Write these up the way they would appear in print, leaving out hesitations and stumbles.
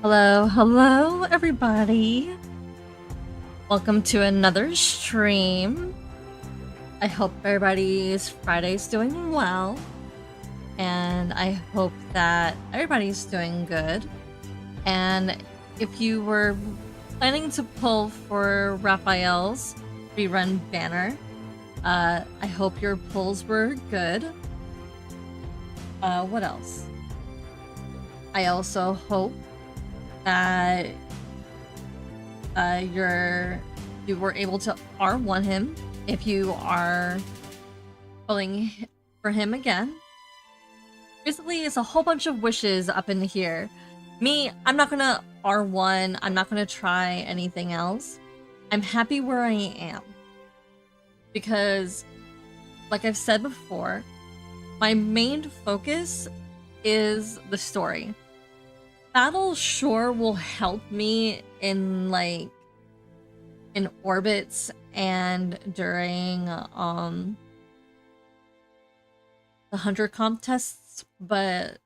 Hello everybody. Welcome to another stream. I hope everybody's Friday's doing well. And I hope that everybody's doing good. And if you were planning to pull for Rafayel's rerun banner, I hope your pulls were good. What else? I also hope that you were able to R1 him if you are pulling for him again. Basically, it's a whole bunch of wishes up in here. Me, I'm not gonna R1, I'm not gonna try anything else. I'm happy where I am. Because, like I've said before, my main focus is the story. Battle sure will help me in orbits and during the hunter contests, but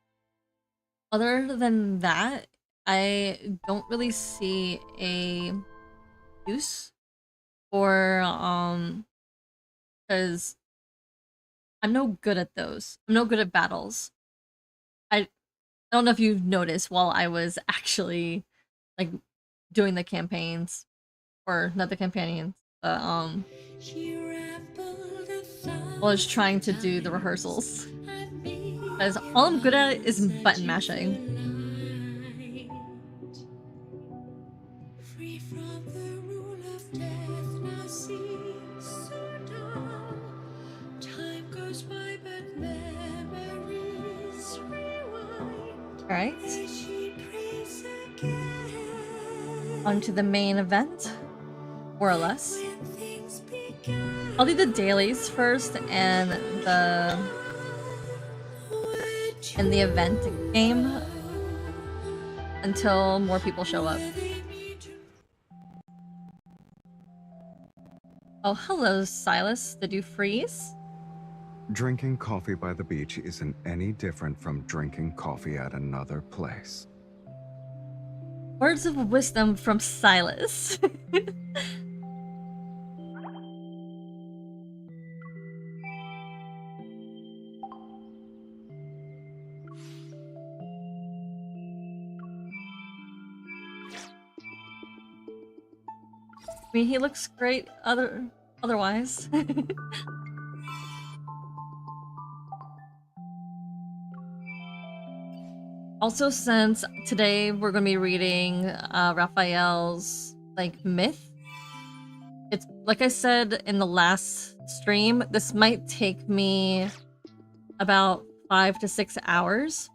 other than that, I don't really see a use for because I'm no good at those. I'm no good at battles. I don't know if you've noticed while I was actually like doing the campaigns, or not the campaigns, but I was trying to do the rehearsals. Because all I'm good at is button mashing. Alright. On to the main event. More or less. I'll do the dailies first and the event game until more people show up. Oh, hello, Silas. Did you freeze? Drinking coffee by the beach isn't any different from drinking coffee at another place. Words of wisdom from Silas. I mean, he looks great otherwise. Also, since today we're gonna be reading Rafayel's myth. It's like I said in the last stream, this might take me about 5 to 6 hours.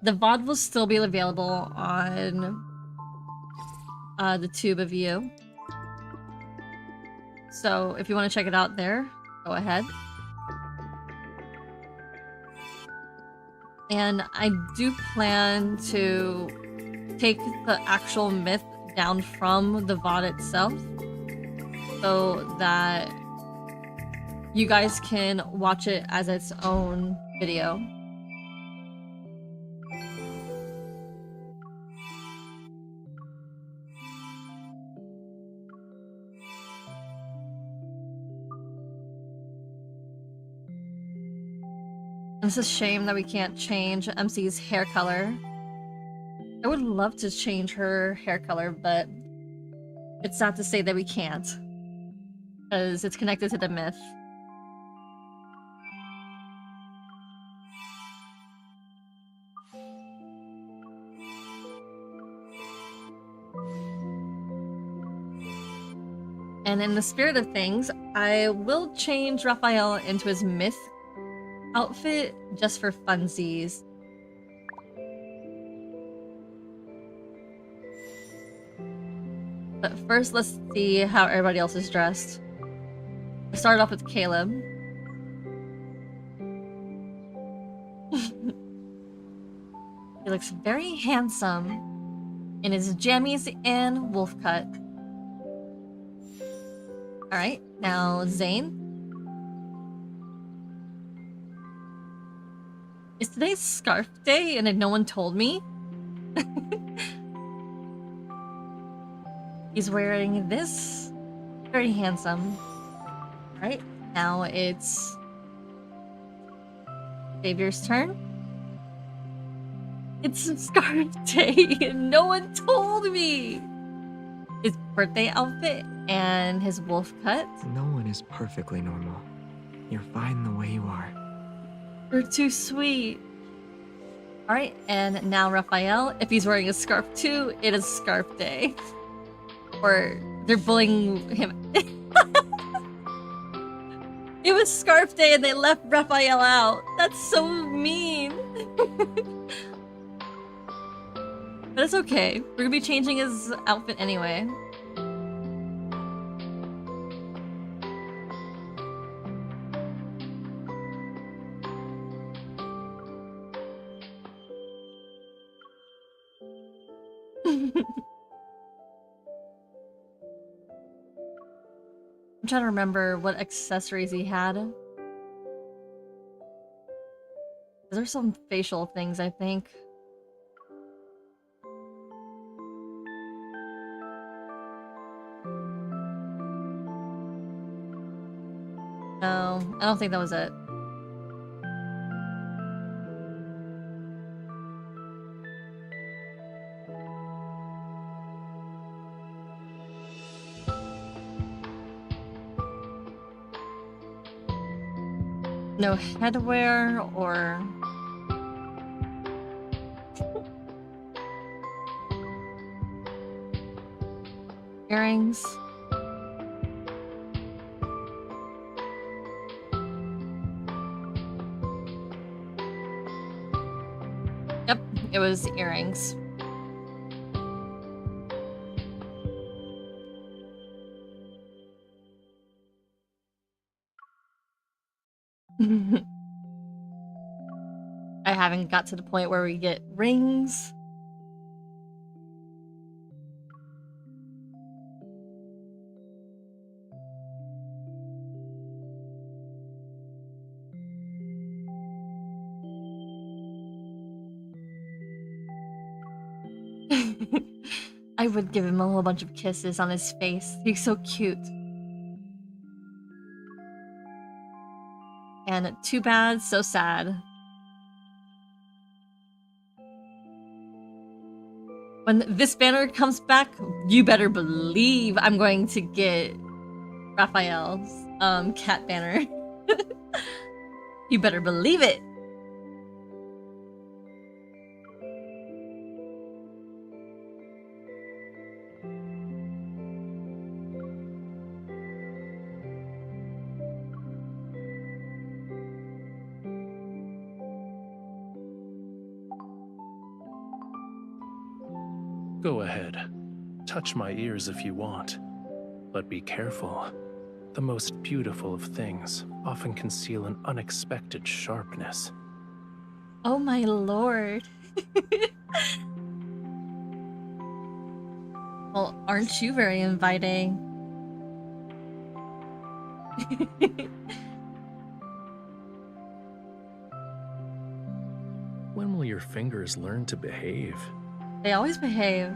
The VOD will still be available on the tube of you. So if you want to check it out there, go ahead. And I do plan to take the actual myth down from the VOD itself so that you guys can watch it as its own video. It's a shame that we can't change MC's hair color. I would love to change her hair color, but it's sad to say that we can't, because it's connected to the myth. And in the spirit of things, I will change Rafayel into his myth outfit just for funsies. But first, let's see how everybody else is dressed. Let's start off with Caleb. He looks very handsome in his jammies and wolf cut. Alright, now Zane. Is today scarf day and no one told me? He's wearing this. Very handsome. Right, now it's Xavier's turn. It's Scarf Day and no one told me! His birthday outfit and his wolf cut. No one is perfectly normal. You're fine the way you are. You're too sweet. Alright, and now Raphael, if he's wearing a scarf too, it is Scarf Day. Or they're bullying him. It was Scarf Day and they left Raphael out. That's so mean. But it's okay. We're gonna be changing his outfit anyway. I'm trying to remember what accessories he had. There's some facial things, I think. No, I don't think that was it. No headwear or... earrings. Yep, it was earrings. I haven't got to the point where we get rings. I would give him a whole bunch of kisses on his face. He's so cute. And too bad, so sad. When this banner comes back, you better believe I'm going to get Raphael's cat banner. You better believe it. Go ahead. Touch my ears if you want. But be careful. The most beautiful of things often conceal an unexpected sharpness. Oh my lord. Well, aren't you very inviting? When will your fingers learn to behave? They always behave.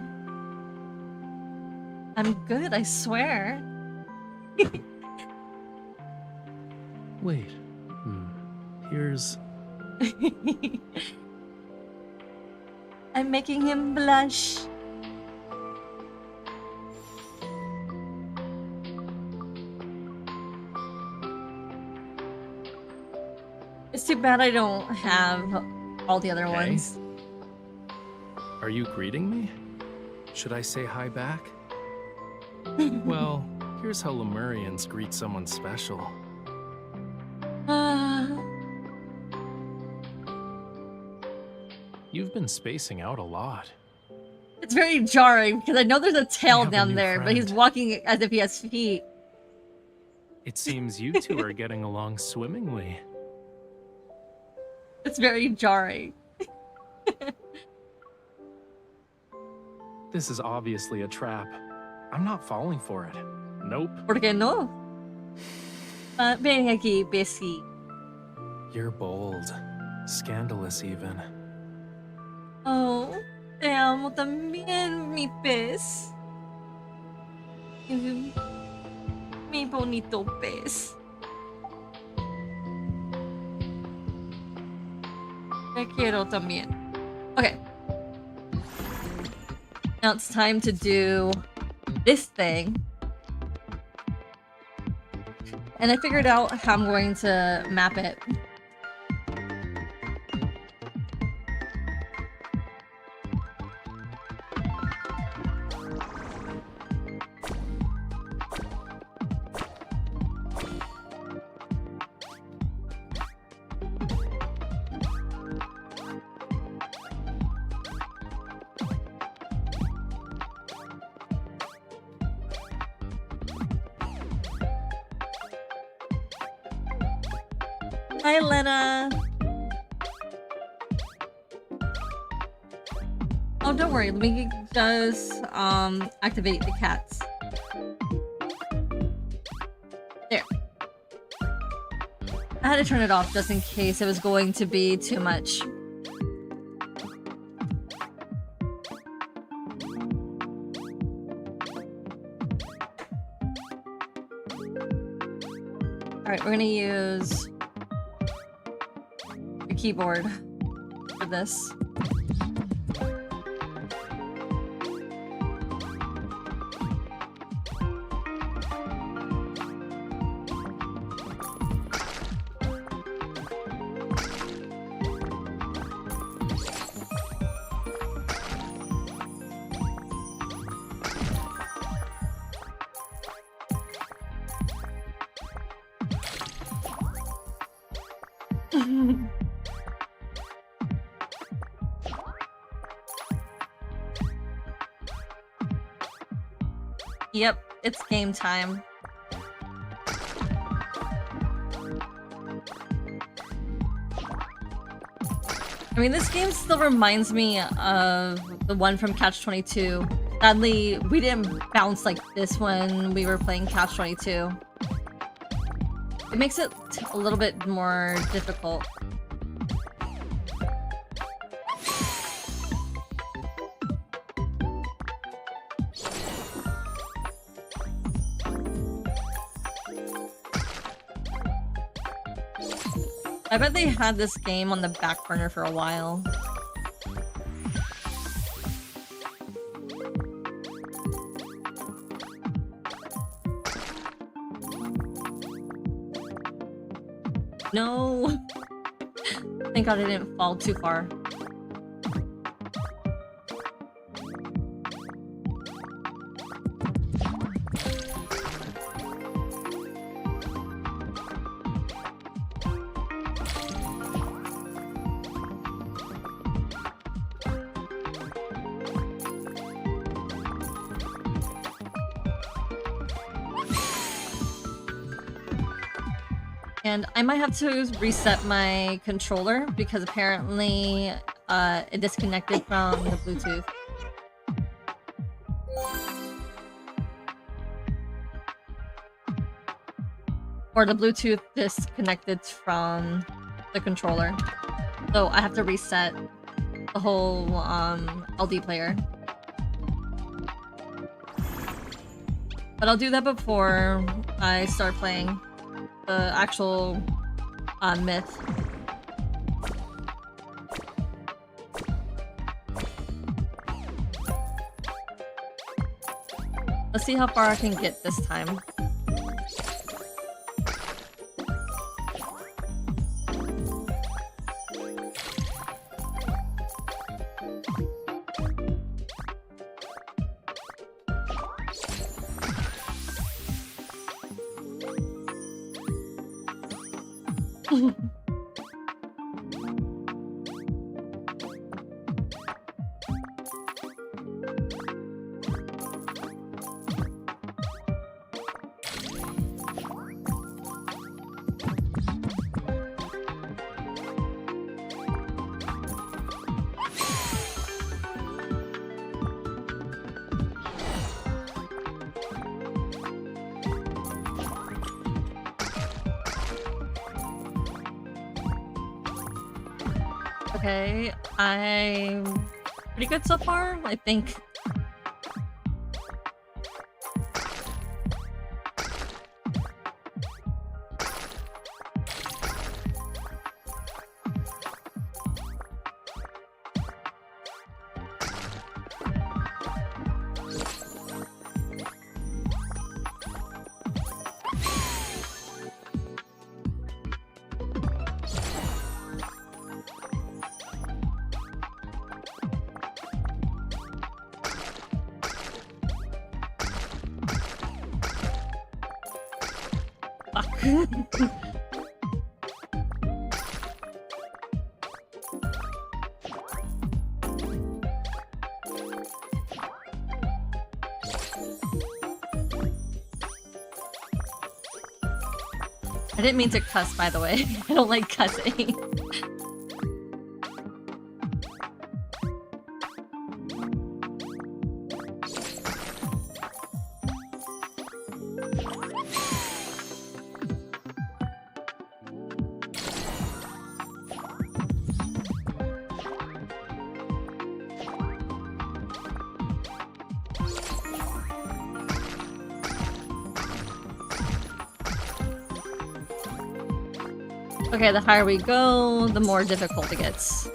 I'm good, I swear. Wait. Here's... I'm making him blush. It's too bad I don't have all the other Hey? ones. Are you greeting me? Should I say hi back? Well, here's how Lemurians greet someone special. You've been spacing out a lot. It's very jarring because I know there's a tail have a down new there, but he's friend. walking as if he has feet. It seems you two are getting along swimmingly. It's very jarring. This is obviously a trap. I'm not falling for it. Nope. ¿Por qué no? Ven aquí, Bessie. You're bold. Scandalous even. Oh, Te amo también, mi pez. Mi bonito pez. Te quiero también. Okay. Now it's time to do this thing. And I figured out how I'm going to map it. Hi, Lena. Oh, don't worry. Let me just activate the cats. There. I had to turn it off just in case it was going to be too much. Alright, we're gonna use the keyboard for this. Yep, it's game time. I mean, this game still reminds me of the one from Catch-22. Sadly, we didn't bounce like this when we were playing Catch-22. It makes it a little bit more difficult. I bet they had this game on the back burner for a while. No! Thank God I didn't fall too far. And I might have to reset my controller because apparently it disconnected from the Bluetooth. Or the Bluetooth disconnected from the controller. So I have to reset the whole LD player. But I'll do that before I start playing the actual myth. Let's see how far I can get this time. Okay, I'm pretty good so far, I think. I didn't mean to cuss, by the way. I don't like cussing. Okay, the higher we go, the more difficult it gets.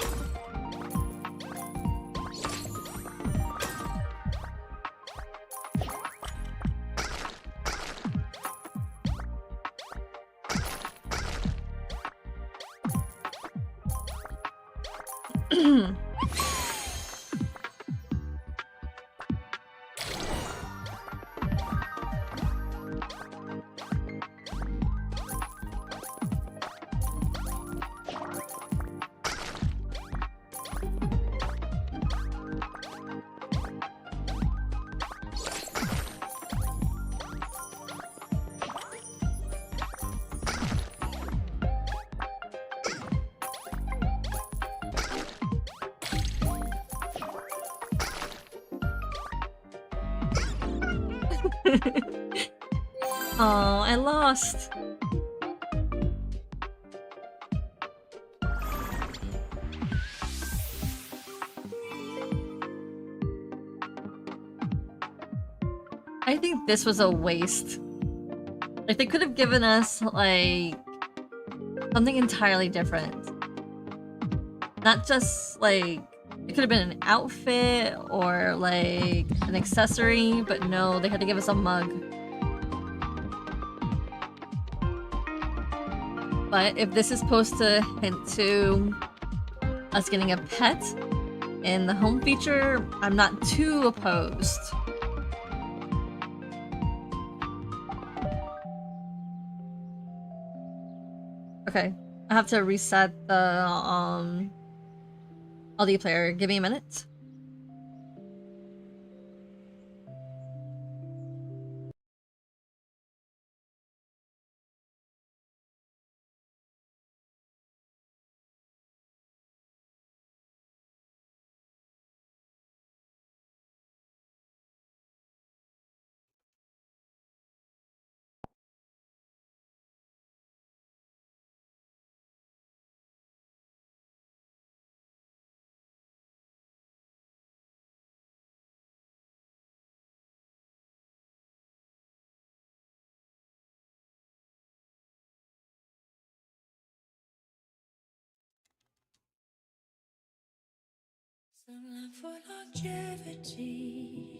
Oh, I lost. I think this was a waste. Like, they could have given us, like, something entirely different. Not just, like, it could have been an outfit or, like, an accessory, but no, they had to give us a mug. But if this is supposed to hint to us getting a pet in the home feature, I'm not too opposed. Okay, I have to reset the LD player. Give me a minute.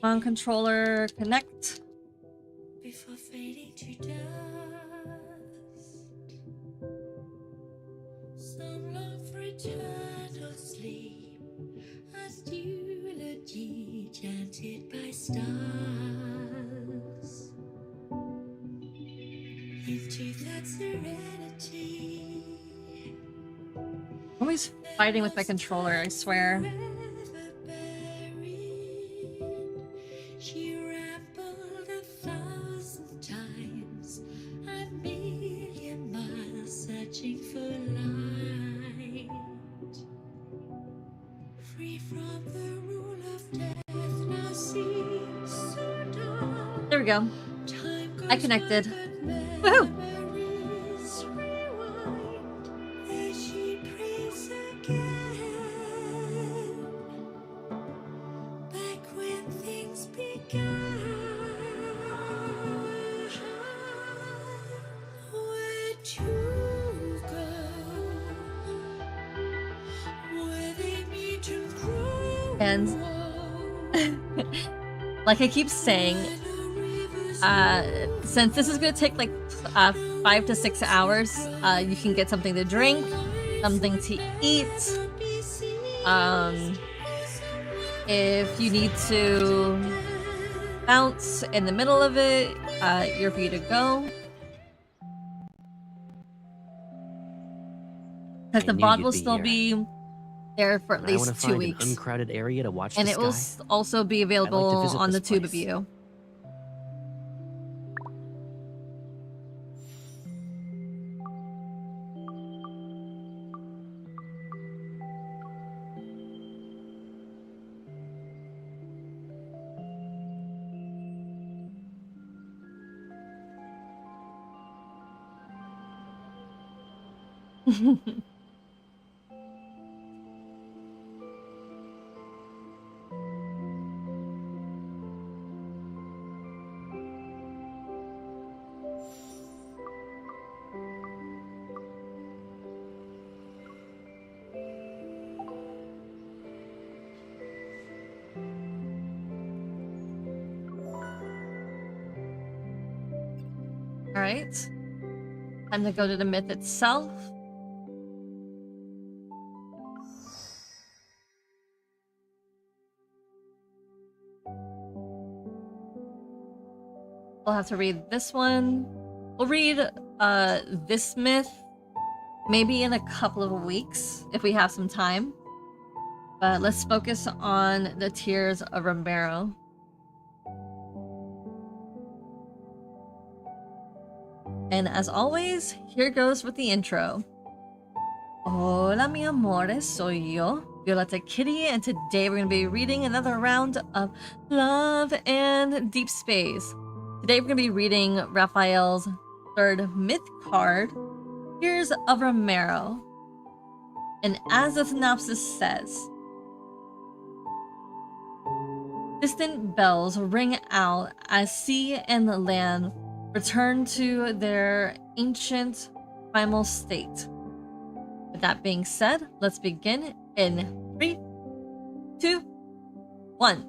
On controller, connect. Before fading to dust, some long for eternal sleep, as eulogy chanted by stars. Into that serenity, Always fighting with my controller, I swear. she rambled 1,000 times, a million miles searching for light. Free from the rule of death, now seems so dark. There we go. Time I goes connected. by, but Woohoo! memories rewind. There she prays again. And like I keep saying, since this is gonna take like 5 to 6 hours, you can get something to drink, something to eat. If you need to bounce in the middle of it, you're free to go. Because the I knew VOD you'd will be still here. be there for at And I want to least 2 find weeks. an uncrowded area to watch And the it will sky. also be available visit on this the tube of place. you. Alright. Time to go to the myth itself. We'll have to read this one. We'll read this myth maybe in a couple of weeks if we have some time. But let's focus on the Tears of Romero. And as always, here goes with the intro. Hola mi amores, soy yo, Violeta Kitty, and today we're going to be reading another round of Love and Deep Space. Today we're going to be reading Rafayel's third myth card, Tears of Romero. And as the synopsis says, distant bells ring out as sea and land return to their ancient primal state. With that being said, let's begin in 3, 2, 1.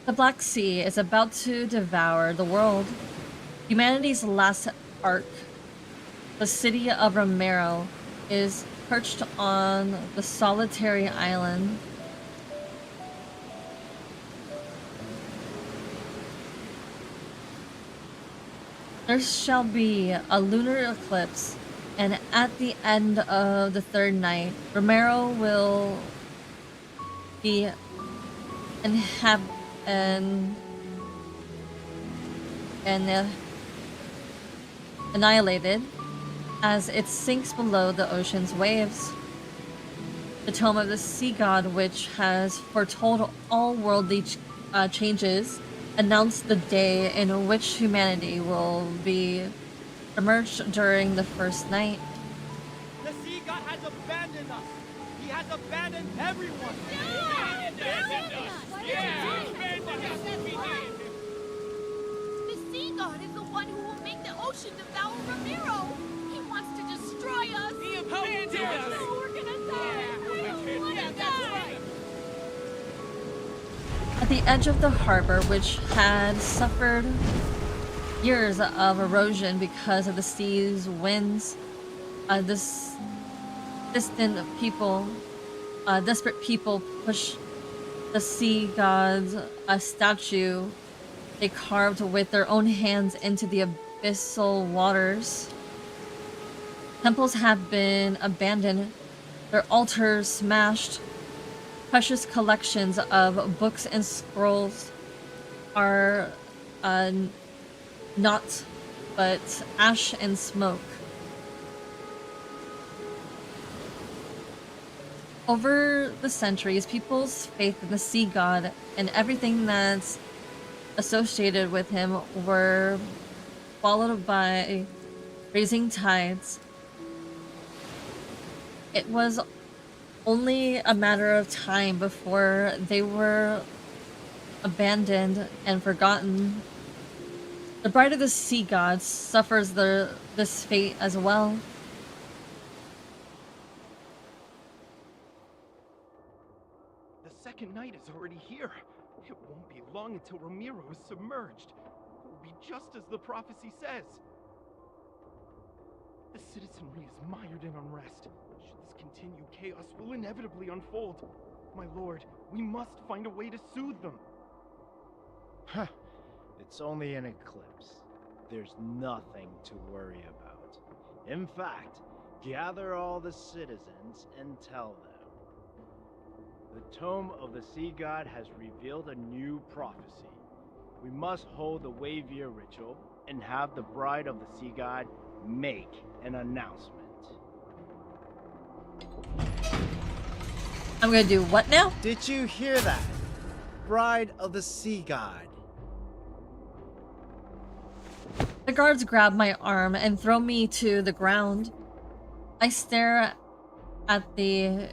The Black Sea is about to devour the world. Humanity's last ark, the city of Romero, is perched on the solitary island. There shall be a lunar eclipse, and at the end of the third night, Romero will be annihilated as it sinks below the ocean's waves. The tome of the sea god, which has foretold all worldly changes, announced the day in which humanity will be emerged during the first night. The sea god has abandoned us. He has abandoned everyone. The sea god is the one who will make the ocean devour Ramiro. He wants to destroy us. He abandoned us. Oh, we're gonna die. We wanna die. At the edge of the harbor, which had suffered years of erosion because of the sea's winds, this desperate people push the sea god's statue they carved with their own hands into the abyssal waters. Temples have been abandoned, their altars smashed. Precious collections of books and scrolls are not but ash and smoke. Over the centuries, people's faith in the sea god and everything that's associated with him were followed by rising tides. It was only a matter of time before they were abandoned and forgotten. The bride of the sea gods suffers this fate as well. The second night is already here. It won't be long until Ramiro is submerged. It will be just as the prophecy says. The citizenry is mired in unrest. Should this continue, chaos will inevitably unfold. My lord, we must find a way to soothe them. Huh. It's only an eclipse. There's nothing to worry about. In fact, gather all the citizens and tell them. The Tome of the Sea God has revealed a new prophecy. We must hold the wave year ritual and have the bride of the Sea God make an announcement. I'm gonna do what now? Did you hear that? Bride of the Sea God. The guards grab my arm and throw me to the ground. I stare at the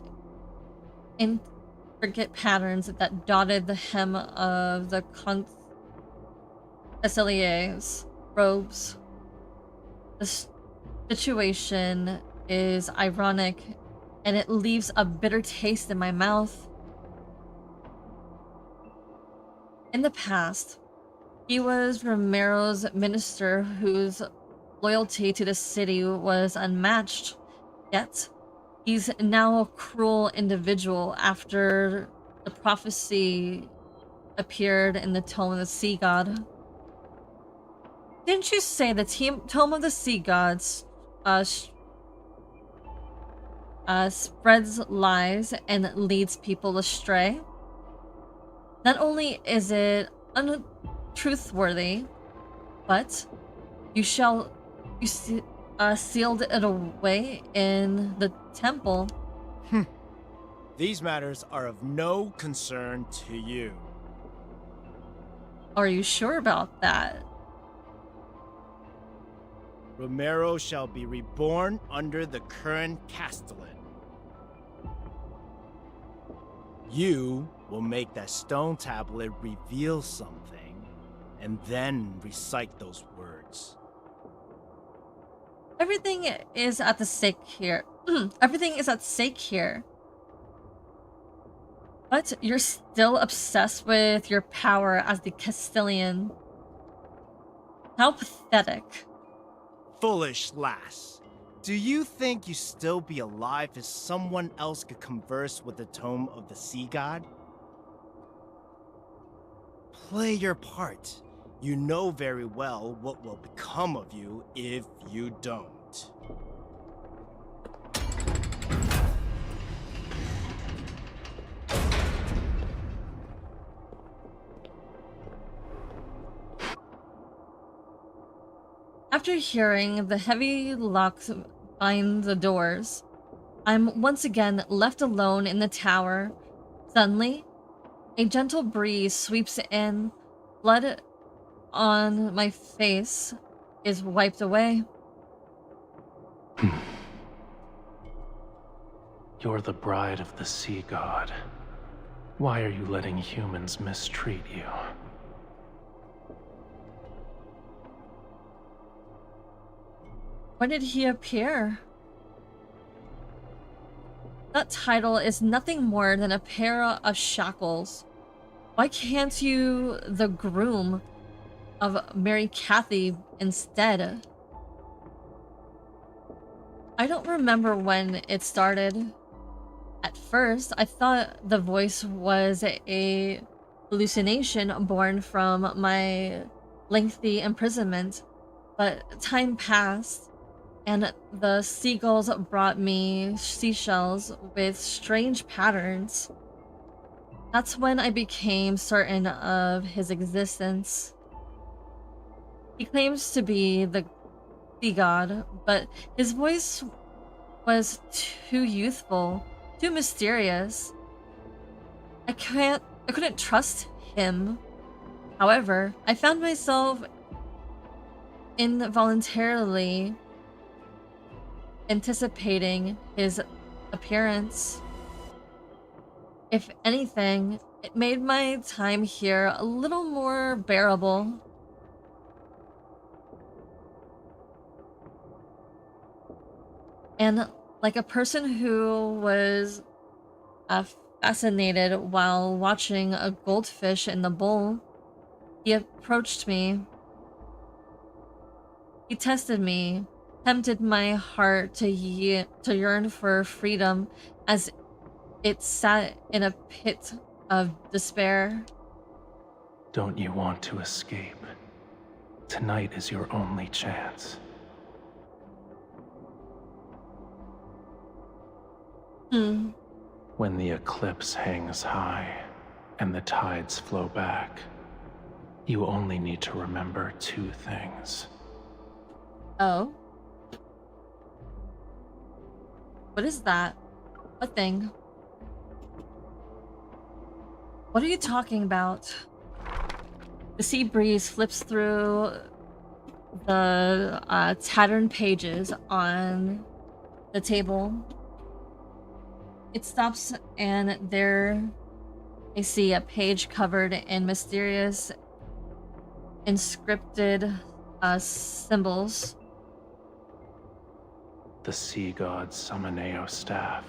intricate patterns that dotted the hem of the Concelier's robes. The situation is ironic, and it leaves a bitter taste in my mouth. In the past, he was Ramiro's minister whose loyalty to the city was unmatched. Yet, he's now a cruel individual after the prophecy appeared in the Tome of the Sea God. Didn't you say the Tome of the Sea Gods spreads lies and leads people astray? Not only is it untruthworthy, but you sealed it away in the temple. These matters are of no concern to you. Are you sure about that? Ramiro shall be reborn under the current Castellan. You will make that stone tablet reveal something, and then recite those words. Everything is at the stake here. Everything is at stake here. But you're still obsessed with your power as the Castilian. How pathetic. Foolish lass. Do you think you'd still be alive if someone else could converse with the Tome of the Sea God? Play your part. You know very well what will become of you if you don't. After hearing the heavy locks bind the doors, I'm once again left alone in the tower. Suddenly, a gentle breeze sweeps in. Blood on my face is wiped away. You're the bride of the sea god. Why are you letting humans mistreat you? When did he appear? That title is nothing more than a pair of shackles. Why can't you the groom of Mary Cathy instead? I don't remember when it started. At first, I thought the voice was a hallucination born from my lengthy imprisonment, but time passed, and the seagulls brought me seashells with strange patterns. That's when I became certain of his existence. He claims to be the sea god, but his voice was too youthful, too mysterious. I couldn't trust him. However, I found myself involuntarily anticipating his appearance. If anything, it made my time here a little more bearable. And like a person who was uh, fascinated while watching a goldfish in the bowl, he approached me. He tested me, tempted my heart to yearn for freedom as it sat in a pit of despair. Don't you want to escape? Tonight is your only chance. When the eclipse hangs high and the tides flow back, you only need to remember two things. Oh? What is that? What thing? What are you talking about? The sea breeze flips through the tattered pages on the table. It stops, and there I see a page covered in mysterious inscripted symbols. The sea god's Summoneo staff,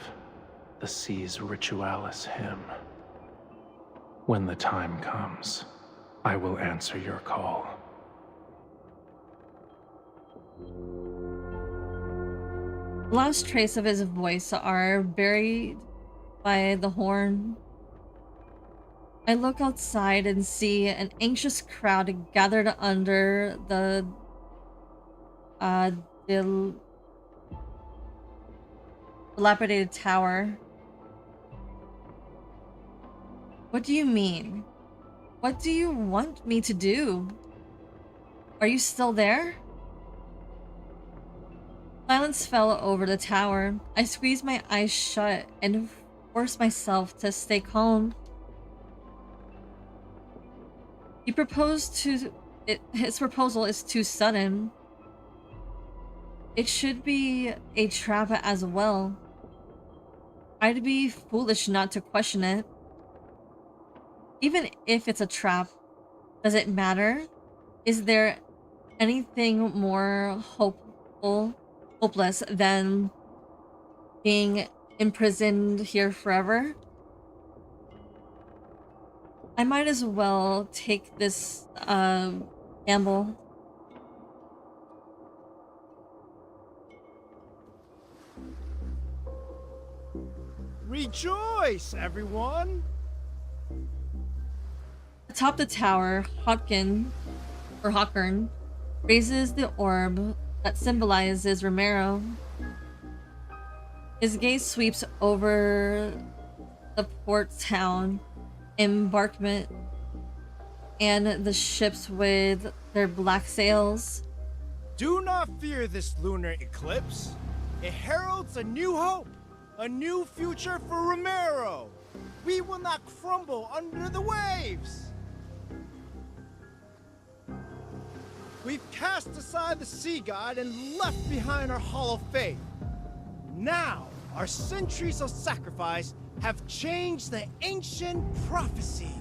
the sea's ritualis hymn. When the time comes, I will answer your call. The last trace of his voice are buried by the horn. I look outside and see an anxious crowd gathered under the dilapidated tower. What do you mean? What do you want me to do? Are you still there? Silence fell over the tower. I squeezed my eyes shut and forced myself to stay calm. His proposal is too sudden. It should be a trap as well. I'd be foolish not to question it. Even if it's a trap, does it matter? Is there anything more hopeless than being imprisoned here forever? I might as well take this gamble. Rejoice, everyone! Atop the tower, Hawkern raises the orb that symbolizes Romero. His gaze sweeps over the port town embankment and the ships with their black sails. Do not fear this lunar eclipse. It heralds a new hope, a new future for Romero. We will not crumble under the waves. We've cast aside the sea god and left behind our hollow faith. Now, our centuries of sacrifice have changed the ancient prophecy.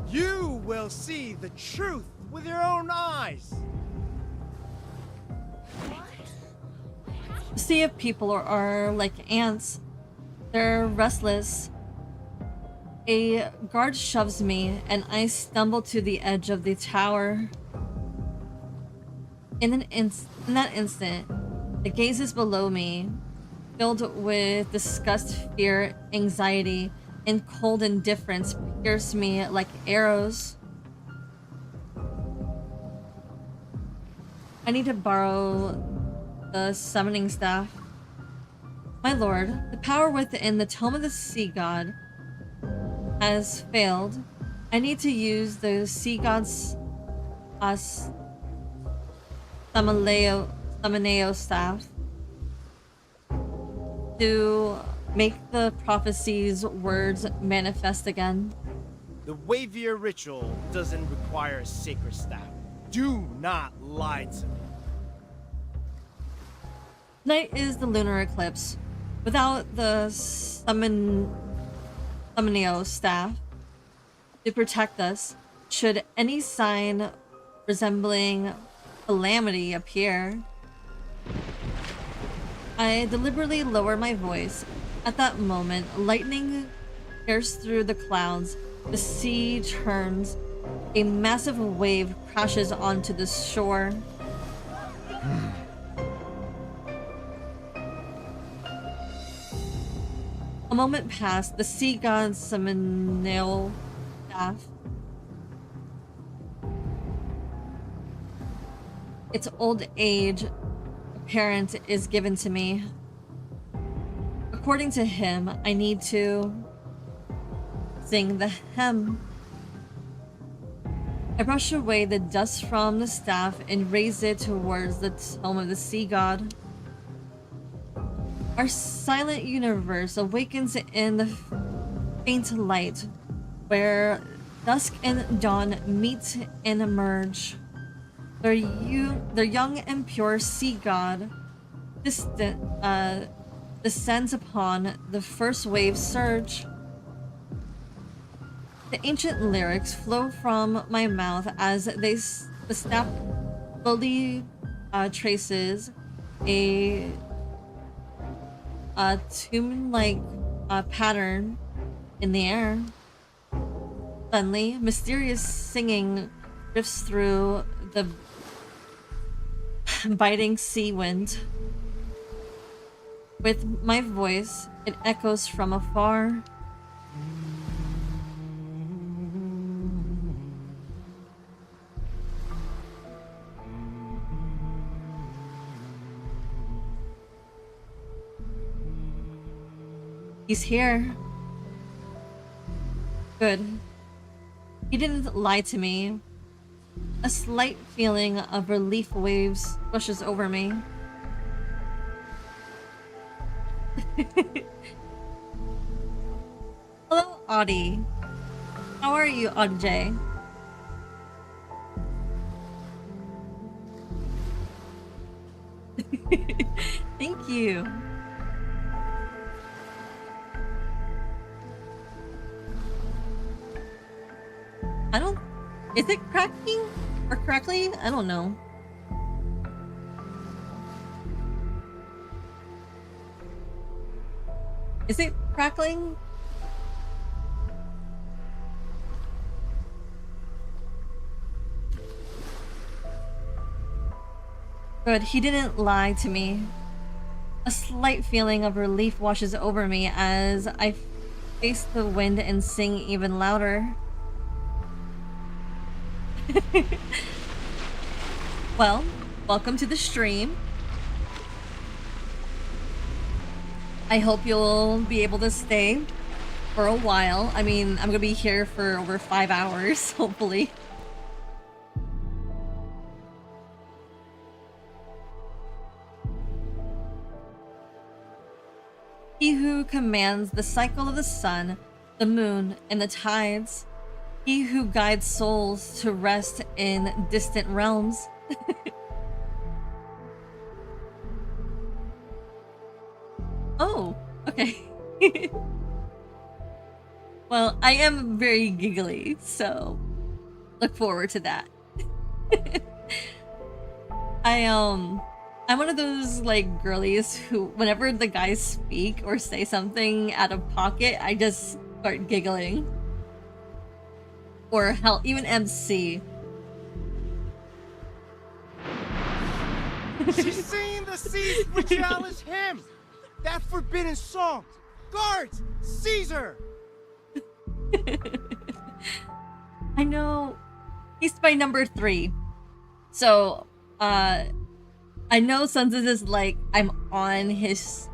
You will see the truth with your own eyes. A sea of people are like ants. They're restless. A guard shoves me, and I stumble to the edge of the tower. In that instant, the gazes below me, filled with disgust, fear, anxiety, and cold indifference, pierce me like arrows. I need to borrow the summoning staff. My lord, the power within the Tome of the Sea God has failed. I need to use the Sea God's Summoneo staff to make the prophecy's words manifest again. The Wavier ritual doesn't require a sacred staff. Do not lie to me. Tonight is the lunar eclipse. Without the Summonio staff to protect us, should any sign resembling calamity appear, I deliberately lower my voice. At that moment, lightning tears through the clouds, the sea turns, a massive wave crashes onto the shore. A moment passed, the sea god's ceremonial staff, its old age apparent, is given to me. According to him, I need to sing the hymn. I brush away the dust from the staff and raise it towards the tome of the sea god. Our silent universe awakens in the faint light, where dusk and dawn meet and emerge. Their young and pure sea god descends upon the first wave surge. The ancient lyrics flow from my mouth as the staff slowly traces a tune-like pattern in the air. Suddenly, mysterious singing drifts through the biting sea wind. With my voice, it echoes from afar. He's here. Good. He didn't lie to me. A slight feeling of relief waves rushes over me. Hello, Audie. How are you, Audie? Thank you. I don't... Is it cracking or crackly? I don't know. Is it crackling? Good, he didn't lie to me. A slight feeling of relief washes over me as I face the wind and sing even louder. Well, welcome to the stream. I hope you'll be able to stay for a while. I mean, I'm gonna be here for over 5 hours, hopefully. He who commands the cycle of the sun, the moon, and the tides. He who guides souls to rest in distant realms. Oh, okay. Well, I am very giggly, so look forward to that. I'm one of those like girlies who whenever the guys speak or say something out of pocket, I just start giggling. Or hell, even MC. She's singing the Sea's Brutalis hymn! That forbidden song! Guards! Caesar! I know. He's my number 3. So, I know Sunsis is like, I'm on his,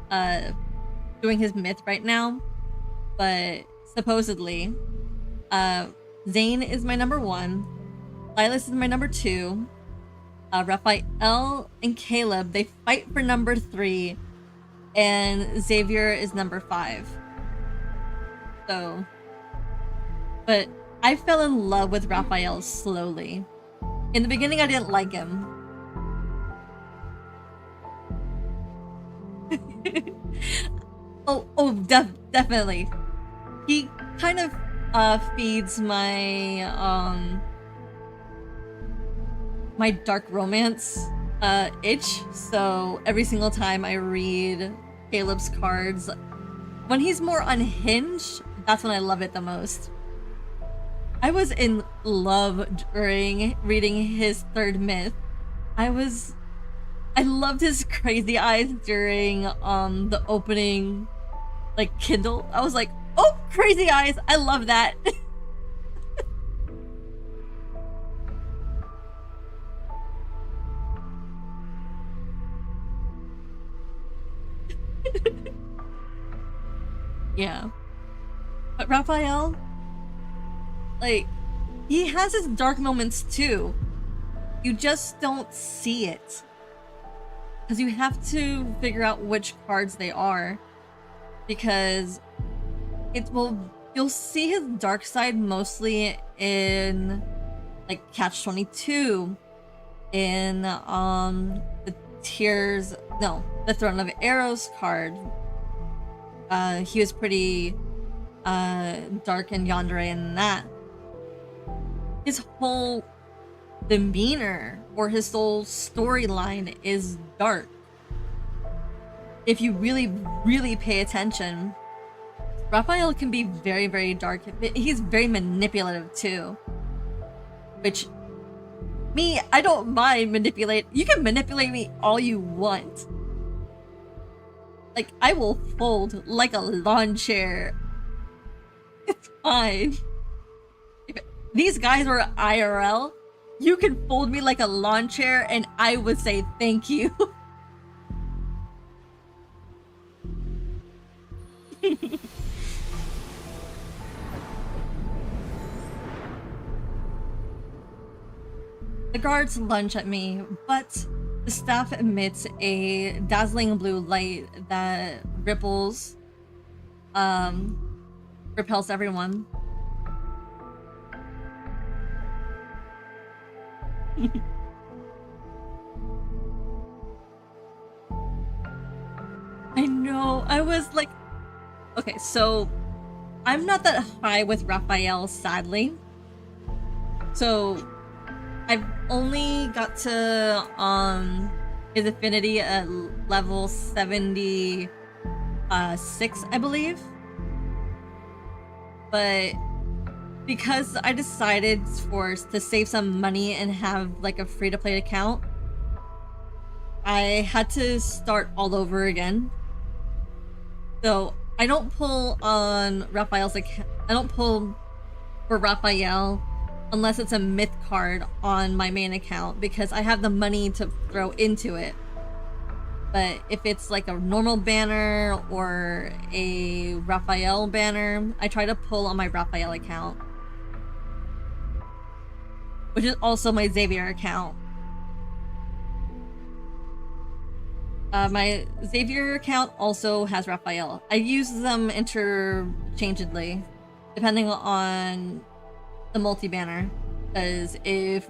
doing his myth right now. But, supposedly, Zane is my number 1. Silas is my number 2. Raphael and Caleb, they fight for number 3. And Xavier is number 5. So... But I fell in love with Raphael slowly. In the beginning, I didn't like him. Definitely. He kind of feeds my my dark romance itch. So every single time I read Caleb's cards, when he's more unhinged, that's when I love it the most. I was in love during reading his third myth. I loved his crazy eyes during the opening like Kindle. I was like, oh, crazy eyes, I love that. Yeah. But Raphael, like, he has his dark moments too. You just don't see it. Because you have to figure out which cards they are. Because you'll see his dark side mostly in like Catch-22, in the Throne of Arrows card. He was pretty dark and yandere in that. His whole demeanor or his whole storyline is dark. If you really, really pay attention, Raphael can be very, very dark. He's very manipulative too. Which, me, I don't mind manipulate. You can manipulate me all you want. Like, I will fold like a lawn chair. It's fine. If these guys were IRL, you can fold me like a lawn chair and I would say thank you. The guards lunge at me, but the staff emits a dazzling blue light that repels everyone. I know, I was like, okay, so I'm not that high with Raphael, sadly. So I've only got to his affinity at level 76, I believe. But because I decided to save some money and have like a free-to-play account, I had to start all over again. So I don't pull on Raphael's account. I don't pull for Raphael unless it's a myth card on my main account because I have the money to throw into it. But if it's like a normal banner or a Raphael banner, I try to pull on my Raphael account, which is also my Xavier account. My Xavier account also has Raphael. I use them interchangeably, depending on the multi-banner. Because if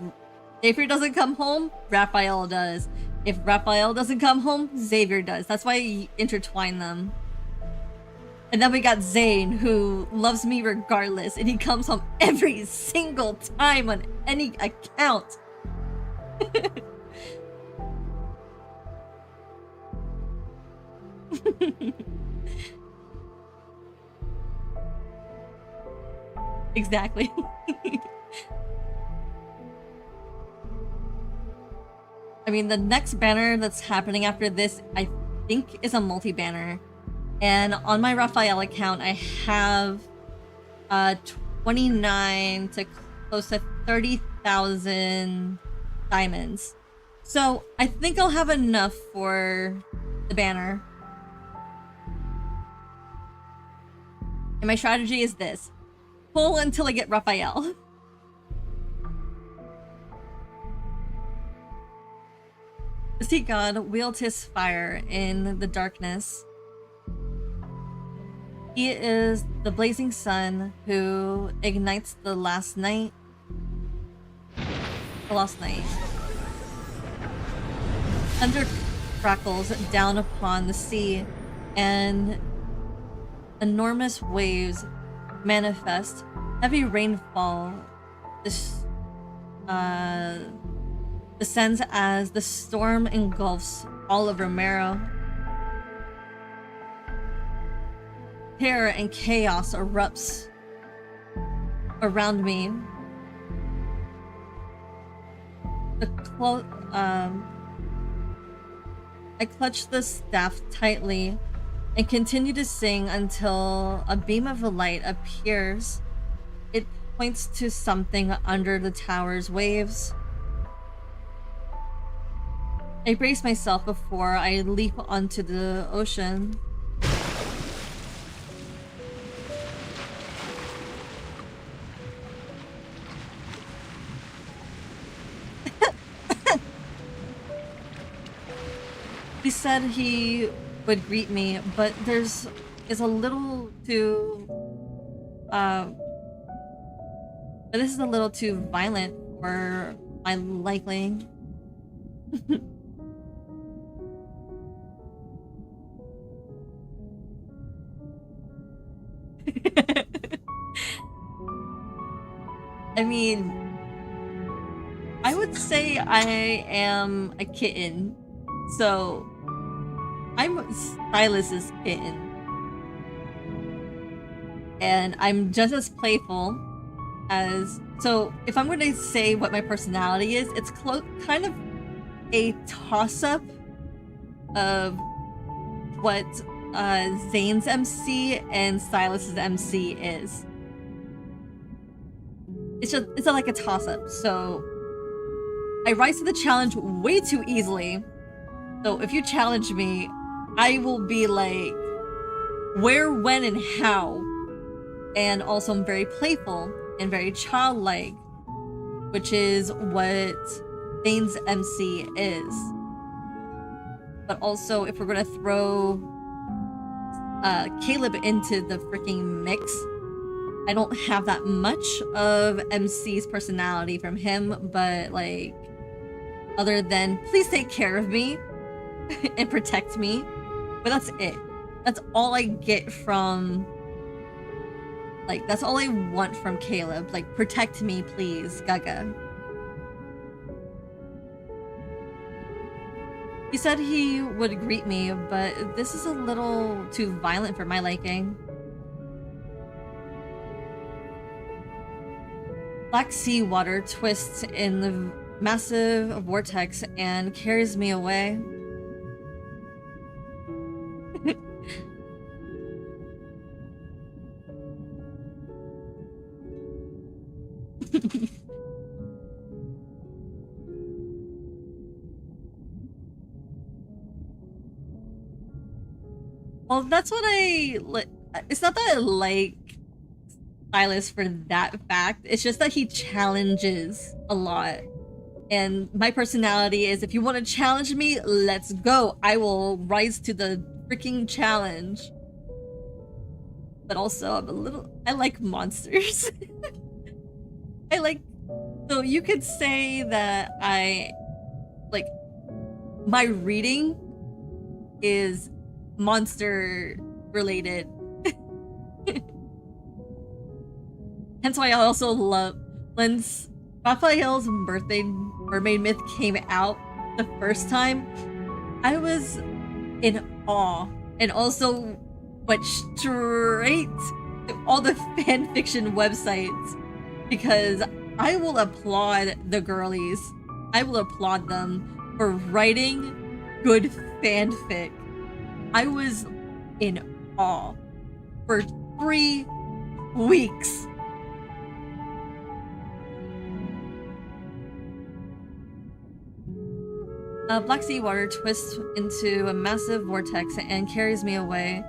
Xavier doesn't come home, Raphael does. If Raphael doesn't come home, Xavier does. That's why I intertwine them. And then we got Zane, who loves me regardless, and he comes home every single time on any account. Exactly. I mean, the next banner that's happening after this, I think, is a multi-banner. And on my Raphael account, I have 29 to close to 30,000 diamonds. So I think I'll have enough for the banner. And my strategy is this. Pull until I get Raphael. The sea god wields his fire in the darkness. He is the blazing sun who ignites the lost night. Thunder crackles down upon the sea, and Enormous waves manifest. Heavy rainfall descends as the storm engulfs all of Romero. Terror and chaos erupts around me. I clutch the staff tightly and continue to sing until a beam of light appears. It points to something under the tower's waves. I brace myself before I leap onto the ocean. He said he would greet me, but is a little too but this is a little too violent for my liking. I mean, I would say I am a kitten, so I'm Silas's kitten, and I'm just as playful as. So if I'm going to say what my personality is, it's kind of a toss-up of what Zane's MC and Silas's MC is. It's like a toss-up. So I rise to the challenge way too easily. So if you challenge me, I will be like, where, when, and how. And also I'm very playful and very childlike, which is what Zane's MC is. But also, if we're gonna throw Caleb into the freaking mix, I don't have that much of MC's personality from him, but like, other than please take care of me and protect me. But that's it. That's all I get from, like, that's all I want from Caleb. Like, protect me, please, Gaga. He said he would greet me, but this is a little too violent for my liking. Black sea water twists in the massive vortex and carries me away. Well, that's what it's not that I like Silas for that fact. It's just that he challenges a lot. And my personality is, if you want to challenge me, let's go. I will rise to the freaking challenge. But also, I like monsters. So you could say that my reading is monster related. Hence why I also love when Rafayel's Mermaid Myth came out the first time. I was in awe, and also went straight to all the fanfiction websites, because I will applaud the girlies. I will applaud them for writing good fanfic. I was in awe for 3 weeks. Black sea water twists into a massive vortex and carries me away.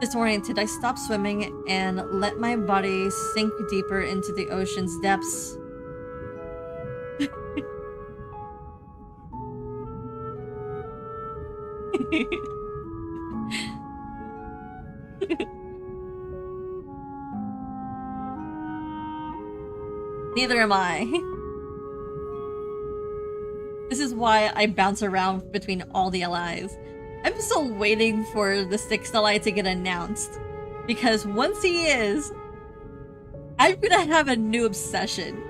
Disoriented, I stop swimming and let my body sink deeper into the ocean's depths. Neither am I. This is why I bounce around between all the allies. I'm still waiting for the sixth ally to get announced. Because once he is, I'm gonna have a new obsession.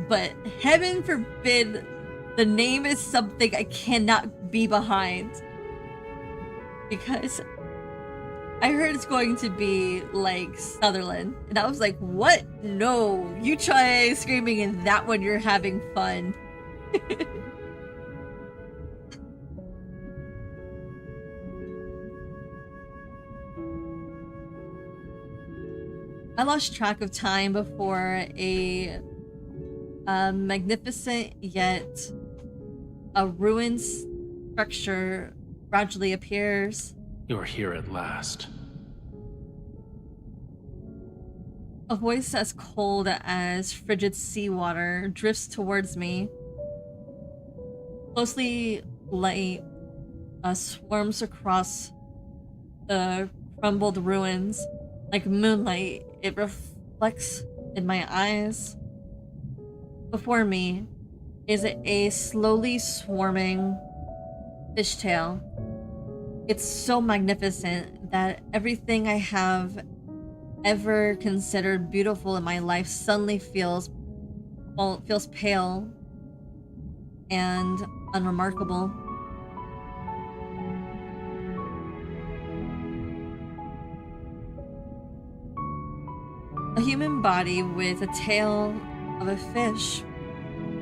But heaven forbid the name is something I cannot be behind. Because I heard it's going to be like Sutherland. And I was like, what? No, you try screaming in that one, you're having fun. I lost track of time before a magnificent yet a ruined structure gradually appears. You're here at last. A voice as cold as frigid seawater drifts towards me. Closely light swarms across the crumbled ruins. Like moonlight, it reflects in my eyes. Before me is a slowly swarming fishtail. It's so magnificent that everything I have ever considered beautiful in my life suddenly feels pale and unremarkable. A human body with a tail of a fish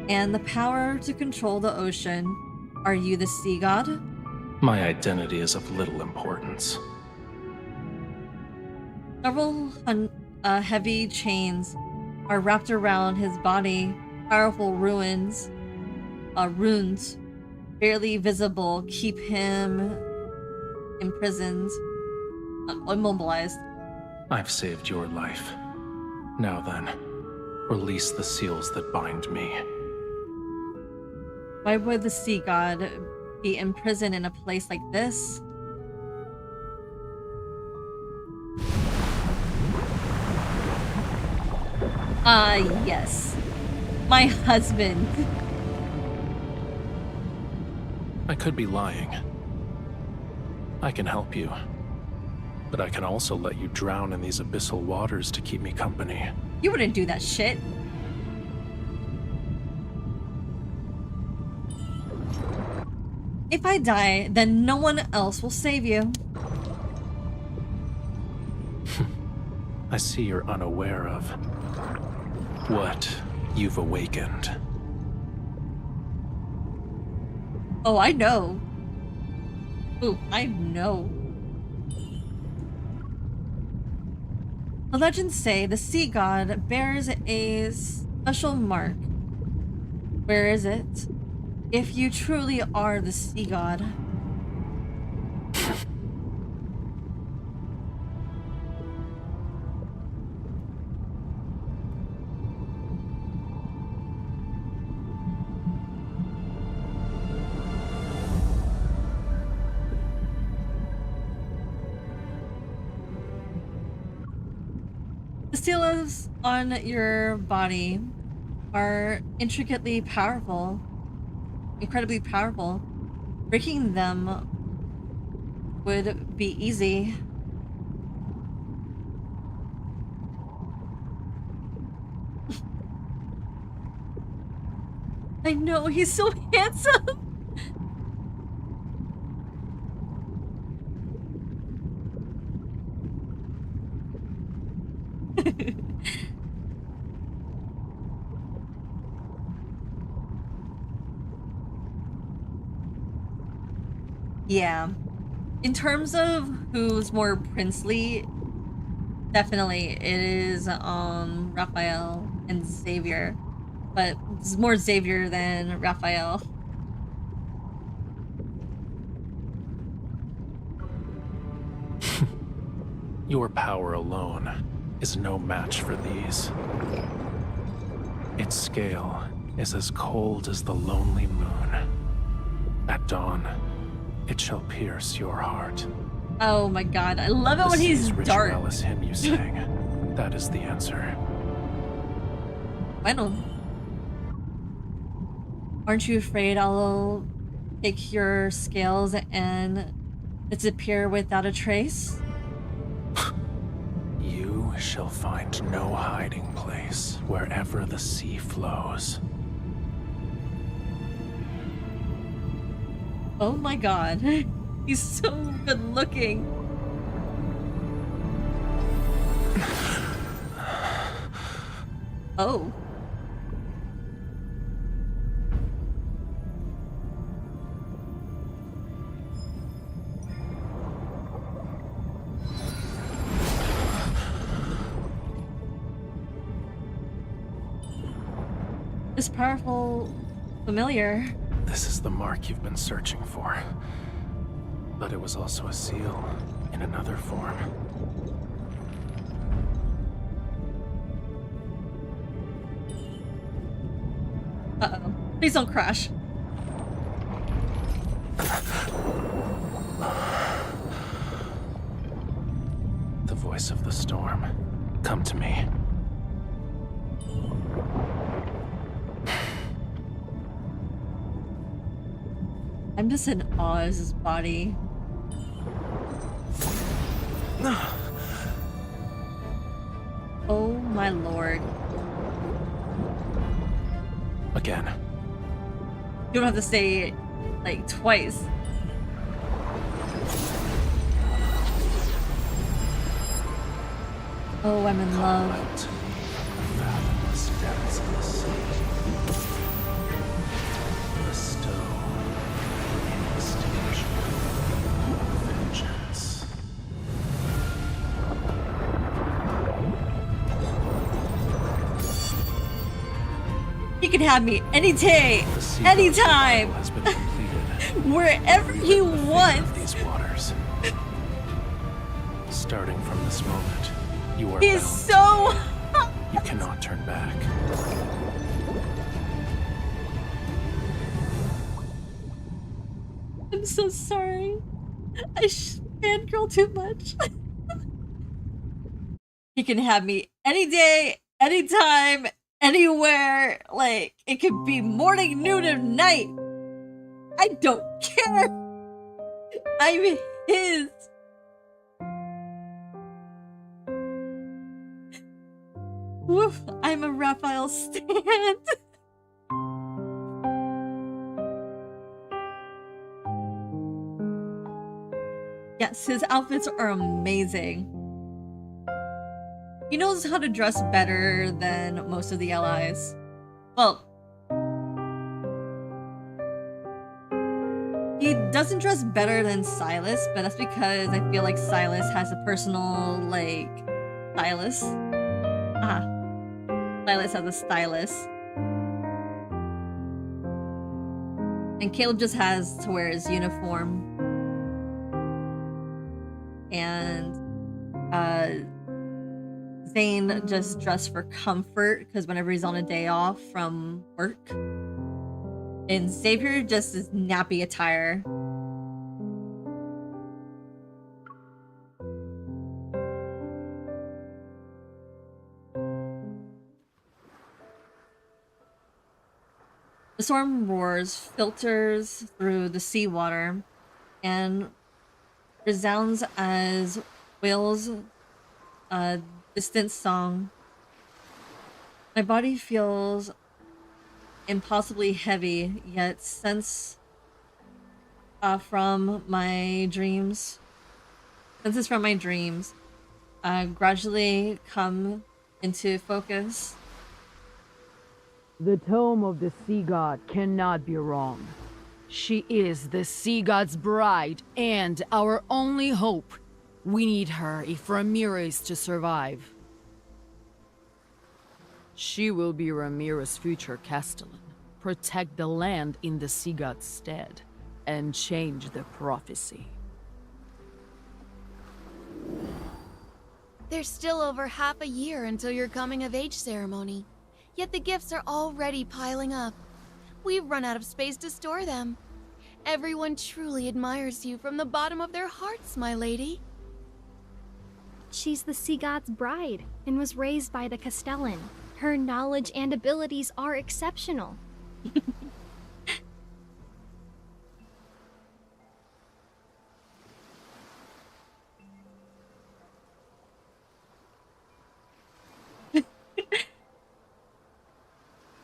and the power to control the ocean. Are you the sea god? My identity is of little importance. Several heavy chains are wrapped around his body. Powerful runes, barely visible, keep him imprisoned, immobilized. I've saved your life. Now then, release the seals that bind me. Why would the sea god be imprisoned in a place like this? Yes. My husband. I could be lying. I can help you. But I can also let you drown in these abyssal waters to keep me company. You wouldn't do that shit. If I die, then no one else will save you. I see you're unaware of what you've awakened. Oh, I know. Ooh, I know. The legends say the sea god bears a special mark. Where is it? If you truly are the sea god. The seals on your body are intricately powerful, incredibly powerful. Breaking them would be easy. I know, he's so handsome. Yeah. In terms of who's more princely, definitely it is Raphael and Xavier. But it's more Xavier than Raphael. Your power alone is no match for these. Its scale is as cold as the lonely moon. At dawn, it shall pierce your heart. Oh my god, I love it when he's dark. The Ritualis hymn you sang, that is the answer. Bueno. Aren't you afraid I'll take your scales and disappear without a trace? You shall find no hiding place wherever the sea flows. Oh my god. He's so good looking. Oh. This powerful familiar. This is the mark you've been searching for. But it was also a seal in another form. Uh-oh. Please don't crash. The voice of the storm. Come to me. I'm just in awe of his body. Oh my lord. Again. You don't have to say it like twice. Oh, I'm in love. Out to me from the fathomless depths of the sea. Bestow inextinguishable vengeance. He can have me any day, The sea anytime, has been completed. wherever he Of wants. these waters. Starting from this moment, you are He is bound. so. You cannot turn back. I'm so sorry. I fangirl too much. He can have me any day, anytime, anywhere. Like, it could be morning, noon, and night. I don't care. I'm his. Woof, I'm a Raphael stan. Yes, his outfits are amazing. He knows how to dress better than most of the allies. Well, he doesn't dress better than Silas, but that's because I feel like Silas has a personal, like, stylist. Silas has a stylist. And Caleb just has to wear his uniform. And, Zane just dressed for comfort, because whenever he's on a day off from work. And Xavier just is nappy attire. The storm roars, filters through the seawater, and resounds as whales a distant song. My body feels impossibly heavy, yet senses from my dreams gradually come into focus. The tome of the sea god cannot be wrong. She is the sea god's bride and our only hope. We need her if Ramira is to survive. She will be Ramira's future castellan, protect the land in the sea god's stead, and change the prophecy. There's still over half a year until your coming-of-age ceremony. Yet the gifts are already piling up. We've run out of space to store them. Everyone truly admires you from the bottom of their hearts, my lady. She's the sea god's bride and was raised by the Castellan. Her knowledge and abilities are exceptional.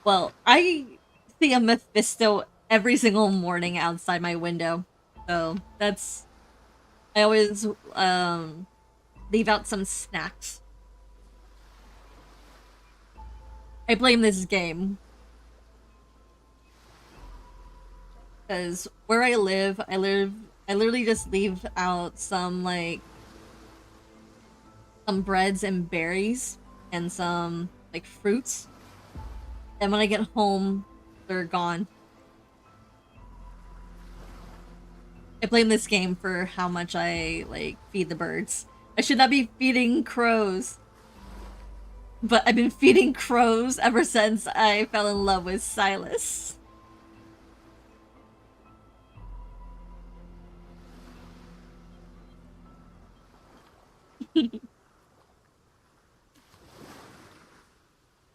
Well, I see a Mephisto every single morning outside my window. So that's I always leave out some snacks. I blame this game. Because where I literally just leave out some breads and berries and some like fruits. And when I get home, they're gone. I blame this game for how much I feed the birds. I should not be feeding crows. But I've been feeding crows ever since I fell in love with Silas.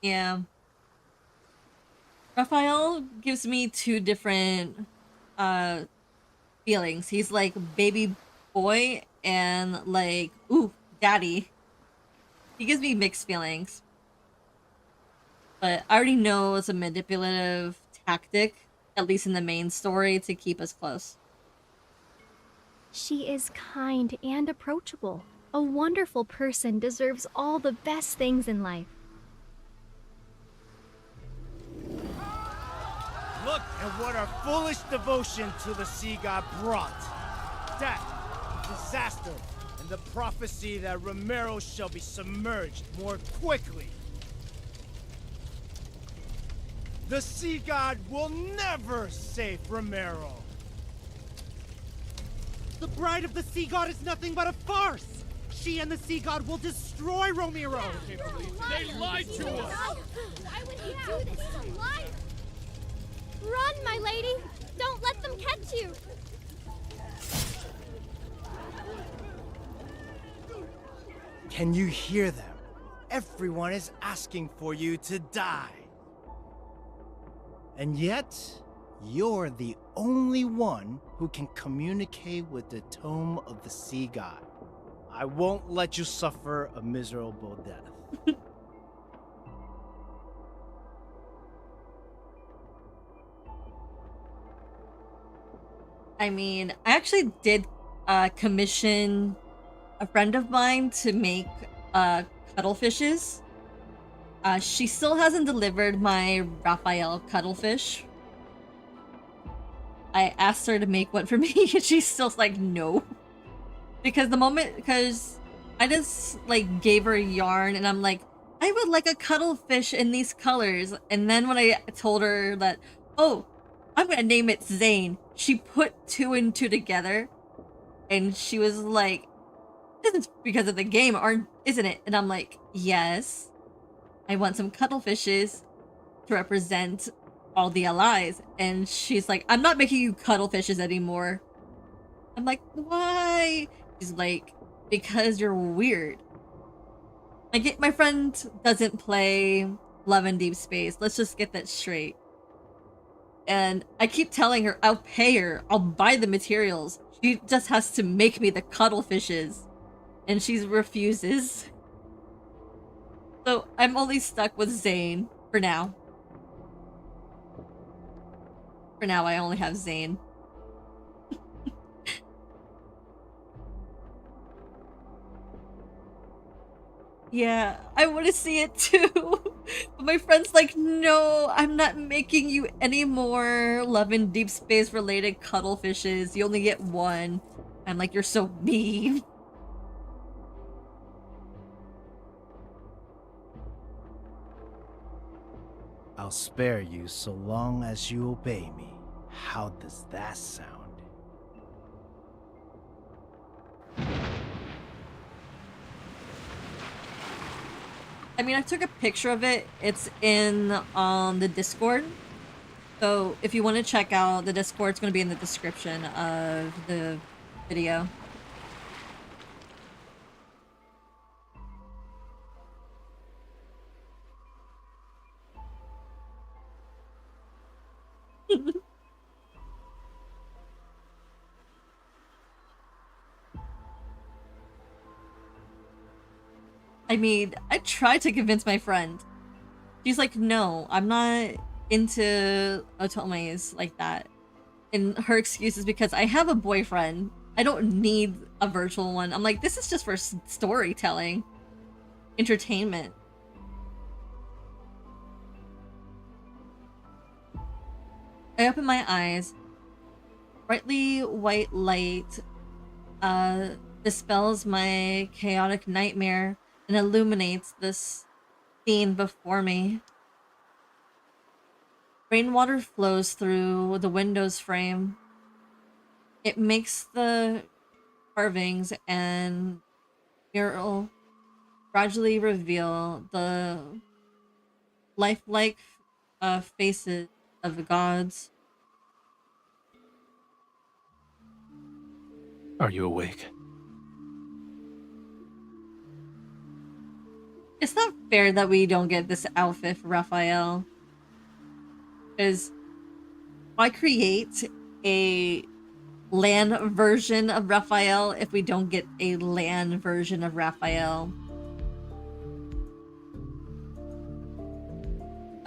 Yeah. Raphael gives me two different feelings. He's like baby boy and like, ooh, daddy. He gives me mixed feelings. But I already know it's a manipulative tactic, at least in the main story, to keep us close. She is kind and approachable. A wonderful person deserves all the best things in life. Look at what our foolish devotion to the sea god brought. Death, disaster, and the prophecy that Romero shall be submerged more quickly. The sea god will never save Romero. The bride of the sea god is nothing but a farce! She and the sea god will destroy Romero! They lied to us! Why would he do this? He's a liar! Run, my lady! Don't let them catch you! Can you hear them? Everyone is asking for you to die. And yet, you're the only one who can communicate with the tome of the sea god. I won't let you suffer a miserable death. I mean, I actually did commission a friend of mine to make cuttlefishes. She still hasn't delivered my Rafayel cuttlefish. I asked her to make one for me, and she's still like, no. Because I just like gave her a yarn, and I'm like, I would like a cuttlefish in these colors. And then when I told her that, oh, I'm gonna name it Zane, she put two and two together, and she was like, this is because of the game, isn't it? And I'm like, yes. I want some cuttlefishes to represent all the allies. And she's like, I'm not making you cuttlefishes anymore. I'm like, why? She's like, because you're weird. My friend doesn't play Love and Deep Space. Let's just get that straight. And I keep telling her, I'll pay her. I'll buy the materials. She just has to make me the cuttlefishes. And she refuses. So I'm only stuck with Zane for now. For now, I only have Zane. Yeah, I want to see it too. But my friend's like, no, I'm not making you any more Love and Deep Space related cuttlefishes. You only get one. I'm like, you're so mean. I'll spare you so long as you obey me. How does that sound? I mean, I took a picture of it. It's in the Discord. So if you want to check out the Discord, it's going to be in the description of the video. I mean, I tried to convince my friend. She's like, no, I'm not into otomes like that. And her excuse is because I have a boyfriend. I don't need a virtual one. I'm like, this is just for storytelling, entertainment. I open my eyes. Brightly white light dispels my chaotic nightmare and illuminates this scene before me. Rainwater flows through the window's frame. It makes the carvings and mural gradually reveal the lifelike faces of the gods. Are you awake? It's not fair that we don't get this outfit for Rafayel. Because why create a LAN version of Rafayel if we don't get a LAN version of Rafayel?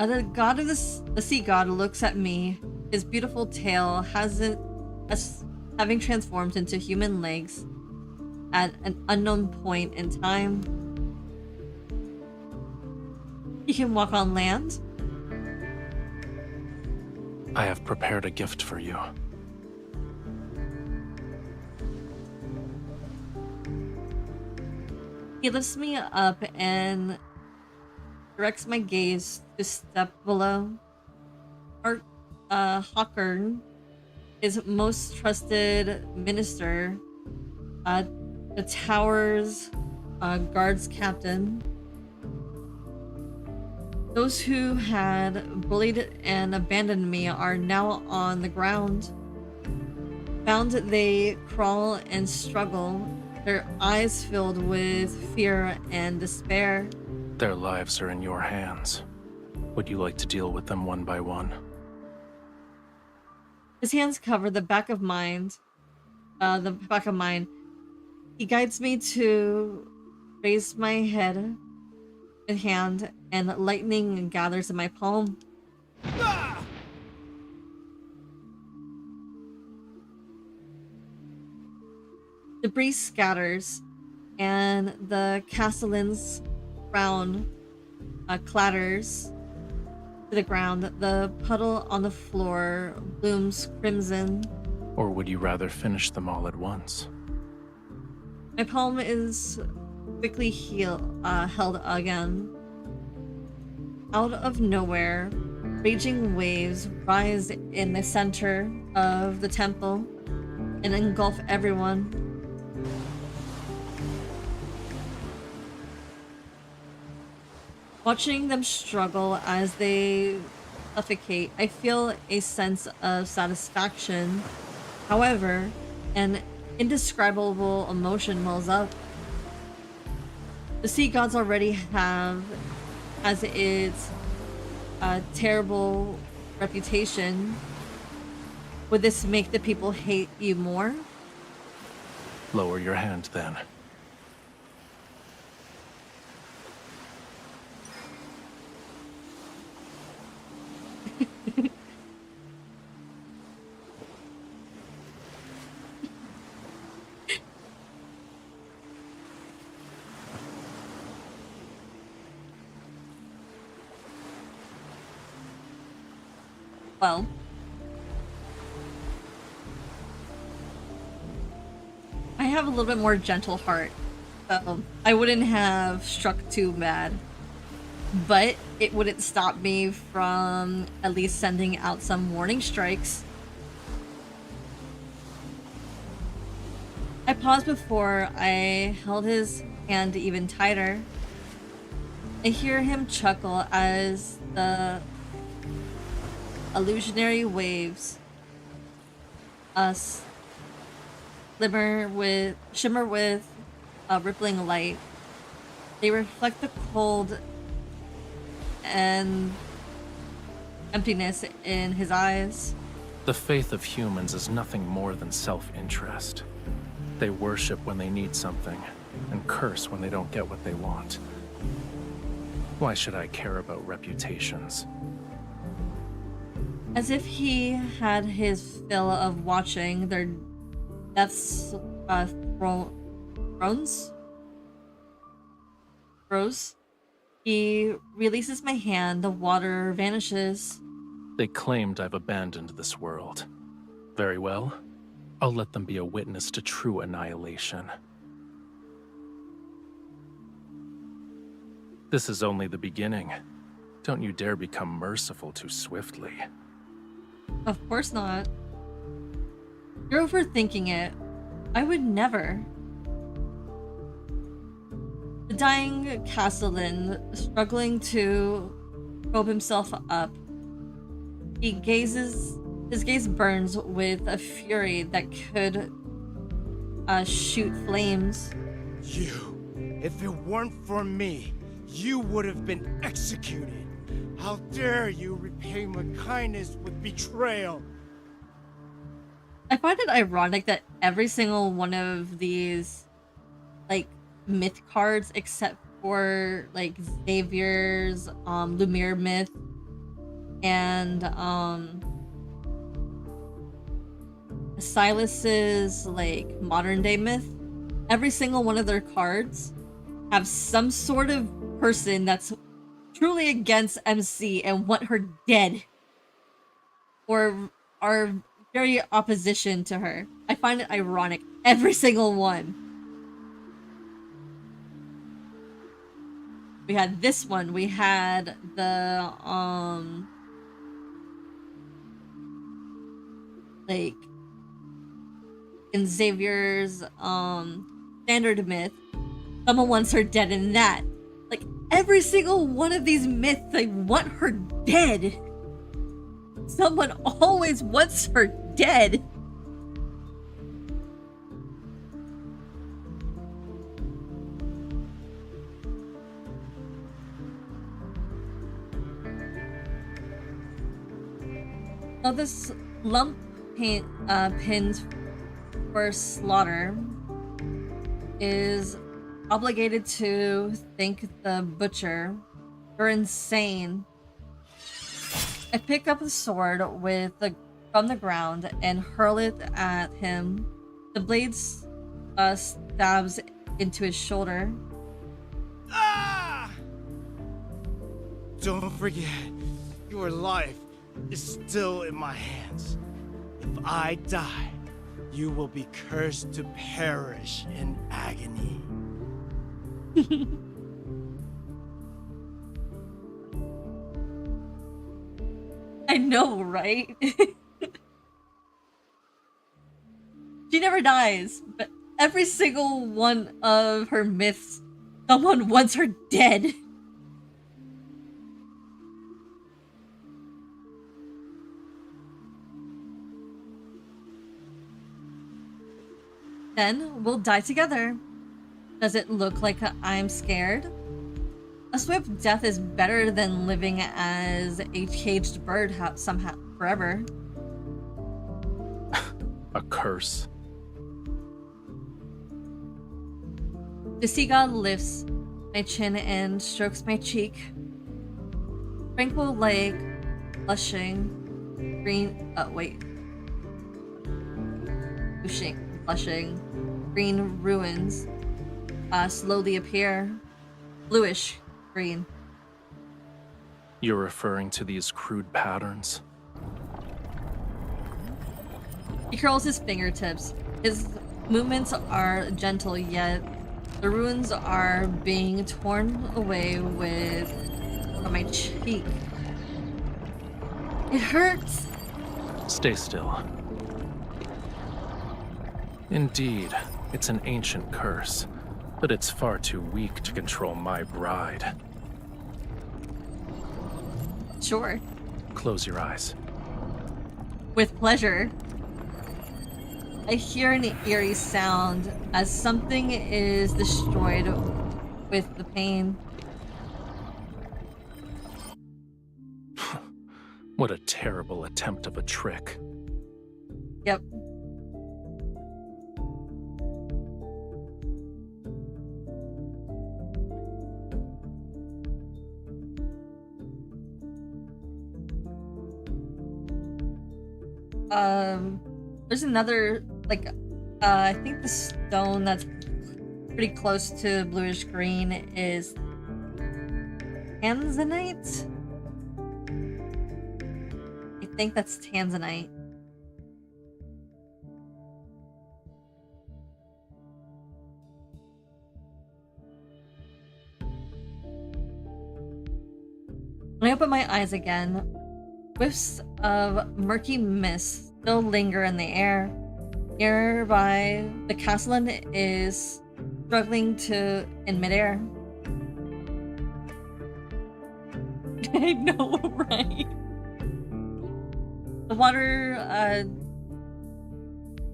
The god of the sea god looks at me. His beautiful tail having transformed into human legs at an unknown point in time. He can walk on land. I have prepared a gift for you. He lifts me up and directs my gaze to step below. Hawkern, his most trusted minister, the tower's guards captain. Those who had bullied and abandoned me are now on the ground. Bound, they crawl and struggle, their eyes filled with fear and despair. Their lives are in your hands. Would you like to deal with them one by one? His hands cover the back of mine. He guides me to raise my head in hand, and lightning gathers in my palm. Debris scatters, and the castellan's crown clatters to the ground. The puddle on the floor blooms crimson. Or would you rather finish them all at once? My palm is quickly held again. Out of nowhere, raging waves rise in the center of the temple and engulf everyone. Watching them struggle as they suffocate, I feel a sense of satisfaction. However, an indescribable emotion wells up. The sea gods already has its terrible reputation. Would this make the people hate you more? Lower your hand then. Well, I have a little bit more gentle heart, so I wouldn't have struck too bad, but it wouldn't stop me from at least sending out some warning strikes. I paused before I held his hand even tighter. I hear him chuckle as the illusionary waves shimmer with a rippling light. They reflect the cold and emptiness in his eyes. The faith of humans is nothing more than self-interest. They worship when they need something, and curse when they don't get what they want. Why should I care about reputations? As if he had his fill of watching their deaths thrones. He releases my hand, the water vanishes. They claimed I've abandoned this world. Very well. I'll let them be a witness to true annihilation. This is only the beginning. Don't you dare become merciful too swiftly. Of course not. You're overthinking it. I would never. The dying Castellan, struggling to probe himself up, his gaze burns with a fury that could shoot flames. You, if it weren't for me, you would have been executed. How dare you repay my kindness with betrayal? I find it ironic that every single one of these, like, myth cards, except for, like, Xavier's, Lumiere myth, and, Silas's, like, modern day myth, every single one of their cards have some sort of person that's truly against MC and want her dead, or are very opposition to her. I find it ironic. Every single one. We had this one. We had the like in Xavier's standard myth, someone wants her dead in that. Like, every single one of these myths, they want her dead. Someone always wants her dead. Now this lump pins for slaughter is obligated to thank the butcher. You're insane. I pick up the sword from the ground and hurl it at him. The blade stabs into his shoulder. Ah! Don't forget, your life is still in my hands. If I die, you will be cursed to perish in agony. I know, right? She never dies, but every single one of her myths, someone wants her dead. Then we'll die together. Does it look like I'm scared? A swift death is better than living as a caged bird somehow forever. A curse. The sea god lifts my chin and strokes my cheek. Tranquil like blushing green ruins slowly appear. Bluish green. You're referring to these crude patterns? He curls his fingertips. His movements are gentle, yet the ruins are being torn away from my cheek. It hurts! Stay still. Indeed, it's an ancient curse, but it's far too weak to control my bride. Sure. Close your eyes. With pleasure. I hear an eerie sound as something is destroyed with the pain. What a terrible attempt of a trick. Yep. there's another, like, I think the stone that's pretty close to bluish green is tanzanite. I think that's tanzanite. When I open my eyes again, whiffs of murky mist still linger in the air. Nearby, the castellan is struggling in midair. I know, right? The water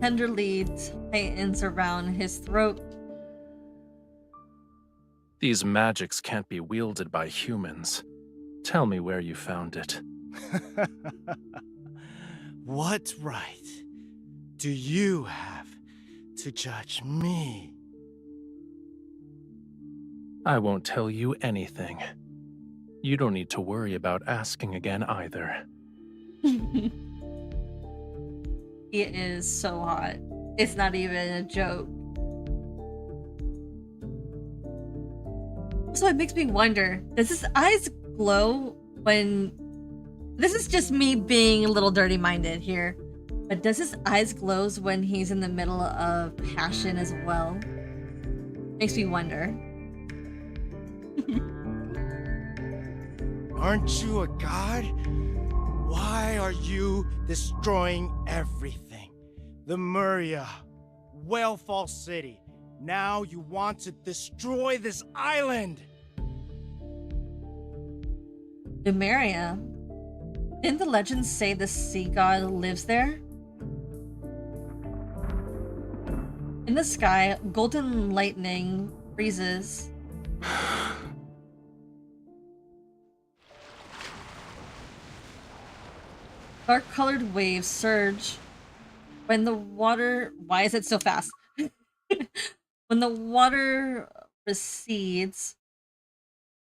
tenderly tightens around his throat. These magics can't be wielded by humans. Tell me where you found it. What right do you have to judge me? I won't tell you anything. You don't need to worry about asking again either. He is so hot. It's not even a joke. So it makes me wonder, does his eyes glow when... This is just me being a little dirty-minded here. But does his eyes glow when he's in the middle of passion as well? Makes me wonder. Aren't you a god? Why are you destroying everything? The Muria, Whalefall City. Now you want to destroy this island! Numeria? Didn't the legends say the sea god lives there? In the sky, golden lightning freezes. Dark-colored waves surge. When the water... Why is it so fast? When the water recedes,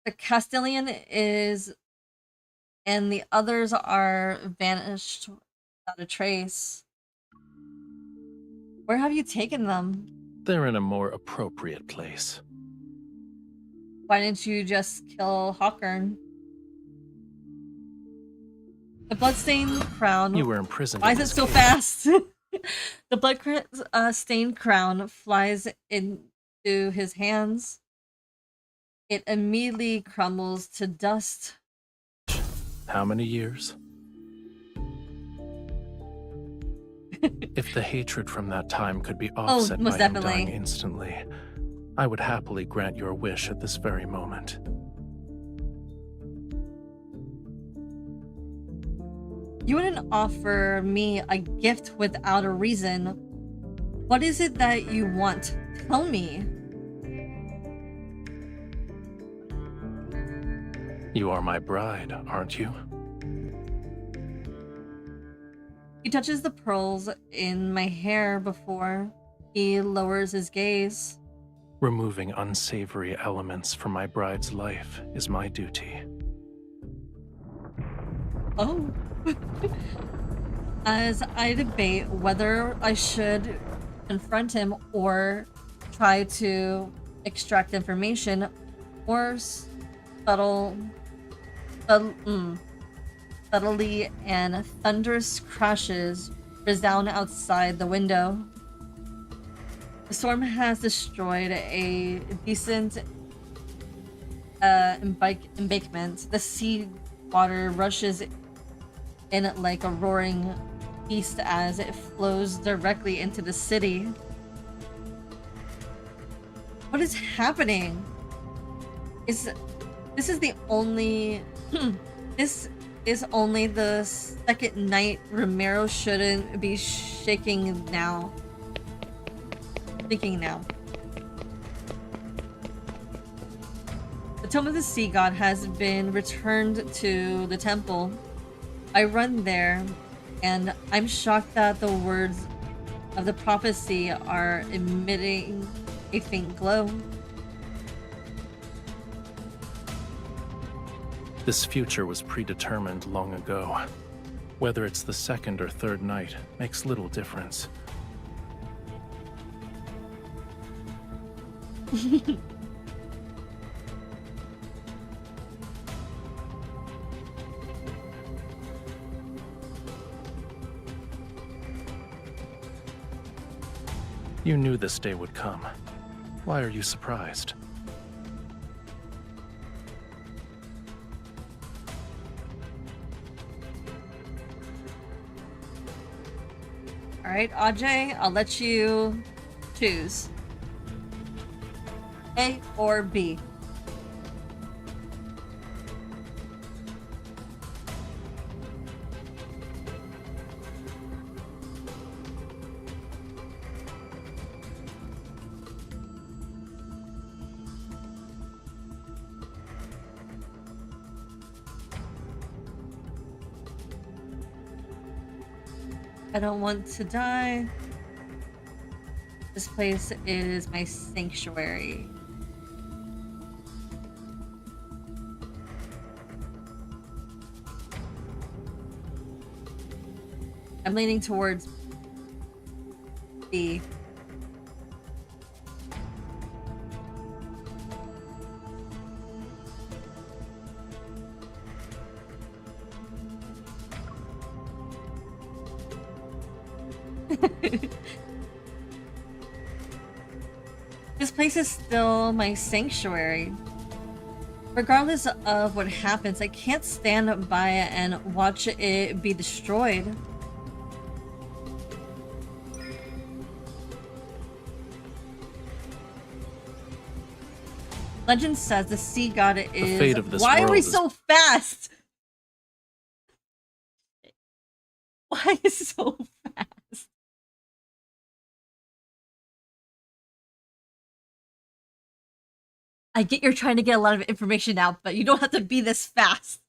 the Castellan is... and the others are vanished without a trace. Where have you taken them? They're in a more appropriate place. Why didn't you just kill Hawkern? The bloodstained crown... You were imprisoned. Why is it so fast? The blood-stained crown flies into his hands. It immediately crumbles to dust. How many years? If the hatred from that time could be offset most by him definitely. dying instantly, I would happily grant your wish at this very moment. You wouldn't offer me a gift without a reason. What is it that you want? Tell me. You are my bride, aren't you? He touches the pearls in my hair before he lowers his gaze. Removing unsavory elements from my bride's life is my duty. Oh. As I debate whether I should confront him or try to extract information, or subtly and thunderous crashes resound outside the window. The storm has destroyed a decent embankment. The sea water rushes in like a roaring beast as it flows directly into the city. What is happening? This is the only this is only the second night Ramiro shouldn't be thinking now. The Tomb of the Sea God has been returned to the temple. I run there, and I'm shocked that the words of the prophecy are emitting a faint glow. This future was predetermined long ago. Whether it's the second or third night makes little difference. You knew this day would come. Why are you surprised? Alright, Ajay, I'll let you choose. A or B. I don't want to die. This place is my sanctuary. I'm leaning towards B. This place is still my sanctuary. Regardless of what happens, I can't stand by and watch it be destroyed. Legend says the sea god is... The fate of this Why are we world is... so fast? Why is it so fast? I get you're trying to get a lot of information out, but you don't have to be this fast.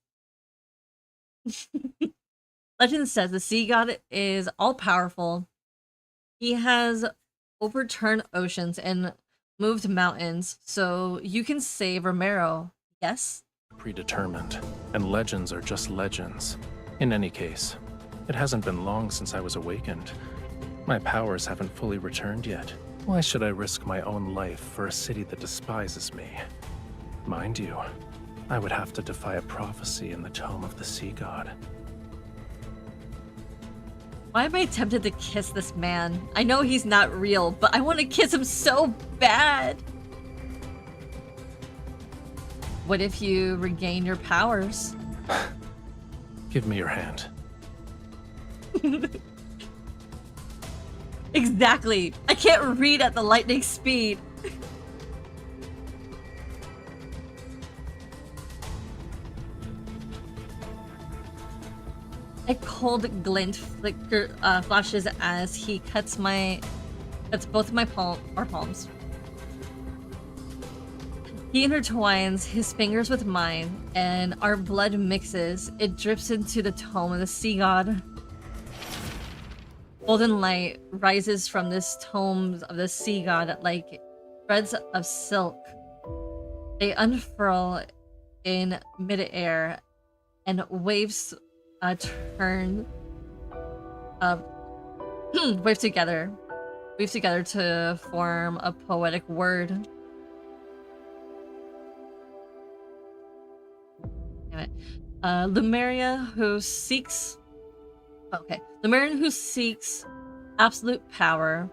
Legend says the sea god is all-powerful. He has overturned oceans and moved mountains, so you can save Romero, yes? Predetermined, and legends are just legends. In any case, it hasn't been long since I was awakened. My powers haven't fully returned yet. Why should I risk my own life for a city that despises me? Mind you, I would have to defy a prophecy in the tome of the sea god. Why am I tempted to kiss this man? I know he's not real, but I want to kiss him so bad. What if you regain your powers? Give me your hand. Exactly. I can't read at the lightning speed. A cold glint flashes as he cuts both my palms. He intertwines his fingers with mine, and our blood mixes. It drips into the tome of the sea god. Golden light rises from this tome of the sea god like threads of silk. They unfurl in midair, and waves turn wave together to form a poetic word. Damn it. Lumeria who seeks Lumerian who seeks absolute power,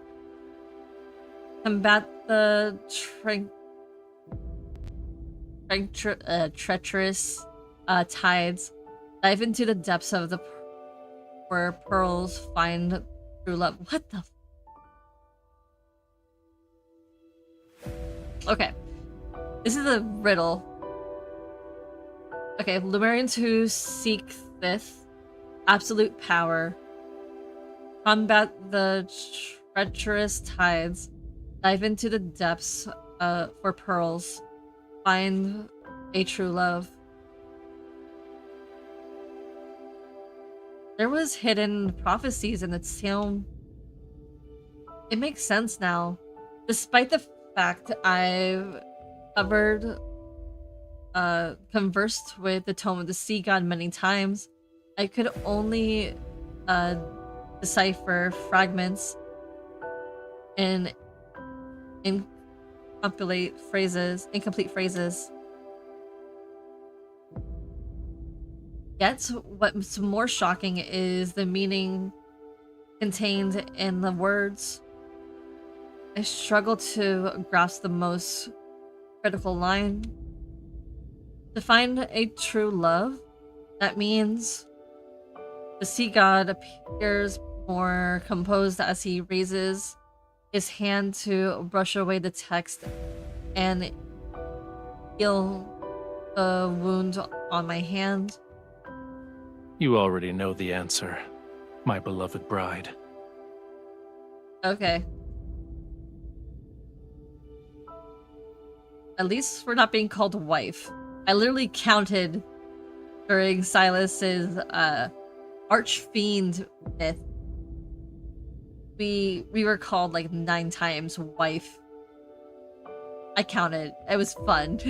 combat the treacherous tides, dive into the depths of the where pearls find true love. What the? Okay, this is a riddle. Okay, Lumerians who seek fifth absolute power, combat the treacherous tides, dive into the depths for pearls, find a true love. There was hidden prophecies in its tomb. It makes sense now. Despite the fact I've conversed with the tome of the sea god many times, I could only decipher fragments and incomplete phrases. Yet, what's more shocking is the meaning contained in the words. I struggle to grasp the most critical line. To find a true love, that means the sea god appears more composed as he raises his hand to brush away the text and heal the wound on my hand. You already know the answer, my beloved bride. Okay. At least we're not being called wife. I literally counted during Silas's archfiend myth. We were called like 9 times wife. I counted. It was fun.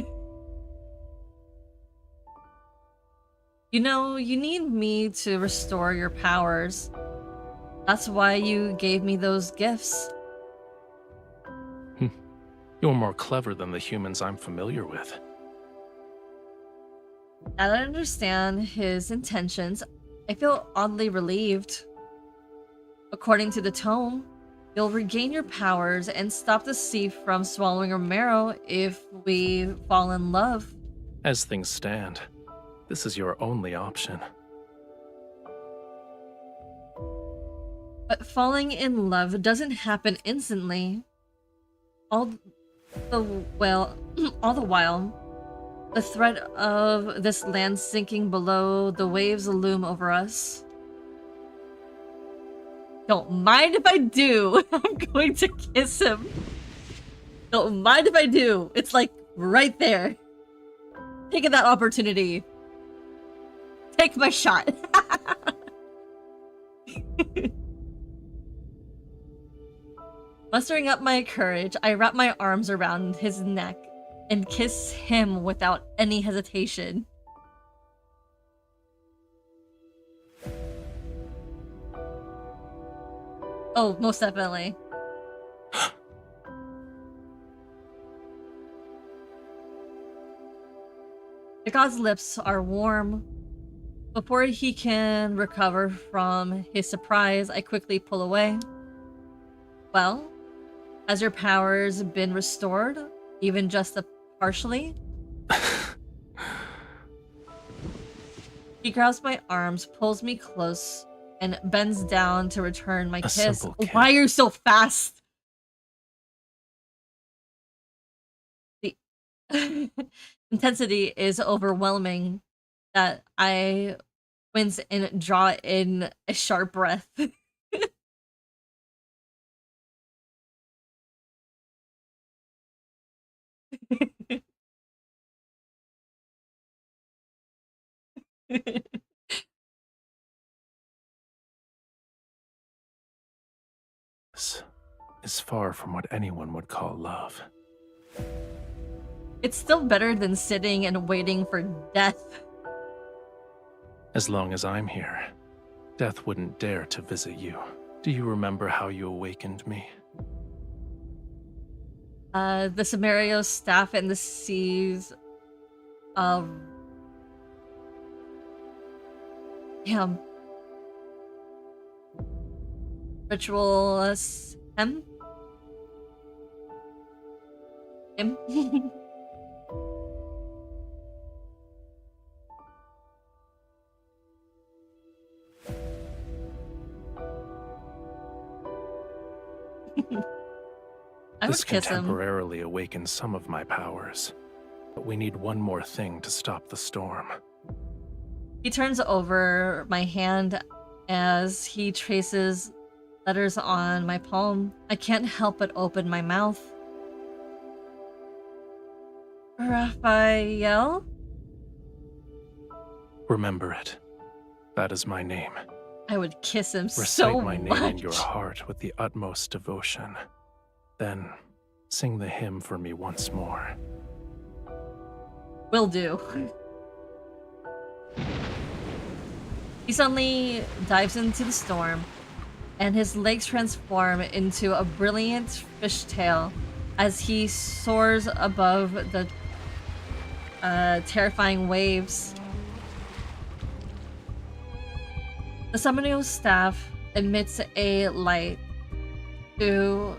You know, you need me to restore your powers. That's why you gave me those gifts. You're more clever than the humans I'm familiar with. Now that I understand his intentions, I feel oddly relieved. According to the tome, you'll regain your powers and stop the sea from swallowing Romero if we fall in love. As things stand, this is your only option. But falling in love doesn't happen instantly. All the while, the threat of this land sinking below the waves loom over us. Don't mind if I do. I'm going to kiss him. Don't mind if I do. It's like right there. Taking that opportunity. Take my shot. Mustering up my courage, I wrap my arms around his neck and kiss him without any hesitation. Oh, most definitely. The god's lips are warm. Before he can recover from his surprise, I quickly pull away. Well, has your powers been restored? Even just partially? He grabs my arms, pulls me close, and bends down to return my kiss. Why are you so fast? The intensity is overwhelming that I wince and draw in a sharp breath. This is far from what anyone would call love. It's still better than sitting and waiting for death. As long as I'm here, death wouldn't dare to visit you. Do you remember how you awakened me? The Samario staff and the seas. Ritual him? Him? I This would can kiss him. temporarily awaken some of my powers, but we need one more thing to stop the storm. He turns over my hand as he traces letters on my palm. I can't help but open my mouth. Rafayel? Remember it. That is my name. I would kiss him Recite so my name much. in your heart with the utmost devotion. Then, sing the hymn for me once more. Will do. He suddenly dives into the storm, and his legs transform into a brilliant fishtail as he soars above the terrifying waves. The summoning staff emits a light to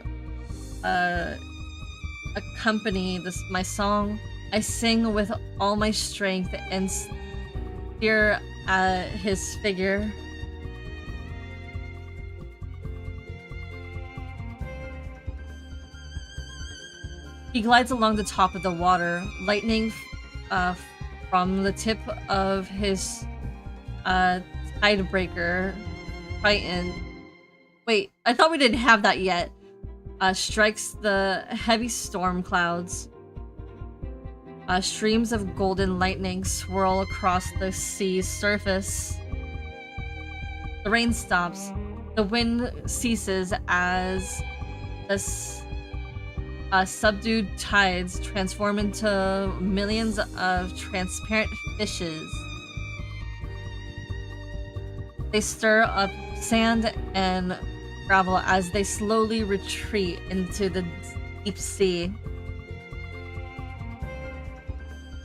accompany my song. I sing with all my strength and steer at his figure. He glides along the top of the water, lightning from the tip of his tidebreaker Titan. Wait, I thought we didn't have that yet. Strikes the heavy storm clouds. Streams of golden lightning swirl across the sea's surface. The rain stops. The wind ceases as the subdued tides transform into millions of transparent fishes. They stir up sand and gravel as they slowly retreat into the deep sea.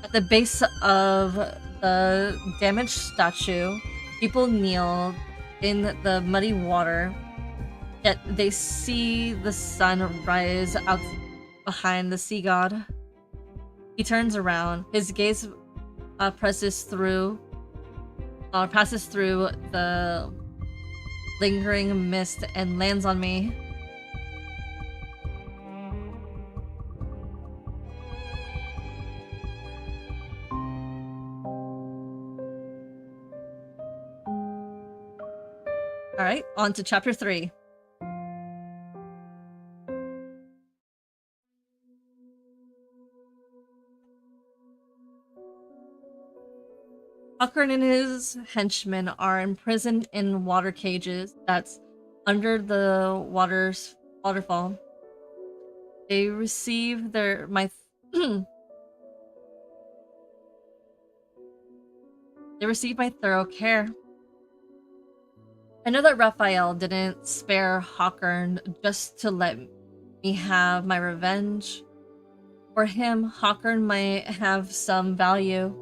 At the base of the damaged statue, people kneel in the muddy water, yet they see the sun rise out behind the sea god. He turns around, his gaze passes through the lingering mist and lands on me. Alright, on to chapter 3. Tucker and his henchmen are imprisoned in water cages that's under the waterfall. They receive my thorough care. I know that Rafayel didn't spare Hawkern just to let me have my revenge. For him, Hawkern might have some value.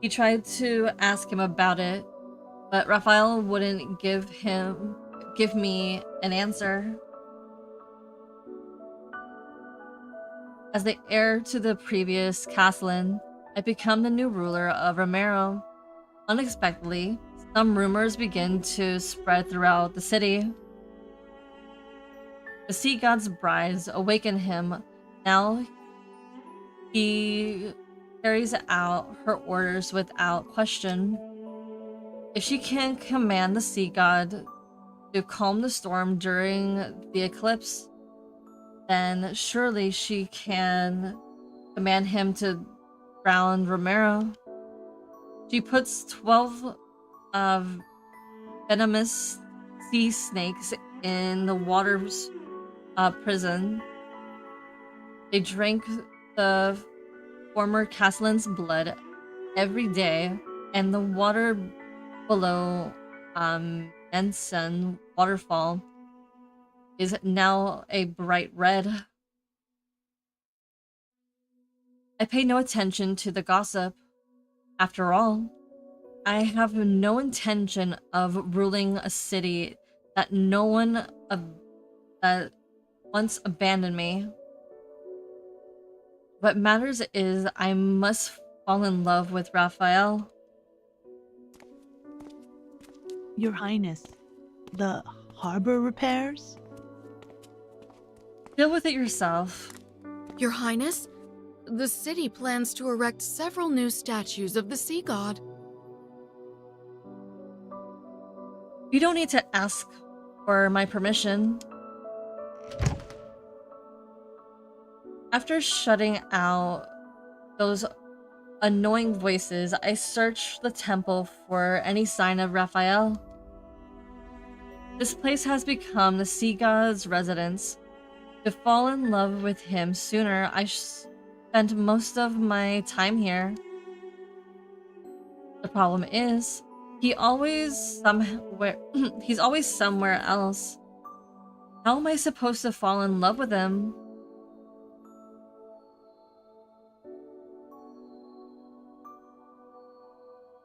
He tried to ask him about it, but Rafayel wouldn't give me an answer. As the heir to the previous Castellan, I become the new ruler of Romero. Unexpectedly, some rumors begin to spread throughout the city. The sea god's brides awaken him. Now he carries out her orders without question. If she can command the sea god to calm the storm during the eclipse, then surely she can command him to drown Romero. She puts 12 venomous sea snakes in the water's prison. They drink the former Castellan's blood every day, and the water below Ensign Waterfall is now a bright red. I pay no attention to the gossip. After all, I have no intention of ruling a city that that once abandoned me. What matters is I must fall in love with Rafayel. Your Highness, the harbor repairs? Deal with it yourself. Your Highness, the city plans to erect several new statues of the sea god. You don't need to ask for my permission. After shutting out those annoying voices, I search the temple for any sign of Rafayel. This place has become the sea god's residence. To fall in love with him sooner, I spent most of my time here. The problem is, He always somewhere he's always somewhere else. How am I supposed to fall in love with him?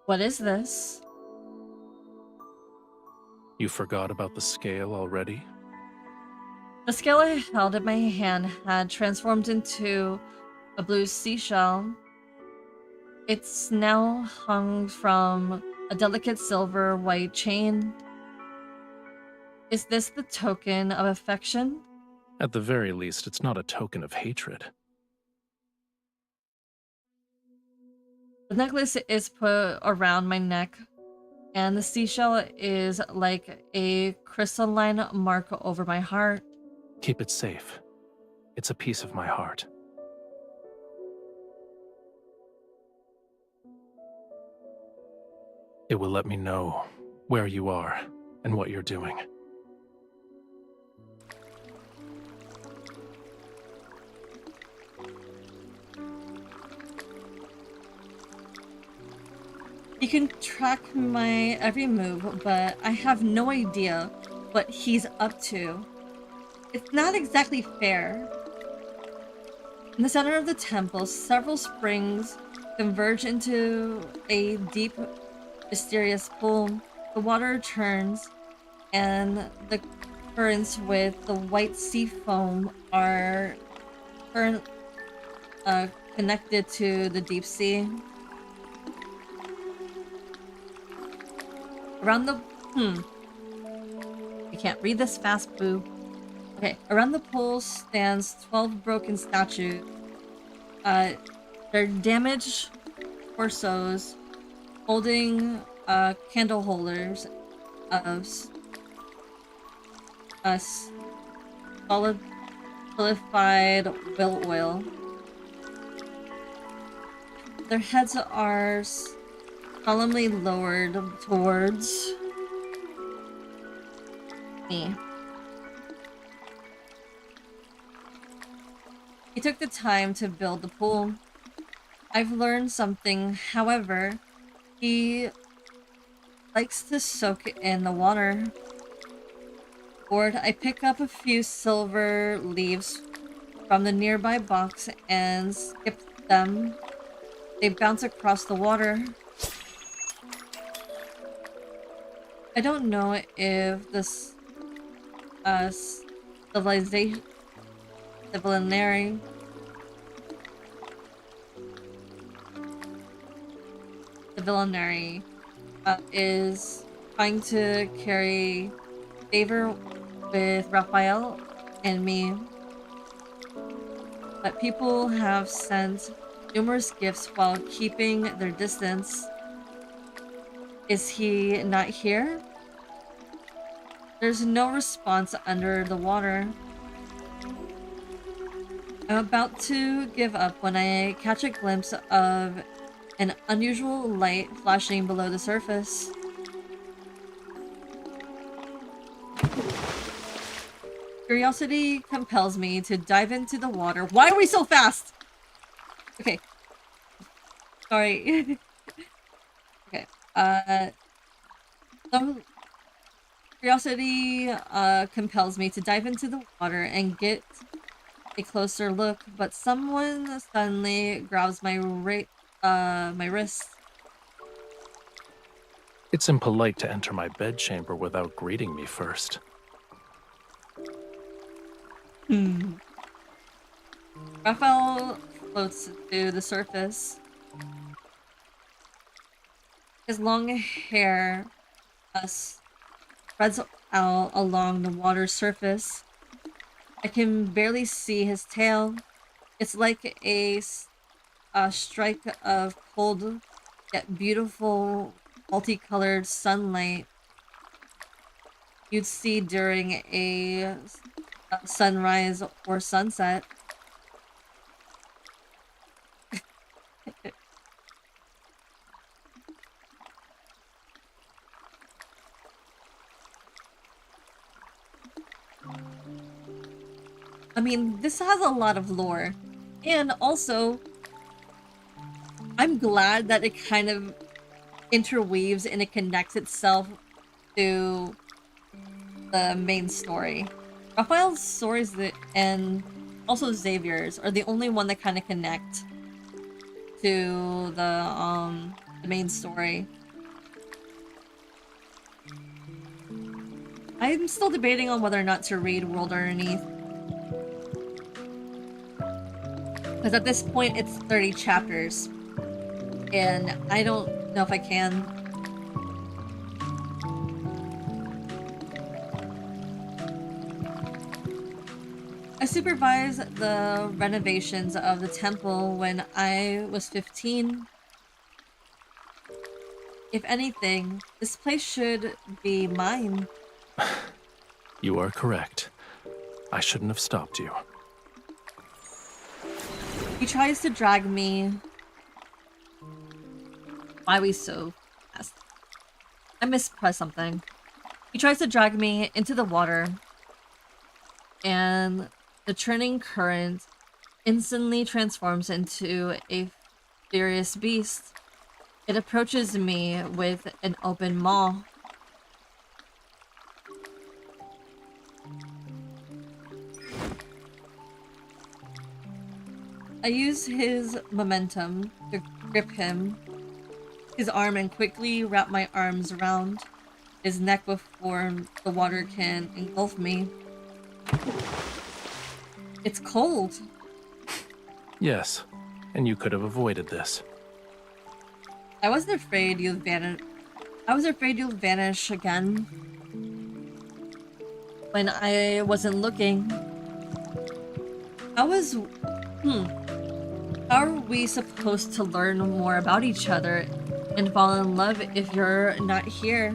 What is this? You forgot about the scale already? The scale I held in my hand had transformed into a blue seashell. It's now hung from a delicate silver white chain. Is this the token of affection? At the very least, it's not a token of hatred. The necklace is put around my neck, and the seashell is like a crystalline mark over my heart. Keep it safe. It's a piece of my heart. It will let me know where you are and what you're doing. You can track my every move, but I have no idea what he's up to. It's not exactly fair. In the center of the temple, several springs converge into a deep, mysterious pool. The water turns, and the currents with the white sea foam are connected to the deep sea. Around the I can't read this fast, boo. Okay, around the pool stands 12 broken statues. They're damaged torsos holding candle holders of solidified whale oil. Their heads are solemnly lowered towards me. He took the time to build the pool. I've learned something, however, he likes to soak in the water. Bored, I pick up a few silver leaves from the nearby box and skip them. They bounce across the water. I don't know if this civilization is trying to carry favor with Rafayel and me. But people have sent numerous gifts while keeping their distance. Is he not here? There's no response under the water. I'm about to give up when I catch a glimpse of an unusual light flashing below the surface. Curiosity compels me to dive into the water. Why are we so fast? Okay. Sorry. Okay. Some curiosity compels me to dive into the water and get a closer look, but someone suddenly grabs my wrist. It's impolite to enter my bedchamber without greeting me first. Raphael floats to the surface. His long hair spreads out along the water's surface. I can barely see his tail. It's like a strike of cold yet beautiful multicolored sunlight you'd see during a sunrise or sunset. I mean, this has a lot of lore. And also, I'm glad that it kind of interweaves and it connects itself to the main story. Raphael's stories and also Xavier's are the only one that kind of connect to the main story. I'm still debating on whether or not to read World Underneath. Because at this point it's 30 chapters. And I don't know if I can. I supervised the renovations of the temple when I was 15. If anything, this place should be mine. You are correct. I shouldn't have stopped you. He tries to drag me. Why are we so fast? I mispressed something. He tries to drag me into the water, and the churning current instantly transforms into a furious beast. It approaches me with an open maw. I use his momentum to grip his arm and quickly wrap my arms around his neck before the water can engulf me. It's cold. Yes, and you could have avoided this. I wasn't afraid you'd vanish. I was afraid you'd vanish again. When I wasn't looking. How are we supposed to learn more about each other and fall in love if you're not here?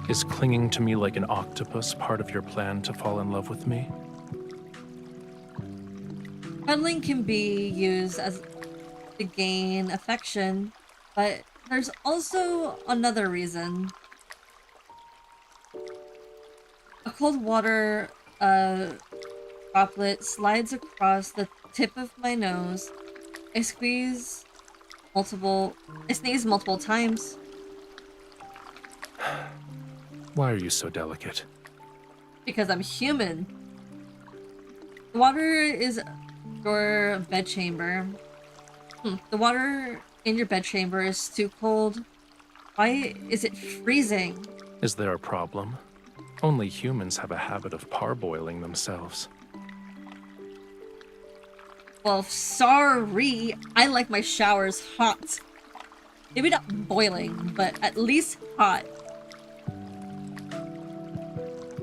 Is clinging to me like an octopus part of your plan to fall in love with me? Cuddling can be used as to gain affection, but there's also another reason. A cold water droplet slides across the tip of my nose. I sneeze multiple times. Why are you so delicate? Because I'm human. The water is your bedchamber. The water in your bedchamber is too cold. Why is it freezing? Is there a problem? Only humans have a habit of parboiling themselves. Well, sorry. I like my showers hot. Maybe not boiling, but at least hot.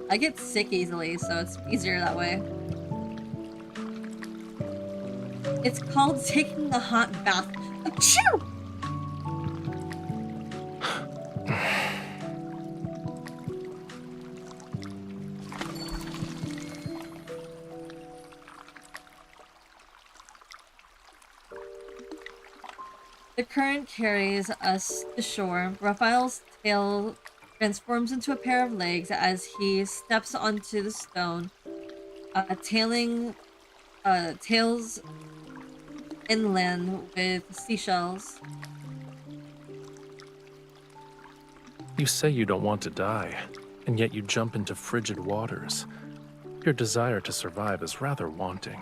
I get sick easily, so it's easier that way. It's called taking a hot bath. Achoo! The current carries us to shore. Raphael's tail transforms into a pair of legs as he steps onto the stone, tails inland with seashells. You say you don't want to die, and yet you jump into frigid waters. Your desire to survive is rather wanting.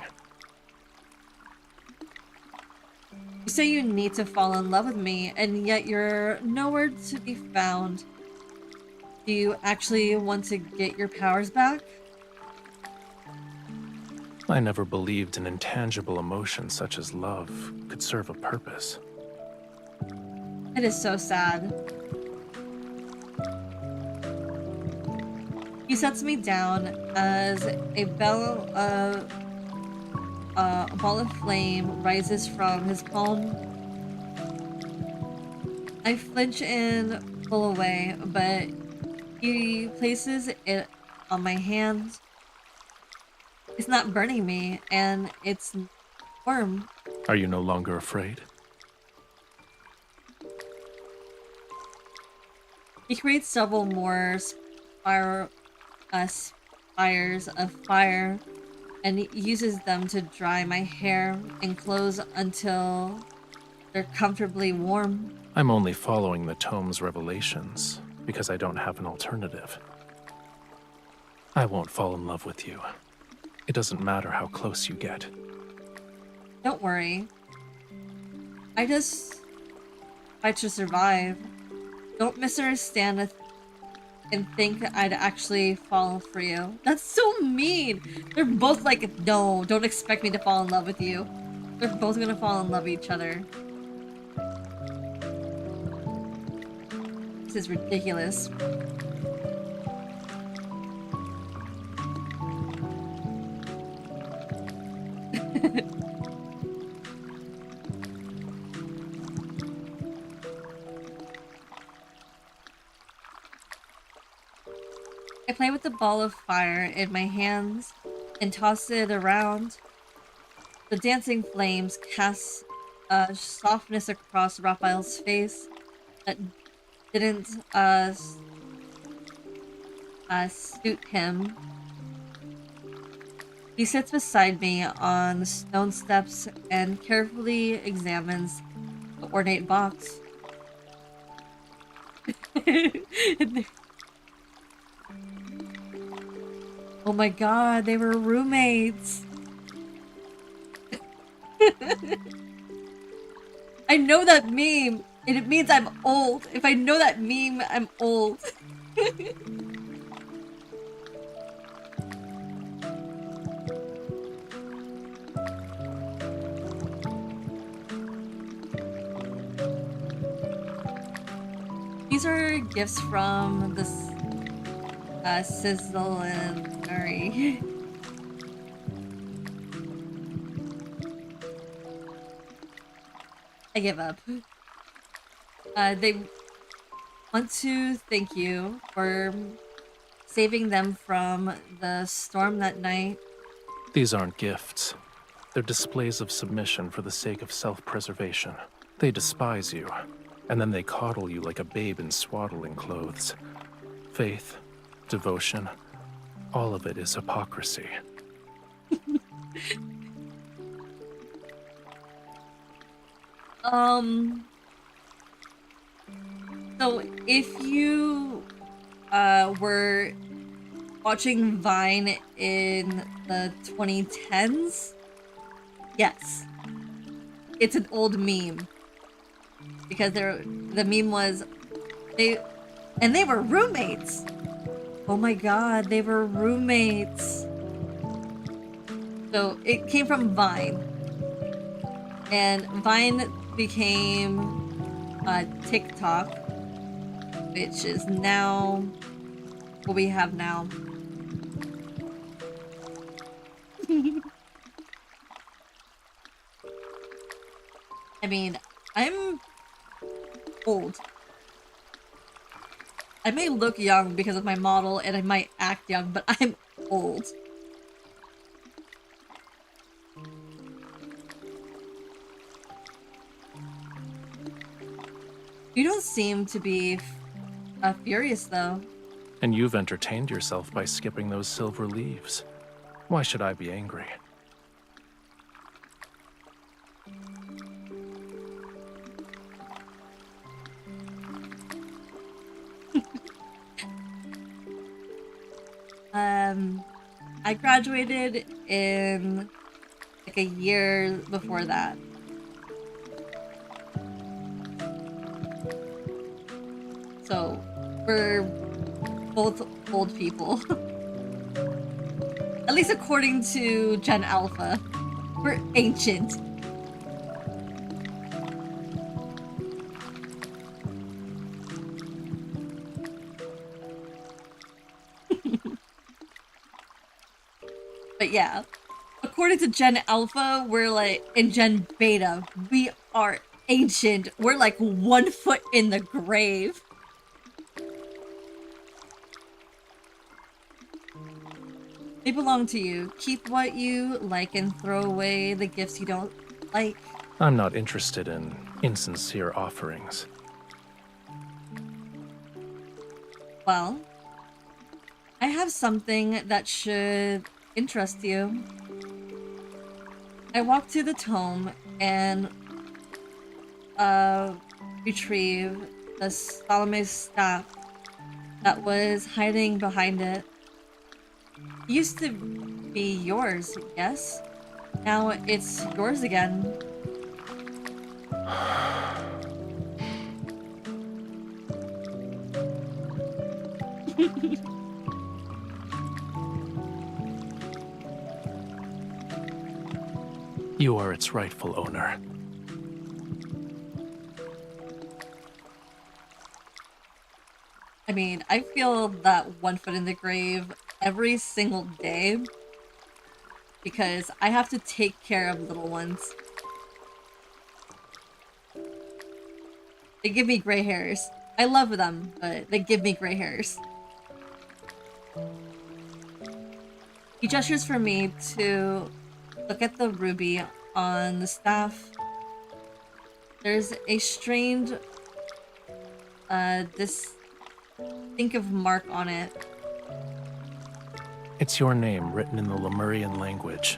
You say you need to fall in love with me, and yet you're nowhere to be found. Do you actually want to get your powers back? I never believed an intangible emotion such as love could serve a purpose. It is so sad. He sets me down as a ball of flame rises from his palm. I flinch and pull away, but he places it on my hand. It's not burning me, and it's warm. Are you no longer afraid? He creates several more spires of fire and uses them to dry my hair and clothes until They're comfortably warm. I'm only following the tome's revelations because I don't have an alternative. I won't fall in love with you. It doesn't matter how close you get. Don't worry. I just fight to survive. Don't misunderstand and think I'd actually fall for you. That's so mean! They're both like, no, don't expect me to fall in love with you. They're both gonna fall in love with each other. This is ridiculous. I play with the ball of fire in my hands and toss it around. The dancing flames cast a softness across Raphael's face that didn't suit him. He sits beside me on the stone steps and carefully examines the ornate box. Oh my god, they were roommates! I know that meme, and it means I'm old. If I know that meme, I'm old. These are gifts from this Sizzle and Murray. I give up. They want to thank you for saving them from the storm that night. These aren't gifts. They're displays of submission for the sake of self-preservation. They despise you, and then they coddle you like a babe in swaddling clothes. Faith, devotion, all of it is hypocrisy. So if you were watching Vine in the 2010s, yes, it's an old meme because the meme was they were roommates. Oh my god, they were roommates. So it came from Vine, and Vine became TikTok, which is now what we have now. I mean, I'm old. I may look young because of my model, and I might act young, but I'm old. You don't seem to be furious, though. And you've entertained yourself by skipping those silver leaves. Why should I be angry? I graduated in like a year before that. So we're both old people. At least according to Gen Alpha. We're ancient. But yeah, according to Gen Alpha, we're like, in Gen Beta, we are ancient. We're like 1 foot in the grave. They belong to you. Keep what you like and throw away the gifts you don't like. I'm not interested in insincere offerings. Well, I have something that should interest you. I walked to the tome and retrieve the Salome's staff that was hiding behind it. It used to be yours, yes? Now it's yours again. You are its rightful owner. I mean, I feel that one foot in the grave every single day because I have to take care of little ones. They give me gray hairs. I love them, but they give me gray hairs. He gestures for me to look at the ruby on the staff. There's a strange, distinctive mark on it. It's your name written in the Lemurian language.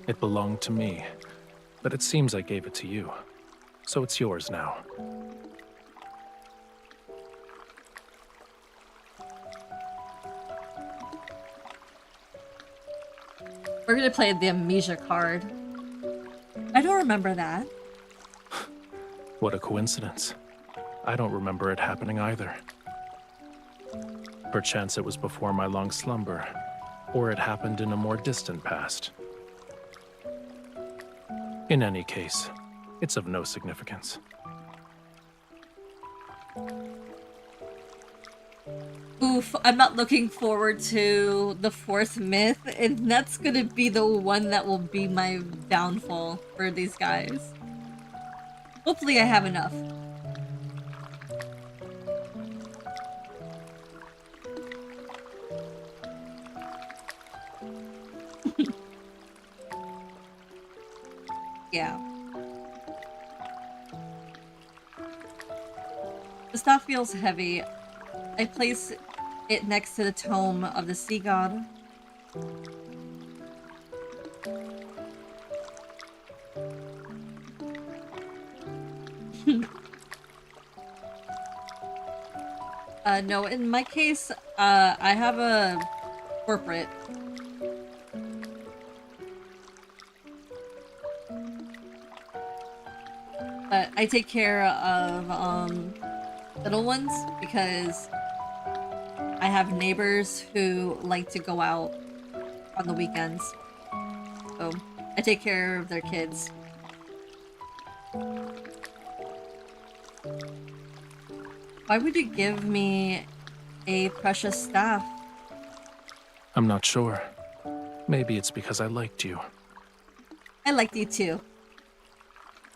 It belonged to me, but it seems I gave it to you. So it's yours now. We're gonna play the amnesia card. I don't remember that. What a coincidence. I don't remember it happening either. Perchance it was before my long slumber, or it happened in a more distant past. In any case, it's of no significance. Oof, I'm not looking forward to the fourth myth, and that's gonna be the one that will be my downfall for these guys. Hopefully I have enough. Yeah. The staff feels heavy. I place it next to the tome of the sea god. No, in my case, I have a corporate. But I take care of, little ones because I have neighbors who like to go out on the weekends. So I take care of their kids. Why would you give me a precious staff? I'm not sure. Maybe it's because I liked you. I liked you too.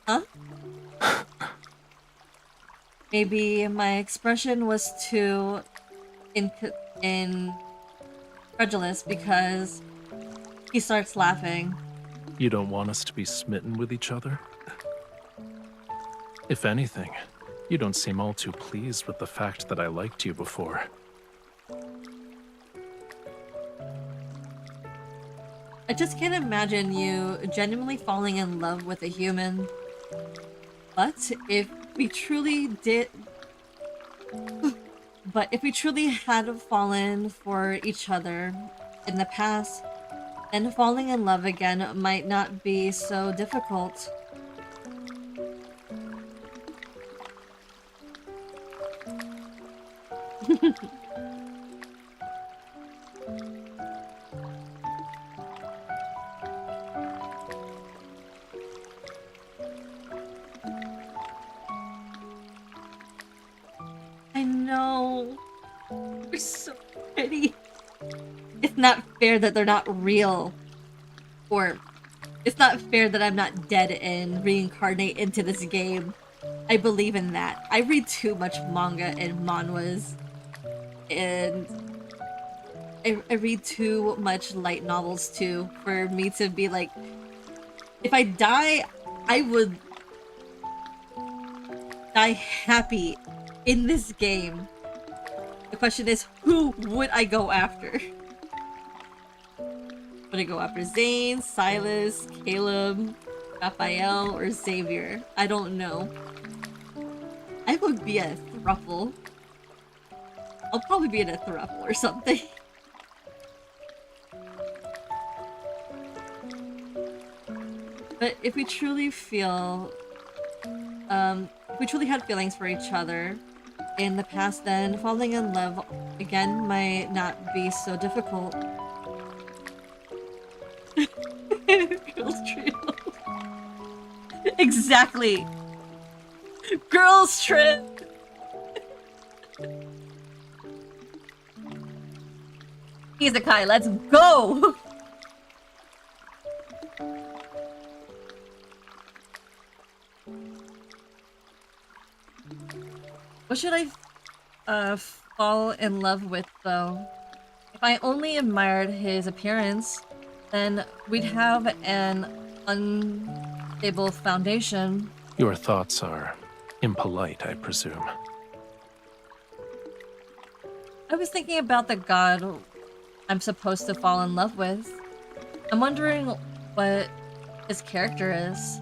Huh? Maybe my expression was too incredulous because he starts laughing. You don't want us to be smitten with each other? If anything, you don't seem all too pleased with the fact that I liked you before. I just can't imagine you genuinely falling in love with a human. But if we truly did... But if we truly had fallen for each other in the past, then falling in love again might not be so difficult. I know. They're so pretty. It's not fair that they're not real. Or, it's not fair that I'm not dead and reincarnate into this game. I believe in that. I read too much manga and manhwas. And I read too much light novels too for me to be like, if I die, I would die happy in this game. The question is, who would I go after? Would I go after Zane, Silas, Caleb, Raphael or Xavier. I don't know. I would be a thruple. I'll probably be in a thruple or something. But if we truly feel, if we truly had feelings for each other in the past, then falling in love again might not be so difficult. Girls trio. Exactly. Girls trip. Isekai, let's go. What should I fall in love with, though? If I only admired his appearance, then we'd have an unstable foundation. Your thoughts are impolite, I presume. I was thinking about the god I'm supposed to fall in love with. I'm wondering what his character is.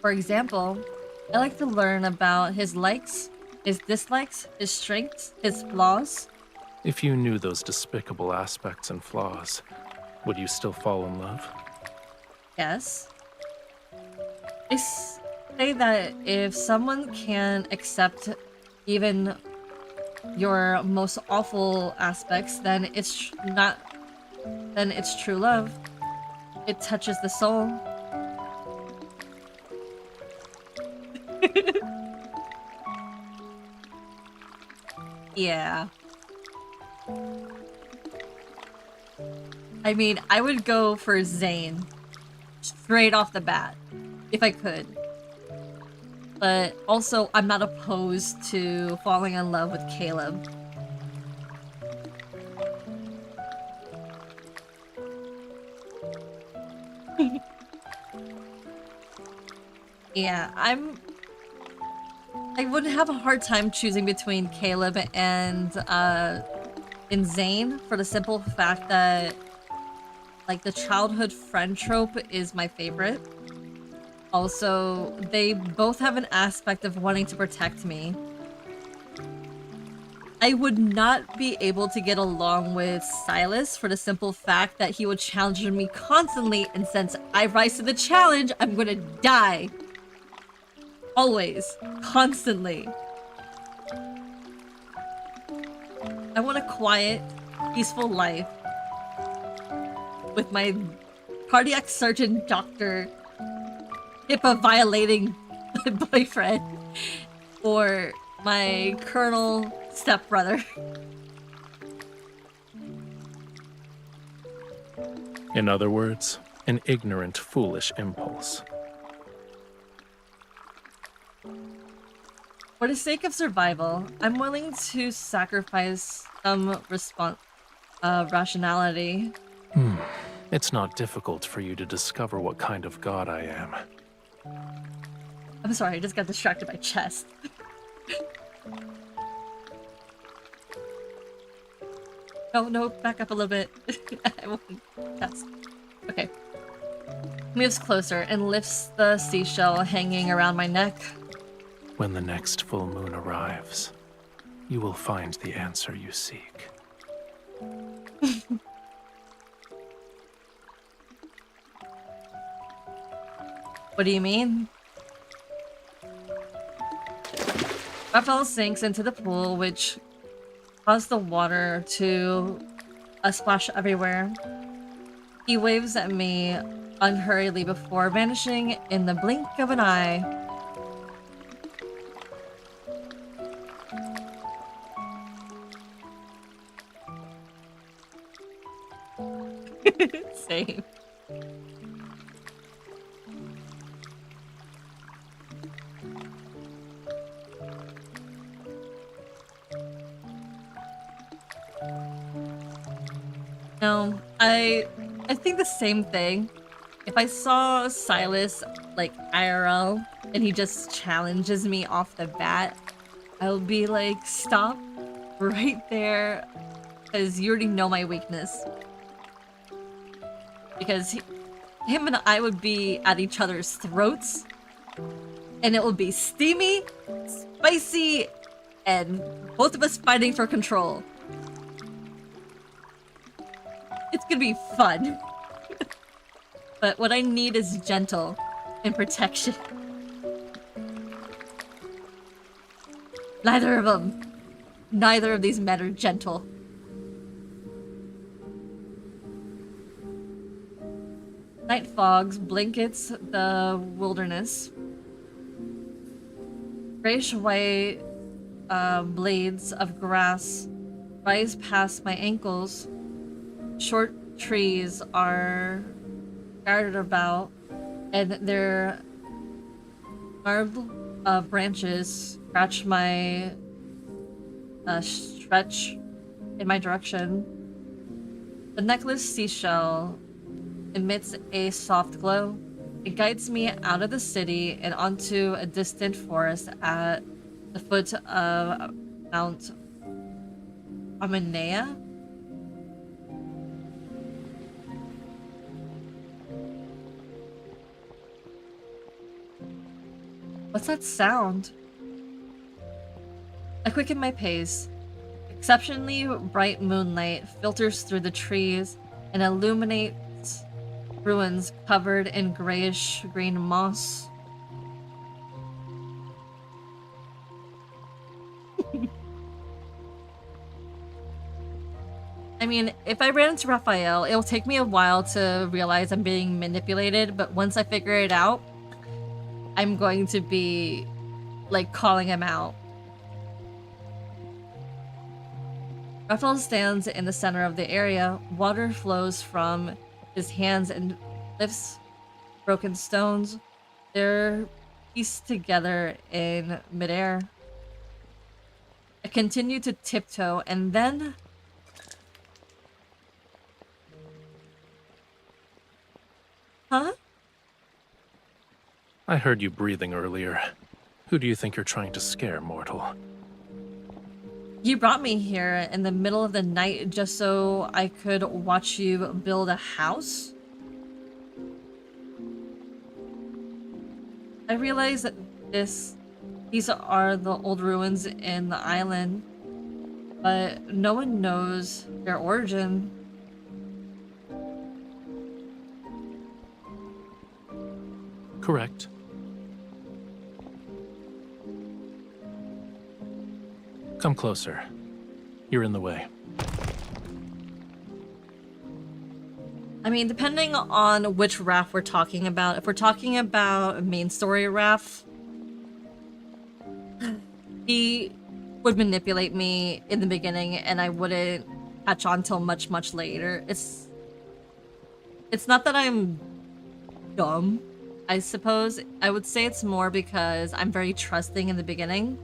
For example, I like to learn about his likes, his dislikes, his strengths, his flaws. If you knew those despicable aspects and flaws, would you still fall in love? Yes. They say that if someone can accept even your most awful aspects, then it's true love. It touches the soul. Yeah. I mean, I would go for Zane straight off the bat if I could. But also, I'm not opposed to falling in love with Caleb. Yeah, I would have a hard time choosing between Caleb and Zane for the simple fact that, like, the childhood friend trope is my favorite. Also, they both have an aspect of wanting to protect me. I would not be able to get along with Silas for the simple fact that he would challenge me constantly, and since I rise to the challenge, I'm gonna die. Always. Constantly. I want a quiet, peaceful life with my cardiac surgeon doctor HIPAA-violating boyfriend or my colonel stepbrother. In other words, an ignorant, foolish impulse. For the sake of survival, I'm willing to sacrifice some rationality. It's not difficult for you to discover what kind of god I am. I'm sorry, I just got distracted by chest. No, back up a little bit. I won't chest. Okay. Moves closer and lifts the seashell hanging around my neck. When the next full moon arrives, you will find the answer you seek. What do you mean? Raphael sinks into the pool, which caused the water to splash everywhere. He waves at me unhurriedly before vanishing in the blink of an eye. Same. No, I think the same thing. If I saw Silas, like, IRL, and he just challenges me off the bat, I'll be like, stop right there, because you already know my weakness. Because him and I would be at each other's throats, and it would be steamy, spicy, and both of us fighting for control. It's gonna be fun. But what I need is gentle and protection. Neither of them. Neither of these men are gentle. Night fogs blankets the wilderness. Grayish-white blades of grass rise past my ankles. Short trees are scattered about, and their gnarled branches scratch my stretch in my direction. The necklace seashell emits a soft glow. It guides me out of the city and onto a distant forest at the foot of Mount Amanea. What's that sound? I quicken my pace. Exceptionally bright moonlight filters through the trees and illuminates ruins covered in grayish-green moss. I mean, if I ran into Rafayel, it'll take me a while to realize I'm being manipulated, but once I figure it out, I'm going to be, like, calling him out. Raphael stands in the center of the area. Water flows from his hands and lifts broken stones. They're pieced together in midair. I continue to tiptoe, and then... Huh? I heard you breathing earlier. Who do you think you're trying to scare, mortal? You brought me here in the middle of the night just so I could watch you build a house? I realize that these are the old ruins in the island, but no one knows their origin. Correct. Come closer. You're in the way. I mean, depending on which Raph we're talking about, if we're talking about main story Raph, he would manipulate me in the beginning and I wouldn't catch on till much, much later. It's not that I'm dumb, I suppose. I would say it's more because I'm very trusting in the beginning,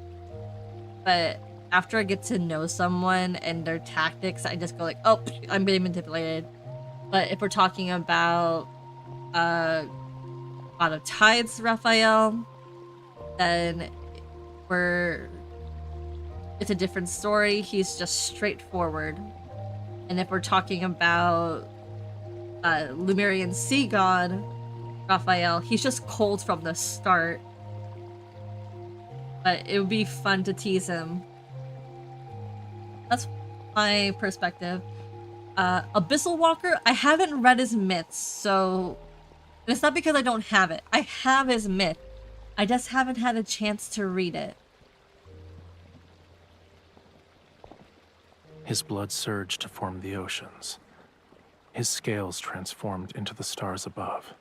but after I get to know someone and their tactics, I just go like, oh, I'm being manipulated. But if we're talking about a lot of tides, Raphael, then it's a different story. He's just straightforward. And if we're talking about Lemurian sea god, Raphael, he's just cold from the start. But it would be fun to tease him. That's my perspective. Abyssal Walker, I haven't read his myths, so... And it's not because I don't have it. I have his myth. I just haven't had a chance to read it. His blood surged to form the oceans. His scales transformed into the stars above.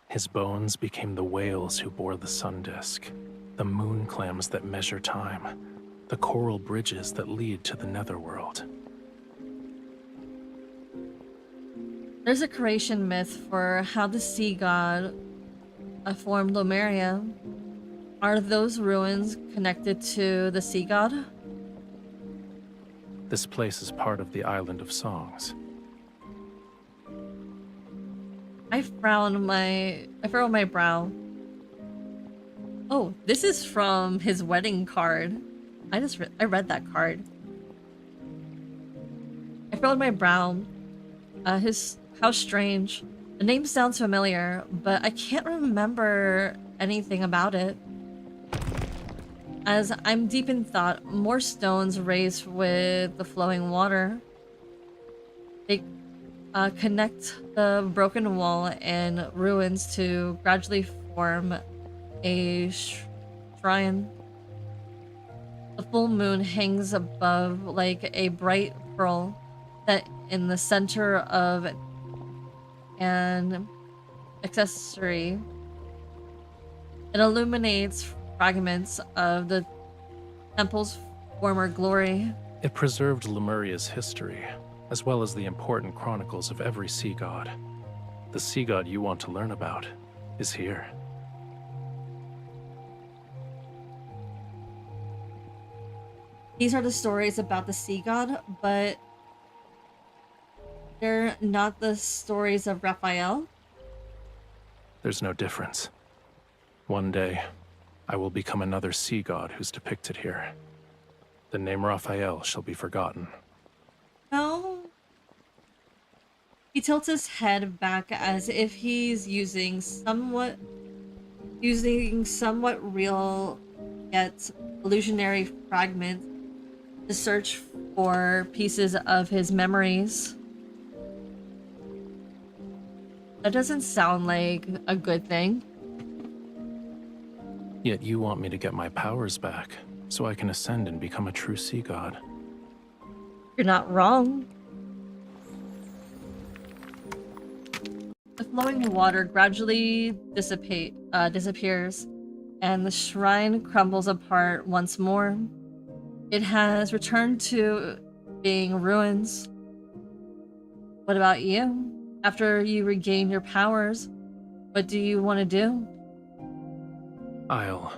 His bones became the whales who bore the sun disk, the moon clams that measure time, the coral bridges that lead to the netherworld. There's a creation myth for how the sea god formed Lemuria. Are those ruins connected to the sea god? This place is part of the Island of Songs. I furrowed my brow. Oh, this is from his wedding card. I read that card. I furrowed my brow. How strange. The name sounds familiar, but I can't remember anything about it. As I'm deep in thought, more stones raised with the flowing water. They connect the broken wall and ruins to gradually form a shrine. The full moon hangs above like a bright pearl set in the center of an accessory. It illuminates fragments of the temple's former glory. It preserved Lemuria's history, as well as the important chronicles of every sea god. The sea god you want to learn about is here. These are the stories about the sea god, but they're not the stories of Rafayel. There's no difference. One day, I will become another sea god who's depicted here. The name Rafayel shall be forgotten. No. He tilts his head back as if he's using somewhat real yet illusionary fragments to search for pieces of his memories. That doesn't sound like a good thing. Yet you want me to get my powers back, so I can ascend and become a true sea god. You're not wrong. The flowing water gradually disappears, and the shrine crumbles apart once more. It has returned to being ruins. What about you? After you regain your powers, what do you want to do? I'll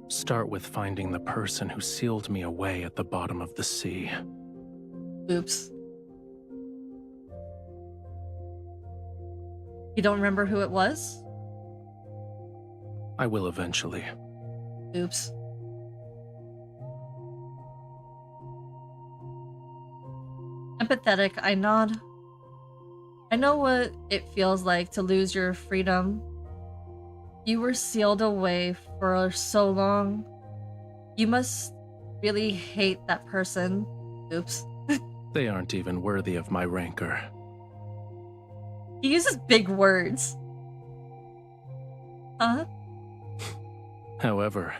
start with finding the person who sealed me away at the bottom of the sea. Oops. You don't remember who it was? I will eventually. Oops. Empathetic, I nod. I know what it feels like to lose your freedom. You were sealed away for so long. You must really hate that person. Oops. They aren't even worthy of my rancor. He uses big words. Huh? However,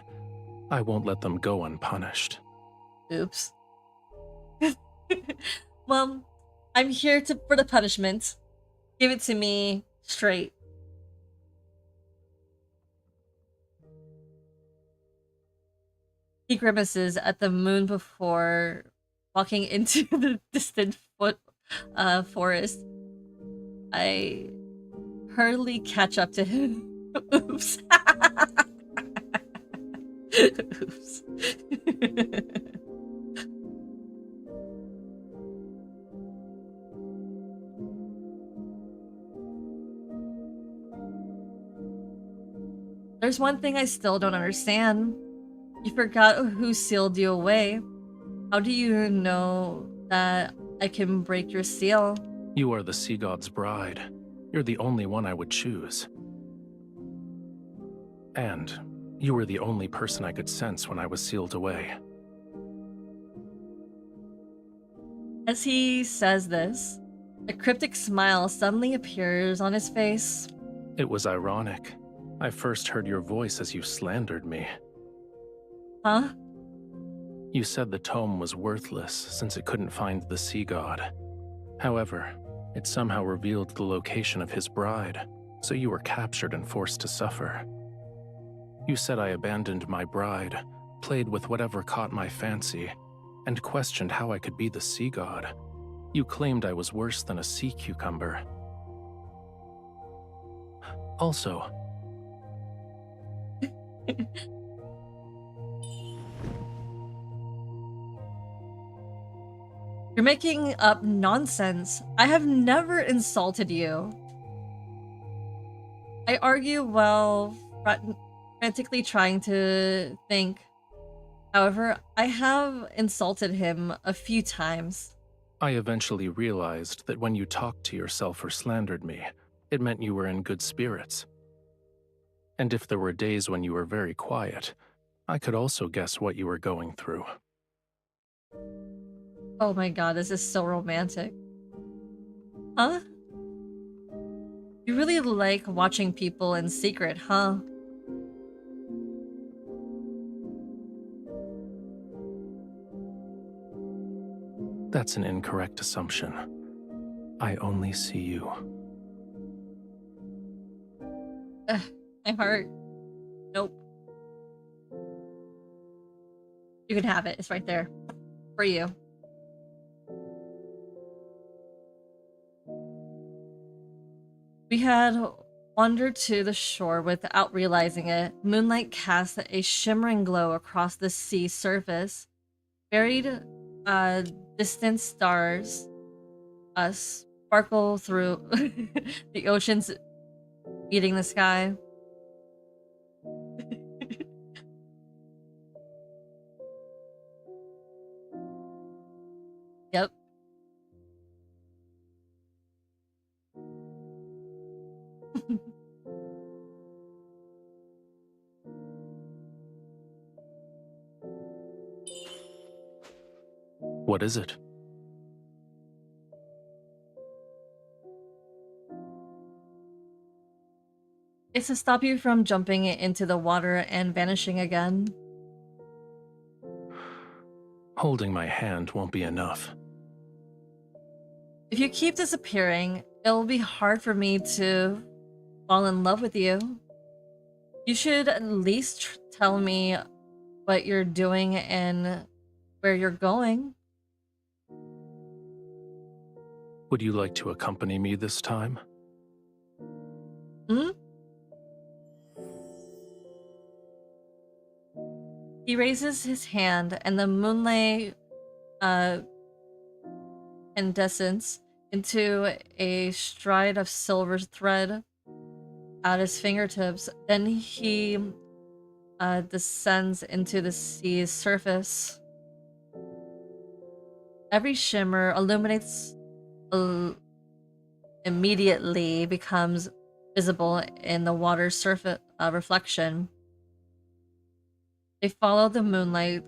I won't let them go unpunished. Oops. Well, I'm here for the punishment. Give it to me straight. He grimaces at the moon before walking into the distant forest. I hurriedly catch up to him. Oops. Oops. There's one thing I still don't understand. You forgot who sealed you away. How do you know that I can break your seal? You are the sea god's bride. You're the only one I would choose. And you were the only person I could sense when I was sealed away. As he says this, a cryptic smile suddenly appears on his face. It was ironic. I first heard your voice as you slandered me. Huh? You said the tome was worthless since it couldn't find the sea god. However, it somehow revealed the location of his bride, so you were captured and forced to suffer. You said I abandoned my bride, played with whatever caught my fancy, and questioned how I could be the sea god. You claimed I was worse than a sea cucumber. Also, you're making up nonsense. I have never insulted you. I argue while frantically trying to think. However, I have insulted him a few times. I eventually realized that when you talked to yourself or slandered me, It meant you were in good spirits. And if there were days when you were very quiet, I could also guess what you were going through. Oh my god, this is so romantic. Huh? You really like watching people in secret, huh? That's an incorrect assumption. I only see you. My heart. Nope. You can have it. It's right there. For you. We had wandered to the shore without realizing it. Moonlight cast a shimmering glow across the sea surface. Buried distant stars sparkle through the oceans meeting the sky. Yep. What is it? It's to stop you from jumping into the water and vanishing again. Holding my hand won't be enough. If you keep disappearing, it'll be hard for me to fall in love with you. You should at least tell me what you're doing and where you're going. Would you like to accompany me this time? Hmm? He raises his hand and the moonlight incandescence into a stride of silver thread at his fingertips. Then he descends into the sea's surface. Every shimmer illuminates immediately becomes visible in the water's surface reflection. They follow the moonlight,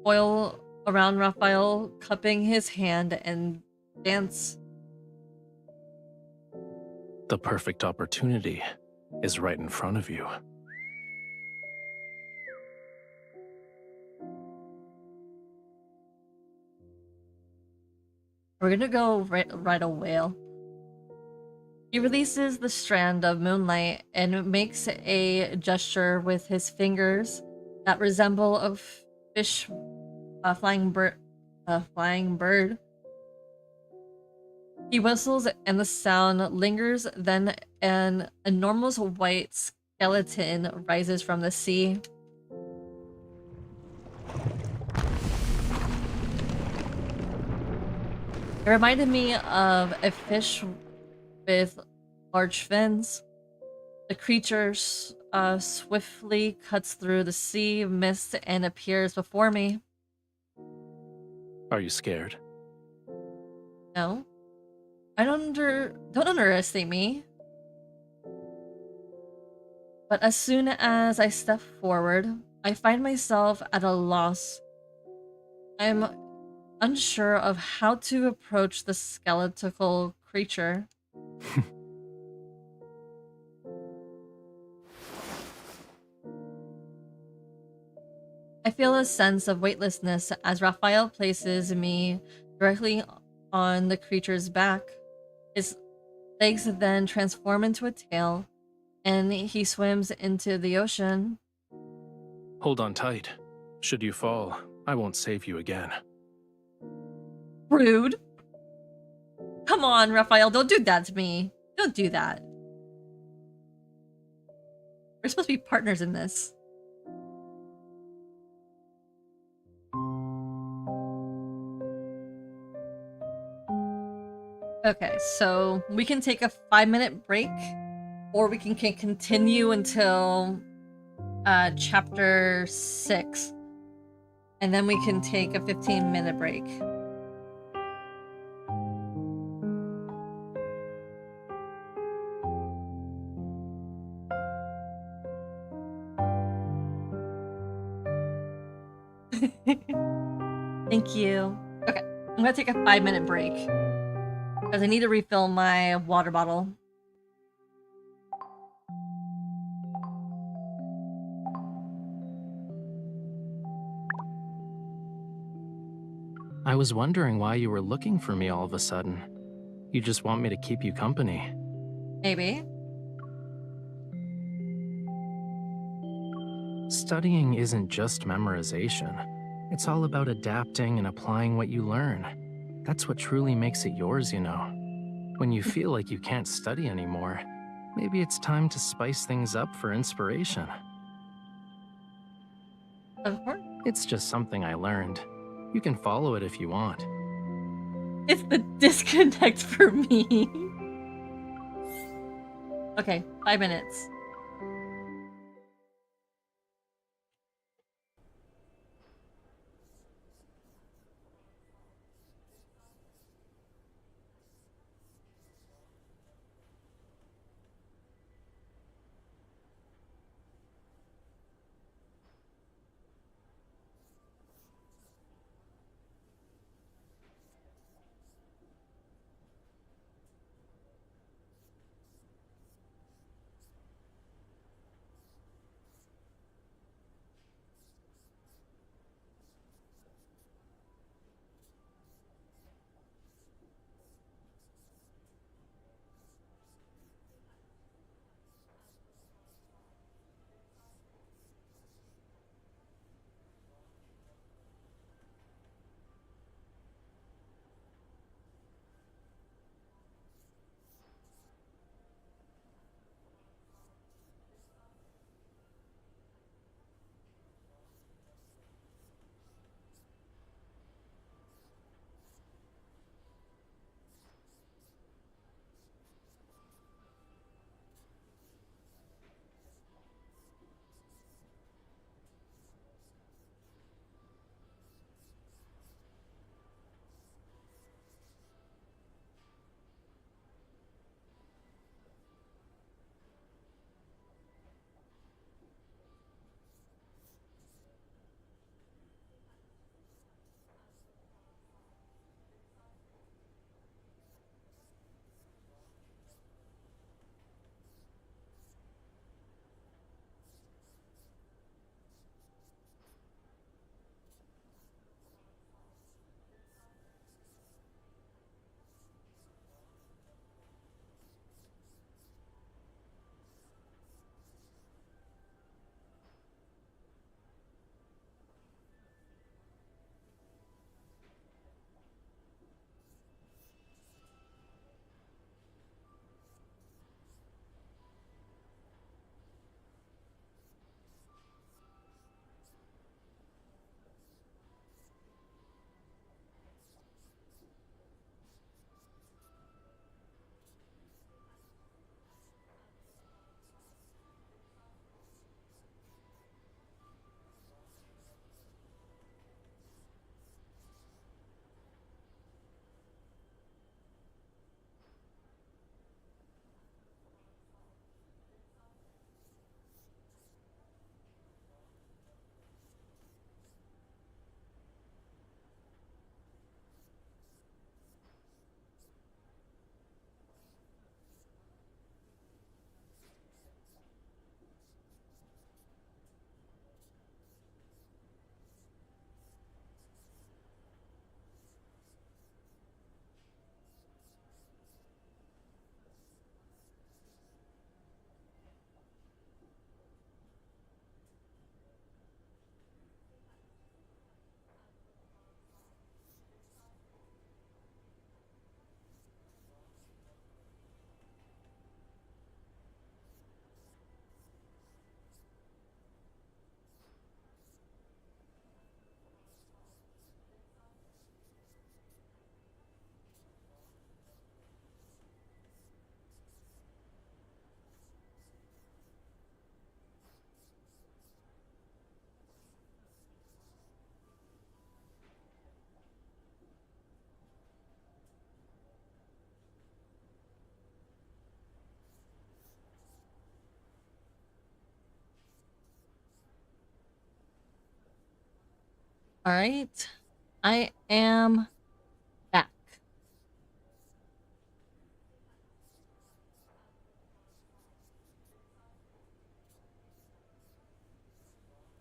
coil around Raphael, cupping his hand, and dance. The perfect opportunity is right in front of you. We're gonna go ride a whale. He releases the strand of moonlight and makes a gesture with his fingers that resemble a fish, flying bird. He whistles and the sound lingers. Then an enormous white skeleton rises from the sea. It reminded me of a fish with large fins. The creature swiftly cuts through the sea mist and appears before me. Are you scared? No. Don't underestimate me. But as soon as I step forward, I find myself at a loss. I'm unsure of how to approach the skeletal creature. I feel a sense of weightlessness as Raphael places me directly on the creature's back. His legs then transform into a tail, and he swims into the ocean. Hold on tight. Should you fall, I won't save you again. Rude. Come on, Raphael, don't do that to me. Don't do that. We're supposed to be partners in this. Okay, so we can take a 5-minute break, or we can continue until chapter 6, and then we can take a 15-minute break. Thank you. Okay, I'm gonna take a 5-minute break because I need to refill my water bottle. I was wondering why you were looking for me all of a sudden. You just want me to keep you company. Maybe. Studying isn't just memorization. It's all about adapting and applying what you learn. That's what truly makes it yours, you know. When you feel like you can't study anymore, maybe it's time to spice things up for inspiration. Of course. It's just something I learned. You can follow it if you want. It's the disconnect for me. Okay, 5 minutes. All right. I am back.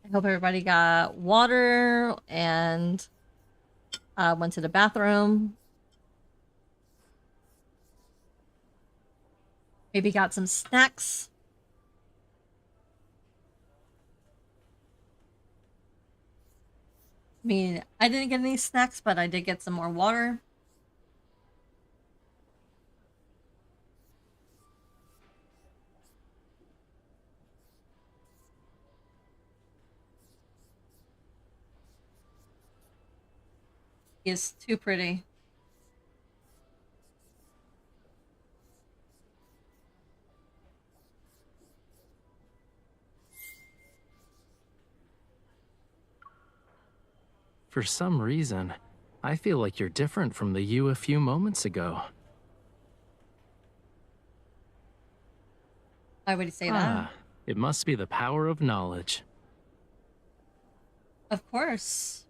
I hope everybody got water and went to the bathroom. Maybe got some snacks. I mean, I didn't get any snacks, but I did get some more water. He is too pretty. For some reason, I feel like you're different from the you a few moments ago. Why would you say that? It must be the power of knowledge. Of course.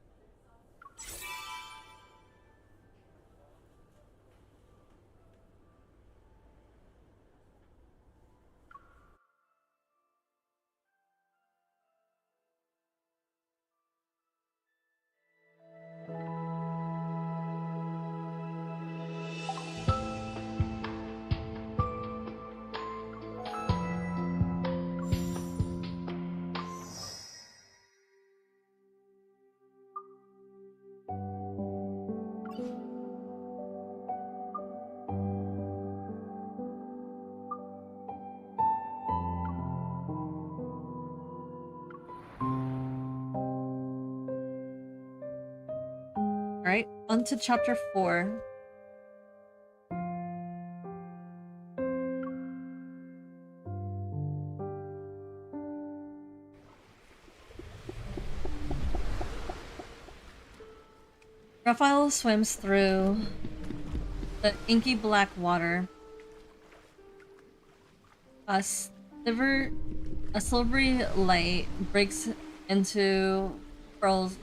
Alright, on to chapter 4. Raphael swims through the inky black water. A silvery light breaks into pearls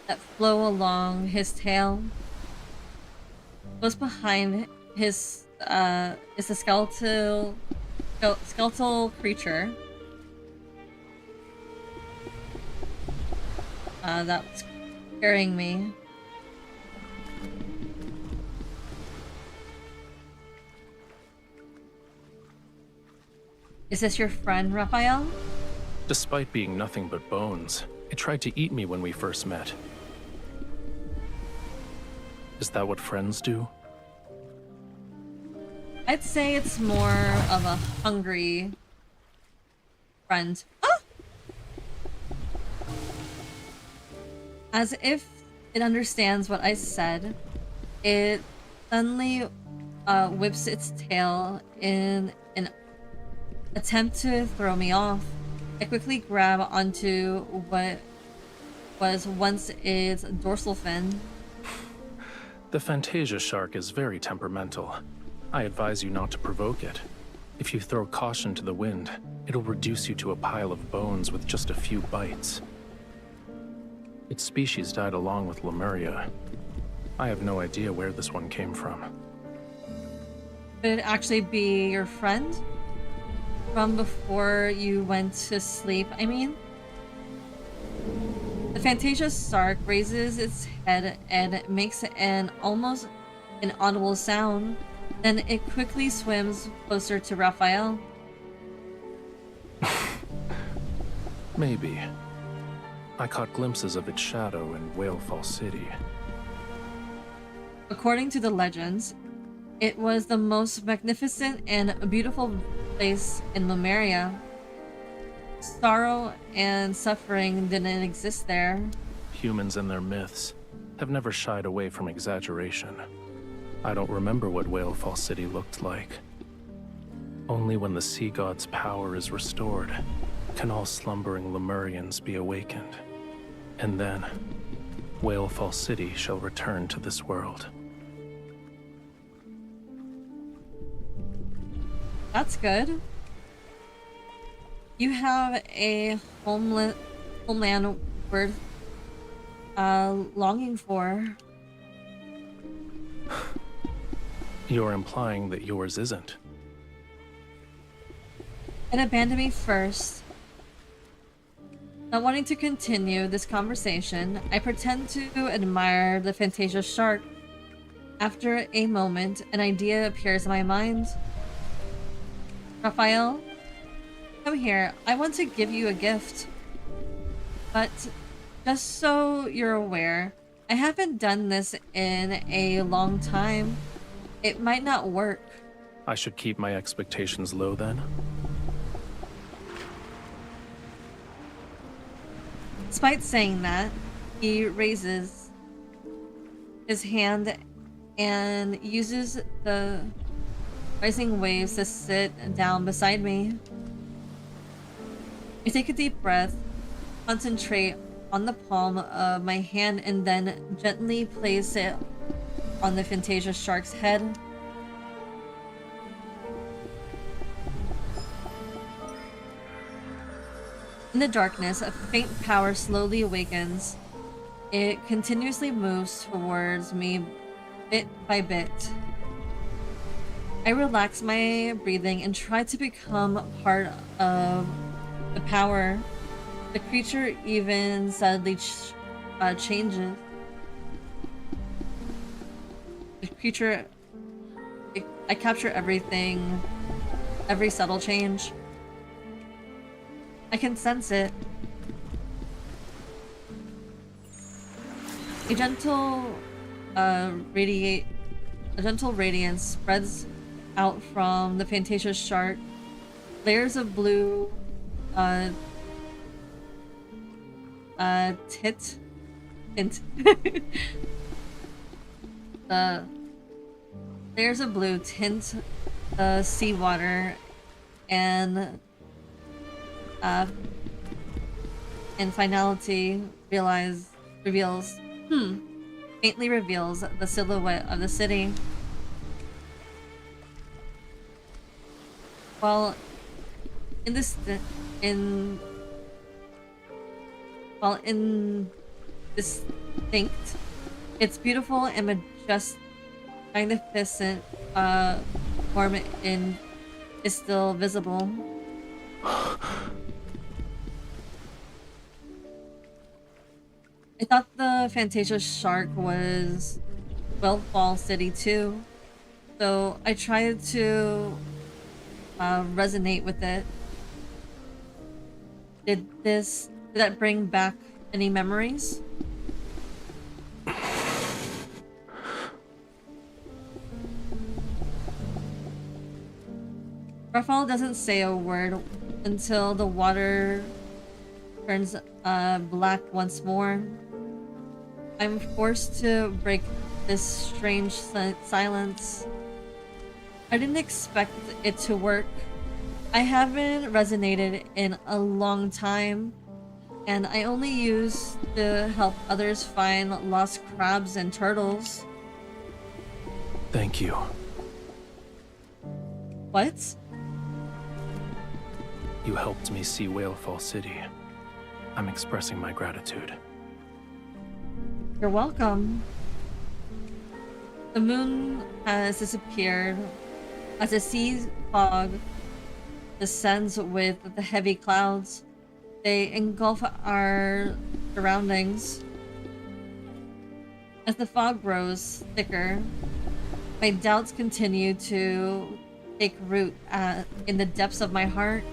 that flow along his tail. Close behind his is a skeletal creature that's carrying me. Is this your friend, Raphael? Despite being nothing but bones, it tried to eat me when we first met. Is that what friends do? I'd say it's more of a hungry friend. Ah! As if it understands what I said, it suddenly whips its tail in an attempt to throw me off. I quickly grab onto what was once its dorsal fin. The Fantasia shark is very temperamental. I advise you not to provoke it. If you throw caution to the wind, it'll reduce you to a pile of bones with just a few bites. Its species died along with Lemuria. I have no idea where this one came from. Could it actually be your friend? From before you went to sleep, I mean? The Fantasia shark raises its head and makes an almost inaudible sound. Then it quickly swims closer to Raphael. Maybe. I caught glimpses of its shadow in Whalefall City. According to the legends, it was the most magnificent and beautiful place in Lemuria. Sorrow and suffering didn't exist there. Humans and their myths have never shied away from exaggeration. I don't remember what Whalefall City looked like. Only when the sea god's power is restored can all slumbering Lemurians be awakened. And then, Whalefall City shall return to this world. That's good. You have a homeland worth longing for. You're implying that yours isn't. It abandoned me first. Not wanting to continue this conversation, I pretend to admire the Fantasia shark. After a moment, an idea appears in my mind. Raphael, come here. I want to give you a gift. But just so you're aware, I haven't done this in a long time. It might not work. I should keep my expectations low then? Despite saying that, he raises his hand and uses the rising waves to sit down beside me. I take a deep breath, concentrate on the palm of my hand, and then gently place it on the Fantasia shark's head. In the darkness, a faint power slowly awakens. It continuously moves towards me bit by bit. I relax my breathing and try to become part of the power. The creature even subtly changes. The creature... I capture everything, every subtle change. I can sense it. A gentle radiance spreads out from the Fantasia shark. Layers of blue tint. Layers of blue tint the seawater and finality faintly reveals the silhouette of the city. While indistinct, its beautiful and magnificent form is still visible. I thought the Fantasia shark was Wellfall City too, so I tried to resonate with it. Did that bring back any memories? Rafayel doesn't say a word until the water turns black once more. I'm forced to break this strange silence. I didn't expect it to work. I haven't resonated in a long time, and I only used to help others find lost crabs and turtles. Thank you. What? You helped me see Whalefall City. I'm expressing my gratitude. You're welcome. The moon has disappeared as a sea fog descends with the heavy clouds. They engulf our surroundings. As the fog grows thicker, my doubts continue to take root in the depths of my heart.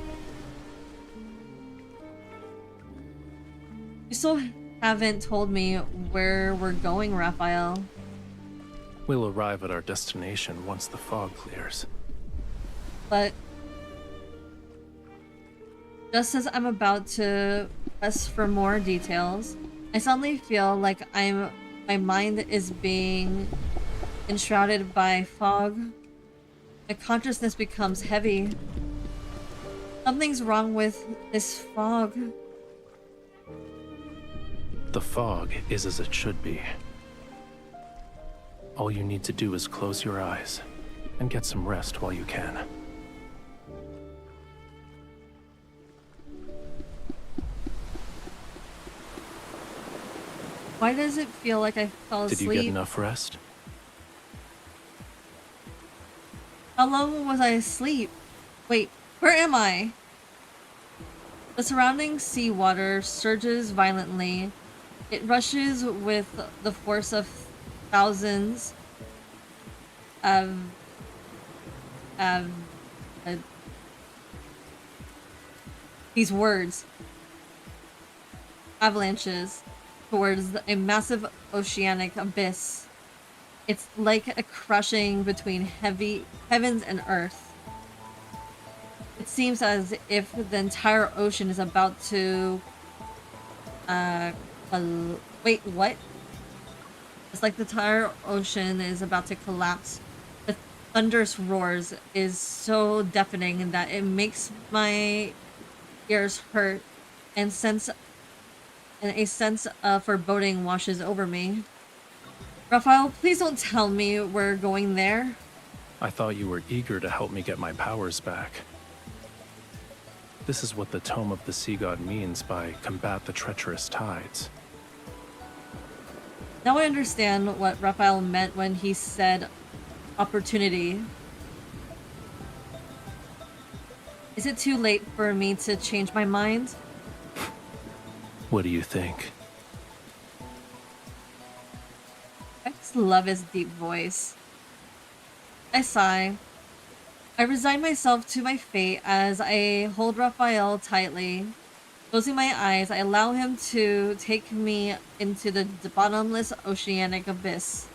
You still haven't told me where we're going, Raphael. We'll arrive at our destination once the fog clears. But just as I'm about to press for more details, I suddenly feel like my mind is being enshrouded by fog. My consciousness becomes heavy. Something's wrong with this fog. The fog is as it should be. All you need to do is close your eyes and get some rest while you can. Why does it feel like I fell asleep? Did you get enough rest? How long was I asleep? Wait, where am I? The surrounding seawater surges violently. It rushes with the force of thousands of these words. Avalanches towards a massive oceanic abyss. It's like a crushing between heavens and earth. It seems as if the entire ocean is about to wait, what? It's like the entire ocean is about to collapse. The thunderous roars is so deafening that it makes my ears hurt, and a sense of foreboding washes over me. Raphael, please don't tell me we're going there. I thought you were eager to help me get my powers back. This is what the Tome of the Sea God means by combat the treacherous tides. Now I understand what Raphael meant when he said opportunity. Is it too late for me to change my mind? What do you think? I just love his deep voice. I sigh. I resign myself to my fate as I hold Raphael tightly. Closing my eyes, I allow him to take me into the bottomless oceanic abyss.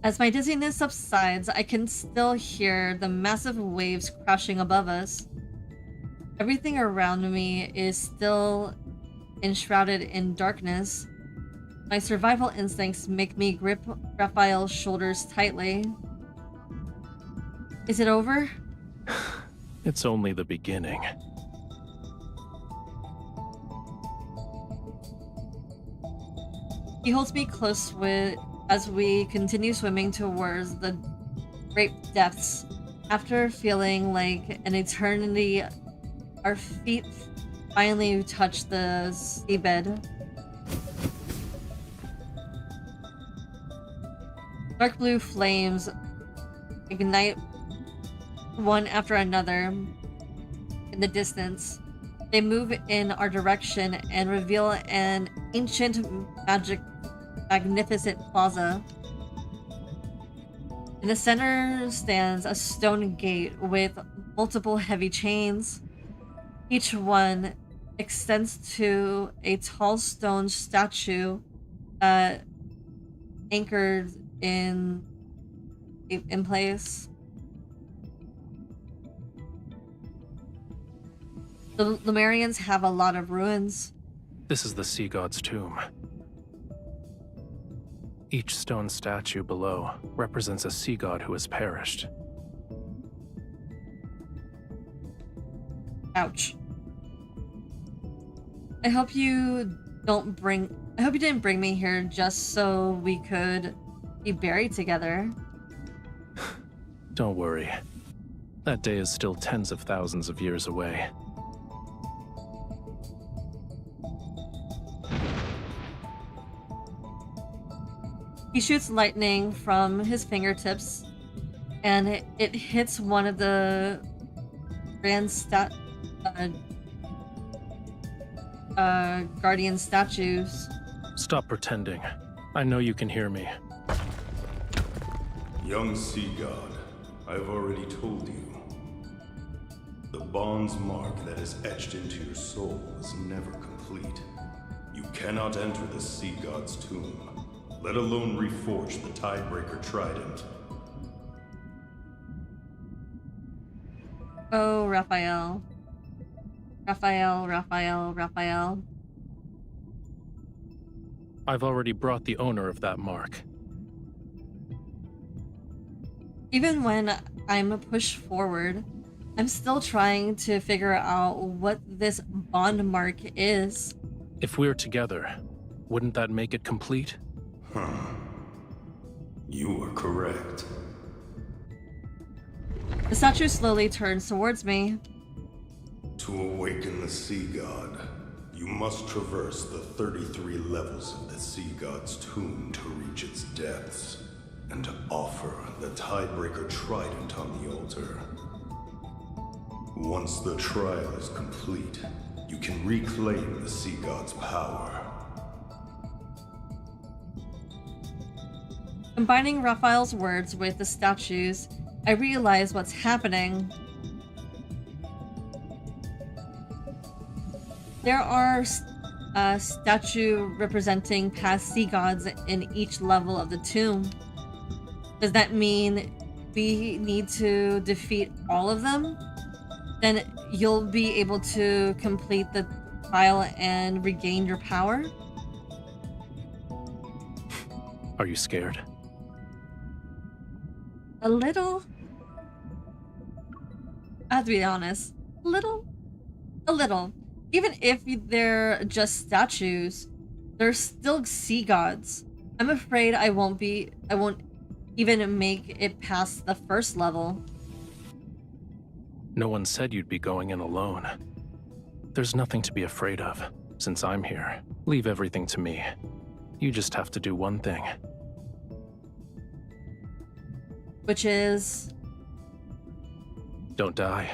As my dizziness subsides, I can still hear the massive waves crashing above us. Everything around me is still enshrouded in darkness. My survival instincts make me grip Raphael's shoulders tightly. Is it over? It's only the beginning. He holds me close as we continue swimming towards the great depths. After feeling like an eternity, our feet finally touch the seabed. Dark blue flames ignite one after another in the distance. They move in our direction and reveal an ancient, magnificent plaza. In the center stands a stone gate with multiple heavy chains. Each one extends to a tall stone statue anchored in place. The Lemurians have a lot of ruins. This is the Sea God's tomb. Each stone statue below represents a sea god who has perished. Ouch. I hope you didn't bring me here just so we could be buried together. Don't worry. That day is still tens of thousands of years away. He shoots lightning from his fingertips, and it hits one of the grand guardian statues. Stop pretending. I know you can hear me. Young Sea God, I've already told you. The bond's mark that is etched into your soul is never complete. You cannot enter the Sea God's tomb, let alone reforge the Tidebreaker Trident. Oh, Raphael. Raphael. I've already brought the owner of that mark. Even when I'm pushed forward, I'm still trying to figure out what this bond mark is. If we're together, wouldn't that make it complete? You are correct. The statue slowly turns towards me. To awaken the Sea God, you must traverse the 33 levels of the Sea God's tomb to reach its depths, and to offer the Tidebreaker Trident on the altar. Once the trial is complete, you can reclaim the Sea God's power. Combining Raphael's words with the statues, I realize what's happening. There are a statue representing past sea gods in each level of the tomb. Does that mean we need to defeat all of them? Then you'll be able to complete the trial and regain your power? Are you scared? A little. I have to be honest. A little. A little. Even if they're just statues, they're still sea gods. I'm afraid I won't even make it past the first level. No one said you'd be going in alone. There's nothing to be afraid of, since I'm here. Leave everything to me. You just have to do one thing. Which is... Don't die.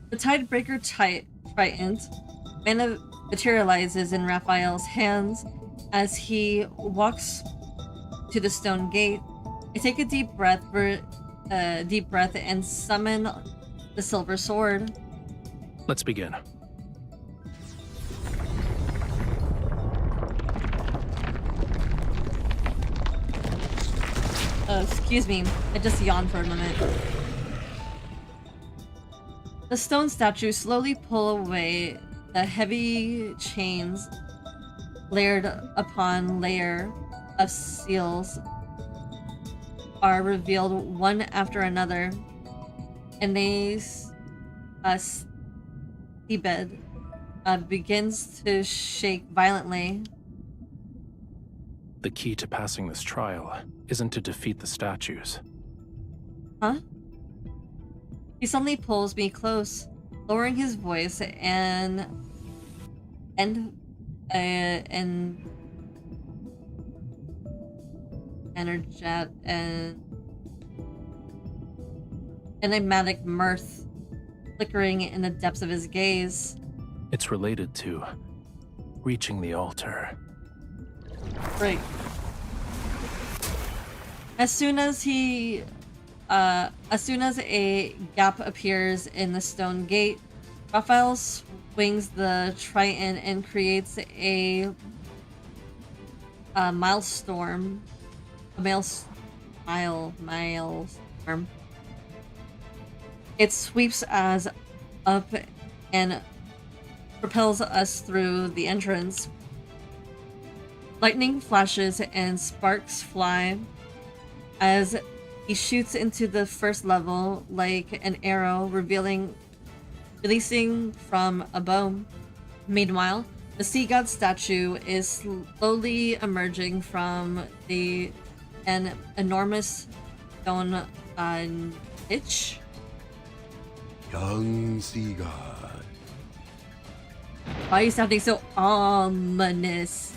The Tidebreaker Trident materializes in Raphael's hands as he walks to the stone gate. I take a deep breath and summon the silver sword. Let's begin. Excuse me, I just yawned for a minute. The stone statue slowly pull away the heavy chains layered upon layer of seals are revealed one after another, and the seabed begins to shake violently. The key to passing this trial isn't to defeat the statues. Huh? He suddenly pulls me close, lowering his voice and enigmatic mirth flickering in the depths of his gaze. It's related to reaching the altar. Right. As soon as a gap appears in the stone gate, Raphael swings the trident and creates a maelstrom. It sweeps us up and propels us through the entrance. Lightning flashes and sparks fly as he shoots into the first level like an arrow, releasing from a bow. Meanwhile, the sea god statue is slowly emerging from an enormous stone niche. Young sea god. Why are you sounding so ominous?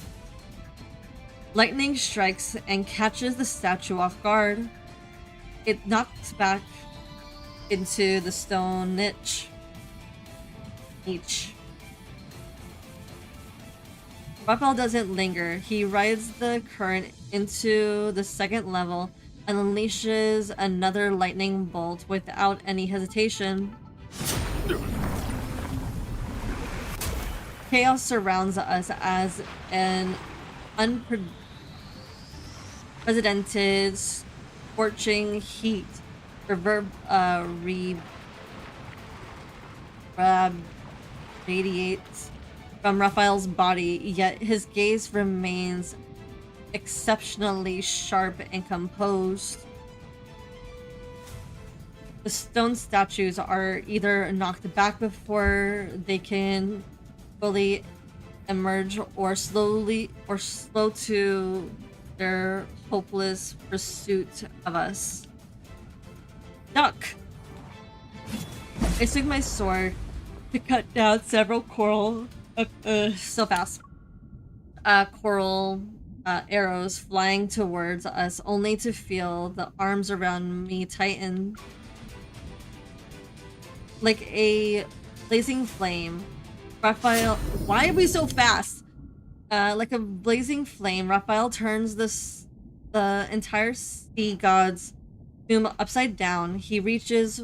Lightning strikes and catches the statue off guard. It knocks back into the stone niche. Raphael doesn't linger. He rides the current into the second level and unleashes another lightning bolt without any hesitation. Chaos surrounds us as an unprecedented scorching heat radiates from Raphael's body, yet his gaze remains exceptionally sharp and composed. The stone statues are either knocked back before they can fully emerge or slow to their hopeless pursuit of us. Duck! I swing my sword to cut down several coral arrows flying towards us, only to feel the arms around me tighten. Like a blazing flame, Raphael... Why are we so fast? Like a blazing flame, Raphael turns the entire sea god's tomb upside down. He reaches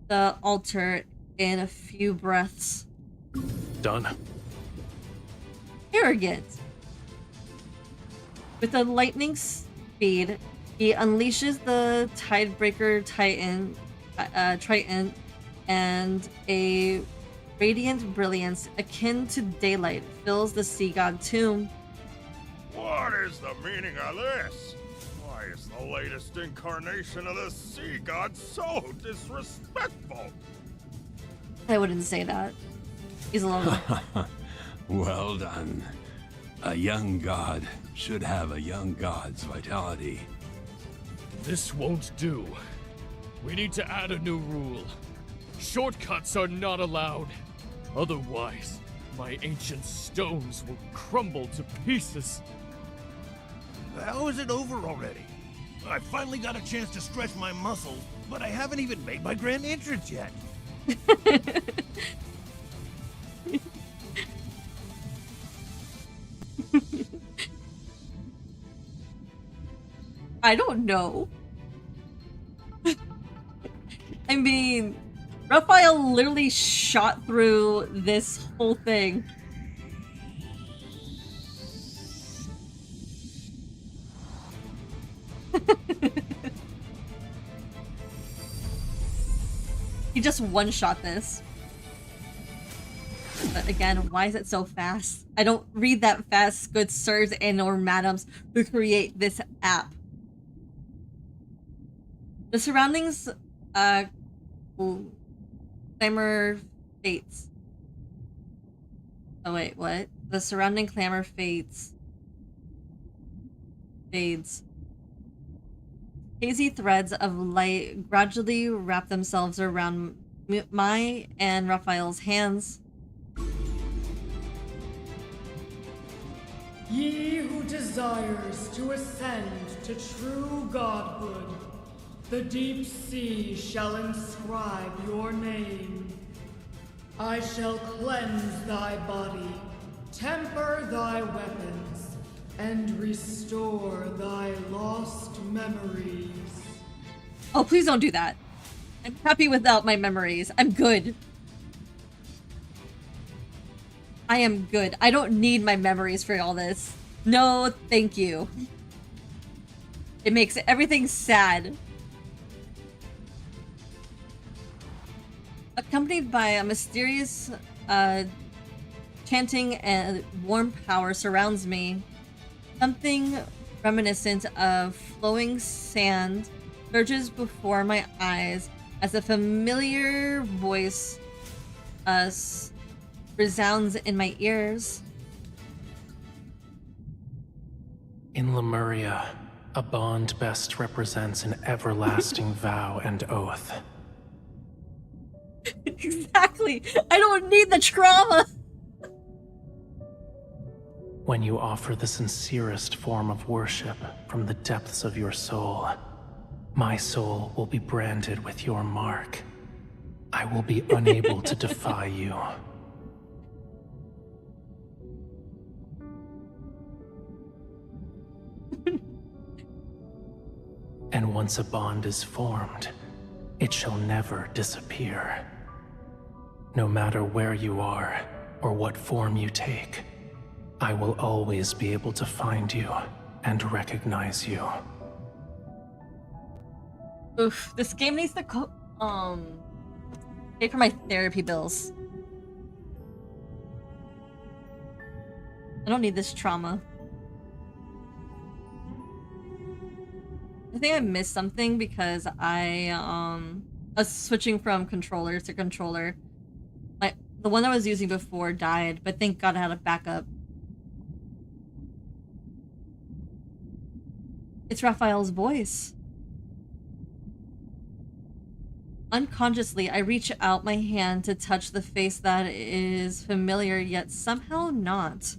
the altar in a few breaths. Done. Arrogant. With a lightning speed, he unleashes the Tidebreaker Triton, and a radiant brilliance akin to daylight fills the sea god tomb. What is the meaning of this? Why is the latest incarnation of the sea god so disrespectful? I wouldn't say that. He's a little... Well done. A young god should have a young god's vitality. This won't do. We need to add a new rule. Shortcuts are not allowed. Otherwise, my ancient stones will crumble to pieces. How is it over already? I finally got a chance to stretch my muscles, but I haven't even made my grand entrance yet. I don't know. I mean, Raphael literally shot through this whole thing. He just one-shot this. But again, why is it so fast? I don't read that fast, good sirs and or madams who create this app. The surroundings, clamor fades. Oh wait, what? The surrounding clamor fades. Hazy threads of light gradually wrap themselves around my and Raphael's hands. Ye who desires to ascend to true godhood, the deep sea shall inscribe your name. I shall cleanse thy body, temper thy weapons, and restore thy lost memories. Oh, please don't do that. I'm happy without my memories. I'm good. I am good. I don't need my memories for all this. No, thank you. It makes everything sad. Accompanied by a mysterious chanting and warm power surrounds me. Something reminiscent of flowing sand surges before my eyes as a familiar voice resounds in my ears. In Lemuria, a bond best represents an everlasting vow and oath. Exactly. I don't need the trauma. When you offer the sincerest form of worship from the depths of your soul, my soul will be branded with your mark. I will be unable to defy you. And once a bond is formed, it shall never disappear. No matter where you are or what form you take, I will always be able to find you and recognize you. Oof, this game needs to pay for my therapy bills. I don't need this trauma. I think I missed something because I was switching from controller to controller. the one I was using before died, but thank God I had a backup. It's Raphael's voice. Unconsciously, I reach out my hand to touch the face that is familiar, yet somehow not.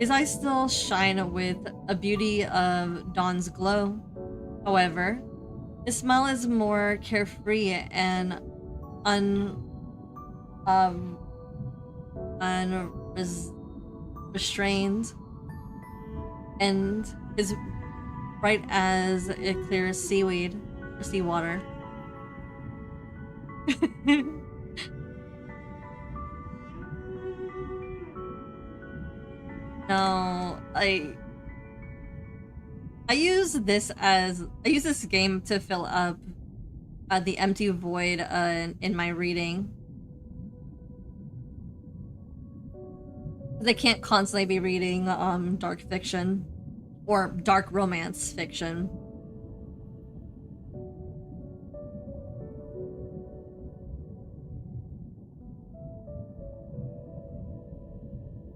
His eyes still shine with a beauty of dawn's glow. However, his smile is more carefree and unrestrained, and is bright as a clear seaweed or seawater. No, I use this game to fill up the empty void in my reading. They can't constantly be reading dark fiction or dark romance fiction.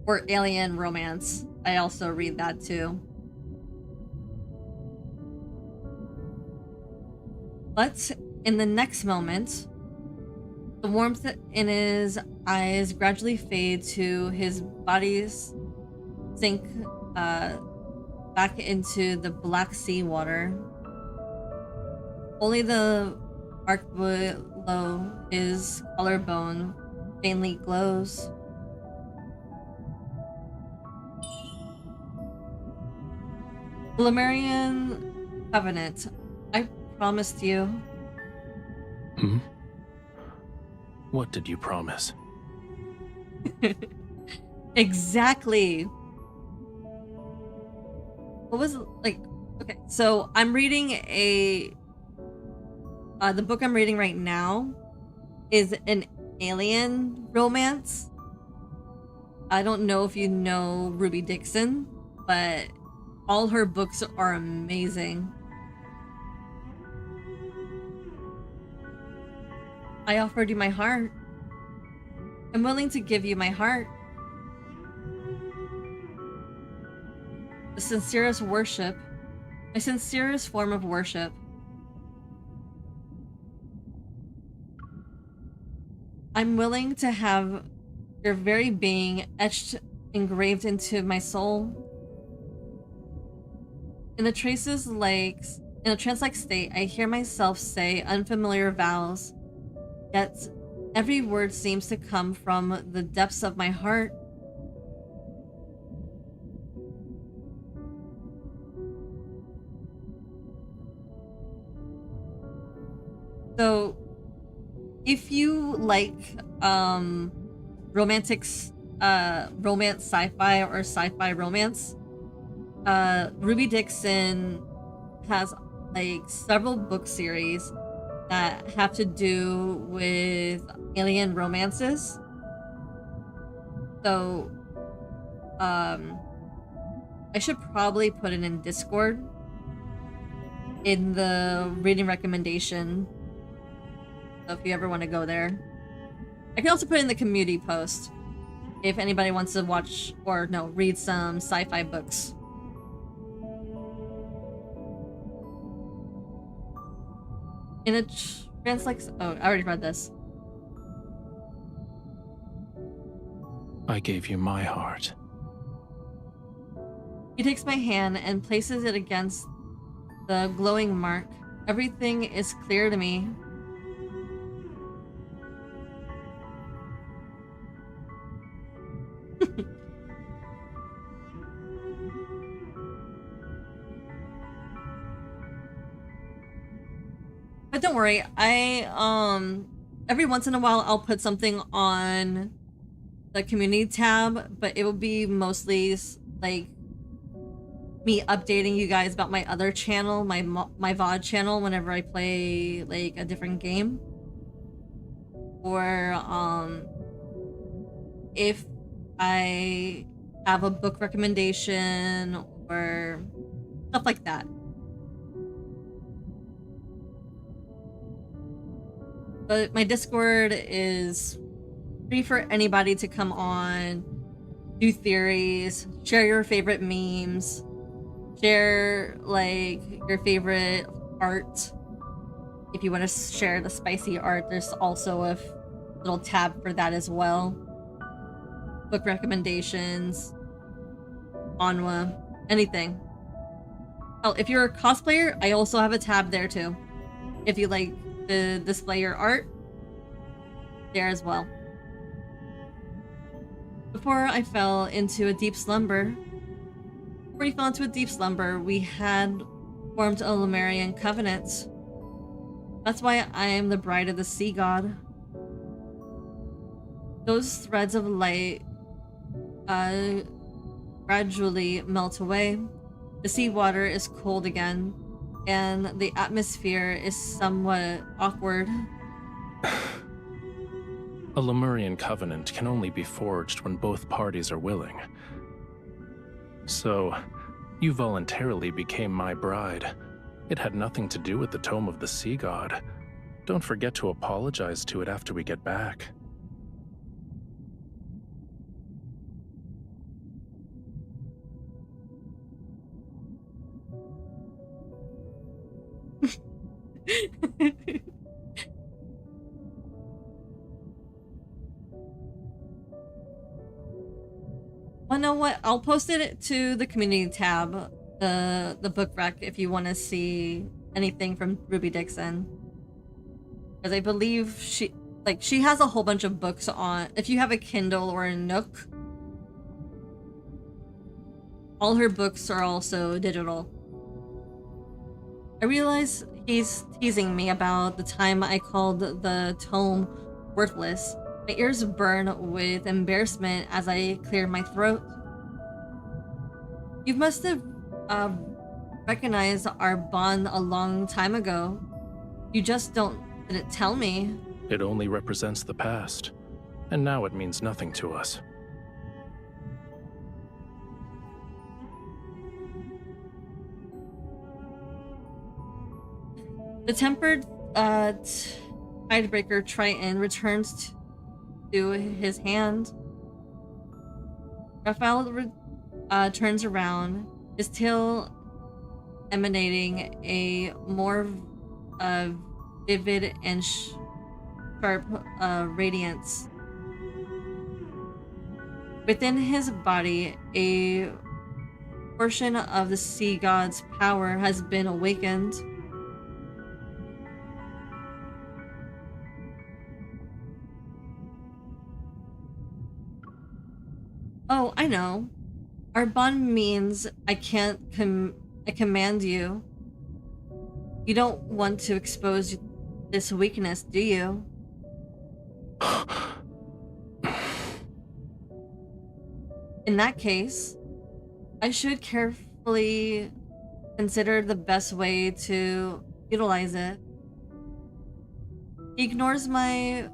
Or alien romance. I also read that too. But in the next moment, the warmth in his eyes gradually fade to his body's sink back into the black sea water. Only the arc below his collarbone faintly glows. Lemurian Covenant, I promised you. Hmm? What did you promise? Exactly. What was like? Okay, so I'm reading the book I'm reading right now is an alien romance. I don't know if you know Ruby Dixon, but all her books are amazing. I offered you my heart. I'm willing to give you my heart. The sincerest worship. My sincerest form of worship. I'm willing to have your very being etched, engraved into my soul. In a trance-like state, I hear myself say unfamiliar vows. Yet, every word seems to come from the depths of my heart. So, if you like romance sci-fi or sci-fi romance, Ruby Dixon has like several book series that have to do with alien romances. So, I should probably put it in Discord in the reading recommendation. So if you ever want to go there. I can also put it in the community post if anybody wants to watch or no, read some sci-fi books. In a trance like... Oh, I already read this. I gave you my heart. He takes my hand and places it against the glowing mark. Everything is clear to me. But don't worry, I every once in a while I'll put something on the community tab, but it will be mostly like me updating you guys about my other channel, my VOD channel, whenever I play like a different game, or if I have a book recommendation or stuff like that. But my Discord is free for anybody to come on, do theories, share your favorite memes, share like your favorite art. If you want to share the spicy art, there's also a little tab for that as well. Book recommendations, Onwa, anything. Oh, if you're a cosplayer, I also have a tab there too. If you like to display your art, there as well. Before he fell into a deep slumber, we had formed a Lemurian covenant. That's why I am the bride of the sea god. Those threads of light gradually melt away. The seawater is cold again, and the atmosphere is somewhat awkward. A Lemurian covenant can only be forged when both parties are willing. So, you voluntarily became my bride. It had nothing to do with the Tome of the Sea God. Don't forget to apologize to it after we get back. Well, know what? I'll post it to the community tab, the book rec, if you want to see anything from Ruby Dixon. Because I believe she has a whole bunch of books on. If you have a Kindle or a Nook, all her books are also digital. I realize he's teasing me about the time I called the tome worthless. My ears burn with embarrassment as I clear my throat. You must have recognized our bond a long time ago. You just didn't tell me. It only represents the past, and now it means nothing to us. The tempered tidebreaker Triton returns to his hand. Rafayel turns around, his tail emanating a more vivid and sharp radiance. Within his body, a portion of the sea god's power has been awakened. Oh, I know. Our bond means I can't I command you. You don't want to expose this weakness, do you? In that case, I should carefully consider the best way to utilize it. He ignores my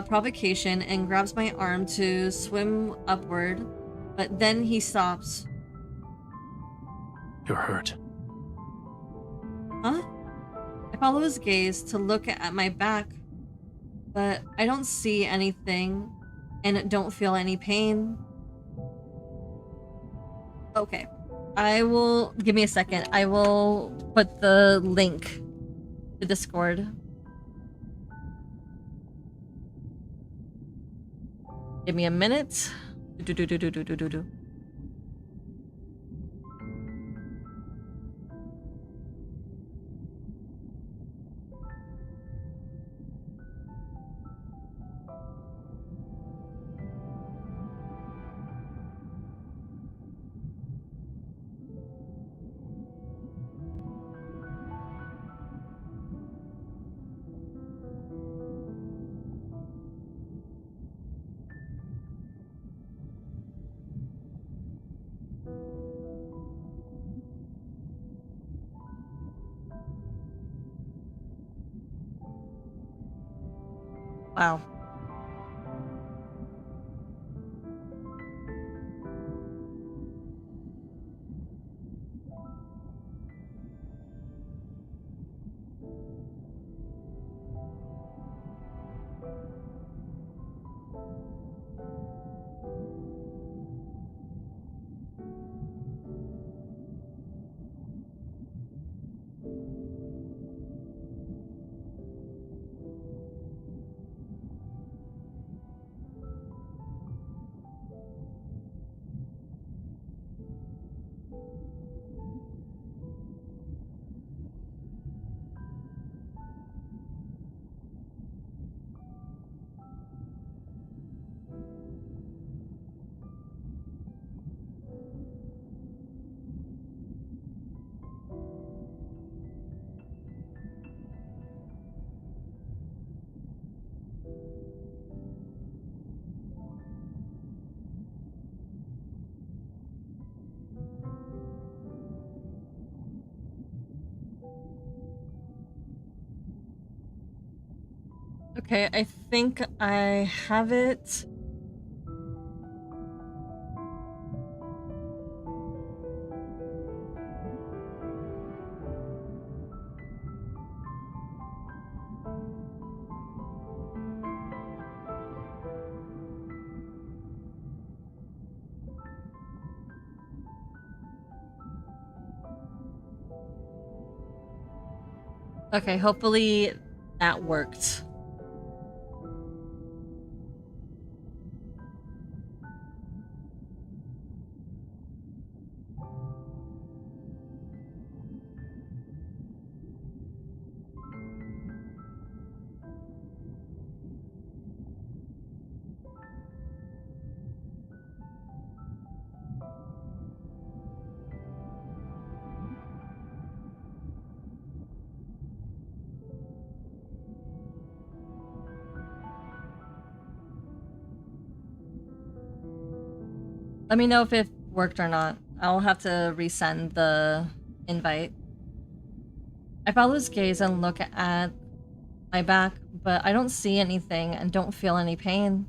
provocation and grabs my arm to swim upward, but then he stops. You're hurt. Huh? I follow his gaze to look at my back, but I don't see anything and don't feel any pain. Okay. Give me a second. I will put the link to Discord. Give me a minute. Wow. Okay, I think I have it. Okay, hopefully that worked. Let me know if it worked or not. I'll have to resend the invite. I follow his gaze and look at my back, but I don't see anything and don't feel any pain.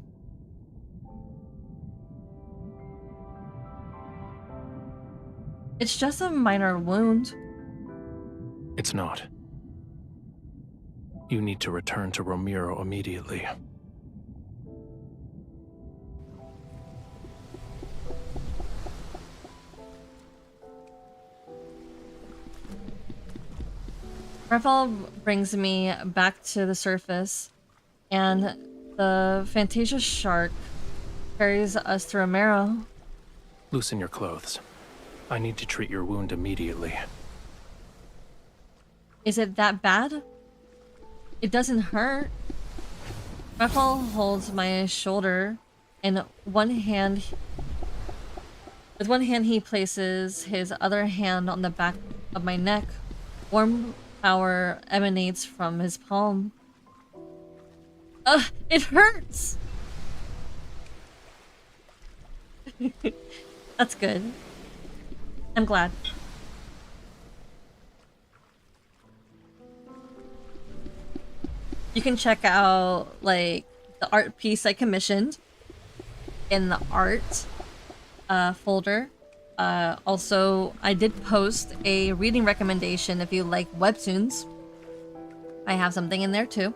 It's just a minor wound. It's not. You need to return to Ramiro immediately. Rafayel brings me back to the surface, and the Fantasia shark carries us to Ramiro. Loosen your clothes. I need to treat your wound immediately. Is it that bad? It doesn't hurt. Rafayel holds my shoulder, and with one hand he places his other hand on the back of my neck. Warm power emanates from his palm. It hurts! That's good. I'm glad. You can check out, like, the art piece I commissioned in the art folder. Also, I did post a reading recommendation if you like webtoons. I have something in there too.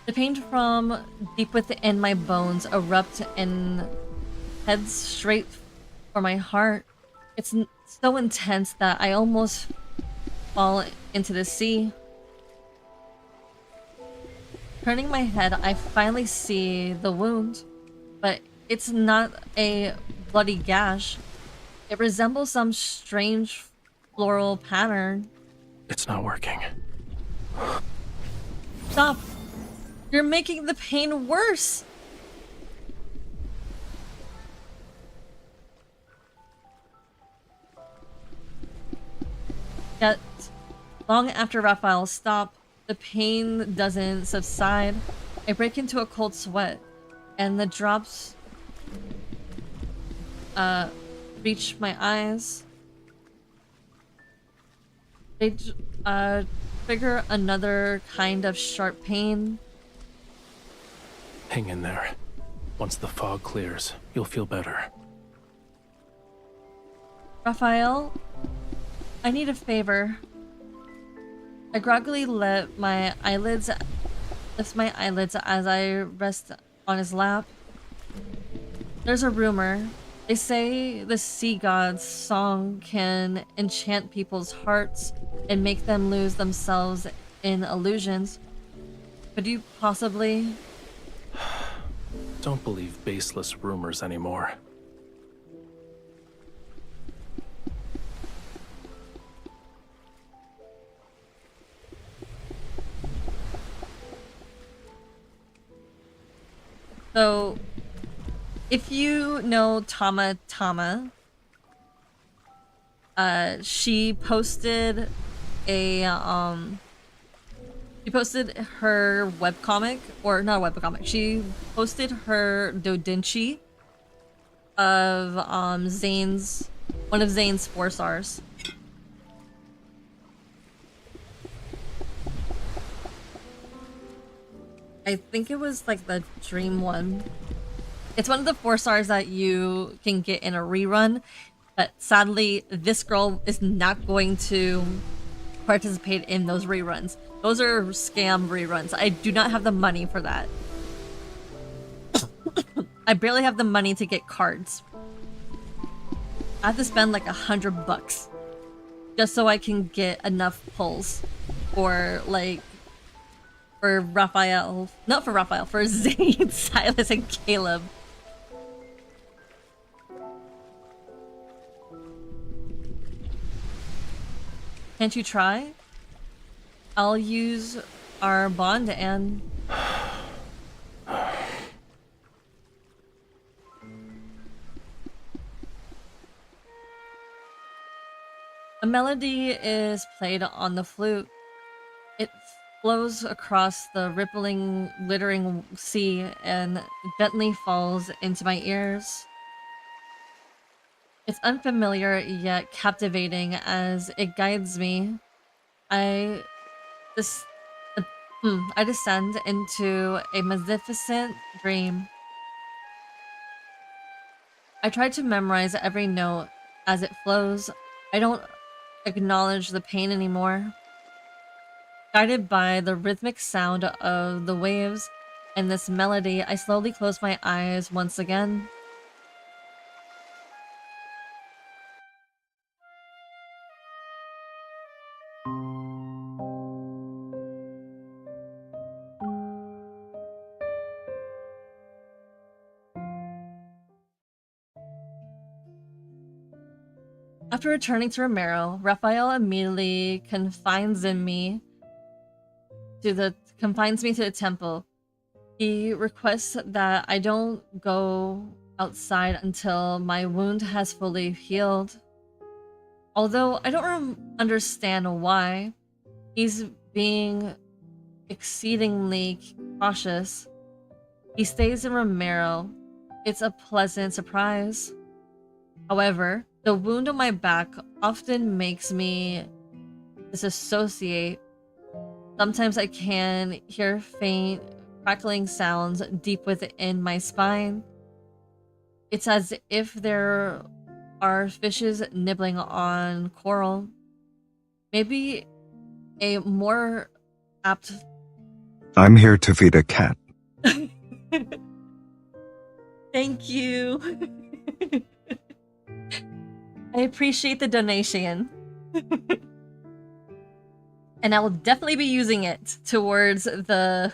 The pain from deep within my bones erupt and heads straight for my heart. It's so intense that I almost fall into the sea. Turning my head, I finally see the wound, but it's not a bloody gash. It resembles some strange floral pattern. It's not working. Stop! You're making the pain worse! Yet, long after Rafayel stopped, the pain doesn't subside. I break into a cold sweat, and the drops reach my eyes. They trigger another kind of sharp pain. Hang in there. Once the fog clears, you'll feel better. Rafayel, I need a favor. I groggily let my eyelids lifts my eyelids as I rest on his lap. There's a rumor. They say the sea god's song can enchant people's hearts and make them lose themselves in illusions. Could you possibly... Don't believe baseless rumors anymore. So, if you know Tama Tama, she posted a she posted her webcomic, or not a webcomic, she posted her doujinshi of Zane's, one of Zane's 4 stars. I think it was like the dream one. It's one of the 4 stars that you can get in a rerun, but sadly this girl is not going to participate in those reruns. Those are scam reruns. I do not have the money for that. I barely have the money to get cards. I have to spend like $100 just so I can get enough pulls for like for Rafayel, not for Rafayel, for Zane, Silas, and Caleb. Can't you try? I'll use our bond and... A melody is played on the flute. It flows across the rippling, glittering sea and gently falls into my ears. It's unfamiliar yet captivating as it guides me. I descend into a magnificent dream. I try to memorize every note as it flows. I don't acknowledge the pain anymore. Guided by the rhythmic sound of the waves and this melody, I slowly close my eyes once again. After returning to Romero, Rafayel immediately confines me to the temple. He requests that I don't go outside until my wound has fully healed. Although I don't understand why, he's being exceedingly cautious. He stays in Romero. It's a pleasant surprise. However, the wound on my back often makes me disassociate. Sometimes I can hear faint, crackling sounds deep within my spine. It's as if there are fishes nibbling on coral. Maybe a more apt... I'm here to feed a cat. Thank you. I appreciate the donation. And I will definitely be using it towards the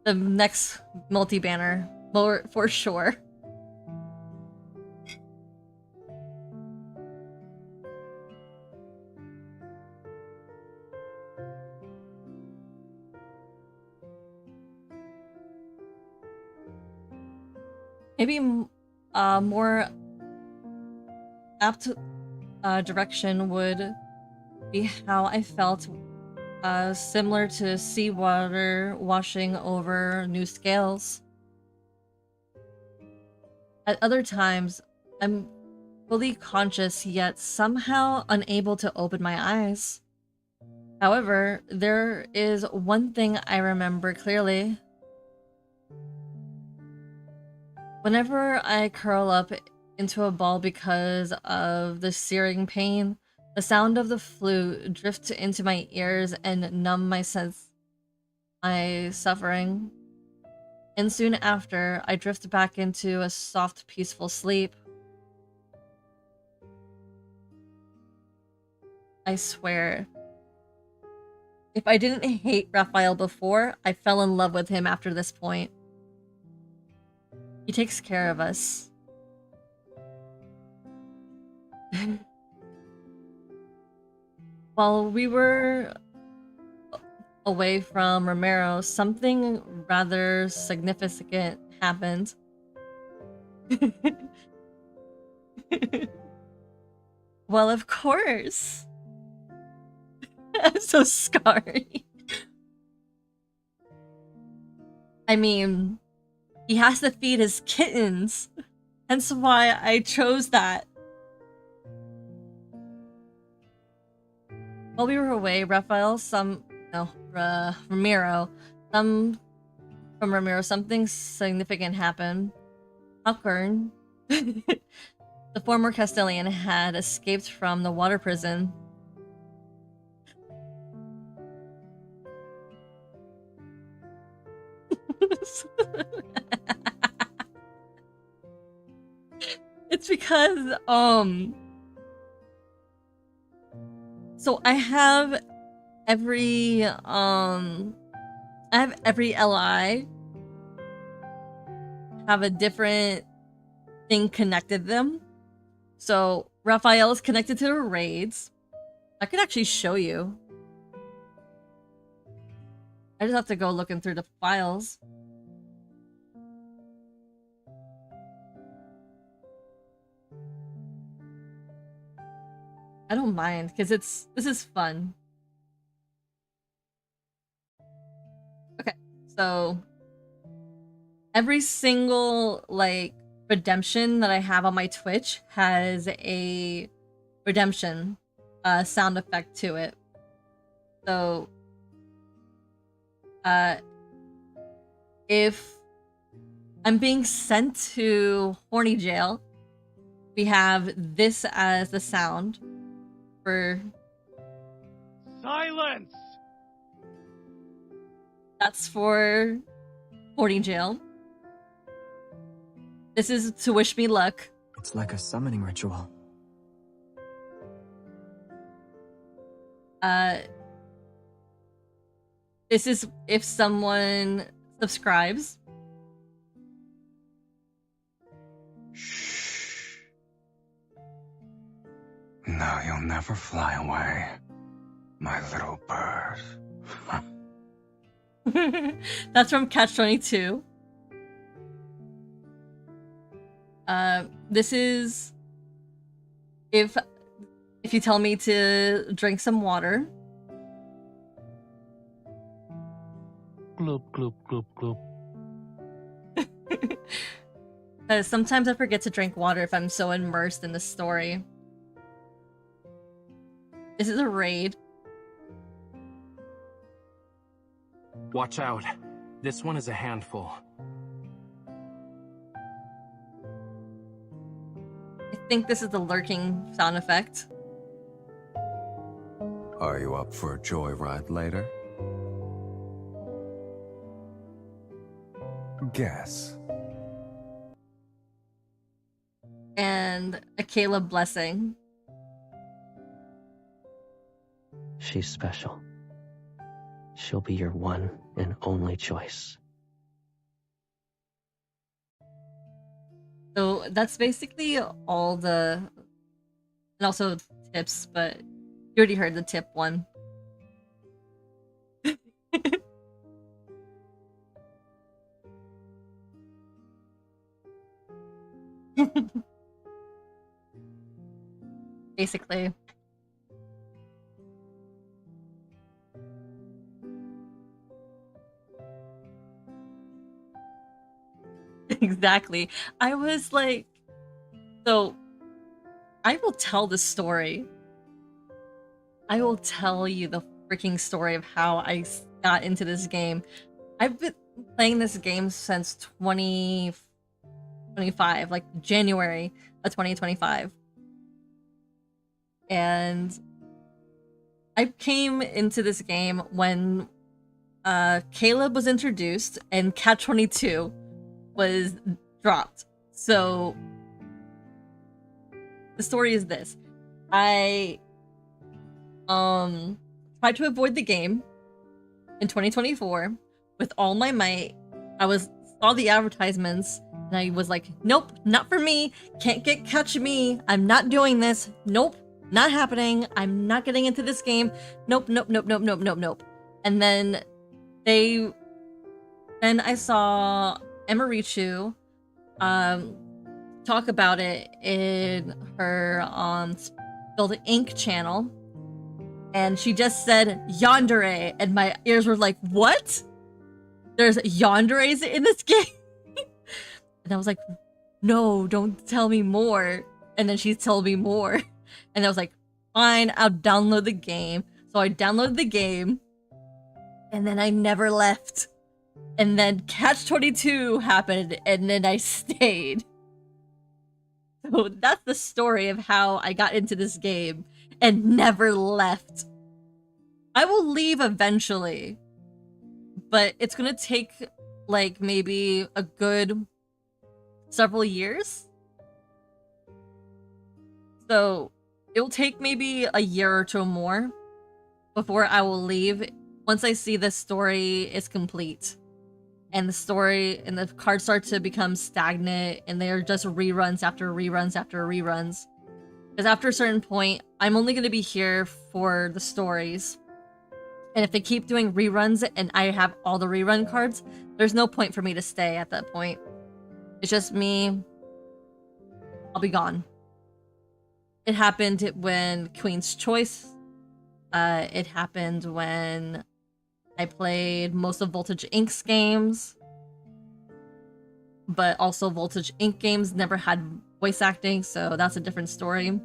next multi-banner, for sure. Maybe more apt direction would be how I felt, similar to seawater washing over new scales. At other times, I'm fully conscious yet somehow unable to open my eyes. However, there is one thing I remember clearly. Whenever I curl up into a ball because of the searing pain, the sound of the flute drifts into my ears and numb my sense. my suffering, and soon after, I drift back into a soft, peaceful sleep. I swear, if I didn't hate Rafayel before, I fell in love with him after this point. He takes care of us. While we were away from Romero, something rather significant happened. Well, of course. I'm so sorry. I mean, he has to feed his kittens. Hence why I chose that. While we were away, Raphael, Ramiro, from Ramiro, something significant happened. Huckern, the former Castilian, had escaped from the water prison. It's because, so I have every LI have a different thing connected them. So Raphael is connected to the raids. I could actually show you. I just have to go looking through the files. I don't mind, because this is fun. Okay, so every single, like, redemption that I have on my Twitch has a redemption sound effect to it. So, if I'm being sent to horny jail, we have this as the sound for silence. That's for horny jail. This is to wish me luck. It's like a summoning ritual. This is if someone subscribes. Now you'll never fly away, my little bird. That's from Catch-22. This is if you tell me to drink some water. Gloop, gloop, gloop, gloop. Sometimes I forget to drink water if I'm so immersed in the story. This is a raid. Watch out. This one is a handful. I think this is the lurking sound effect. Are you up for a joyride later? Guess. And a Caleb blessing. She's special. She'll be your one and only choice. So that's basically all the... And also tips, but you already heard the tip one. Basically. Exactly. I was like, so I will tell the story. I will tell you the freaking story of how I got into this game. I've been playing this game since 2025, like January of 2025. And I came into this game when Caleb was introduced and Cat-22 was dropped. So the story is this. I tried to avoid the game in 2024 with all my might. I saw the advertisements and I was like, nope, not for me. Can't catch me. I'm not doing this. Nope, not happening. I'm not getting into this game. Nope, nope, nope, nope, nope, nope, nope. And then I saw Emorichu talk about it in her Spilled Ink channel, and she just said yandere, and my ears were like, what? There's yanderes in this game? And I was like, no, don't tell me more. And then she told me more, and I was like, fine, I'll download the game. So I downloaded the game, and then I never left. And then Catch-22 happened, and then I stayed. So that's the story of how I got into this game and never left. I will leave eventually, but it's gonna take like maybe a good several years. So it will take maybe a year or two more before I will leave once I see the story is complete. And the story and the cards start to become stagnant and they're just reruns after reruns after reruns. Because after a certain point, I'm only going to be here for the stories. And if they keep doing reruns and I have all the rerun cards, there's no point for me to stay at that point. It's just me. I'll be gone. It happened when Queen's Choice. It happened when I played most of Voltage Inc.'s games, but also Voltage Inc. games never had voice acting, so that's a different story.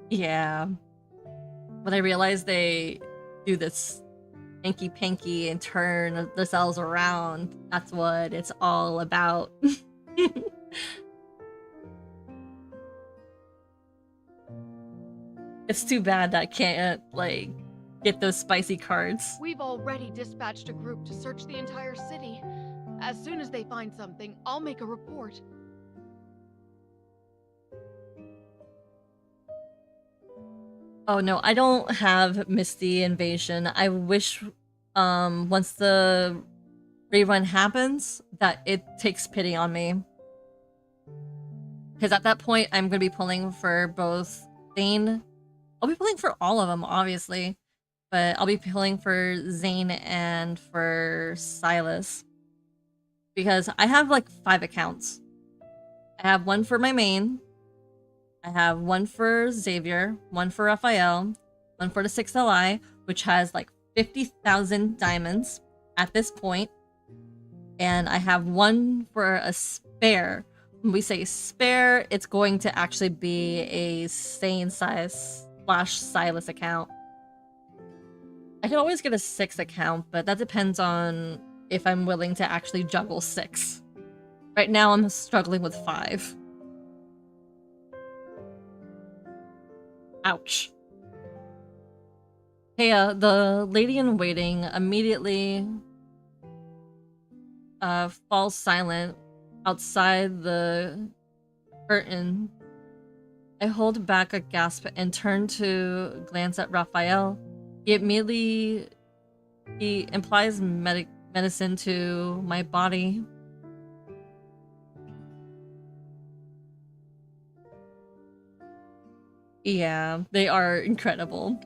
Yeah. When I realized they do this hanky-panky and turn themselves around, that's what it's all about. It's too bad that I can't, like, get those spicy cards. We've already dispatched a group to search the entire city. As soon as they find something, I'll make a report. Oh no, I don't have Misty Invasion. I wish once the rerun happens that it takes pity on me. Because at that point I'm going to be pulling for both Zane. I'll be pulling for all of them, obviously. But I'll be pulling for Zane and for Silas. Because I have like 5 accounts. I have one for my main. I have one for Xavier, one for Rafayel, one for the 6LI, which has like 50,000 diamonds at this point. And I have one for a spare. When we say spare, it's going to actually be a Sane size / Silas account. I can always get a 6 account, but that depends on if I'm willing to actually juggle 6. Right now I'm struggling with 5. Ouch. Hey, the lady in waiting immediately falls silent outside the curtain. I hold back a gasp and turn to glance at Rafayel. He implies medicine to my body. Yeah, they are incredible.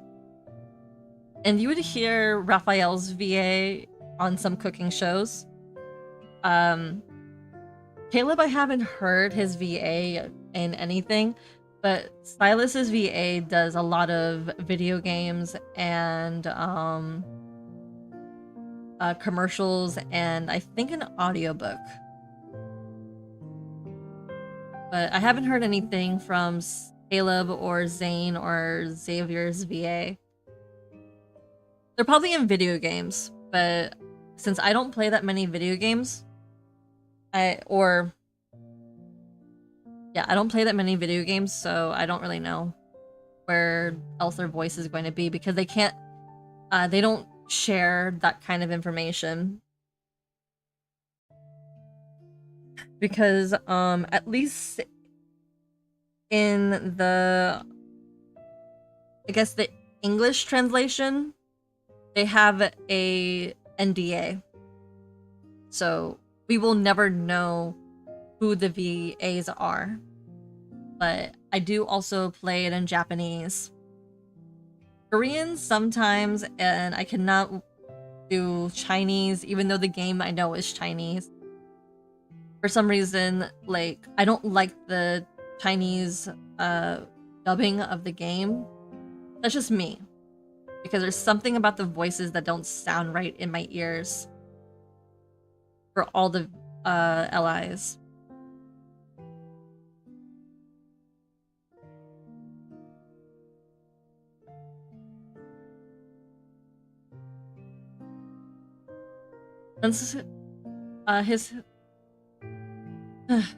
And you would hear Raphael's VA on some cooking shows. Caleb, I haven't heard his VA in anything, but Silas's VA does a lot of video games and commercials and I think an audiobook. But I haven't heard anything from Caleb or Zane or Xavier's VA. They're probably in video games, but since I don't play that many video games, I don't play that many video games, so I don't really know where else their voice is going to be because they can't, they don't share that kind of information. Because, at least in the, I guess the English translation, they have a NDA. So we will never know who the VAs are. But I do also play it in Japanese. Korean sometimes, and I cannot do Chinese, even though the game I know is Chinese. For some reason, like, I don't like the Chinese dubbing of the game. That's just me. Because there's something about the voices that don't sound right in my ears. For all the LIs.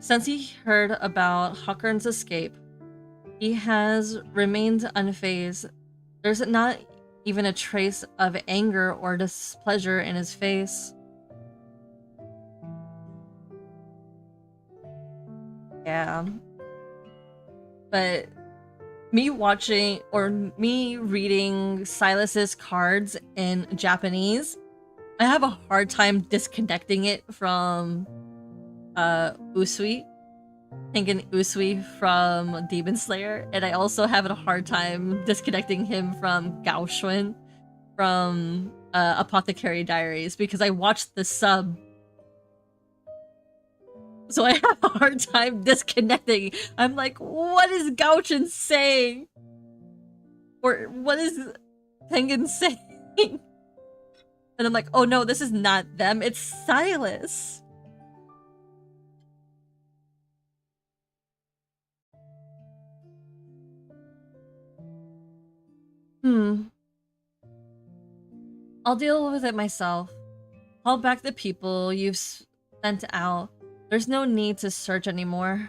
Since he heard about Hawkern's escape, he has remained unfazed. There's not even a trace of anger or displeasure in his face. Yeah. But me watching or me reading Silas's cards in Japanese, I have a hard time disconnecting it from Usui. Tengen Usui from Demon Slayer, and I also have a hard time disconnecting him from Gaoshun from Apothecary Diaries because I watched the sub. So I have a hard time disconnecting. I'm like, what is Gaoshun saying? Or what is Tengen saying? And I'm like, oh no, this is not them, it's Silas. I'll deal with it myself. Call back the people you've sent out. There's no need to search anymore.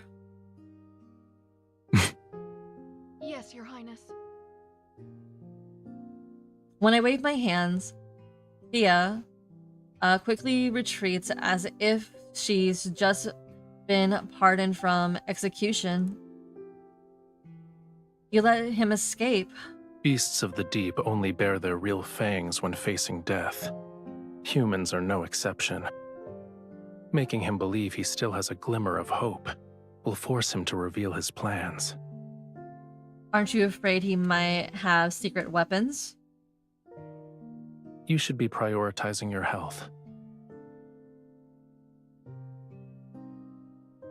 Yes, Your Highness. When I wave my hands, Thea quickly retreats as if she's just been pardoned from execution. You let him escape. Beasts of the deep only bare their real fangs when facing death. Humans are no exception. Making him believe he still has a glimmer of hope will force him to reveal his plans. Aren't you afraid he might have secret weapons? You should be prioritizing your health.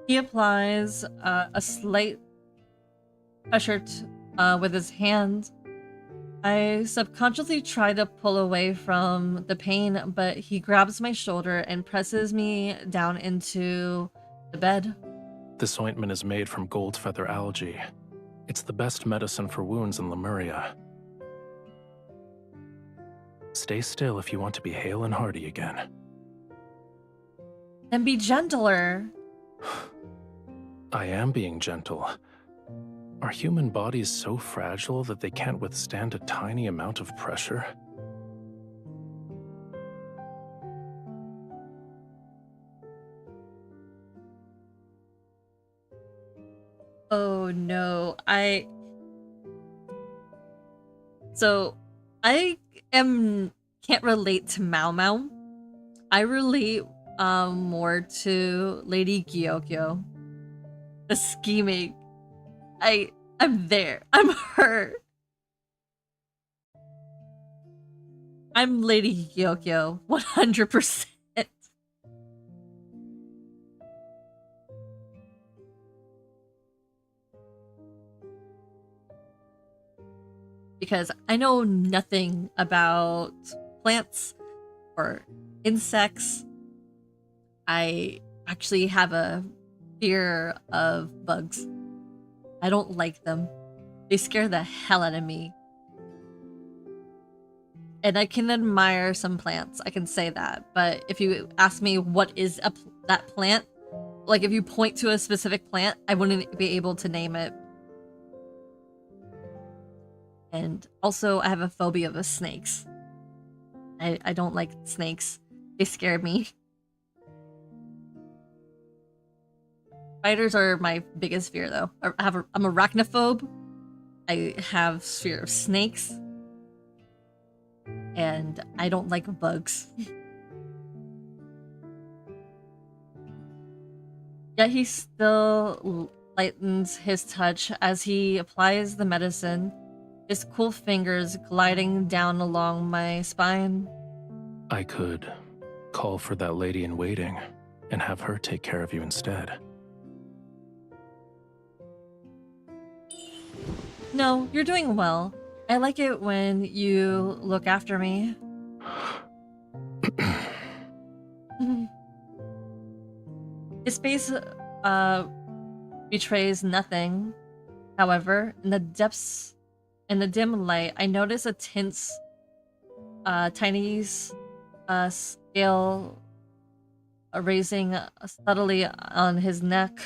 He applies a slight pressure with his hand. I subconsciously try to pull away from the pain, but he grabs my shoulder and presses me down into the bed. This ointment is made from gold feather algae. It's the best medicine for wounds in Lemuria. Stay still if you want to be hale and hearty again. And be gentler. I am being gentle. Are human bodies so fragile that they can't withstand a tiny amount of pressure? Oh no, I can't relate to Mao Mao. I relate more to Lady Gyokyo. The scheming. I'm there. I'm her. I'm Lady Gyokyo, 100%. Because I know nothing about plants or insects. I actually have a fear of bugs. I don't like them. They scare the hell out of me. And I can admire some plants, I can say that. But if you ask me what is that plant, like if you point to a specific plant, I wouldn't be able to name it. And also, I have a phobia of snakes. I don't like snakes. They scare me. Spiders are my biggest fear, though. I'm arachnophobe. I have fear of snakes. And I don't like bugs. Yet he still lightens his touch as he applies the medicine, his cool fingers gliding down along my spine. I could call for that lady in waiting and have her take care of you instead. No, you're doing well. I like it when you look after me. His face betrays nothing. However, in the depths, in the dim light, I notice a tense, tiny scale raising subtly on his neck.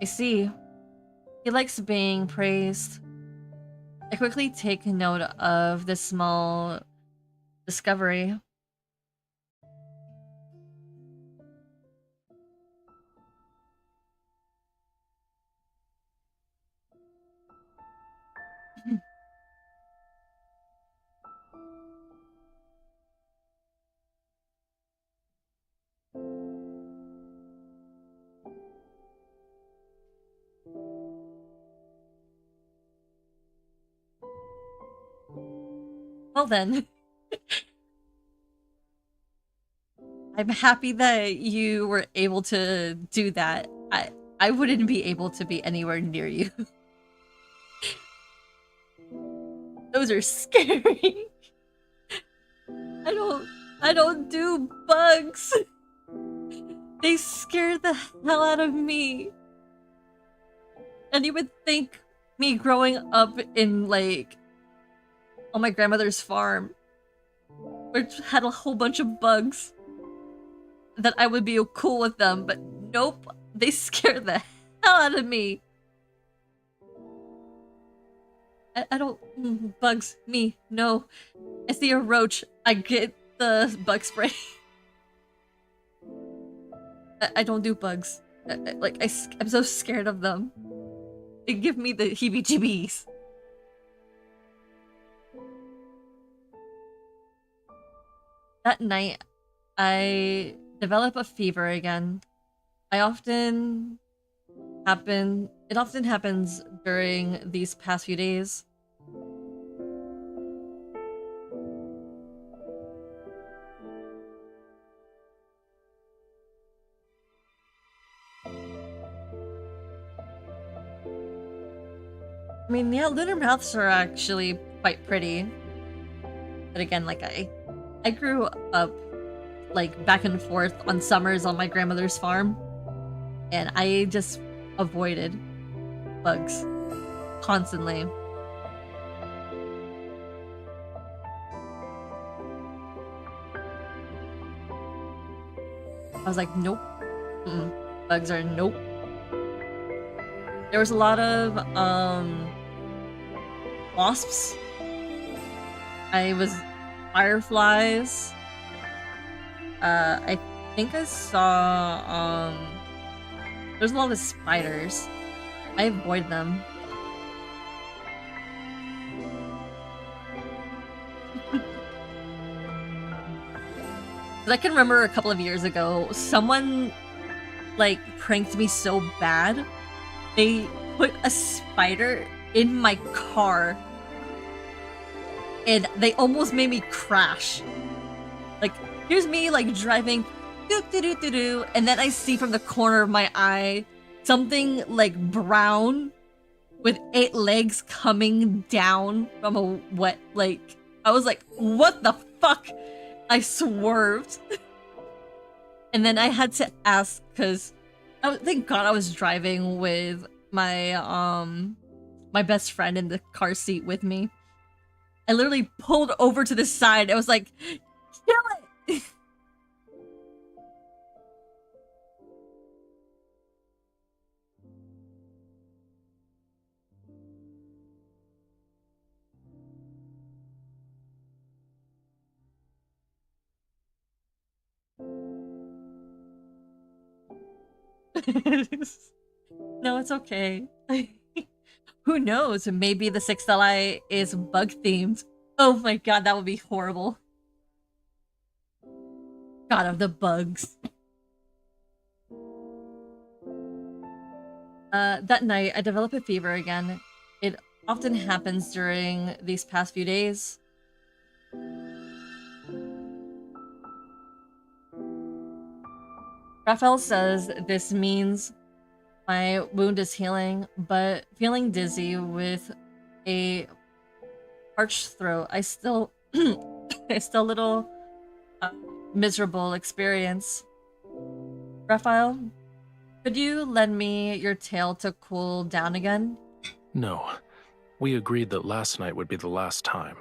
I see. He likes being praised. I quickly take note of this small discovery. Well then. I'm happy that you were able to do that. I wouldn't be able to be anywhere near you. Those are scary. I don't do bugs. They scare the hell out of me. And you would think me growing up in like on my grandmother's farm, which had a whole bunch of bugs, that I would be cool with them, but nope, they scare the hell out of me. I don't bugs me, no. I see a roach, I get the bug spray. I don't do bugs. I'm so scared of them. They give me the heebie-jeebies. That night, I develop a fever again. It often happens during these past few days. I mean, yeah, lunar mouths are actually quite pretty. But again, like I grew up like back and forth on summers on my grandmother's farm, and I just avoided bugs constantly. I was like, nope. Bugs are nope. There was a lot of wasps. I was fireflies. I think I saw there's a lot of spiders. I avoid them. I can remember a couple of years ago, someone like pranked me so bad. They put a spider in my car and they almost made me crash. Like, here's me like driving doo-doo-doo-doo-doo, and then I see from the corner of my eye something like brown with 8 legs coming down from a wet, like, I was like, what the fuck? I swerved. And then I had to ask, because thank God I was driving with my my best friend in the car seat with me. I literally pulled over to the side. I was like, kill it! No, it's okay. Who knows? Maybe the sixth ally is bug themed. Oh my god, that would be horrible. God of the bugs. That night, I developed a fever again. It often happens during these past few days. Raphael says this means my wound is healing, but feeling dizzy with a parched throat, I still it's still a little miserable experience. Raphael, could you lend me your tail to cool down again? No. We agreed that last night would be the last time.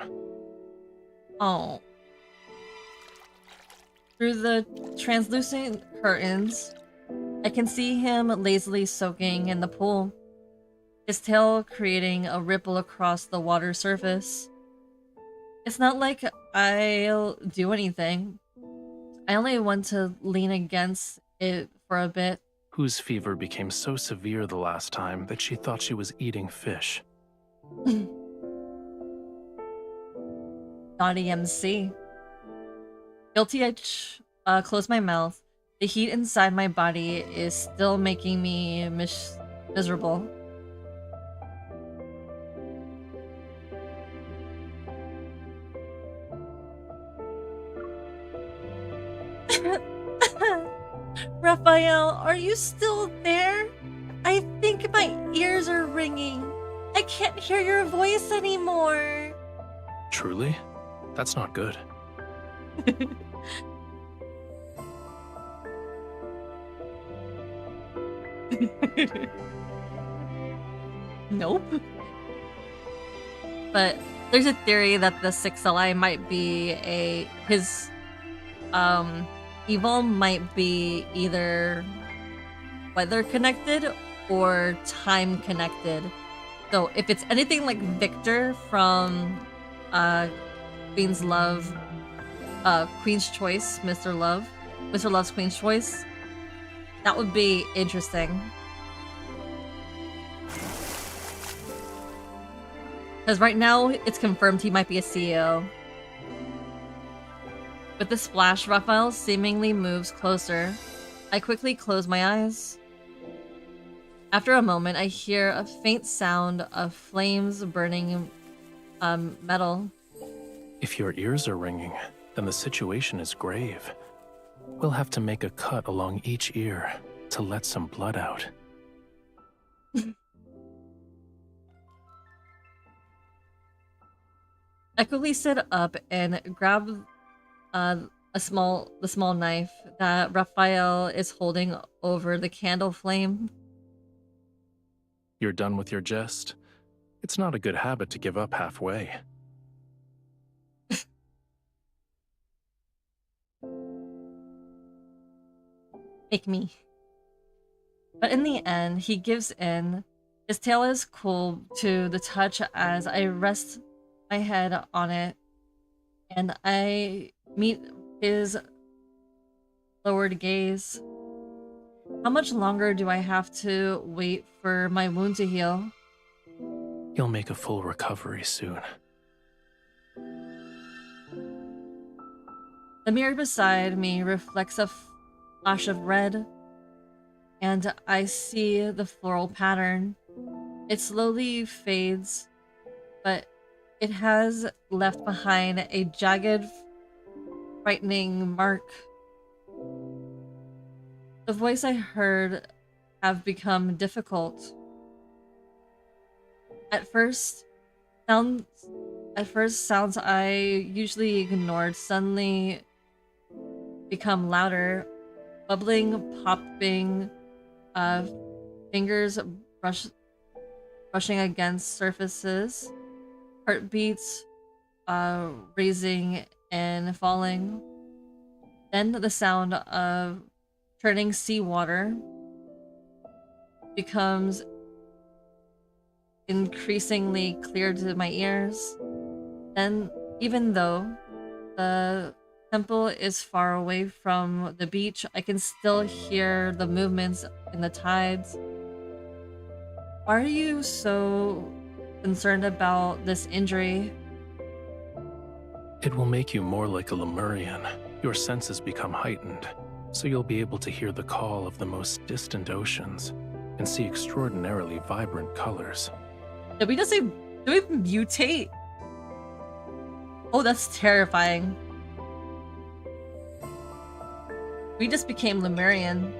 Oh. Through the translucent curtains, I can see him lazily soaking in the pool, his tail creating a ripple across the water surface. It's not like I'll do anything. I only want to lean against it for a bit. Whose fever became so severe the last time that she thought she was eating fish. Naughty MC. Guilty, I close my mouth. The heat inside my body is still making me miserable. Raphael, are you still there? I think my ears are ringing. I can't hear your voice anymore. Truly? That's not good. Nope. But there's a theory that the sixth ally might be his evil might be either weather connected or time connected. So if it's anything like Victor from Queen's Love, Queen's Choice, Mr. Love's Queen's Choice, that would be interesting. Because right now, it's confirmed he might be a CEO. With the splash, Raphael seemingly moves closer. I quickly close my eyes. After a moment, I hear a faint sound of flames burning metal. If your ears are ringing, then the situation is grave. We'll have to make a cut along each ear to let some blood out. I quickly sit up and grab the small knife that Raphael is holding over the candle flame. You're done with your jest? It's not a good habit to give up halfway. Make me. But in the end, he gives in. His tail is cool to the touch as I rest my head on it, and I meet his lowered gaze. How much longer do I have to wait for my wound to heal? You'll make a full recovery soon. The mirror beside me reflects a flash of red, and I see the floral pattern. It slowly fades, but it has left behind a jagged, frightening mark. The voice I heard have become difficult. At first, sounds I usually ignored suddenly become louder, bubbling, popping, fingers brushing against surfaces, heartbeats raising and falling. Then the sound of turning seawater becomes increasingly clear to my ears. Then, even though the temple is far away from the beach, I can still hear the movements in the tides. Why are you so concerned about this injury? It will make you more like a Lemurian. Your senses become heightened, so you'll be able to hear the call of the most distant oceans and see extraordinarily vibrant colors. Did we just say, did we mutate? Oh, that's terrifying. We just became Lemurian.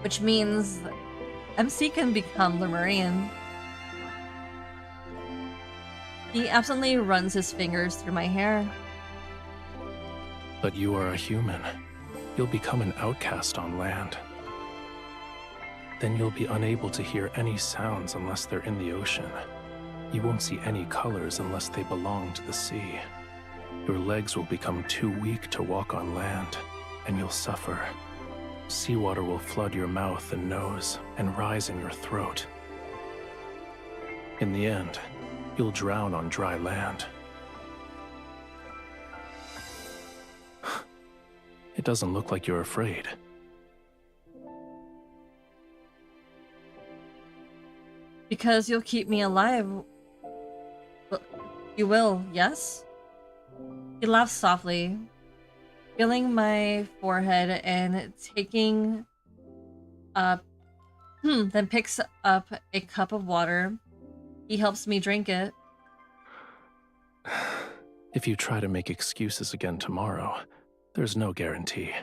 Which means MC can become Lemurian. He absently runs his fingers through my hair. But you are a human. You'll become an outcast on land. Then you'll be unable to hear any sounds unless they're in the ocean. You won't see any colors unless they belong to the sea. Your legs will become too weak to walk on land, and you'll suffer. Seawater will flood your mouth and nose and rise in your throat. In the end, you'll drown on dry land. It doesn't look like you're afraid. Because you'll keep me alive. You will, yes? He laughs softly, feeling my forehead and taking up, then picks up a cup of water. He helps me drink it. If you try to make excuses again tomorrow, there's no guarantee.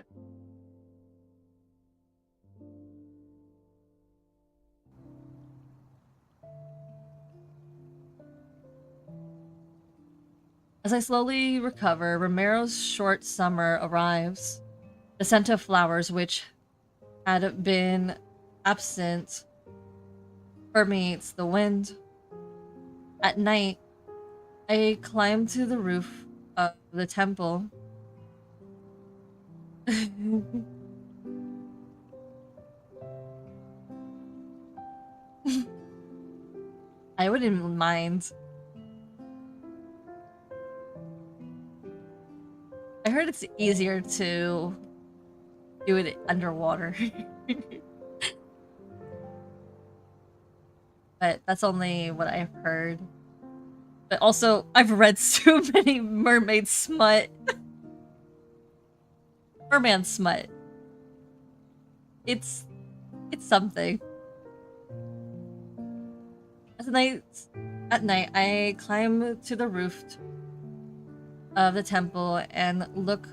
As I slowly recover, Romero's short summer arrives. The scent of flowers, which had been absent, permeates the wind. At night, I climb to the roof of the temple. I wouldn't mind. I heard it's easier to do it underwater. But that's only what I've heard. But also, I've read so many mermaid smut. Merman smut. It's something. At night, I climb to the roof of the temple and look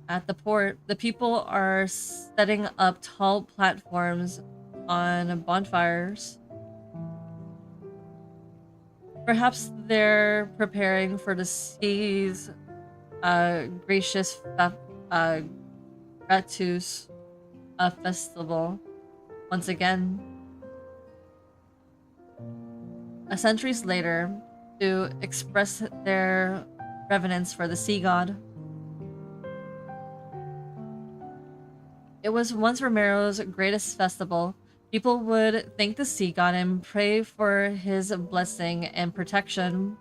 at the port. The people are setting up tall platforms on bonfires. Perhaps they're preparing for the sea's gracious Ratus festival once again. Centuries later, to express their reverence for the sea god. It was once Romero's greatest festival. People would thank the sea god and pray for his blessing and protection.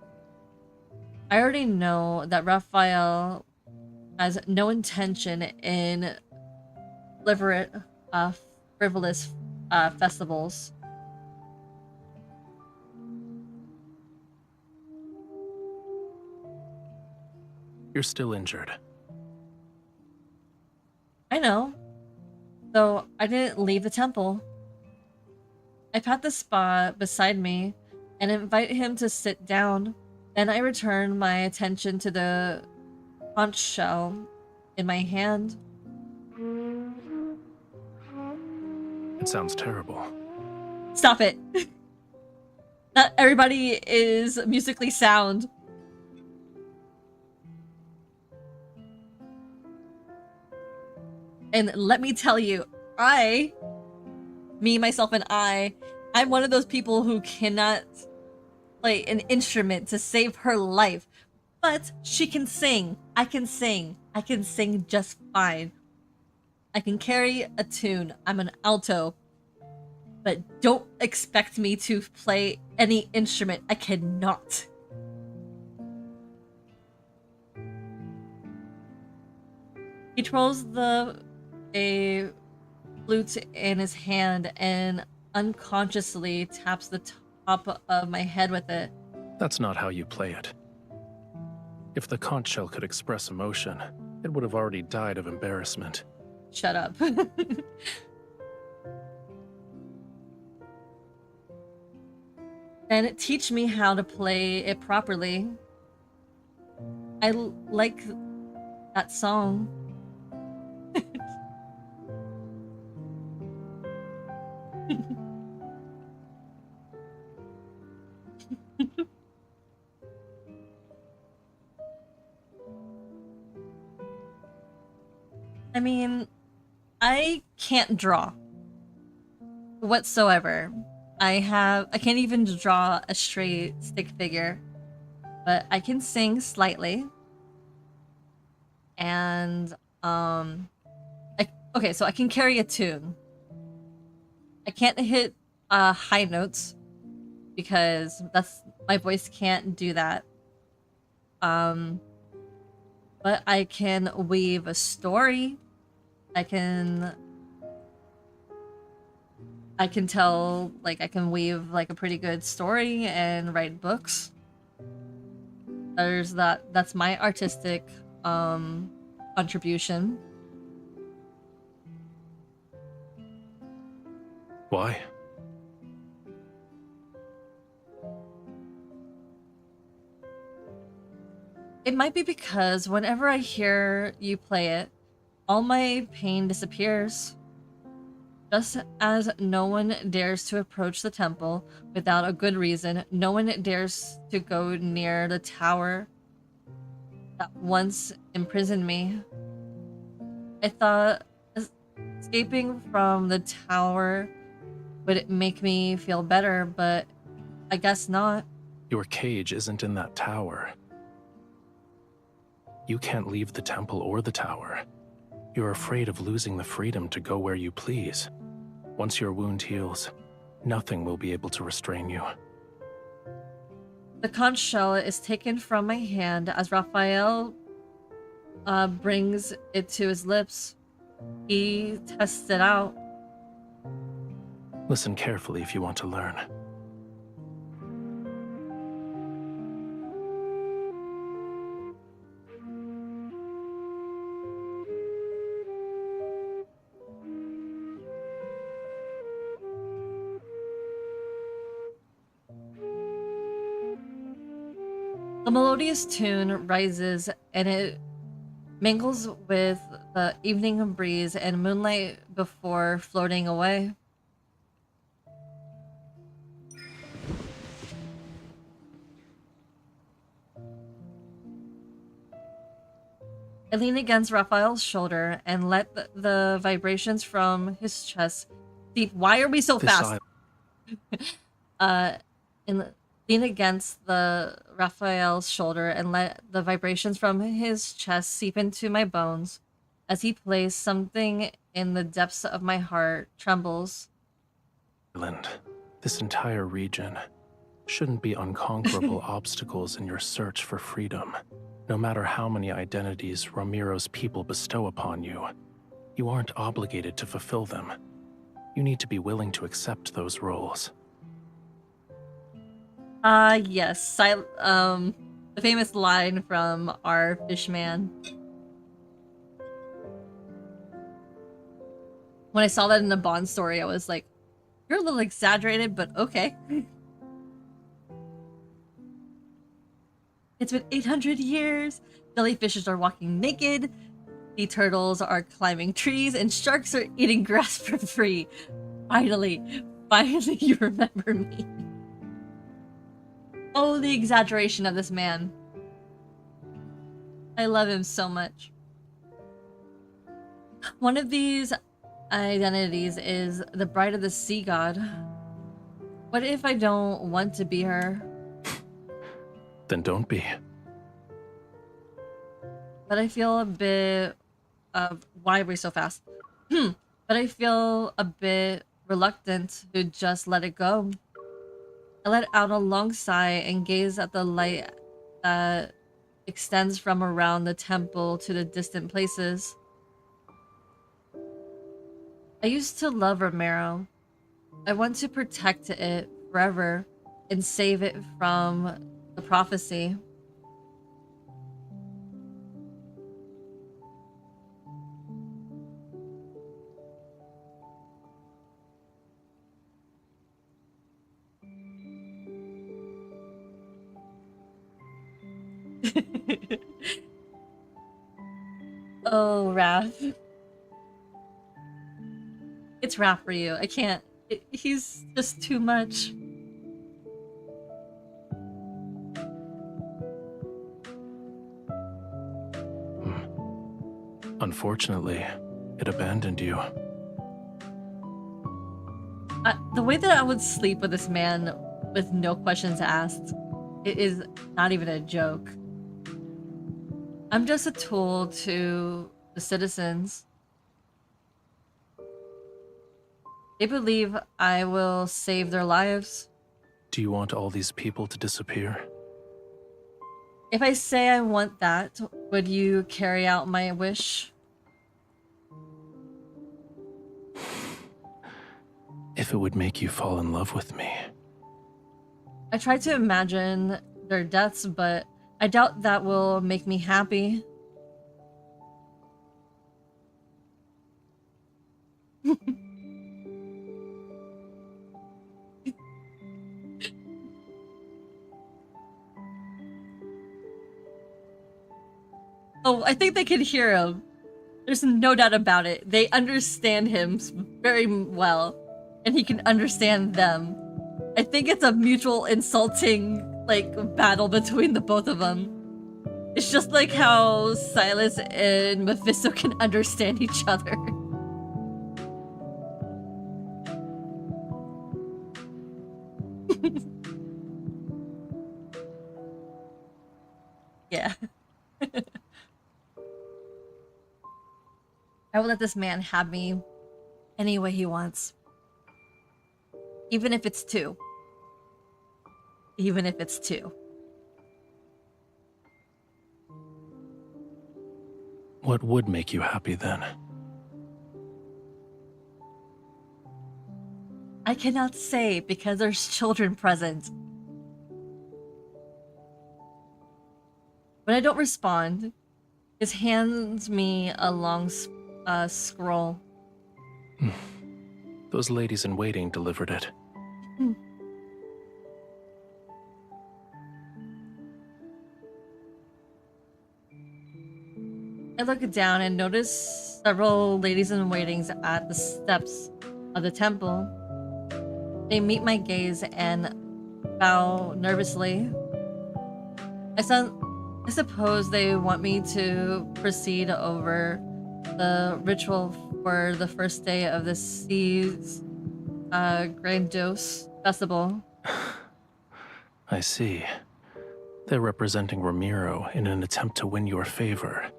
I already know that Rafayel has no intention in frivolous festivals. You're still injured. I know. Though I didn't leave the temple. I pat the spot beside me and invite him to sit down. Then I return my attention to the conch shell in my hand. It sounds terrible. Stop it. Not everybody is musically sound. And let me tell you, me, myself, and I'm one of those people who cannot play an instrument to save her life. But she can sing. I can sing. I can sing just fine. I can carry a tune. I'm an alto. But don't expect me to play any instrument. I cannot. He twirls a flute in his hand and unconsciously taps the top of my head with it. That's not how you play it. If the conch shell could express emotion, it would have already died of embarrassment. Shut up. And teach me how to play it properly. I like that song. I mean, I can't draw whatsoever. I can't even draw a straight stick figure, but I can sing slightly. And okay, so I can carry a tune. I can't hit high notes because my voice can't do that. But I can weave a story. I can tell, like, I can weave like a pretty good story and write books. That's my artistic contribution. Why? It might be because whenever I hear you play it, all my pain disappears. Just as no one dares to approach the temple without a good reason, no one dares to go near the tower that once imprisoned me. I thought escaping from the tower would make me feel better, but I guess not. Your cage isn't in that tower. You can't leave the temple or the tower. You're afraid of losing the freedom to go where you please. Once your wound heals, nothing will be able to restrain you. The conch shell is taken from my hand as Rafayel brings it to his lips. He tests it out. Listen carefully if you want to learn. The melodious tune rises and it mingles with the evening breeze and moonlight before floating away. I lean against Raphael's shoulder and let the vibrations from his chest seep. Why are we so fast? And lean against the Raphael's shoulder and let the vibrations from his chest seep into my bones. As he plays, something in the depths of my heart trembles. Ireland, this entire region shouldn't be unconquerable obstacles in your search for freedom. No matter how many identities Ramiro's people bestow upon you, you aren't obligated to fulfill them. You need to be willing to accept those roles. Yes. The famous line from our Fishman. When I saw that in the Bond story, I was like, you're a little exaggerated, but okay. It's been 800 years. Jellyfishes are walking naked. Sea turtles are climbing trees, and sharks are eating grass for free. Finally you remember me. Oh, the exaggeration of this man. I love him so much. One of these identities is the bride of the sea god. What if I don't want to be her? Then don't be. But I feel a bit of why are we so fast? But I feel a bit reluctant to just let it go. I let out a long sigh and gaze at the light that extends from around the temple to the distant places. I used to love Romero. I want to protect it forever and save it from the prophecy. Oh, Raph. It's Raph for you. I can't. He's just too much. Unfortunately, it abandoned you. The way that I would sleep with this man with no questions asked, it is not even a joke. I'm just a tool to the citizens. They believe I will save their lives. Do you want all these people to disappear? If I say I want that, would you carry out my wish? If it would make you fall in love with me. I try to imagine their deaths, but I doubt that will make me happy. Oh, I think they can hear him. There's no doubt about it. They understand him very well, and he can understand them. I think it's a mutual insulting, like, battle between the both of them. It's just like how Silas and Mephisto can understand each other. Yeah. I will let this man have me any way he wants. Even if it's two. Even if it's two. What would make you happy then? I cannot say because there's children present. When I don't respond, he hands me a long scroll. Those ladies in waiting delivered it. I look down and notice several ladies in waiting at the steps of the temple. They meet my gaze and bow nervously. I suppose they want me to proceed over the ritual for the first day of the Sea's grandiose festival. I see. They're representing Ramiro in an attempt to win your favor.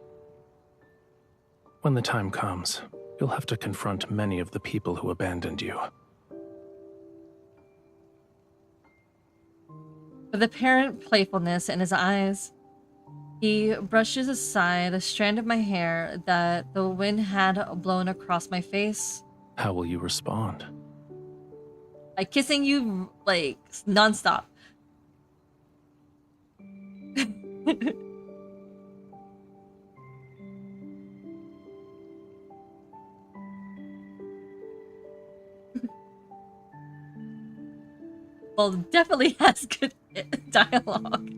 When the time comes, you'll have to confront many of the people who abandoned you. With apparent playfulness in his eyes, he brushes aside a strand of my hair that the wind had blown across my face. How will you respond? By kissing you, like, nonstop. Well, definitely has good dialogue.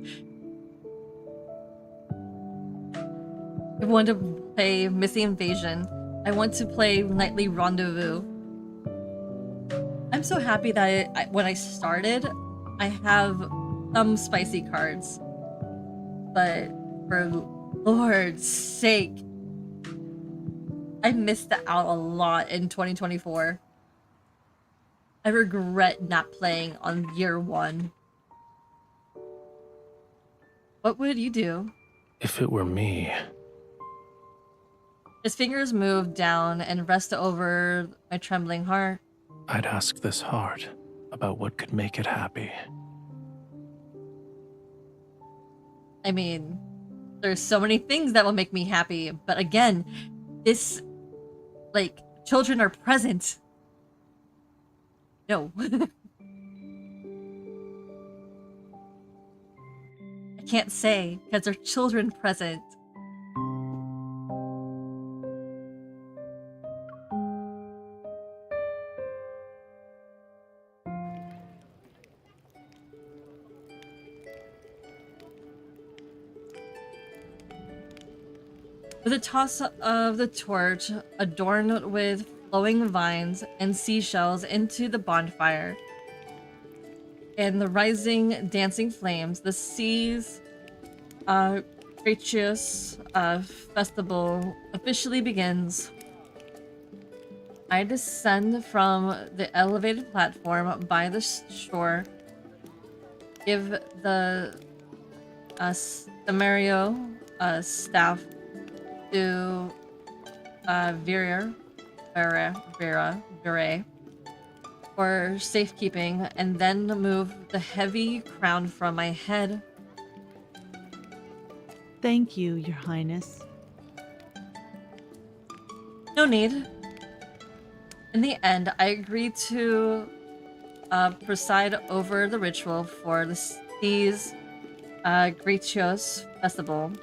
I want to play Missy Invasion. I want to play Nightly Rendezvous. I'm so happy that when I started, I have some spicy cards. But for Lord's sake, I missed out a lot in 2024. I regret not playing on year one. What would you do? If it were me, His fingers move down and rest over my trembling heart. I'd ask this heart about what could make it happy. I mean, there's so many things that will make me happy, but again, this, like, children are present. No. I can't say, because there are children present. With a toss of the torch, adorned with flowing vines and seashells into the bonfire, and the rising, dancing flames, the sea's gracious festival officially begins. I descend from the elevated platform by the shore, give the Samario staff to Vera for safekeeping, and then move the heavy crown from my head. Thank you, Your Highness. No need. In the end, I agreed to preside over the ritual for the Sea's Gratios Festival.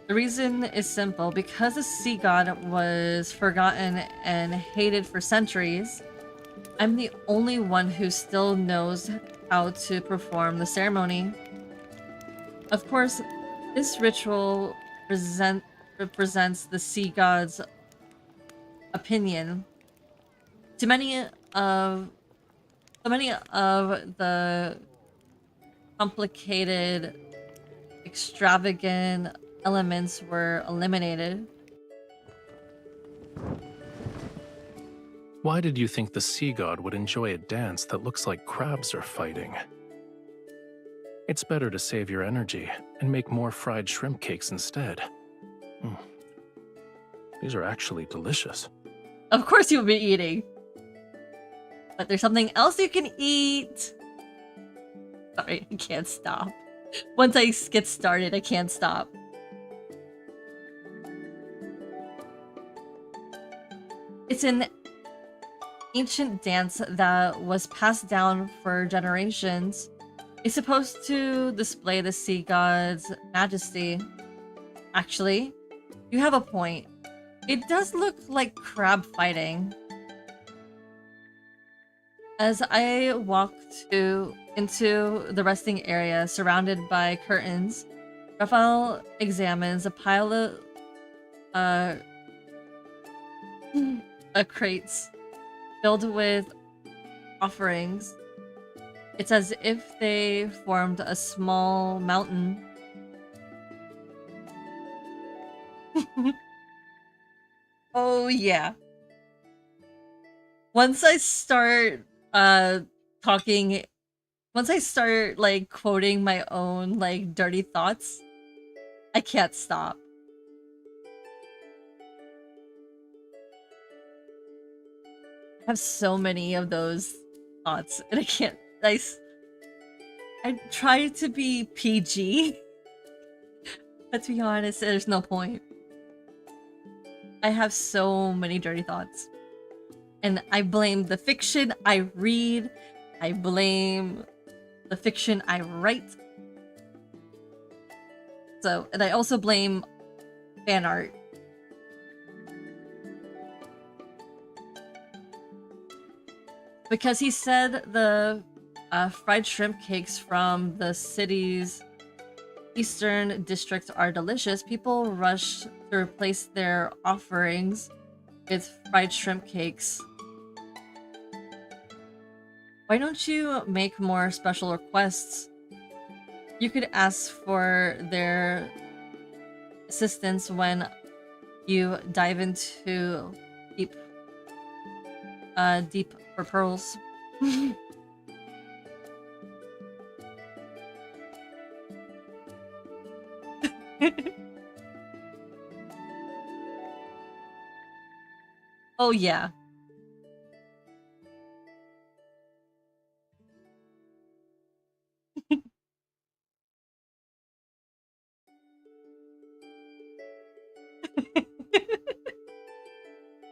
The reason is simple. Because the sea god was forgotten and hated for centuries, I'm the only one who still knows how to perform the ceremony. Of course, this ritual represents the sea god's opinion. So many of the complicated, extravagant elements were eliminated. Why did you think the sea god would enjoy a dance that looks like crabs are fighting? It's better to save your energy and make more fried shrimp cakes instead. These are actually delicious. Of course you'll be eating. But there's something else you can eat. Sorry, I can't stop. Once I get started, I can't stop. It's an ancient dance that was passed down for generations. It's supposed to display the sea god's majesty. Actually, you have a point. It does look like crab fighting. As I walk into the resting area surrounded by curtains, Rafayel examines a pile of crates filled with offerings. It's as if they formed a small mountain. Oh yeah. Once I start once I start like quoting my own like dirty thoughts, I can't stop. I have so many of those thoughts, and I can't. I try to be PG, but to be honest, there's no point. I have so many dirty thoughts, and I blame the fiction I read. I blame the fiction I write. So, and I also blame fan art. Because he said the fried shrimp cakes from the city's eastern district are delicious, people rush to replace their offerings with fried shrimp cakes. Why don't you make more special requests? You could ask for their assistance when you dive into deep for pearls. Oh, yeah.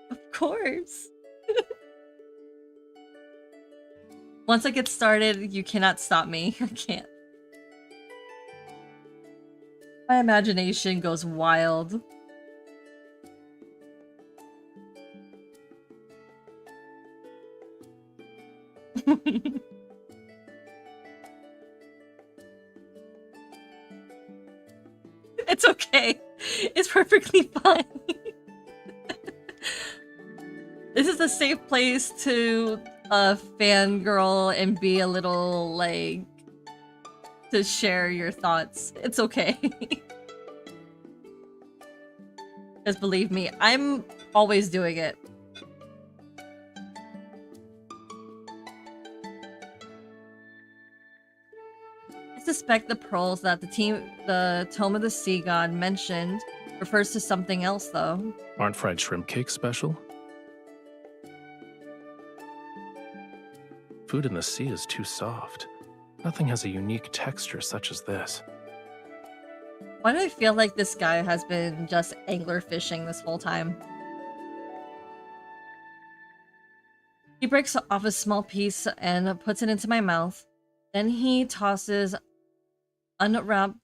Of course. Once I get started, you cannot stop me. I can't. My imagination goes wild. It's okay. It's perfectly fine. This is a safe place to fangirl and be a little, like, to share your thoughts. It's okay. Because believe me, I'm always doing it. I suspect the pearls that the Tome of the Sea God mentioned refers to something else, though. Aren't fried shrimp cakes special? Food in the sea is too soft. Nothing has a unique texture such as this. Why do I feel like this guy has been just angler fishing this whole time? He breaks off a small piece and puts it into my mouth. Then he tosses unwarped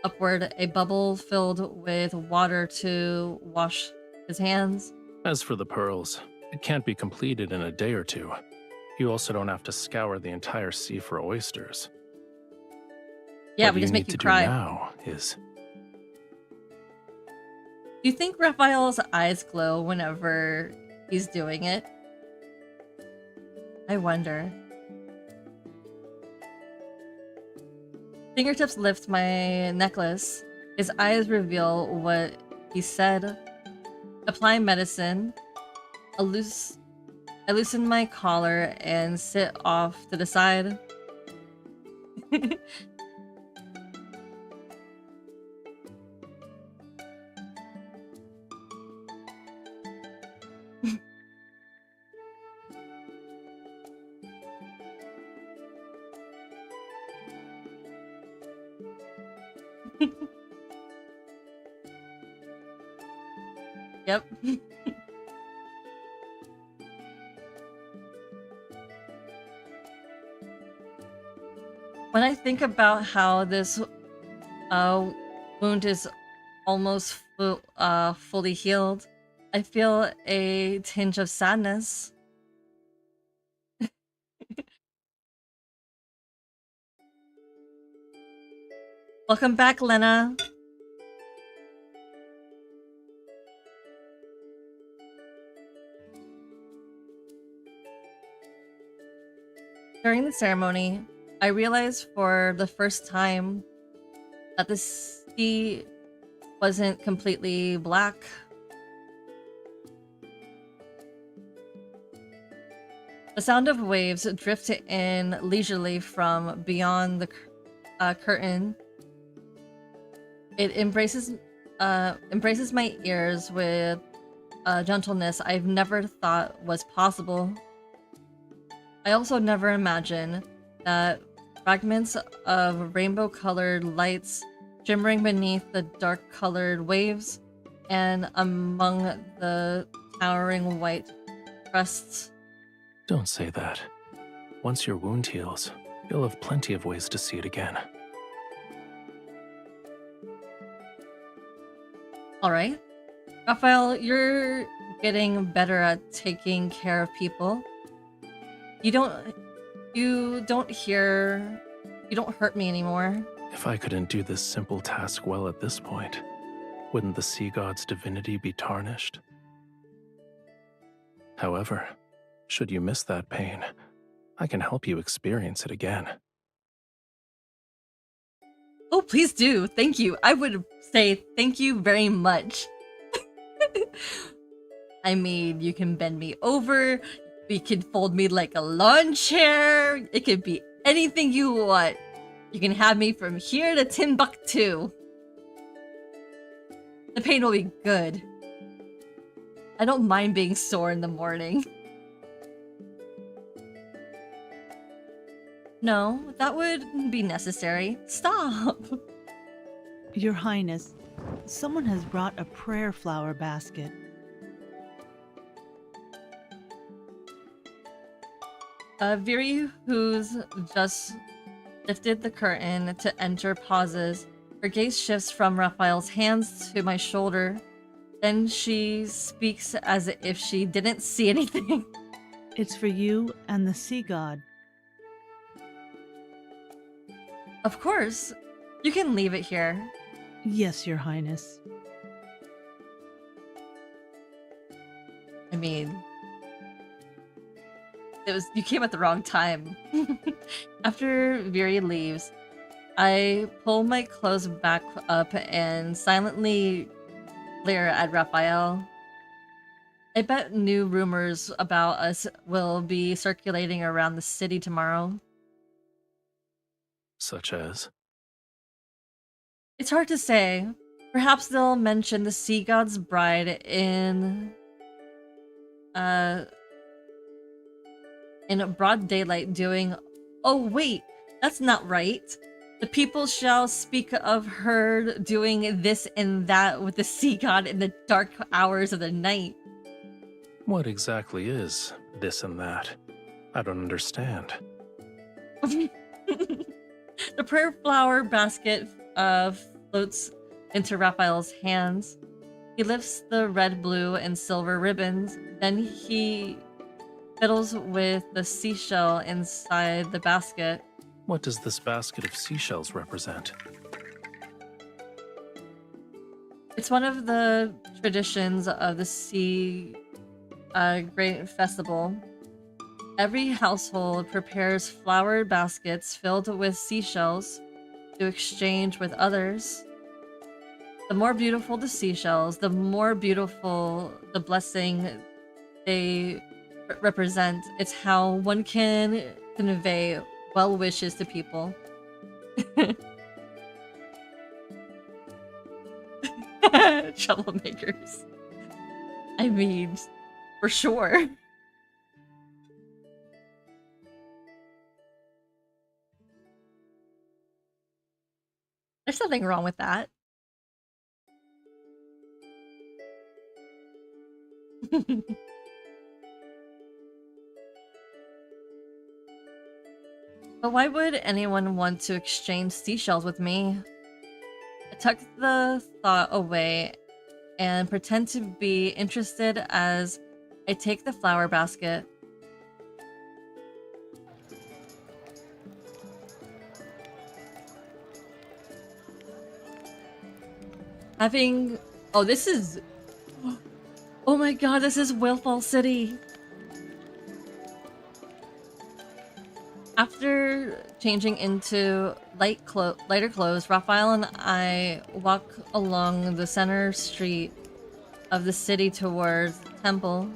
upward a bubble filled with water to wash his hands. As for the pearls, it can't be completed in a day or two. You also don't have to scour the entire sea for oysters. Yeah, what we just you make need you to cry. do now is... Do you think Raphael's eyes glow whenever he's doing it? I wonder. Fingertips lift my necklace. His eyes reveal what he said. Apply medicine. I loosen my collar and sit off to the side. Yep. When I think about how this wound is almost fully healed, I feel a tinge of sadness. Welcome back, Lena. During the ceremony, I realized for the first time that the sea wasn't completely black. The sound of waves drifted in leisurely from beyond the curtain. It embraces my ears with a gentleness I've never thought was possible. I also never imagined that fragments of rainbow-colored lights shimmering beneath the dark-colored waves and among the towering white crests. Don't say that. Once your wound heals, you'll have plenty of ways to see it again. Alright. Raphael, you're getting better at taking care of people. You don't hurt me anymore. If I couldn't do this simple task well at this point, wouldn't the sea god's divinity be tarnished? However, should you miss that pain, I can help you experience it again. Oh, please do. Thank you. I would say thank you very much. I mean, you can bend me over, You can fold me like a lawn chair. It could be anything you want. You can have me from here to Timbuktu. The pain will be good. I don't mind being sore in the morning. No, that would be necessary. Stop! Your Highness, someone has brought a prayer flower basket. Viri, who's just lifted the curtain to enter, pauses. Her gaze shifts from Raphael's hands to my shoulder. Then she speaks as if she didn't see anything. It's for you and the sea god. Of course. You can leave it here. Yes, Your Highness. I mean, you came at the wrong time. After Viri leaves, I pull my clothes back up and silently glare at Raphael. I bet new rumors about us will be circulating around the city tomorrow. Such as? It's hard to say. Perhaps they'll mention the sea god's bride in broad daylight doing... Oh wait, that's not right. The people shall speak of her doing this and that with the sea god in the dark hours of the night. What exactly is this and that? I don't understand. The prayer flower basket floats into Raphael's hands. He lifts the red, blue, and silver ribbons. Then he fiddles with the seashell inside the basket. What does this basket of seashells represent? It's one of the traditions of the sea great festival. Every household prepares flower baskets filled with seashells to exchange with others. The more beautiful the seashells, the more beautiful the blessing they represent. It's how one can convey well wishes to people. Troublemakers. I mean, for sure. There's nothing wrong with that. But why would anyone want to exchange seashells with me? I tuck the thought away and pretend to be interested as I take the flower basket. Oh, this is... Oh my god, this is Whalefall City! After changing into lighter clothes, Raphael and I walk along the center street of the city towards the temple.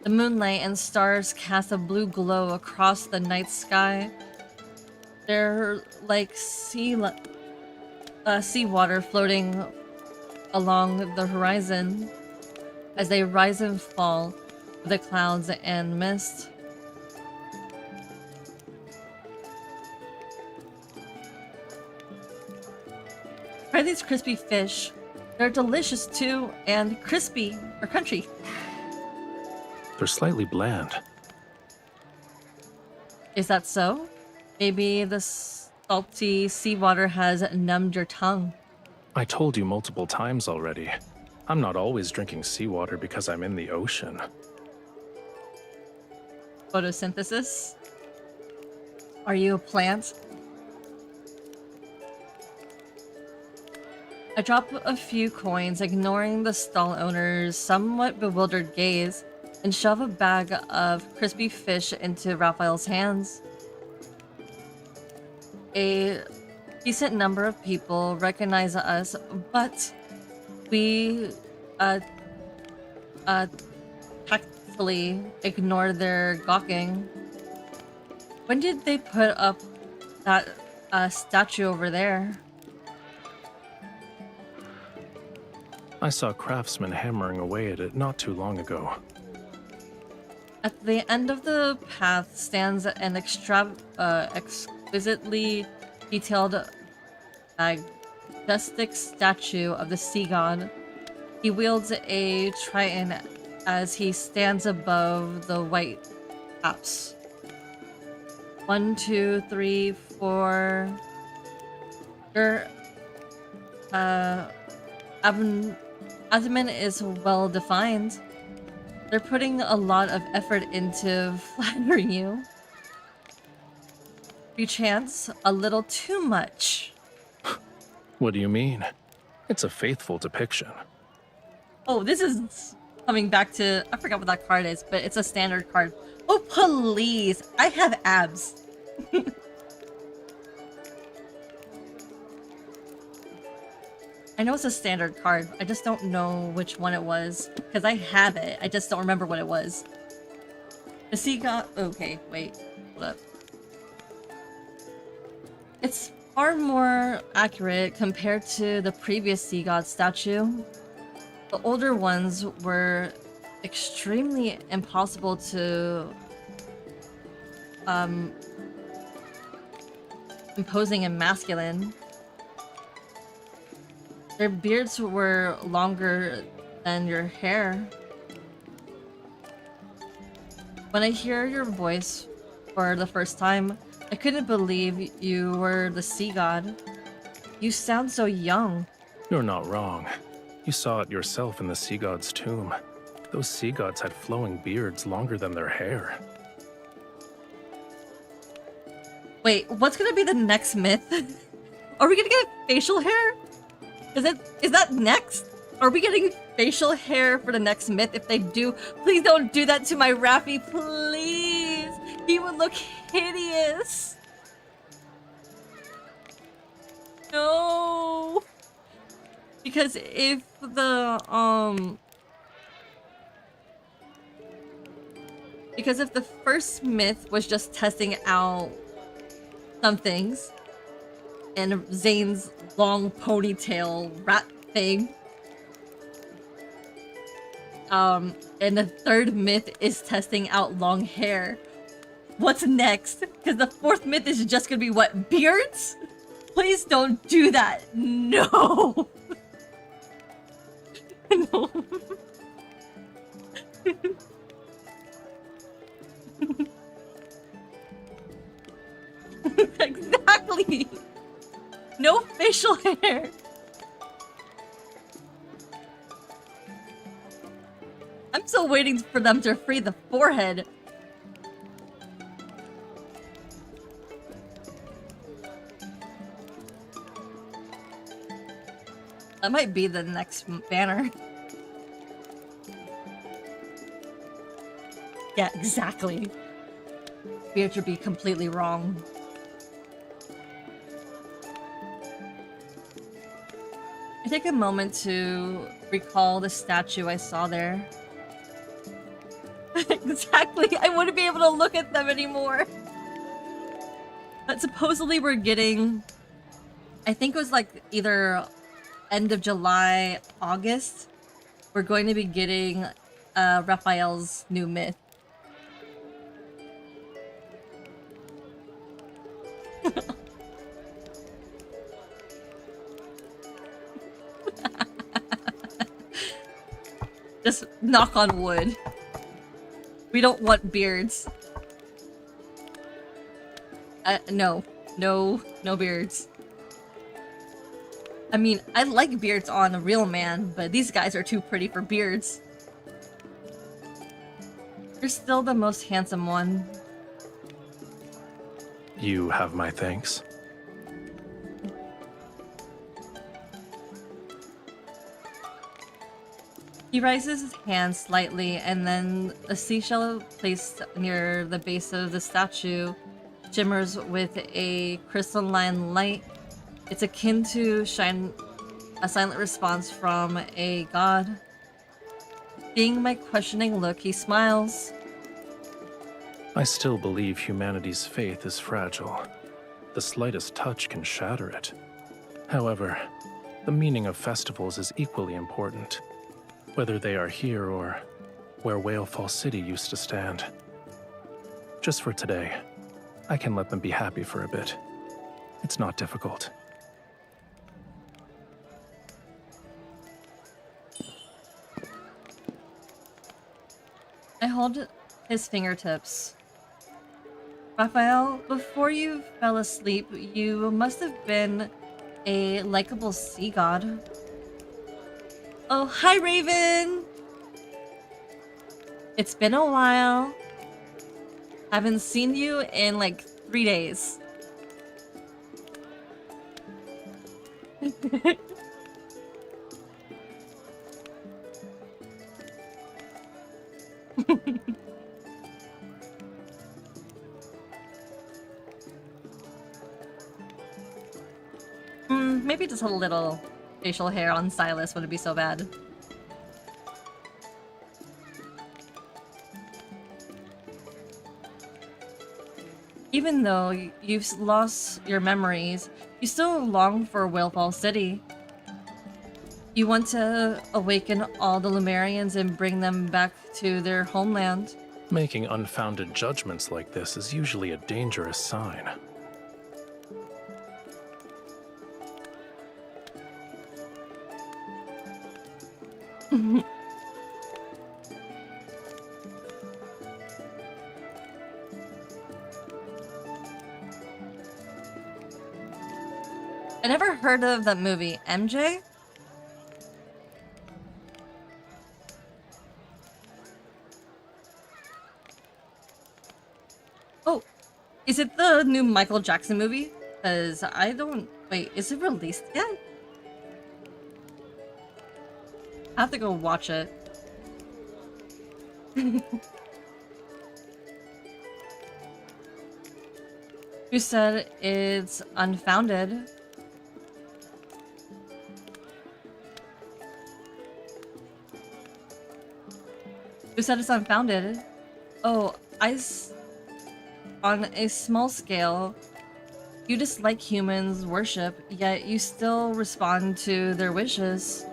The moonlight and stars cast a blue glow across the night sky. They're like seawater floating along the horizon as they rise and fall with the clouds and mist. Try these crispy fish. They're delicious too, and crispy or crunchy. They're slightly bland. Is that so? Maybe the salty seawater has numbed your tongue. I told you multiple times already. I'm not always drinking seawater because I'm in the ocean. Photosynthesis? Are you a plant? I drop a few coins, ignoring the stall owner's somewhat bewildered gaze, and shove a bag of crispy fish into Raphael's hands. A decent number of people recognize us, but we faithfully ignore their gawking. When did they put up that statue over there? I saw craftsmen hammering away at it not too long ago. At the end of the path stands an exquisitely detailed majestic statue of the sea god. He wields a trident as he stands above the white caps. 1, 2, 3, 4. Your abdomen is well defined. They're putting a lot of effort into flattering you. Perchance a little too much. What do you mean? It's a faithful depiction. Oh, this is coming back to... I forgot what that card is, but it's a standard card. Oh, please! I have abs. I know it's a standard card. I just don't know which one it was. Because I have it. I just don't remember what it was. The sea god... Okay, wait. Hold up. It's far more accurate compared to the previous sea god statue. The older ones were extremely impossible to... imposing and masculine. Their beards were longer than your hair. When I hear your voice for the first time, I couldn't believe you were the sea god. You sound so young. You're not wrong. You saw it yourself in the sea god's tomb. Those sea gods had flowing beards longer than their hair. Wait, what's gonna be the next myth? Are we gonna get facial hair? Is that next? Are we getting facial hair for the next myth? If they do, please don't do that to my Rafi, please! He would look hideous! No! Because if the, because if the first myth was just testing out some things, and Zane's long ponytail rat thing, and the third myth is testing out long hair, what's next? Because the fourth myth is just gonna be what? Beards? Please don't do that. No. No. Exactly. No facial hair. I'm still waiting for them to free the forehead. That might be the next banner. Yeah, exactly. Beard should be completely wrong. I take a moment to recall the statue I saw there. Exactly, I wouldn't be able to look at them anymore. But supposedly we're getting... I think it was like either end of July, August. We're going to be getting Rafayel's new myth. Just knock on wood. We don't want beards. No beards. I mean, I like beards on a real man, but these guys are too pretty for beards. You're still the most handsome one. You have my thanks. He raises his hand slightly, and then a seashell placed near the base of the statue shimmers with a crystalline light. It's akin to a silent response from a god. Seeing my questioning look, he smiles. I still believe humanity's faith is fragile. The slightest touch can shatter it. However, the meaning of festivals is equally important, whether they are here or where Whalefall City used to stand. Just for today, I can let them be happy for a bit. It's not difficult. I hold his fingertips. Raphael, before you fell asleep, you must have been a likable sea god. Oh, hi, Raven! It's been a while. Haven't seen you in like 3 days. Maybe just a little facial hair on Silas wouldn't be so bad. Even though you've lost your memories, you still long for Whalefall City. You want to awaken all the Lumerians and bring them back to their homeland. Making unfounded judgments like this is usually a dangerous sign. I never heard of that movie, MJ? Oh, is it the new Michael Jackson movie? Because I don't... Wait, is it released yet? I have to go watch it. Who said it's unfounded? Who said it's unfounded? Oh, on a small scale, you dislike humans' worship, yet you still respond to their wishes.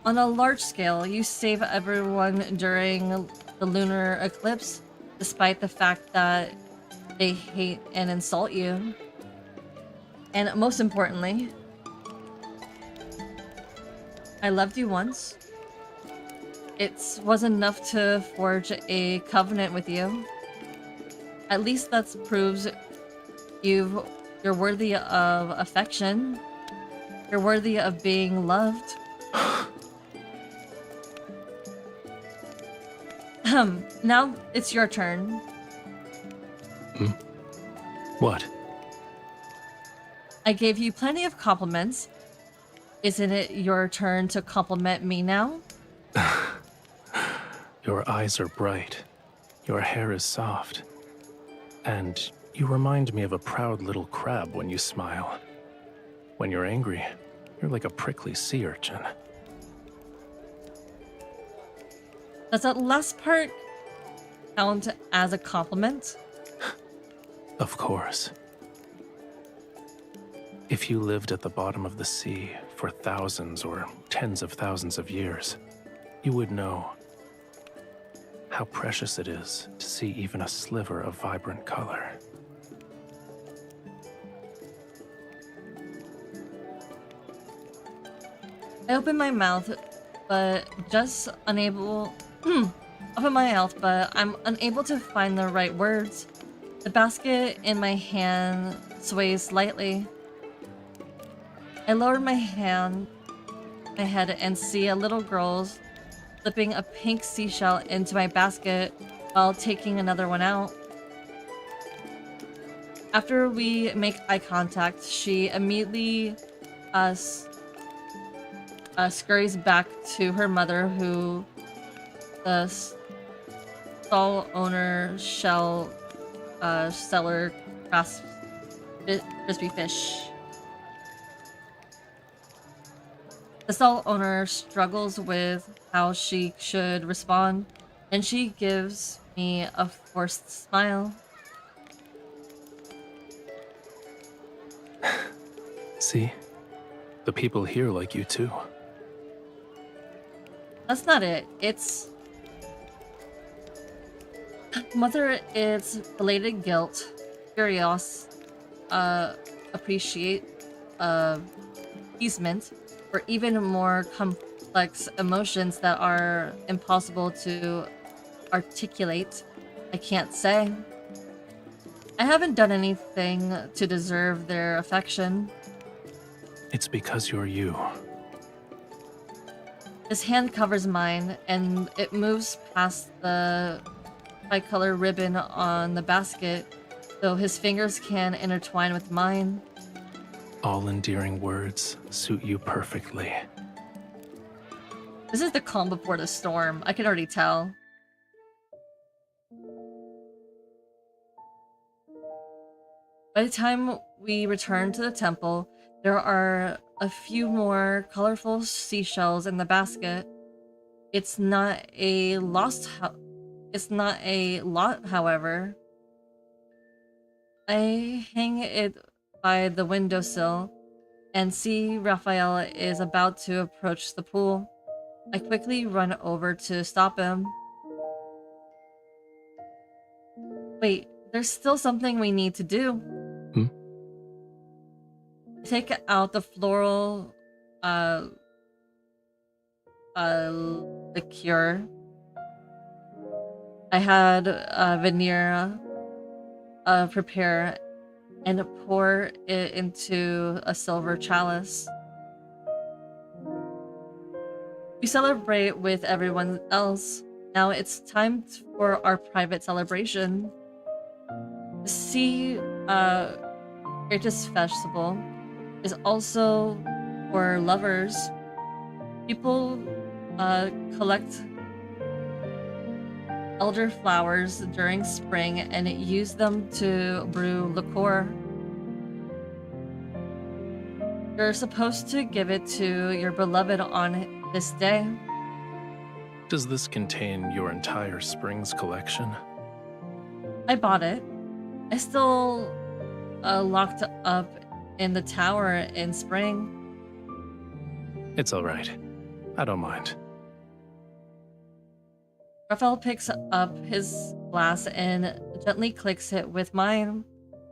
On a large scale, you save everyone during the lunar eclipse, despite the fact that they hate and insult you. And most importantly, I loved you once. It was enough to forge a covenant with you. At least that proves you're worthy of affection. You're worthy of being loved. Now it's your turn. What? I gave you plenty of compliments. Isn't it your turn to compliment me now? Your eyes are bright. Your hair is soft. And you remind me of a proud little crab when you smile. When you're angry, you're like a prickly sea urchin. Does that last part count as a compliment? Of course. If you lived at the bottom of the sea for thousands or tens of thousands of years, you would know how precious it is to see even a sliver of vibrant color. I open my mouth, but just unable... Open my mouth, but I'm unable to find the right words. The basket in my hand sways slightly. I lower my head and see a little girl slipping a pink seashell into my basket while taking another one out. After we make eye contact, she immediately scurries back to her mother, who the stall owner seller crispy fish. The stall owner struggles with how she should respond, and she gives me a forced smile. See? The people here like you too. That's not it. It's whether it's belated guilt, curious, appreciate, appeasement, or even more complex emotions that are impossible to articulate. I can't say. I haven't done anything to deserve their affection. It's because you're you. His hand covers mine, and it moves past the bicolor ribbon on the basket, though his fingers can intertwine with mine. All endearing words suit you perfectly. This is the calm before the storm. I can already tell. By the time we return to the temple, there are a few more colorful seashells in the basket. It's not a lot, however. I hang it by the windowsill and see Raphael is about to approach the pool. I quickly run over to stop him. Wait, there's still something we need to do. Take out the floral liqueur. I had Veneer prepare and pour it into a silver chalice. We celebrate with everyone else. Now it's time for our private celebration. The Sea Greatest Festival is also for lovers. People collect elderflowers during spring and use them to brew liqueur. You're supposed to give it to your beloved on this day. Does this contain your entire Springs collection? I bought it. I still locked up in the tower in spring. It's alright. I don't mind. Raphael picks up his glass and gently clicks it with mine.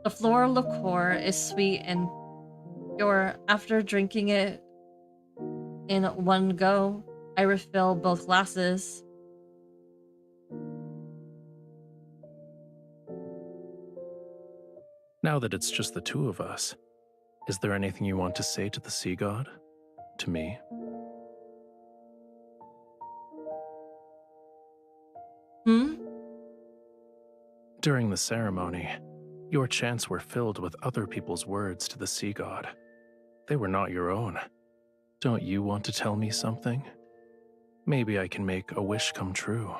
The floral liqueur is sweet and pure. After drinking it in one go, I refill both glasses. Now that it's just the two of us, is there anything you want to say to the sea god? To me? During the ceremony, your chants were filled with other people's words to the sea god. They were not your own. Don't you want to tell me something? Maybe I can make a wish come true.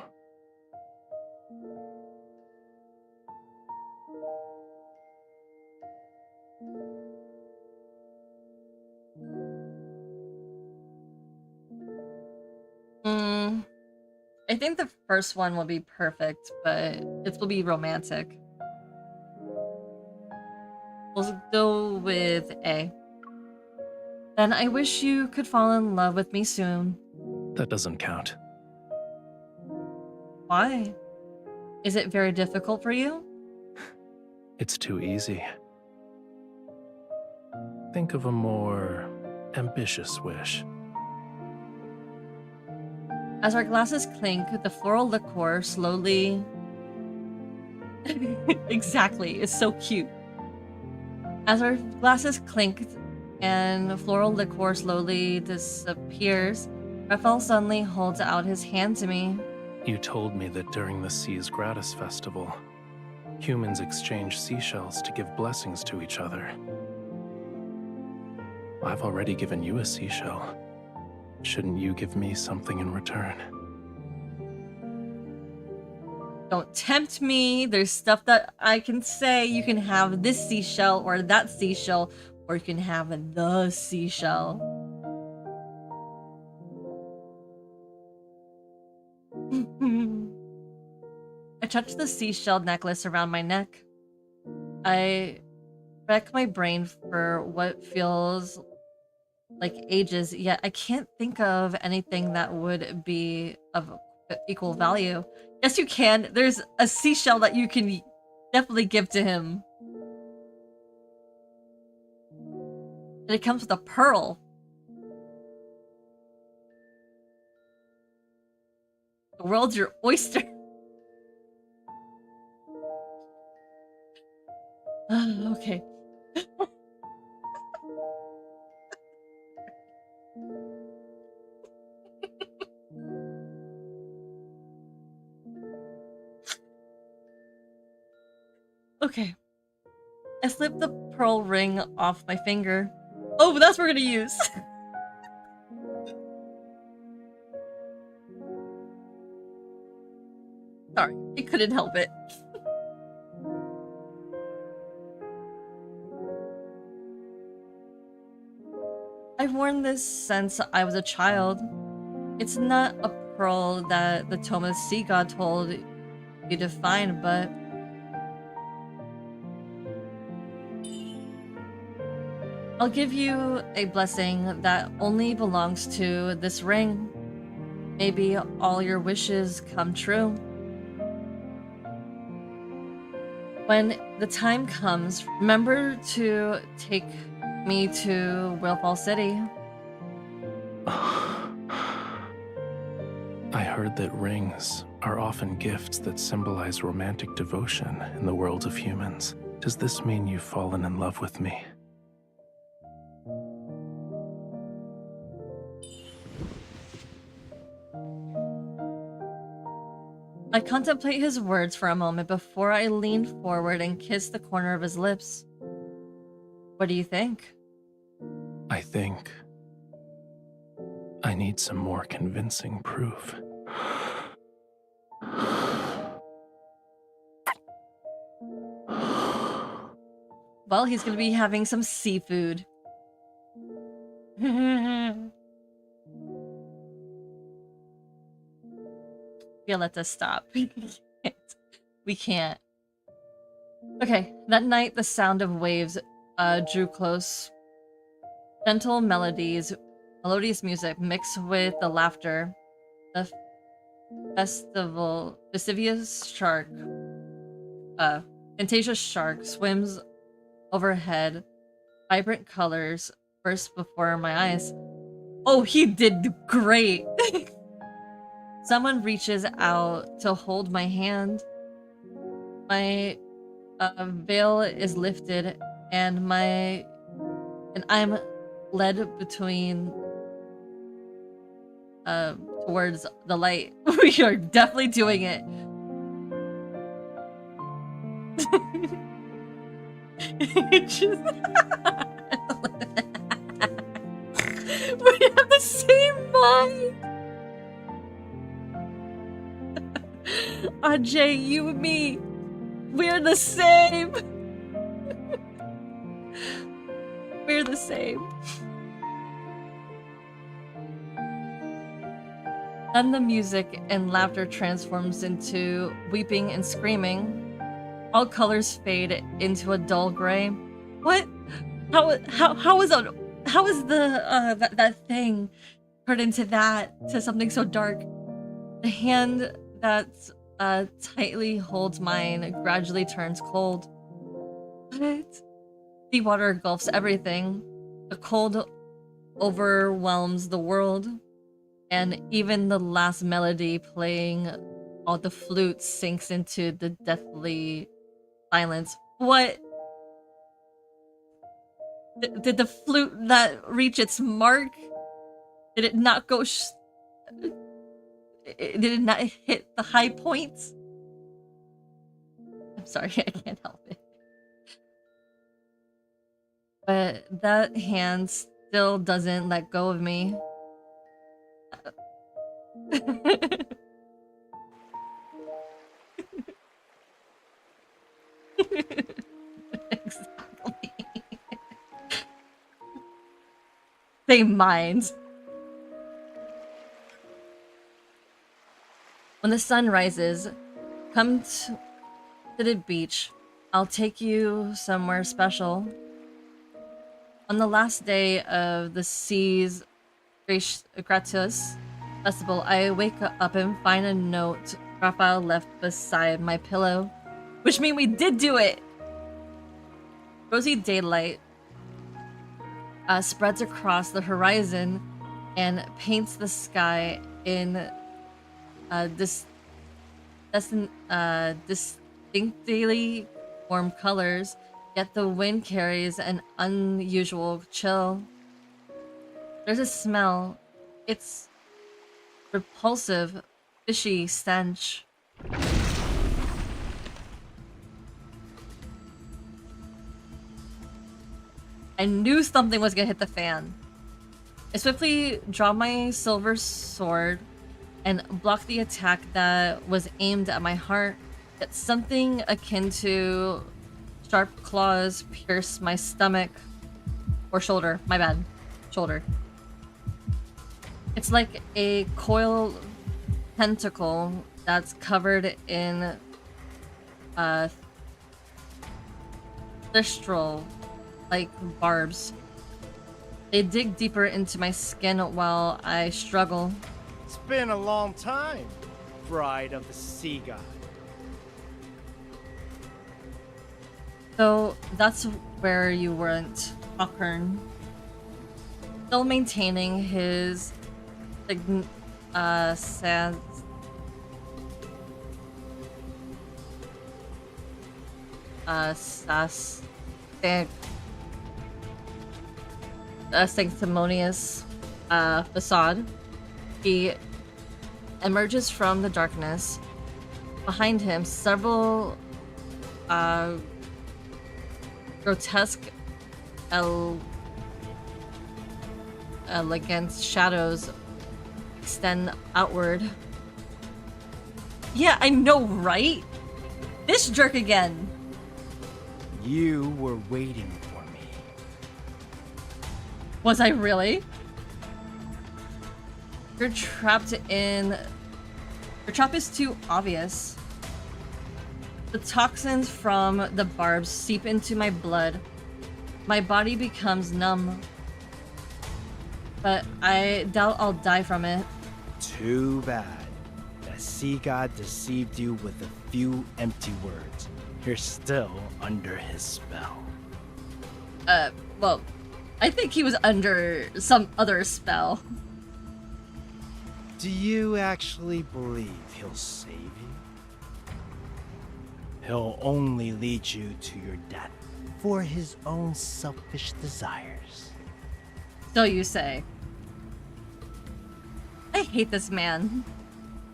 I think the first one will be perfect, but it will be romantic. We'll go with A. Then I wish you could fall in love with me soon. That doesn't count. Why? Is it very difficult for you? It's too easy. Think of a more ambitious wish. As our glasses clink, the floral liqueur slowly... Exactly, it's so cute. As our glasses clink and floral liqueur slowly disappears, Raphael suddenly holds out his hand to me. You told me that during the Sea's Gratis Festival, humans exchange seashells to give blessings to each other. I've already given you a seashell. Shouldn't you give me something in return? Don't tempt me. There's stuff that I can say. You can have this seashell or that seashell, or you can have the seashell. I touch the seashell necklace around my neck. I rack my brain for what feels like ages, yet I can't think of anything that would be of equal value. Yes, you can. There's a seashell that you can definitely give to him. And it comes with a pearl. The world's your oyster. Okay. Okay. I slipped the pearl ring off my finger. Oh, but that's what we're gonna use. Sorry, I couldn't help it. I've worn this since I was a child. It's not a pearl that the Tome of the Sea God told you to find, but I'll give you a blessing that only belongs to this ring. Maybe all your wishes come true. When the time comes, remember to take me to Rafayel City. I heard that rings are often gifts that symbolize romantic devotion in the world of humans. Does this mean you've fallen in love with me? I contemplate his words for a moment before I lean forward and kiss the corner of his lips. What do you think? I think I need some more convincing proof. Well, he's gonna be having some seafood. Yeah, let us stop. We can't. Okay, that night the sound of waves drew close. Gentle melodious music mixed with the laughter. The Fantasia shark swims overhead. Vibrant colors burst before my eyes. Oh, he did great! Someone reaches out to hold my hand. My veil is lifted, and I'm led between towards the light. We are definitely doing it. It just we have the same mind. Ajay, you and me, we're the same. We're the same. Then the music and laughter transforms into weeping and screaming. All colors fade into a dull gray. What? How is that thing turned into that, to something so dark? The hand that tightly holds mine gradually turns cold. What? The water engulfs everything. The cold overwhelms the world. And even the last melody playing on the flute sinks into the deathly silence. What? Did the flute not reach its mark? Did it not go did it not hit the high points? I'm sorry, I can't help it. But that hand still doesn't let go of me. Exactly. Same minds. When the sun rises, come to the beach. I'll take you somewhere special. On the last day of the Seas Gratis festival, I wake up and find a note Rafayel left beside my pillow. Which means we did do it! Rosy daylight spreads across the horizon and paints the sky in distinctly warm colors, yet the wind carries an unusual chill. There's a smell. It's repulsive, fishy stench. I knew something was gonna hit the fan. I swiftly draw my silver sword and block the attack that was aimed at my heart. Yet something akin to sharp claws pierce my stomach. Or shoulder, my bad. Shoulder. It's like a coiled tentacle that's covered in thistral like barbs. They dig deeper into my skin while I struggle. It's been a long time, bride of the sea god. So that's where you weren't, Ockern. Still maintaining his sans sanctimonious facade. He emerges from the darkness. Behind him, several grotesque elegant shadows extend outward. Yeah, I know, right? This jerk again. You were waiting for me. Was I really? You're trapped in... Your trap is too obvious. The toxins from the barbs seep into my blood. My body becomes numb. But I doubt I'll die from it. Too bad. The sea god deceived you with a few empty words. You're still under his spell. Well, I think he was under some other spell. Do you actually believe he'll save you? He'll only lead you to your death for his own selfish desires. So you say. I hate this man.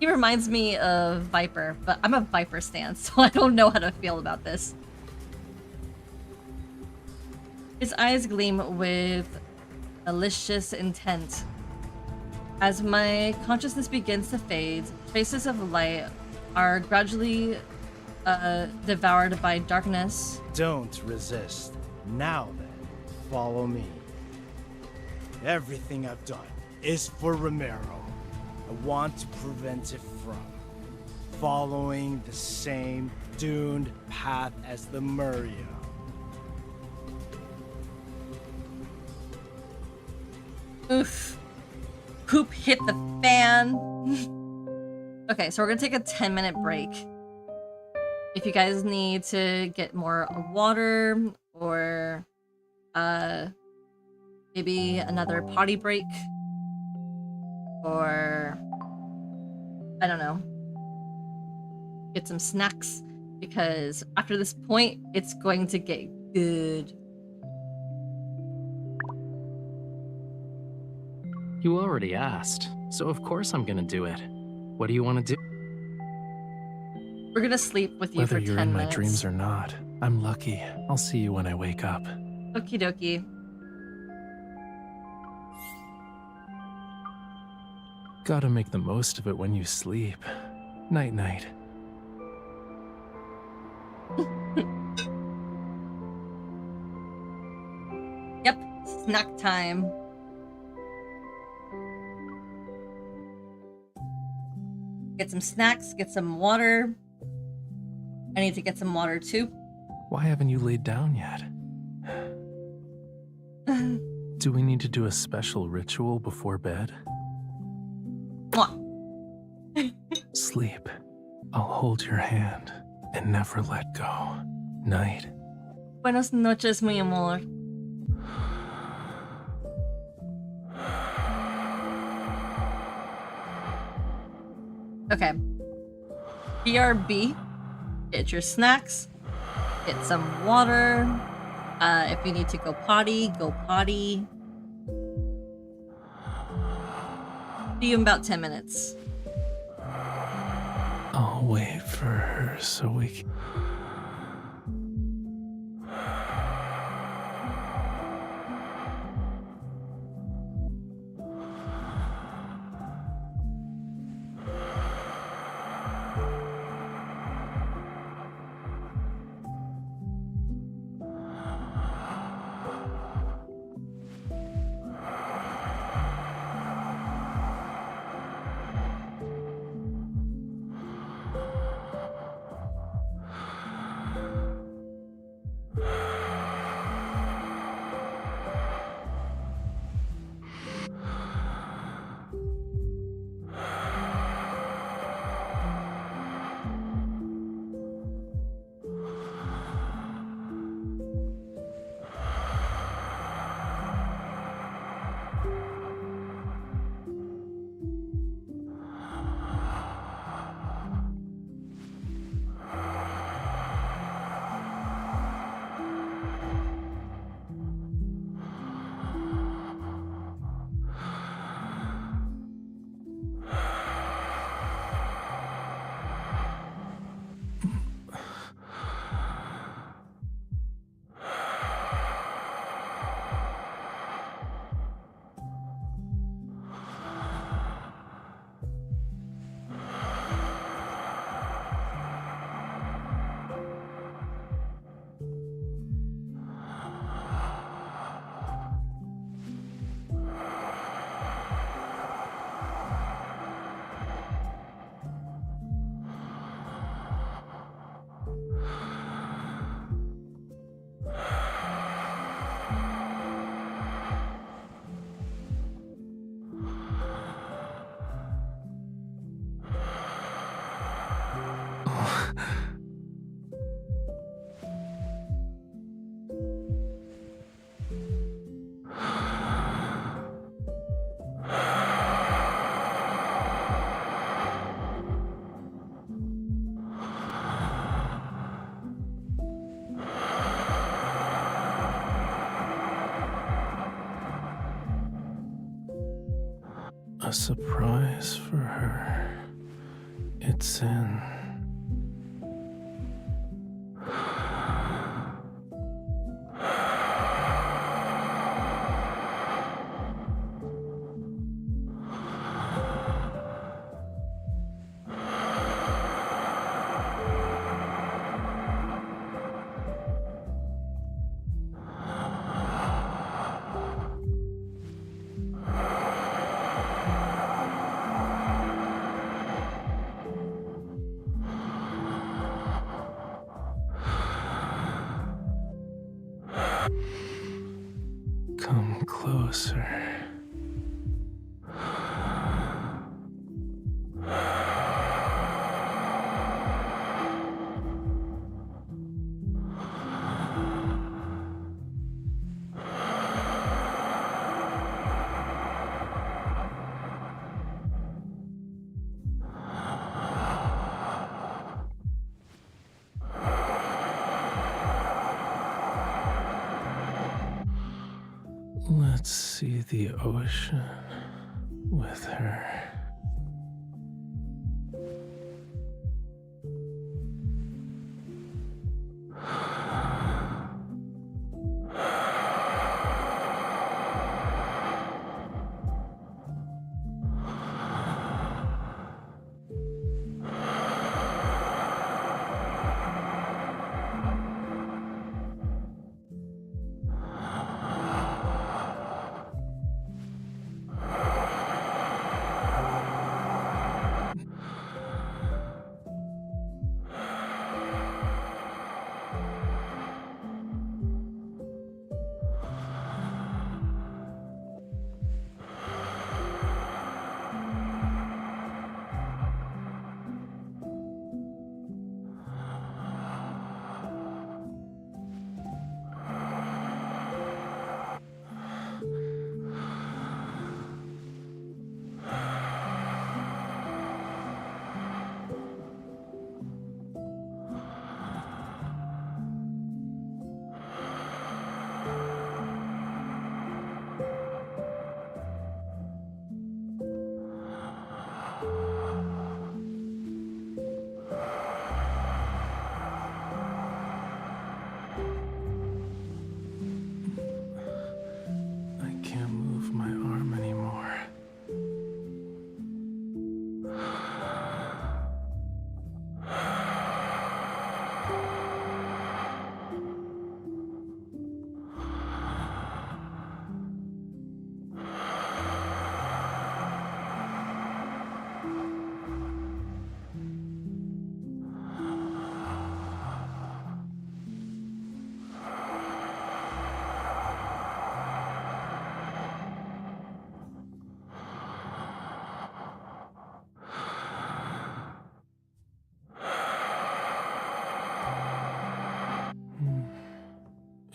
He reminds me of Viper, but I'm a Viper stan, so I don't know how to feel about this. His eyes gleam with malicious intent. As my consciousness begins to fade, traces of light are gradually devoured by darkness. Don't resist. Now then, follow me. Everything I've done is for Romero. I want to prevent it from following the same doomed path as the Muria. Oof. Poop hit the fan. Okay, so we're gonna take a 10-minute break. If you guys need to get more water or maybe another potty break or I don't know, get some snacks, because after this point it's going to get good. You already asked, so of course I'm gonna do it. What do you want to do? We're gonna sleep with you Whether for you're 10 in minutes. my dreams or not, I'm lucky. I'll see you when I wake up. Okie dokie. Gotta make the most of it when you sleep. Night night. Yep, snack time. Get some snacks, get some water. I need to get some water too. Why haven't you laid down yet? Do we need to do a special ritual before bed? Sleep. I'll hold your hand and never let go. Night. Buenas noches, mi amor. Okay. BRB. Get your snacks. Get some water. If you need to go potty, go potty. See you in about 10 minutes. I'll wait for her so we can... A surprise for her. It's in... Come closer. Let's see the ocean with her.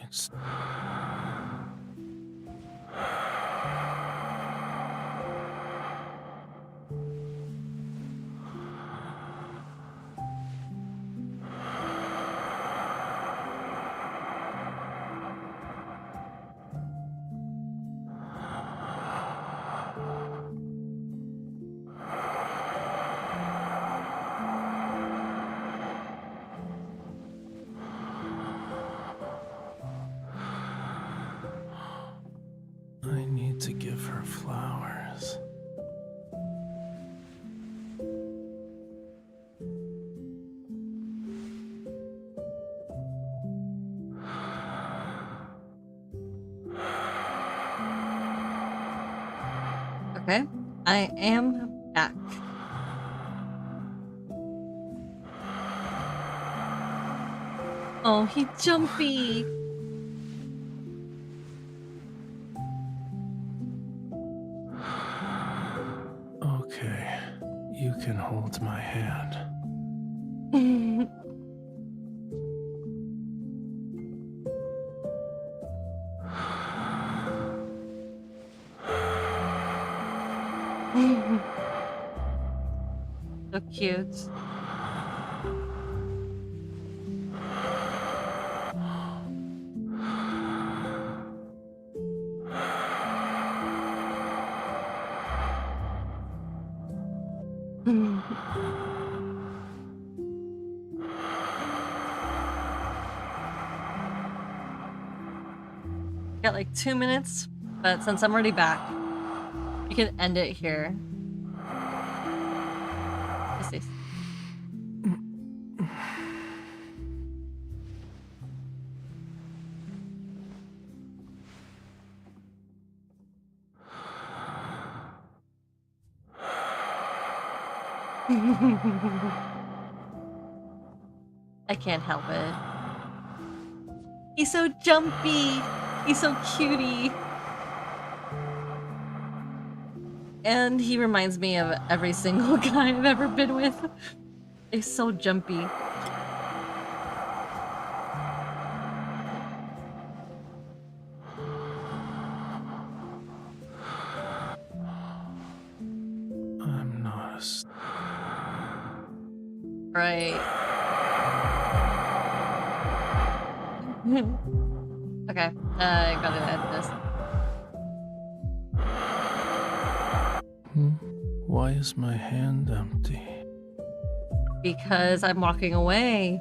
It's... I need to give her flowers. Okay, I am back. Oh, he jumpy. Okay, you can hold my hand. So cute. Got like 2 minutes, but since I'm already back, you can end it here. Let's see. I can't help it. He's so jumpy. He's so cutie. And he reminds me of every single guy I've ever been with. He's so jumpy. I'm not a... Right. Okay, I gotta end this. Why is my hand empty? Because I'm walking away.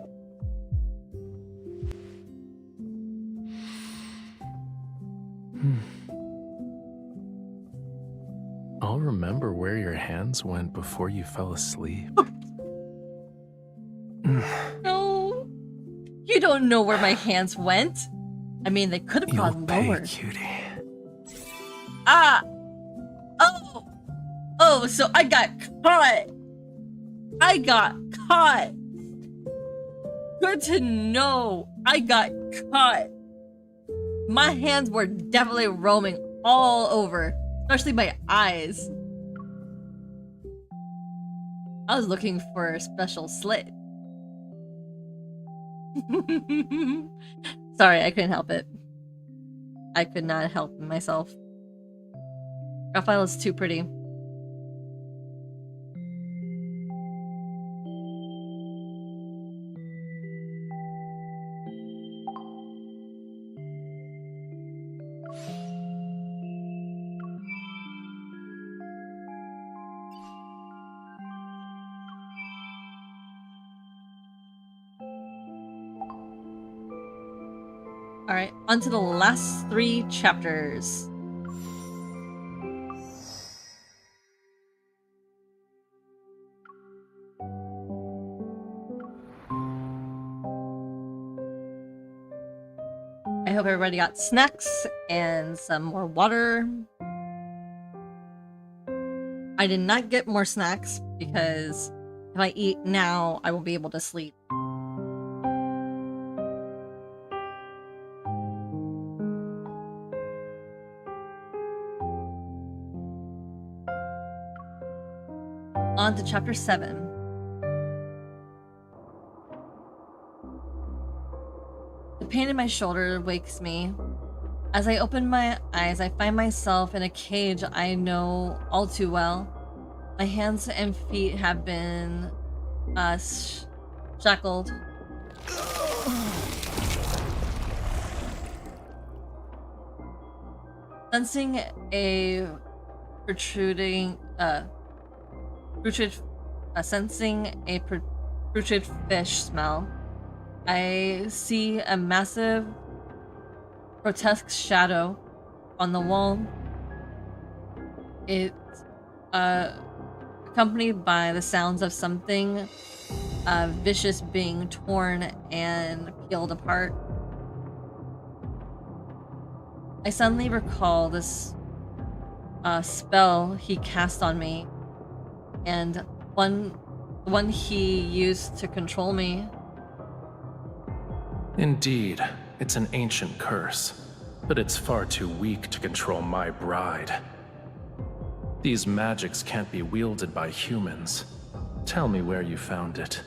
I'll remember where your hands went before you fell asleep. No. You don't know where my hands went. I mean, they could have gone lower. Cutie. Ah! Oh! Oh, so I got caught! I got caught! Good to know! I got caught! My hands were definitely roaming all over, especially my eyes. I was looking for a special slit. Sorry, I couldn't help it. I could not help myself. Rafayel is too pretty. Alright, on to the last 3 chapters. I hope everybody got snacks and some more water. I did not get more snacks because if I eat now, I won't be able to sleep. On to chapter 7. The The pain in my shoulder wakes me. As I open my eyes, I find myself in a cage I know all too well. My hands and feet have been shackled. Sensing a protruding protruded fish smell, I see a massive grotesque shadow on the wall. It's accompanied by the sounds of something vicious being torn and peeled apart. I suddenly recall this spell he cast on me, and one he used to control me. Indeed, it's an ancient curse, but it's far too weak to control my bride. These magics can't be wielded by humans. Tell me where you found it.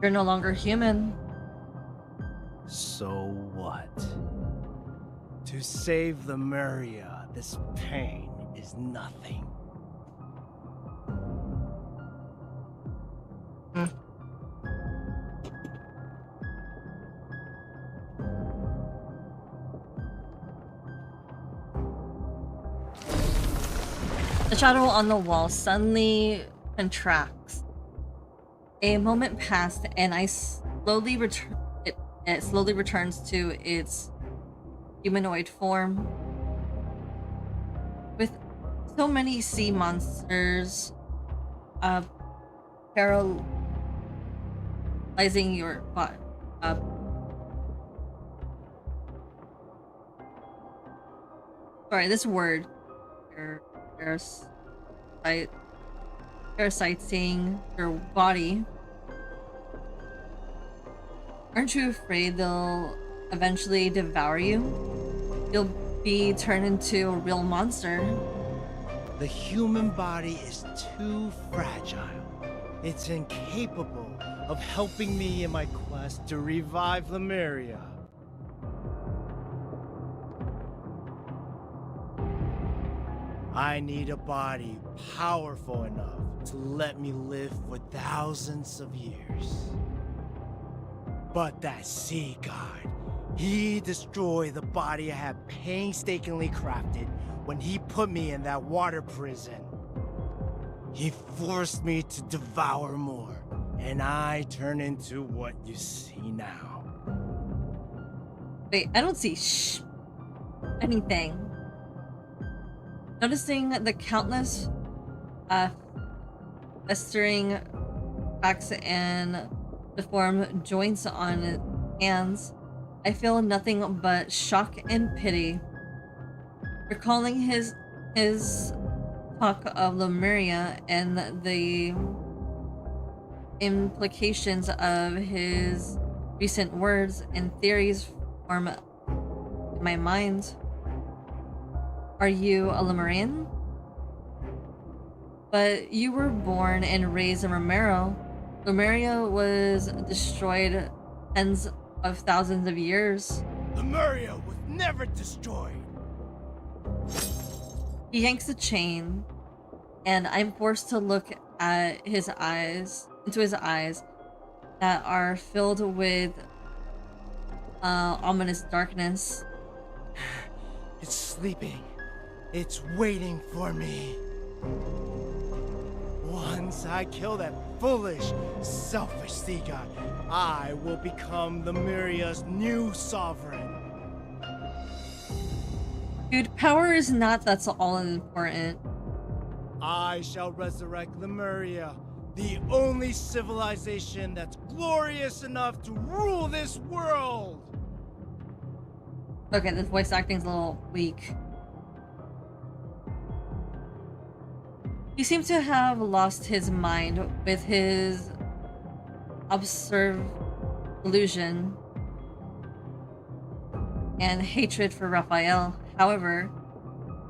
You're no longer human. So what? To save Lemuria, this pain is nothing. The shadow on the wall suddenly contracts. A moment passed, and I slowly it slowly returns to its humanoid form. With so many sea monsters paralyzing your body. Sorry, this word. Parasiting your body. Aren't you afraid they'll eventually devour you? You'll be turned into a real monster. The human body is too fragile. It's incapable of helping me in my quest to revive Lemuria. I need a body powerful enough to let me live for thousands of years. But that sea god, he destroyed the body I had painstakingly crafted when he put me in that water prison. He forced me to devour more, and I turn into what you see now. Wait, I don't see anything. Noticing the countless festering cracks and deformed joints on hands, I feel nothing but shock and pity. Recalling his talk of Lemuria and the implications of his recent words and theories form in my mind. Are you a Lemurian? But you were born and raised in Romero. Lemuria was destroyed tens of thousands of years. Lemuria was never destroyed. He yanks the chain, and I'm forced to look at his eyes, into his eyes that are filled with ominous darkness. It's sleeping. It's waiting for me. Once I kill that foolish, selfish sea god, I will become Lemuria's new sovereign. Dude, power is not that's all important. I shall resurrect Lemuria, the only civilization that's glorious enough to rule this world. Okay, this voice acting's a little weak. He seems to have lost his mind with his absurd illusion and hatred for Rafayel. However,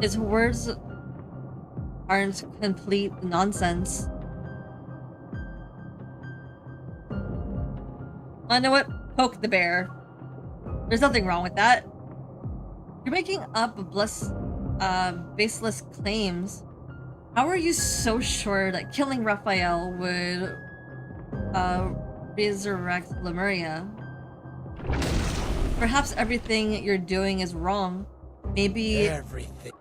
his words aren't complete nonsense. I know what? Poke the bear. There's nothing wrong with that. You're making up baseless claims. How are you so sure that killing Rafayel would resurrect Lemuria? Perhaps everything you're doing is wrong. Maybe everything.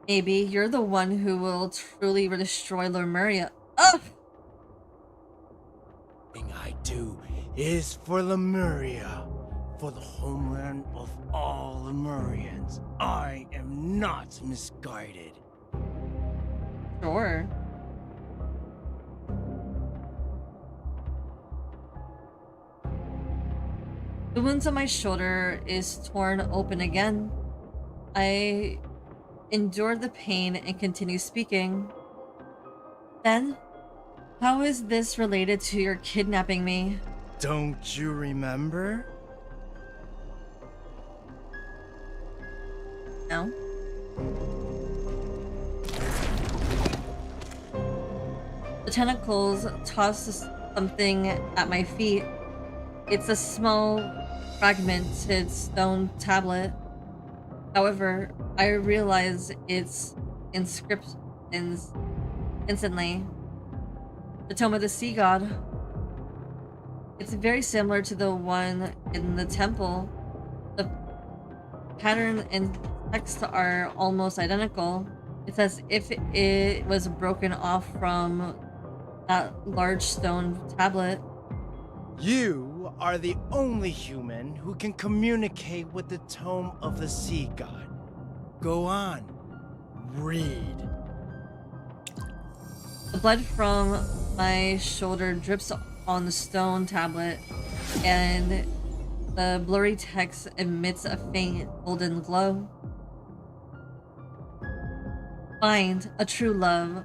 Maybe you're the one who will truly destroy Lemuria. Ugh! Everything I do is for Lemuria, for the homeland of all Lemurians. I am not misguided. Sure. The wound on my shoulder is torn open again. I endure the pain and continue speaking. Then, how is this related to your kidnapping me? Don't you remember? No. The tentacles toss something at my feet. It's a small, fragmented stone tablet. However, I realize its inscriptions instantly. The Tome of the Sea God. It's very similar to the one in the temple. The pattern and text are almost identical. It's as if it was broken off from that large stone tablet. You are the only human who can communicate with the Tome of the Sea God. Go on, read. The blood from my shoulder drips on the stone tablet, and the blurry text emits a faint golden glow. Find a true love.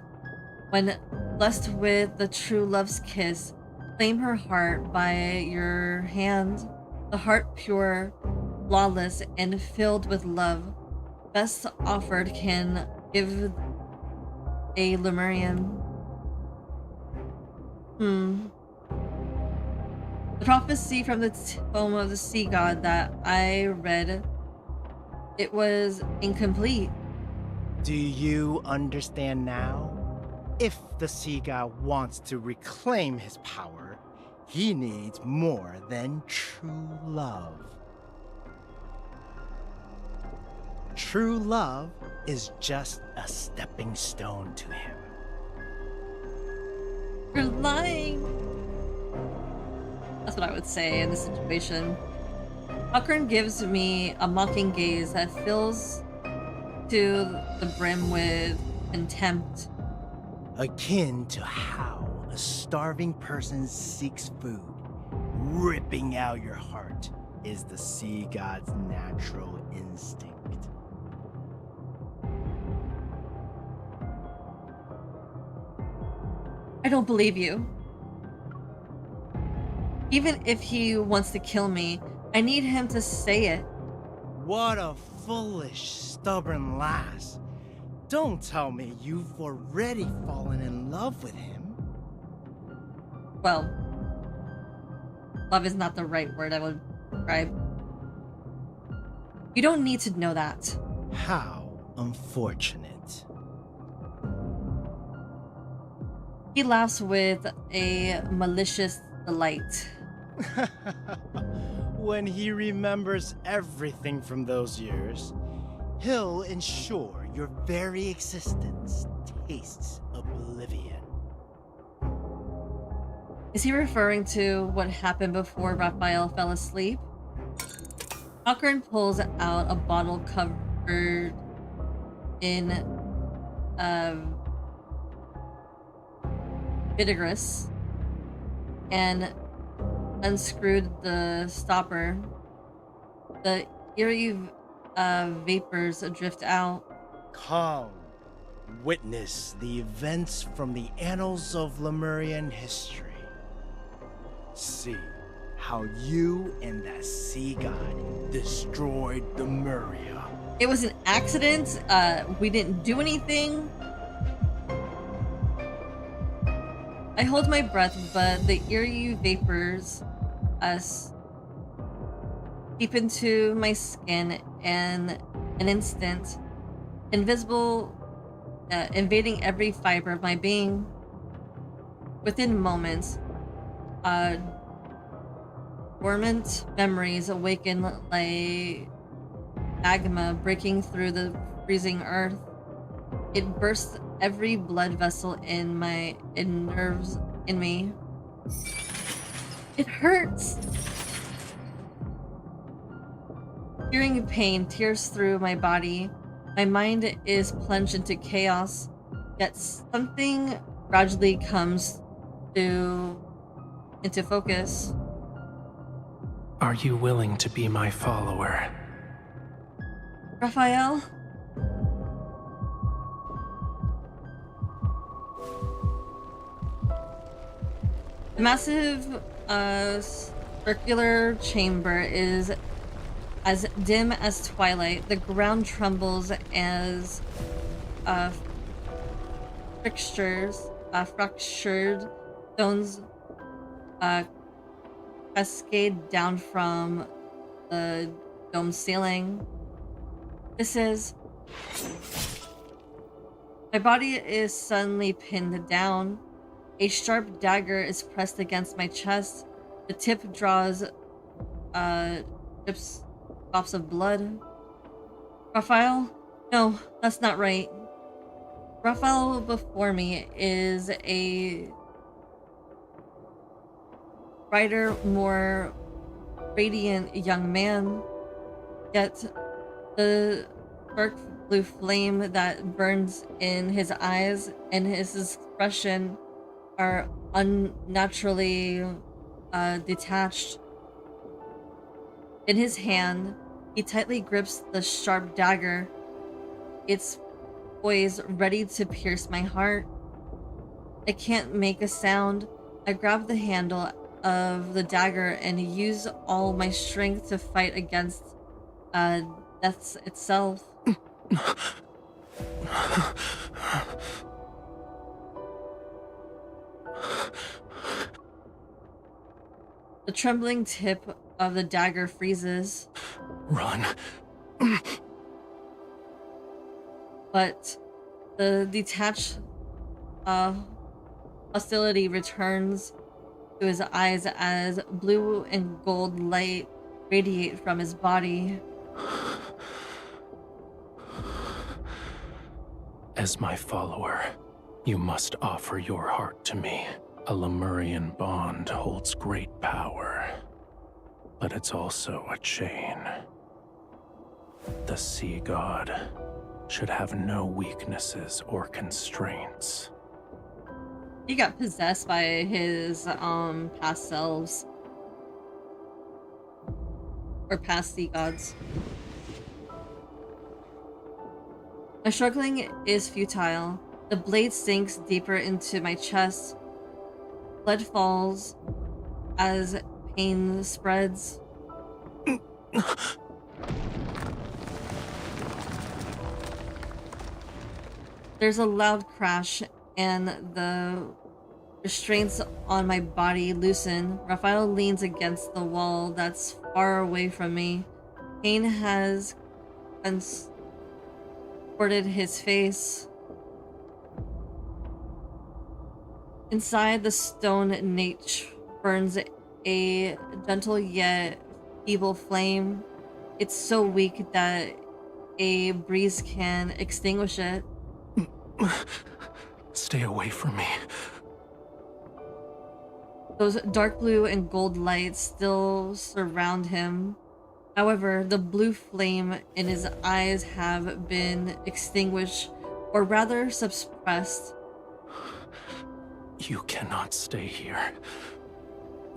When blessed with the true love's kiss, claim her heart by your hand. The heart pure, flawless, and filled with love, best offered can give a Lemurian. The prophecy from the Tome of the Sea God that I read, it was incomplete. Do you understand now? If the Sea God wants to reclaim his power, he needs more than true love. True love is just a stepping stone to him. You're lying. That's what I would say in this situation. Huckern gives me a mocking gaze that fills to the brim with contempt. Akin to how a starving person seeks food, ripping out your heart is the Sea God's natural instinct. I don't believe you. Even if he wants to kill me, I need him to say it. What a foolish, stubborn lass. Don't tell me you've already fallen in love with him. Well, love is not the right word I would describe. You don't need to know that. How unfortunate. He laughs with a malicious delight. When he remembers everything from those years, he'll ensure your very existence tastes oblivion. Is he referring to what happened before Raphael fell asleep? Huckern pulls out a bottle covered in vinegarous and unscrewed the stopper. The eerie vapors drift out. Come, witness the events from the annals of Lemurian history. See how you and that sea god destroyed Lemuria. It was an accident. We didn't do anything. I hold my breath, but the eerie vapors seep into my skin in an instant, invisible, invading every fiber of my being. Within moments, dormant memories awaken like magma breaking through the freezing earth. It bursts every blood vessel in nerves in me. It hurts. Hearing pain tears through my body. My mind is plunged into chaos, yet something gradually comes into focus. Are you willing to be my follower? Rafayel? The massive circular chamber is as dim as twilight. The ground trembles as fractured stones cascade down from the dome ceiling. My body is suddenly pinned down. A sharp dagger is pressed against my chest. The tip draws drips drops of blood. Rafayel? No, that's not right. Rafayel before me is a brighter, more radiant young man. Yet the dark blue flame that burns in his eyes and his expression are unnaturally detached. In his hand, he tightly grips the sharp dagger. It's poised, ready to pierce my heart. I can't make a sound. I grab the handle of the dagger and use all my strength to fight against death itself. The trembling tip of the dagger freezes. Run. But the detached hostility returns to his eyes as blue and gold light radiate from his body. As my follower, you must offer your heart to me. A Lemurian bond holds great power, but it's also a chain. The sea god should have no weaknesses or constraints. He got possessed by his past selves. Or past sea gods. My struggling is futile. The blade sinks deeper into my chest. Blood falls as pain spreads. There's a loud crash and the restraints on my body loosen. Rafayel leans against the wall that's far away from me. Pain has contorted his face. Inside the stone niche burns a gentle yet feeble flame. It's so weak that a breeze can extinguish it. Stay away from me. Those dark blue and gold lights still surround him. However, the blue flame in his eyes have been extinguished, or rather suppressed. You cannot stay here.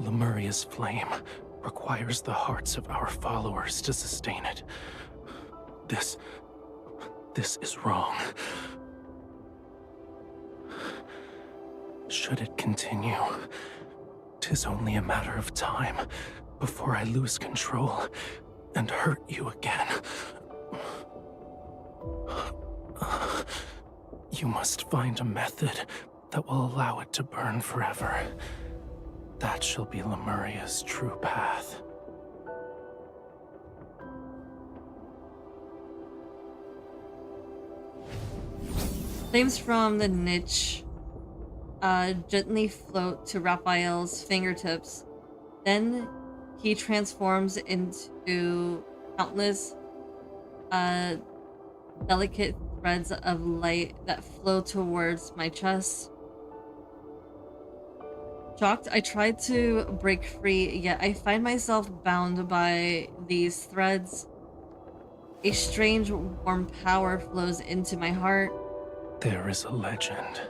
Lemuria's flame requires the hearts of our followers to sustain it. This is wrong. Should it continue, 'tis only a matter of time before I lose control and hurt you again. You must find a method that will allow it to burn forever. That shall be Lemuria's true path. Flames from the niche gently float to Raphael's fingertips. Then he transforms into countless delicate threads of light that flow towards my chest. Shocked, I try to break free, yet I find myself bound by these threads. A strange, warm power flows into my heart. There is a legend.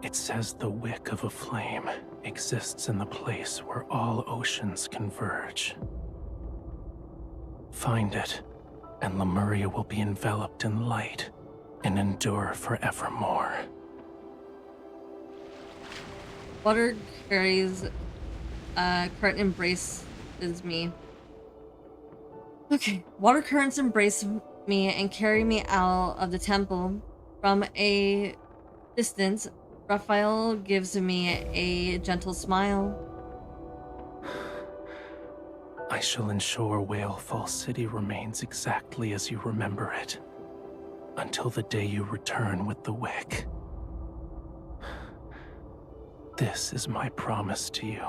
It says the wick of a flame exists in the place where all oceans converge. Find it, and Lemuria will be enveloped in light and endure forevermore. Water carries current embraces me. Okay, water currents embrace me and carry me out of the temple. From a distance, Rafayel gives me a gentle smile. I shall ensure Whalefall City remains exactly as you remember it, until the day you return with the wick. This is my promise to you.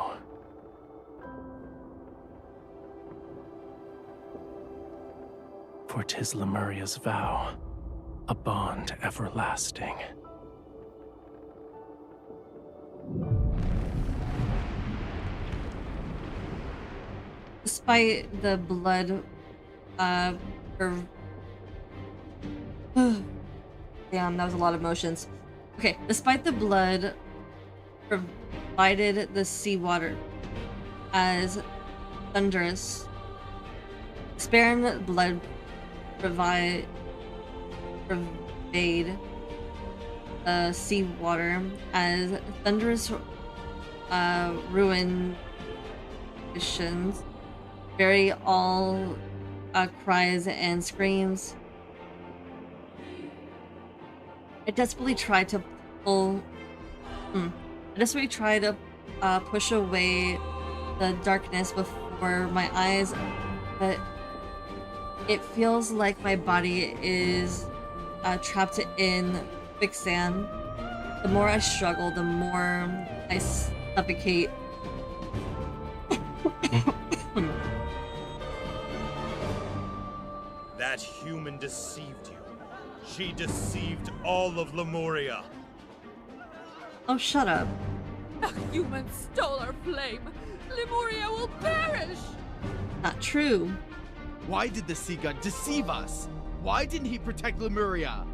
For 'tis Lemuria's vow, a bond everlasting. Despite the blood, damn, that was a lot of emotions. Okay, despite the blood provided the seawater as thunderous, sparing blood pervade seawater as thunderous ruinations bury all cries and screams. I desperately tried to push away the darkness before my eyes, but it feels like my body is trapped in quicksand. The more I struggle, the more I suffocate. That human deceived you. She deceived all of Lemuria. Oh, shut up. A human stole our flame. Lemuria will perish. Not true. Why did the sea god deceive us? Why didn't he protect Lemuria?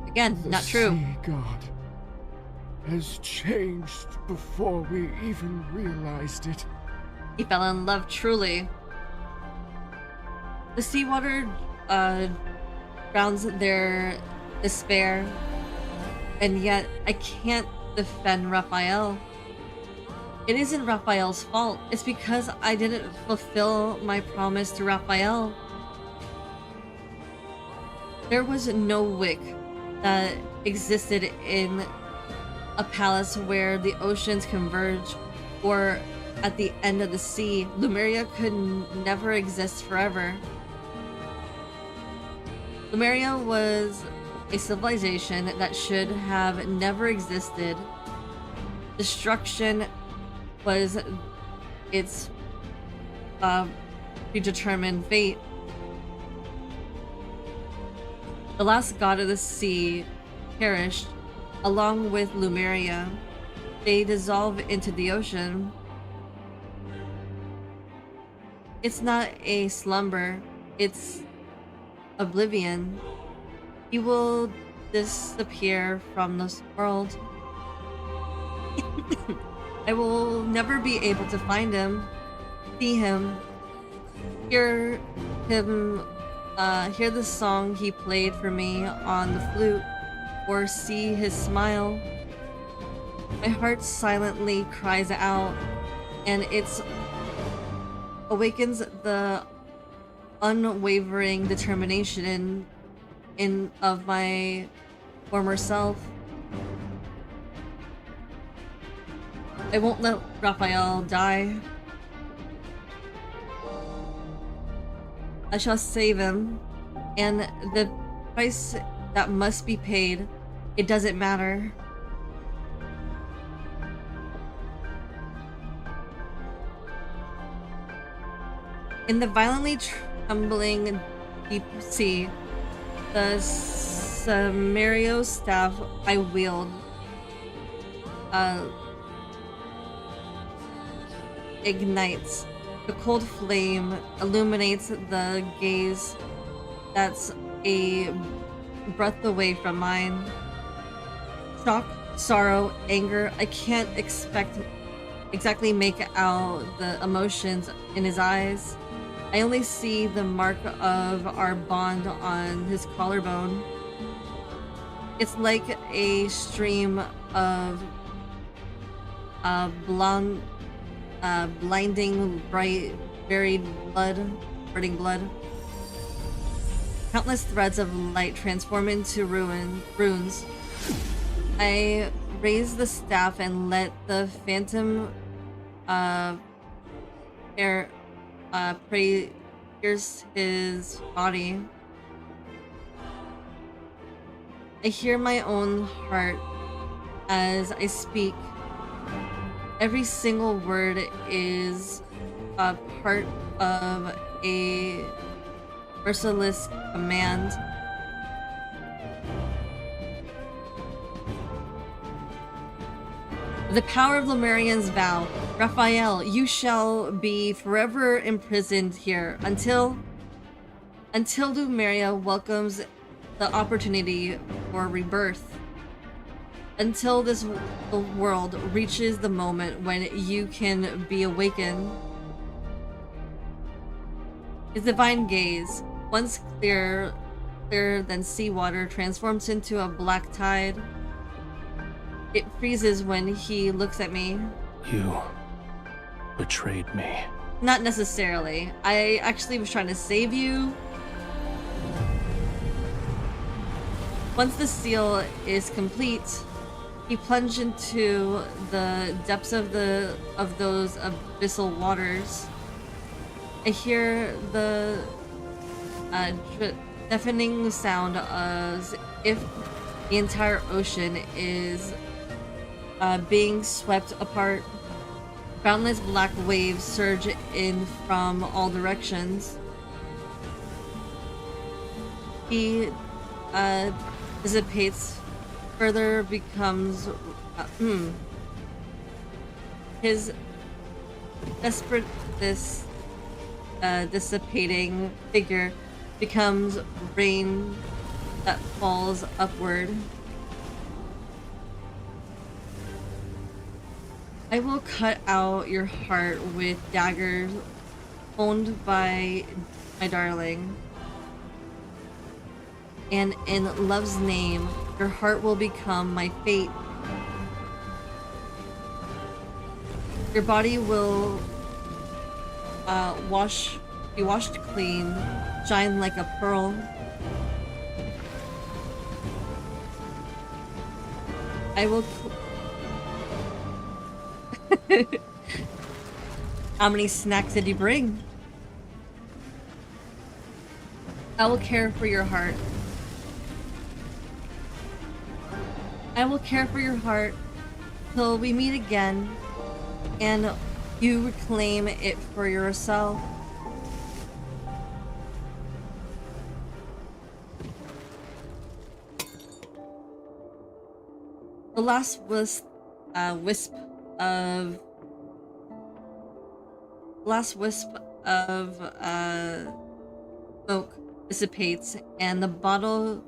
Again, not true. The sea god has changed before we even realized it. He fell in love truly. The seawater drowns their despair, and yet I can't defend Rafayel. It isn't Raphael's fault. It's because I didn't fulfill my promise to Rafayel. There was no wick that existed in a palace where the oceans converge, or at the end of the sea. Lemuria could never exist forever. Lemuria was a civilization that should have never existed. Destruction was its predetermined fate. The last god of the sea perished, along with Lemuria. They dissolve into the ocean. It's not a slumber, it's oblivion. He will disappear from this world. I will never be able to find him, see him, hear him, hear the song he played for me on the flute, or see his smile. My heart silently cries out, and it awakens the unwavering determination of my former self. I won't let Raphael die. I shall save him, and the price that must be paid, it doesn't matter. In the violently trembling deep sea, the Samario staff I wield ignites. The cold flame illuminates the gaze that's a breath away from mine. Shock, sorrow, anger, I can't exactly make out the emotions in his eyes. I only see the mark of our bond on his collarbone. It's like a stream of blinding, bright, burning blood. Countless threads of light transform into runes. I raise the staff and let the phantom pierce his body. I hear my own heart as I speak. Every single word is a part of a merciless command. The power of Lemurian's vow. Raphael, you shall be forever imprisoned here until Lumeria welcomes the opportunity for rebirth. Until this world reaches the moment when you can be awakened. His divine gaze, once clearer than seawater, transforms into a black tide. It freezes when he looks at me. You betrayed me. Not necessarily. I actually was trying to save you. Once the seal is complete, he plunged into the depths of those abyssal waters. I hear the deafening sound as if the entire ocean is being swept apart. Boundless black waves surge in from all directions. He dissipates, further becomes his desperate dissipating figure becomes rain that falls upward. I will cut out your heart with daggers owned by my darling. And in love's name, your heart will become my fate. Your body will be washed clean, shine like a pearl. I will. How many snacks did you bring? I will care for your heart. I will care for your heart till we meet again and you reclaim it for yourself. The last wisp of smoke dissipates and the bottle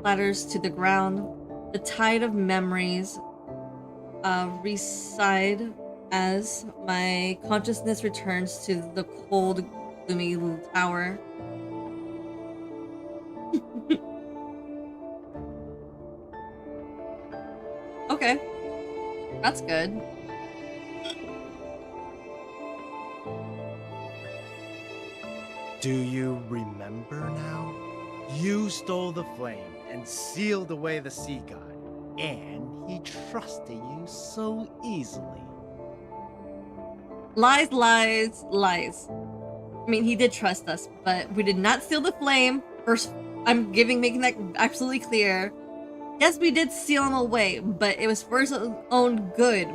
clatters to the ground. The tide of memories recede as my consciousness returns to the cold, gloomy tower. Okay, that's good. Do you remember now? You stole the flame and sealed away the sea god. And he trusted you so easily. Lies, lies, lies. I mean, he did trust us, but we did not steal the flame. First, making that absolutely clear. Yes, we did steal him away, but it was for his own good.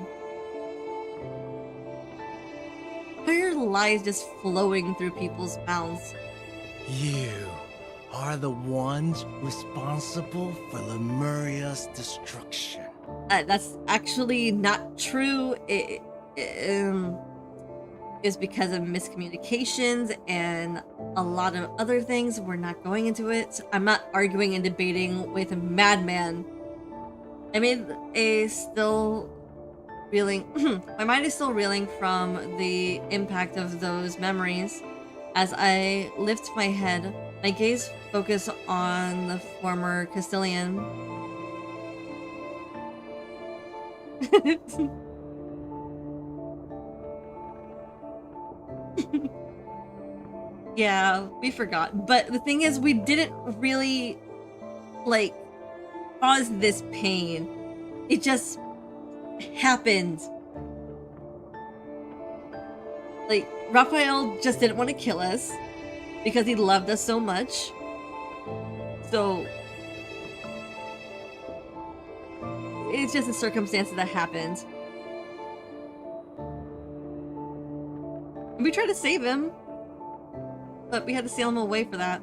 Why are lies just flowing through people's mouths? You are the ones responsible for Lemuria's destruction. That's actually not true. Is because of miscommunications and a lot of other things. We're not going into it. I'm not arguing and debating with a madman. I made a still reeling. My mind is still reeling from the impact of those memories. As I lift my head, my gaze focus on the former Castilian. Yeah, we forgot. But the thing is, we didn't really, like, cause this pain. It just happened. Like, Raphael just didn't want to kill us because he loved us so much. So, it's just the circumstances that happened. We tried to save him, but we had to steal him away for that.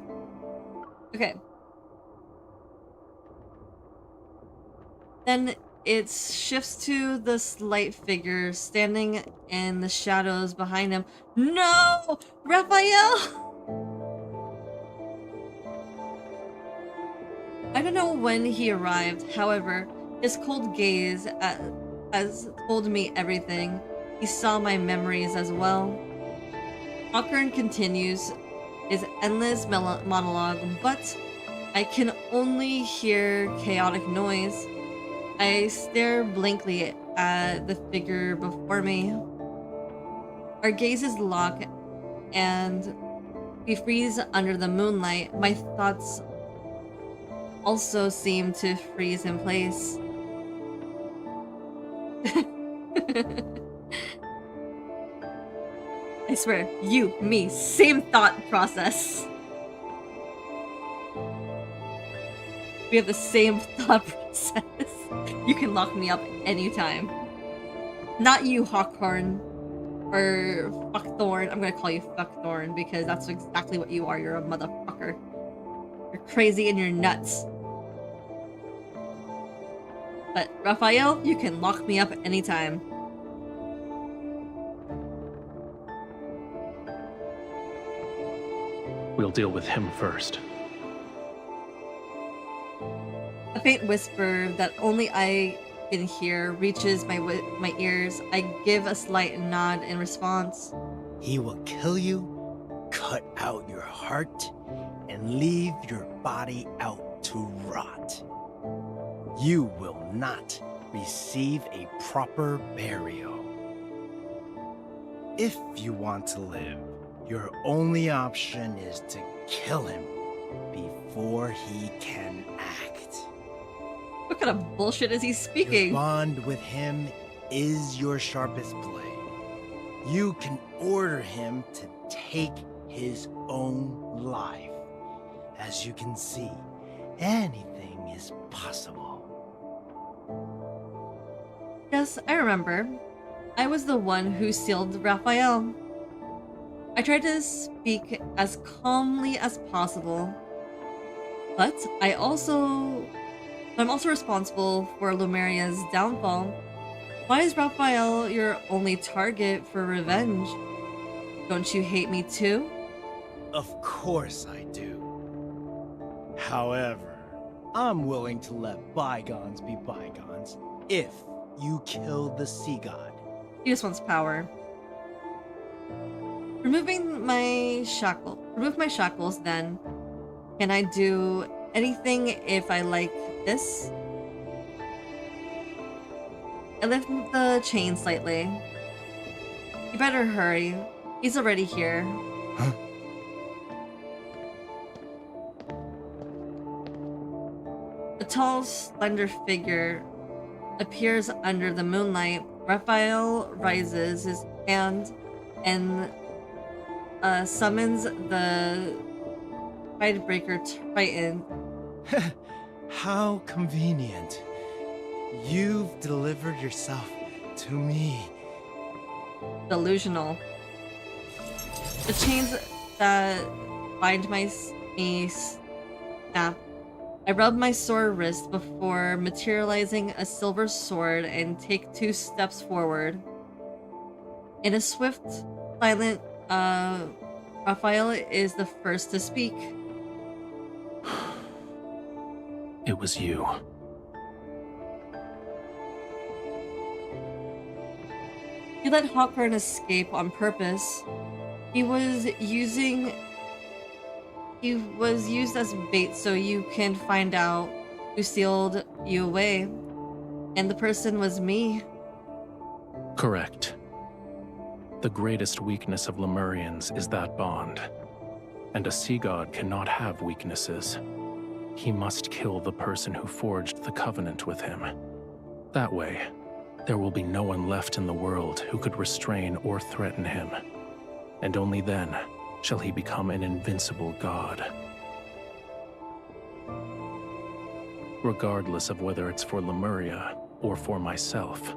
Okay. Then it shifts to the slight figure standing in the shadows behind him. No! Raphael! I don't know when he arrived, however, his cold gaze has told me everything. He saw my memories as well. Hawkern continues his endless monologue, but I can only hear chaotic noise. I stare blankly at the figure before me. Our gazes lock, and we freeze under the moonlight. My thoughts also seem to freeze in place. I swear, you, me, same thought process. We have the same thought process. You can lock me up anytime. Not you, Hawkhorn. Or Fuckthorn. I'm gonna call you Fuckthorn because that's exactly what you are. You're a motherfucker. You're crazy and you're nuts. But Raphael, you can lock me up anytime. We'll deal with him first. A faint whisper that only I can hear reaches my ears. I give a slight nod in response. He will kill you, cut out your heart, and leave your body out to rot. You will not receive a proper burial. If you want to live, your only option is to kill him before he can act. What kind of bullshit is he speaking? Your bond with him is your sharpest blade. You can order him to take his own life. As you can see, anything is possible. Yes, I remember. I was the one who sealed Raphael. I tried to speak as calmly as possible, but I'm also responsible for Lumeria's downfall. Why is Raphael your only target for revenge? Don't you hate me too? Of course I do. However, I'm willing to let bygones be bygones if you kill the sea god. He just wants power. Remove my shackles then. Can I do anything if I like this? I lift the chain slightly. You better hurry. He's already here. tall, slender figure appears under the moonlight. Raphael raises his hand and summons the Tidebreaker Titan. How convenient. You've delivered yourself to me. Delusional. The chains that bind me snap. I rub my sore wrist before materializing a silver sword and take 2 steps forward. In a swift, silent, Rafayel is the first to speak. It was you. You let Hawkern escape on purpose. He was used as bait so you can find out who sealed you away. And the person was me. Correct. The greatest weakness of Lemurians is that bond. And a sea god cannot have weaknesses. He must kill the person who forged the covenant with him. That way, there will be no one left in the world who could restrain or threaten him. And only then shall he become an invincible god. Regardless of whether it's for Lemuria or for myself,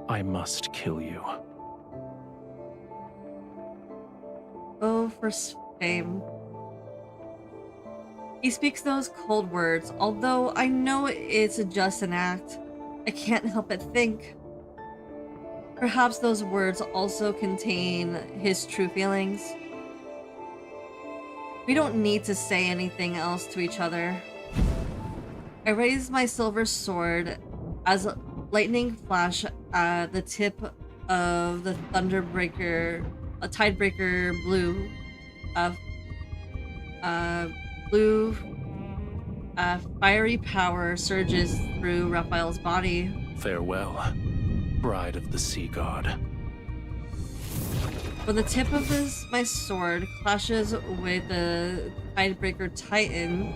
I must kill you. Oh, for shame. He speaks those cold words, although I know it's just an act. I can't help but think. Perhaps those words also contain his true feelings. We don't need to say anything else to each other. I raise my silver sword as lightning flash at the tip of the Thunderbreaker, a Tidebreaker blue, fiery power surges through Raphael's body. Farewell, bride of the sea god. When the tip of my sword clashes with the Tidebreaker Titan,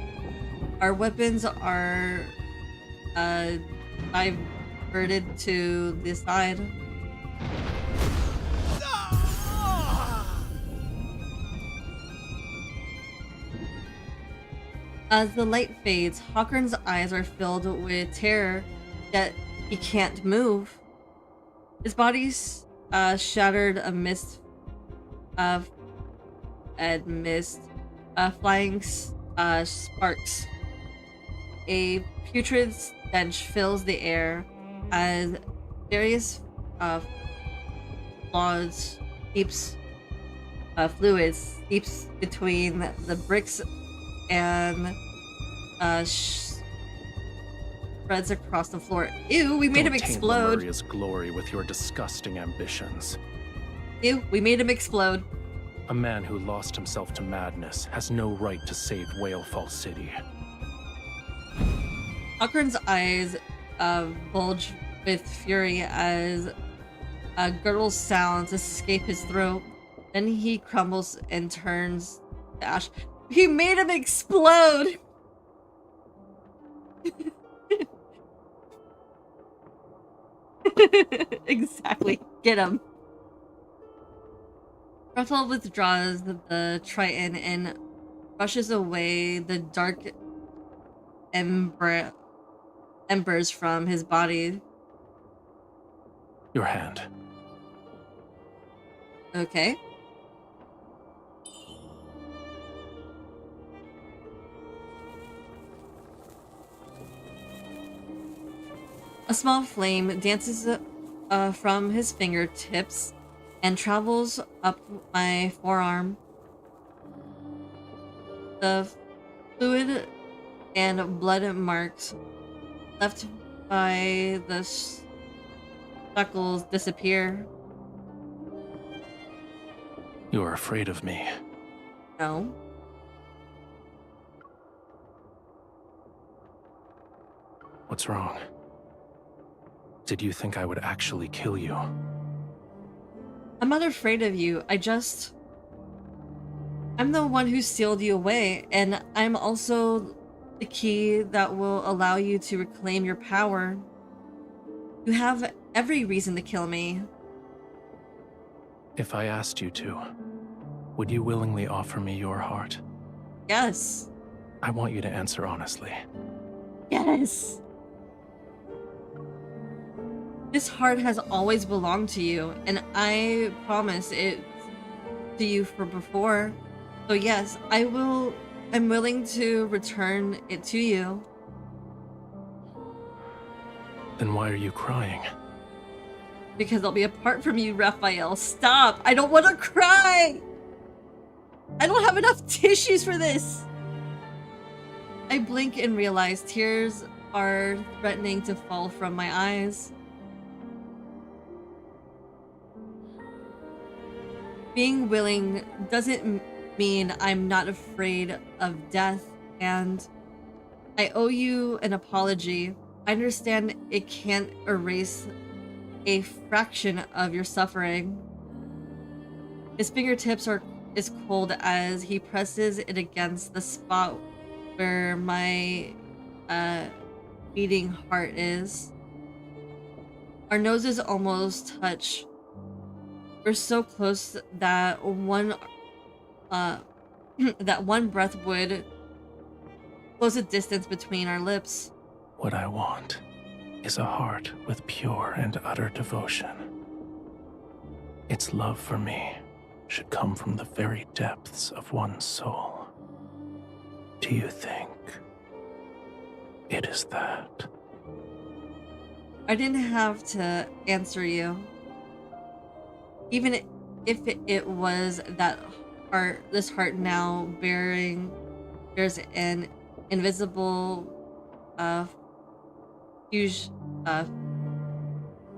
our weapons are diverted to the side. As the light fades, Hawkern's eyes are filled with terror, yet he can't move. His body's shattered amidst flying sparks. A putrid stench fills the air as various fluids seeps between the bricks and spreads across the floor. Ew, we made him explode. Don't taint Lemuria's glory with your disgusting ambitions. Ew, we made him explode. A man who lost himself to madness has no right to save Whalefall City. Hawkern's eyes bulge with fury as gurgle sounds escape his throat. Then he crumbles and turns to ash. He made him explode! Exactly. Get him. Rafayel withdraws the Triton and brushes away the dark embers from his body. Your hand. Okay. A small flame dances from his fingertips and travels up my forearm. The fluid and blood marks left by the speckles disappear. You are afraid of me. No. What's wrong? Did you think I would actually kill you? I'm not afraid of you. I'm the one who sealed you away, and I'm also The key that will allow you to reclaim your power. You have every reason to kill me. If I asked you to, would you willingly offer me your heart? Yes. I want you to answer honestly. Yes. This heart has always belonged to you, and I promise it to you for before. So yes, I'm willing to return it to you. Then why are you crying? Because I'll be apart from you, Raphael. Stop! I don't want to cry! I don't have enough tissues for this! I blink and realize tears are threatening to fall from my eyes. Being willing doesn't mean I'm not afraid of death, and I owe you an apology. I understand it can't erase a fraction of your suffering. His fingertips are as cold as he presses it against the spot where my beating heart is. Our noses almost touch. We're so close that one breath would close the distance between our lips. What I want is a heart with pure and utter devotion. Its love for me should come from the very depths of one's soul. Do you think it is that? I didn't have to answer you. Even if it was that heart, this heart now bears an invisible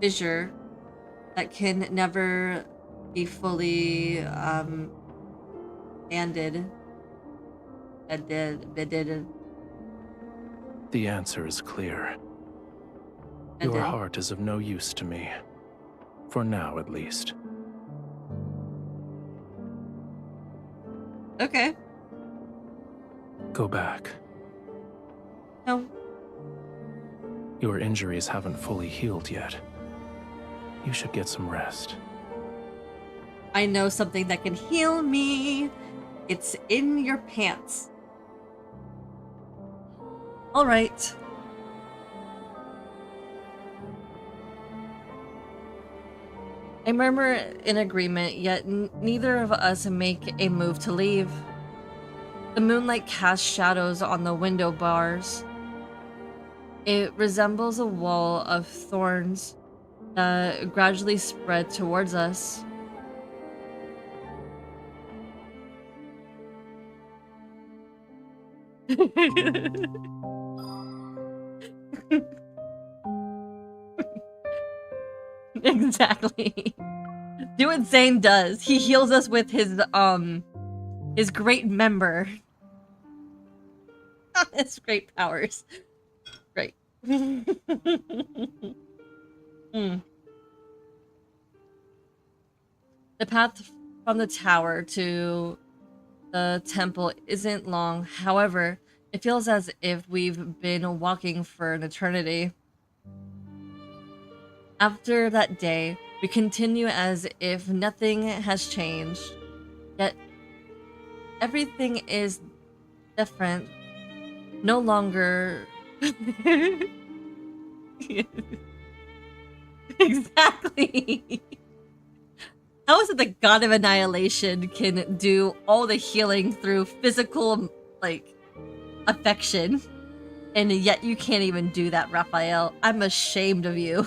fissure that can never be fully ended. The answer is clear. Your heart is of no use to me. For now, at least. Okay. Go back. No. Your injuries haven't fully healed yet. You should get some rest. I know something that can heal me. It's in your pants. All right. I murmur in agreement, yet neither of us make a move to leave. The moonlight casts shadows on the window bars. It resembles a wall of thorns that gradually spread towards us. Exactly. Do what Zane does. He heals us with his great member. His great powers. Great. The path from the tower to the temple isn't long. However, it feels as if we've been walking for an eternity. After that day, we continue as if nothing has changed. Yet, everything is different. No longer... Exactly! How is it the god of annihilation can do all the healing through physical, like, affection? And yet you can't even do that, Raphael. I'm ashamed of you.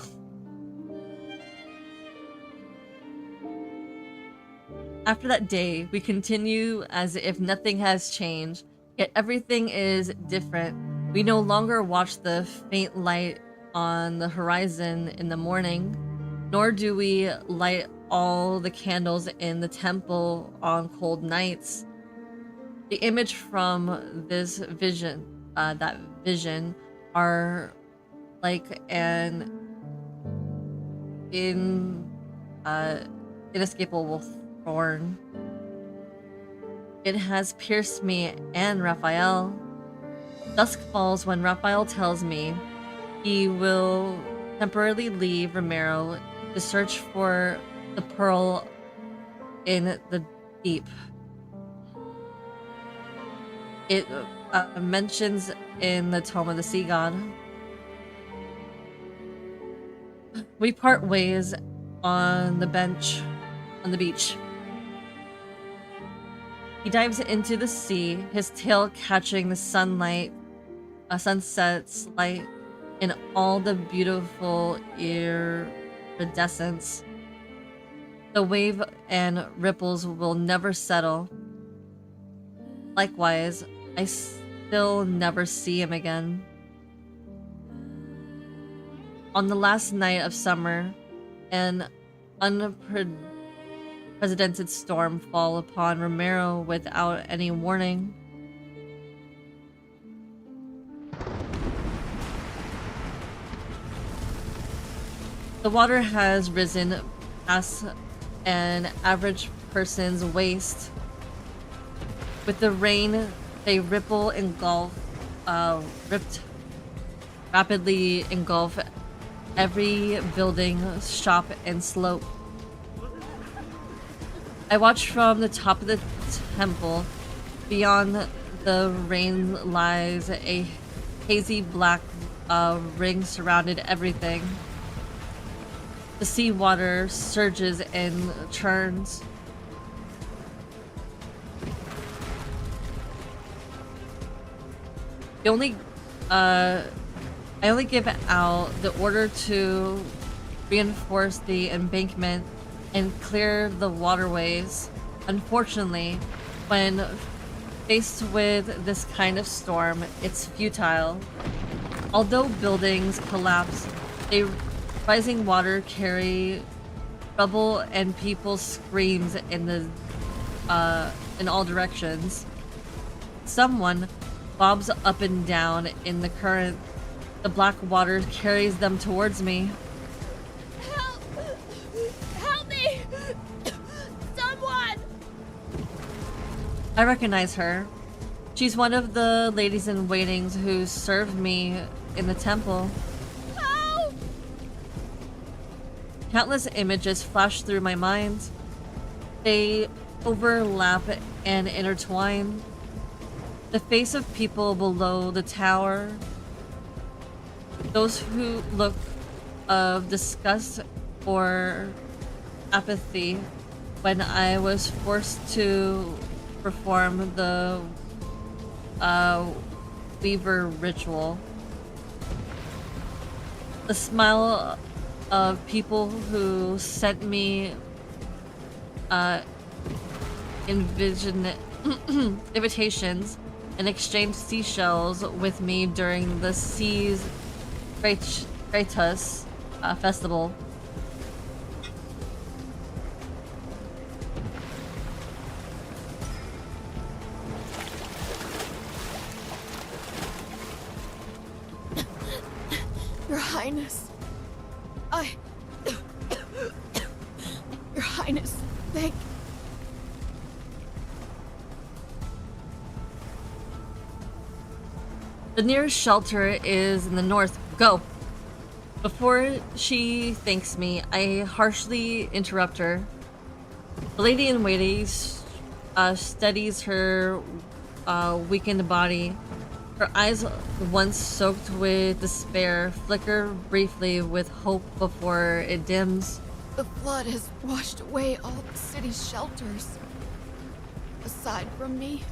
After that day, we continue as if nothing has changed, yet everything is different. We no longer watch the faint light on the horizon in the morning, nor do we light all the candles in the temple on cold nights. The image from this vision, are like an inescapable thorn. It has pierced me and Raphael. Dusk falls when Raphael tells me he will temporarily leave Romero to search for the pearl in the deep. It mentions in the Tome of the Sea God. We part ways on the beach. He dives into the sea, his tail catching the sunset's light in all the beautiful iridescence. The wave and ripples will never settle. Likewise, I still never see him again. On the last night of summer, an unprecedented storm fall upon Romero without any warning. The water has risen past an average person's waist. With the rain, they rapidly engulf every building, shop, and slope. I watch from the top of the temple. Beyond the rain lies a hazy black ring surrounded everything. The seawater surges and churns. I only give out the order to reinforce the embankment and clear the waterways. Unfortunately, when faced with this kind of storm, it's futile. Although buildings collapse, the rising water carry rubble and people's screams in all directions. Someone bobs up and down in the current. The black water carries them towards me. Help! Help me! Someone! I recognize her. She's one of the ladies in waiting who served me in the temple. Help! Countless images flash through my mind. They overlap and intertwine. The face of people below the tower. Those who look of disgust or apathy when I was forced to perform the Weaver ritual. The smile of people who sent me invitations and exchanged seashells with me during the Seas Kratos festival. Your Highness, Your Highness, thank... The nearest shelter is in the north. Go! Before she thanks me, I harshly interrupt her. The lady in waiting steadies her weakened body. Her eyes, once soaked with despair, flicker briefly with hope before it dims. The flood has washed away all the city's shelters. Aside from me,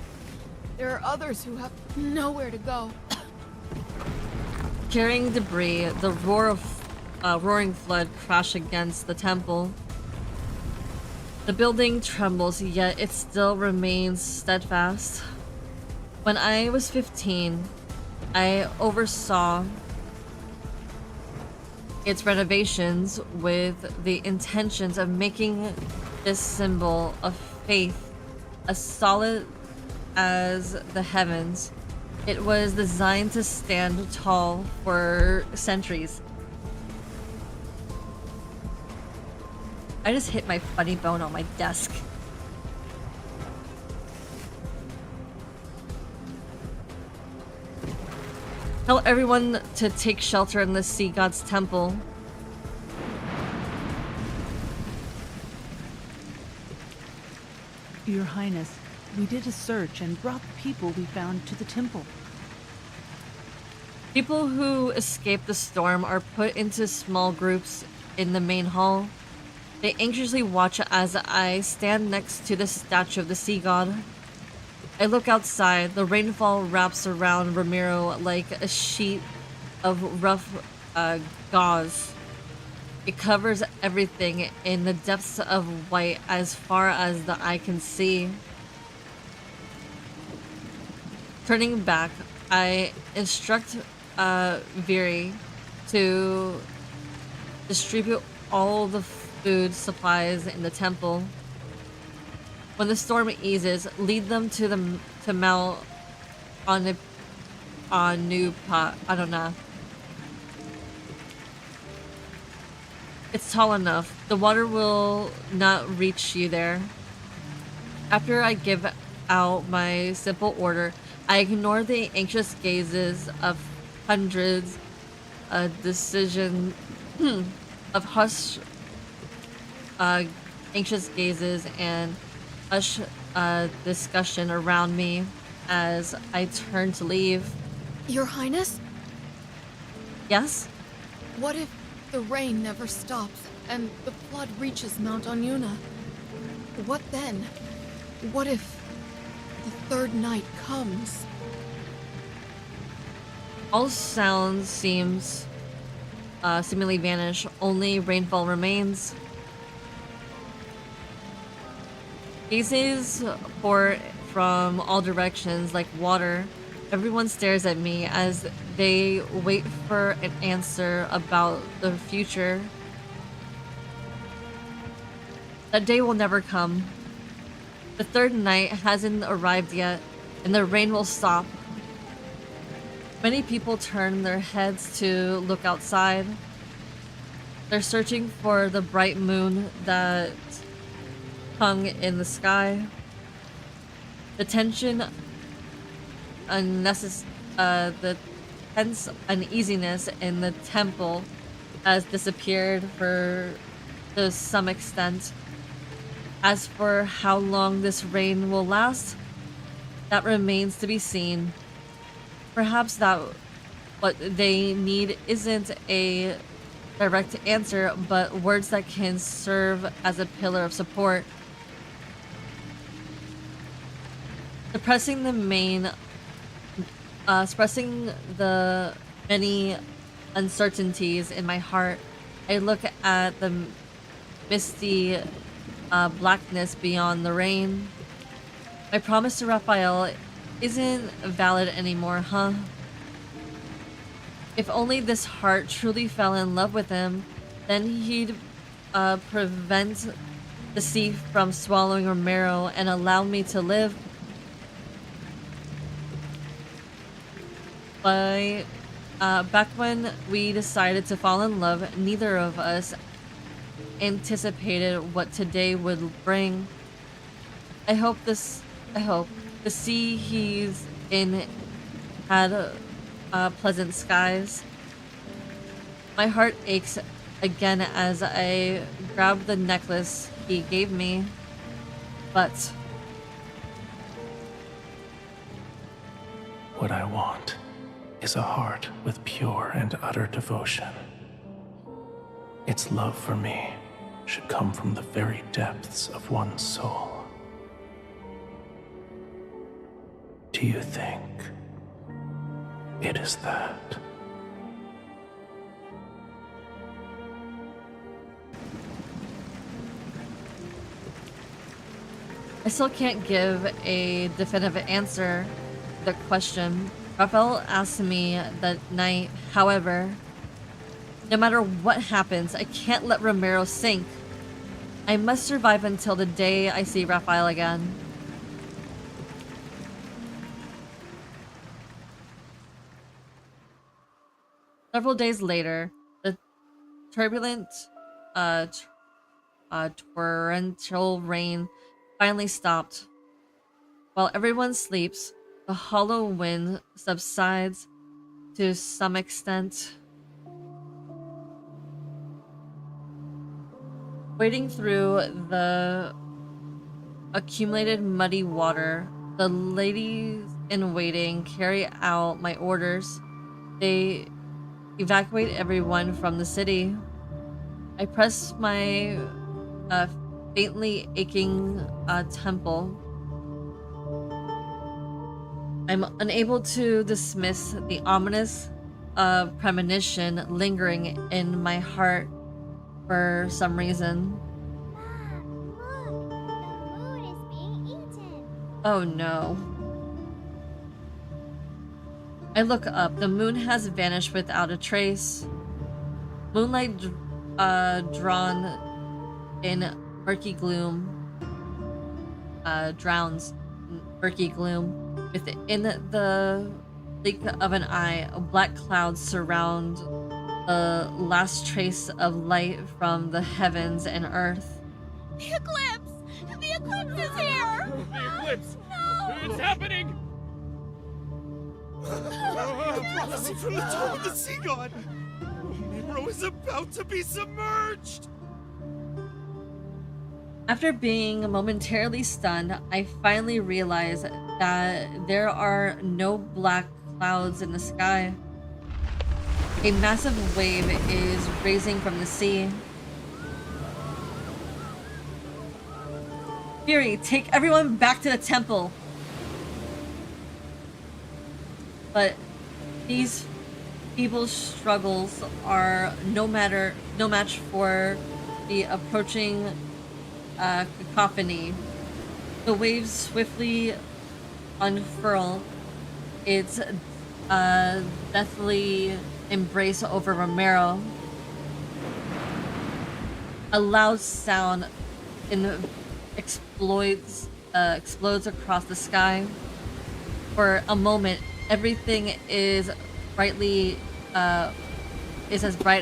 there are others who have nowhere to go. Carrying debris, the roaring flood crash against the temple. The building trembles, yet it still remains steadfast. When I was 15, I oversaw its renovations with the intentions of making this symbol of faith as solid as the heavens. It was designed to stand tall for centuries. I just hit my funny bone on my desk. Tell everyone to take shelter in the sea god's temple. Your Highness, we did a search and brought the people we found to the temple. People who escape the storm are put into small groups in the main hall. They anxiously watch as I stand next to the statue of the sea god. I look outside. The rainfall wraps around Ramiro like a sheet of rough gauze. It covers everything in the depths of white as far as the eye can see. Turning back, I instruct Viri to distribute all the food supplies in the temple. When the storm eases, lead them to Mount on New Pot. I don't know. It's tall enough. The water will not reach you there. After I give out my simple order, I ignore the anxious gazes of hundreds, decision of hush, anxious gazes and hush discussion around me as I turn to leave. Your Highness? Yes? What if the rain never stops and the flood reaches Mount Anyuna? What then? What if the third night comes? All sounds seemingly vanish. Only rainfall remains. Gazes pour from all directions like water. Everyone stares at me as they wait for an answer about the future. That day will never come. The third night hasn't arrived yet, and the rain will stop. Many people turn their heads to look outside. They're searching for the bright moon that hung in the sky. The tension, the tense uneasiness in the temple has disappeared to some extent. As for how long this rain will last, that remains to be seen. Perhaps that what they need isn't a direct answer, but words that can serve as a pillar of support. Expressing the many uncertainties in my heart, I look at the misty blackness beyond the rain. My promise to Rafayel isn't valid anymore, huh? If only this heart truly fell in love with him, then he'd prevent the sea from swallowing Romero and allow me to live. But back when we decided to fall in love, neither of us anticipated what today would bring. I hope the sea he's in had pleasant skies. My heart aches again as I grab the necklace he gave me, but what I want is a heart with pure and utter devotion. Its love for me should come from the very depths of one's soul. Do you think it is that? I still can't give a definitive answer to the question. Rafayel asked me that night, however, no matter what happens, I can't let Romero sink. I must survive until the day I see Rafayel again. Several days later, the turbulent, torrential rain finally stopped. While everyone sleeps, the hollow wind subsides to some extent. Wading through the accumulated muddy water, the ladies in waiting carry out my orders. They evacuate everyone from the city. I press my faintly aching temple. I'm unable to dismiss the ominous premonition lingering in my heart for some reason. Oh no. I look up. The moon has vanished without a trace. Moonlight drawn in murky gloom drowns murky gloom. Within the blink of an eye, black clouds surround the last trace of light from the heavens and earth. The eclipse! The eclipse is here! The eclipse! No! It's happening! Prophecy from the top of the sea god! Romero is about to be submerged! After being momentarily stunned, I finally realize that there are no black clouds in the sky. A massive wave is raising from the sea. Fury, take everyone back to the temple. But these feeble struggles are no match for the approaching cacophony. The waves swiftly unfurl its deathly embrace over Romero. A loud sound explodes across the sky. For a moment, everything is as bright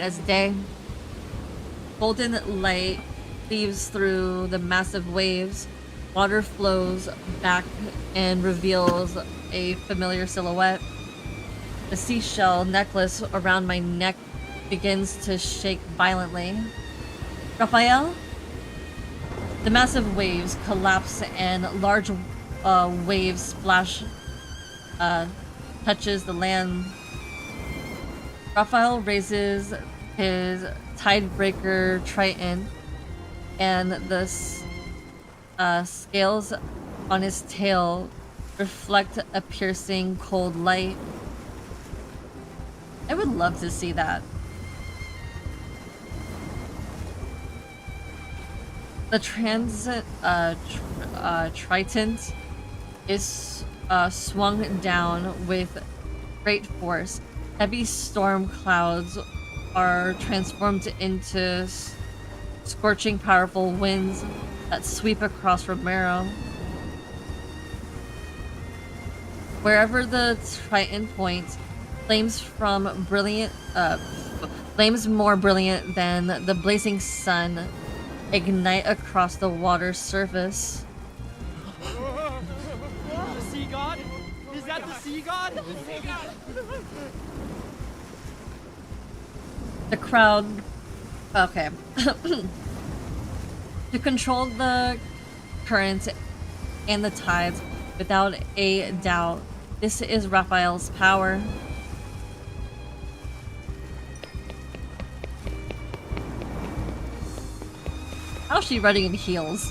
as day. Golden light cleaves through the massive waves. Water flows back and reveals a familiar silhouette. The seashell necklace around my neck begins to shake violently. Rafayel? The massive waves collapse and large wave splash touches the land. Rafayel raises his tidebreaker Triton, and the scales on his tail reflect a piercing cold light. I would love to see that. The transit Triton is swung down with great force. Heavy storm clouds are transformed into scorching, powerful winds that sweep across Romero. Wherever the Triton points, flames more brilliant than the blazing sun ignite across the water's surface. The sea god? Is that the sea god? The sea god! The crowd... Okay. To control the currents and the tides, without a doubt, this is Rafayel's power. How's she running in heels?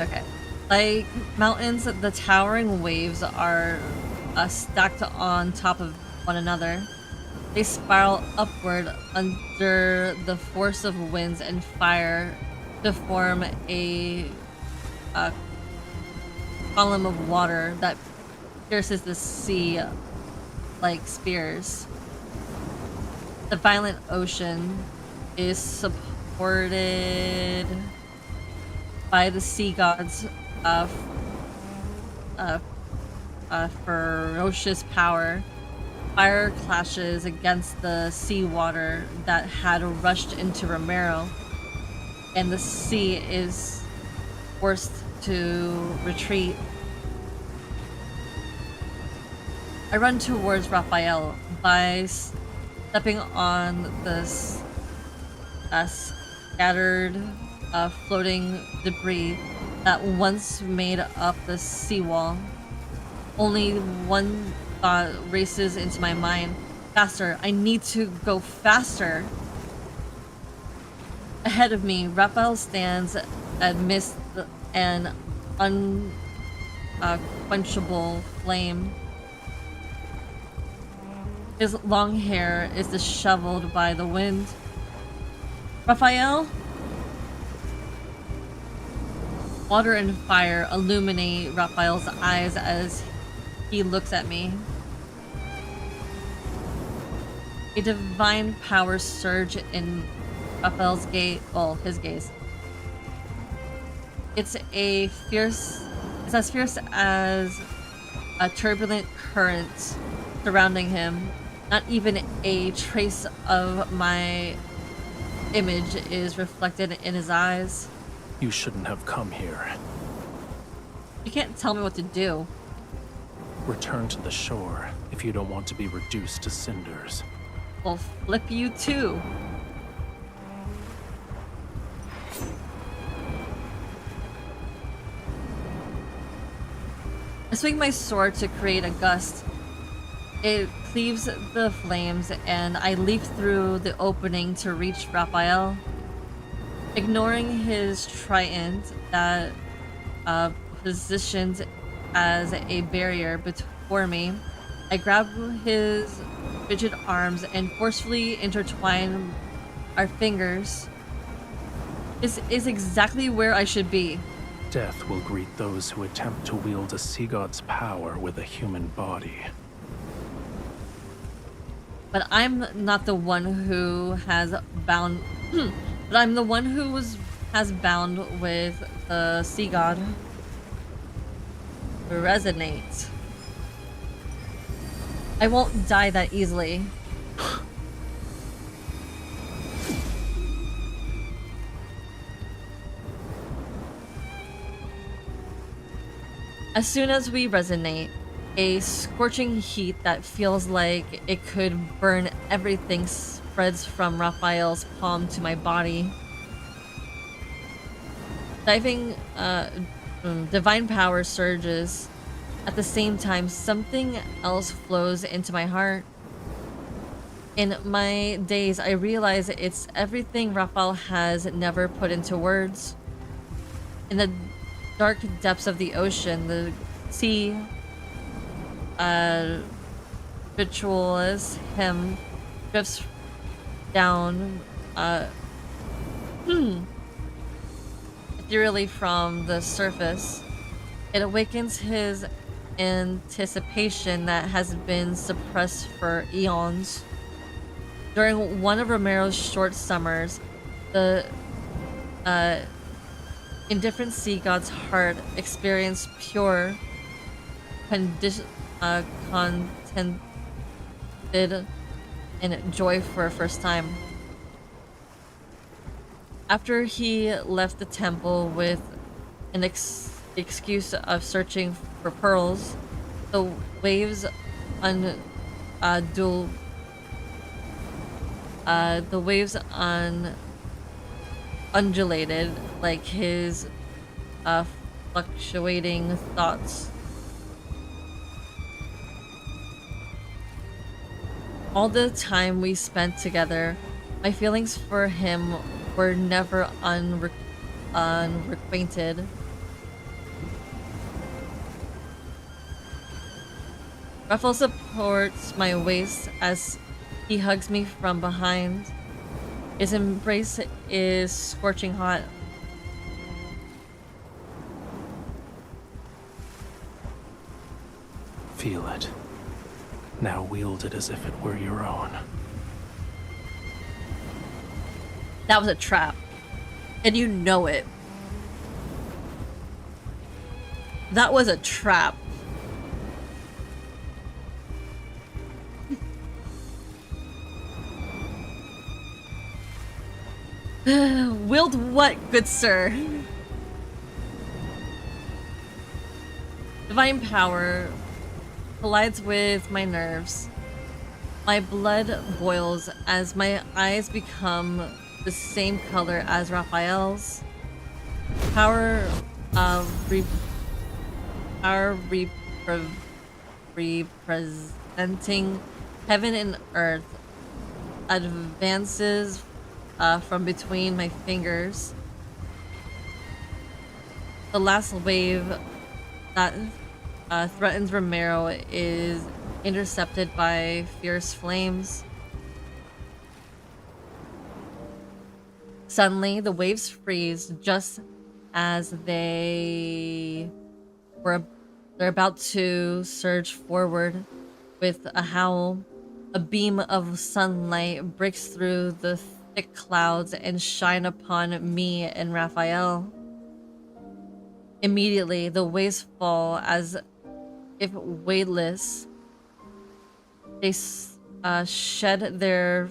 Okay. Like mountains, the towering waves are stacked on top of one another. They spiral upward under the force of winds and fire to form a column of water that pierces the sea like spears. The violent ocean is supported by the sea gods of ferocious power. Fire clashes against the seawater that had rushed into Romero, and the sea is forced to retreat, I run towards Raphael by stepping on this scattered, floating debris that once made up the seawall. Only one thought races into my mind. Faster, I need to go faster. Ahead of me, Raphael stands amidst an unquenchable flame. His long hair is disheveled by the wind. Raphael? Water and fire illuminate Raphael's eyes as he looks at me. A divine power surge in Raphael's gaze, well, his gaze. It's as fierce as a turbulent current surrounding him. Not even a trace of my image is reflected in his eyes. You shouldn't have come here. You can't tell me what to do. Return to the shore if you don't want to be reduced to cinders. Well, flip you too. I swing my sword to create a gust. It cleaves the flames, and I leap through the opening to reach Raphael. Ignoring his trident that positioned as a barrier before me, I grab his rigid arms and forcefully intertwine our fingers. This is exactly where I should be. Death will greet those who attempt to wield a sea god's power with a human body. But I'm not the one who has bound. But I'm the one who has bound with the sea god. Resonate. I won't die that easily. As soon as we resonate, a scorching heat that feels like it could burn everything spreads from Raphael's palm to my body. Divine power surges. At the same time, something else flows into my heart. In my days, I realize it's everything Raphael has never put into words. In the dark depths of the ocean, the sea ritualist him drifts down ethereally from the surface. It awakens his anticipation that has been suppressed for eons. During one of Romero's short summers, the indifferent sea god's heart experienced pure contented and joy for a first time. After he left the temple with an excuse of searching for pearls, the waves undulated like his fluctuating thoughts. All the time we spent together, my feelings for him were never unrequited. Raphael supports my waist as he hugs me from behind. His embrace is scorching hot. Feel it. Now wield it as if it were your own. That was a trap. And you know it. That was a trap. Wield what, good sir? Divine power collides with my nerves. My blood boils as my eyes become the same color as Raphael's. Power, representing heaven and earth advances from between my fingers. The last wave that threatens Romero is intercepted by fierce flames. Suddenly, the waves freeze just as they're about to surge forward. With a howl, a beam of sunlight breaks through the thick clouds and shine upon me and Raphael. Immediately, the waves fall as if weightless. They shed their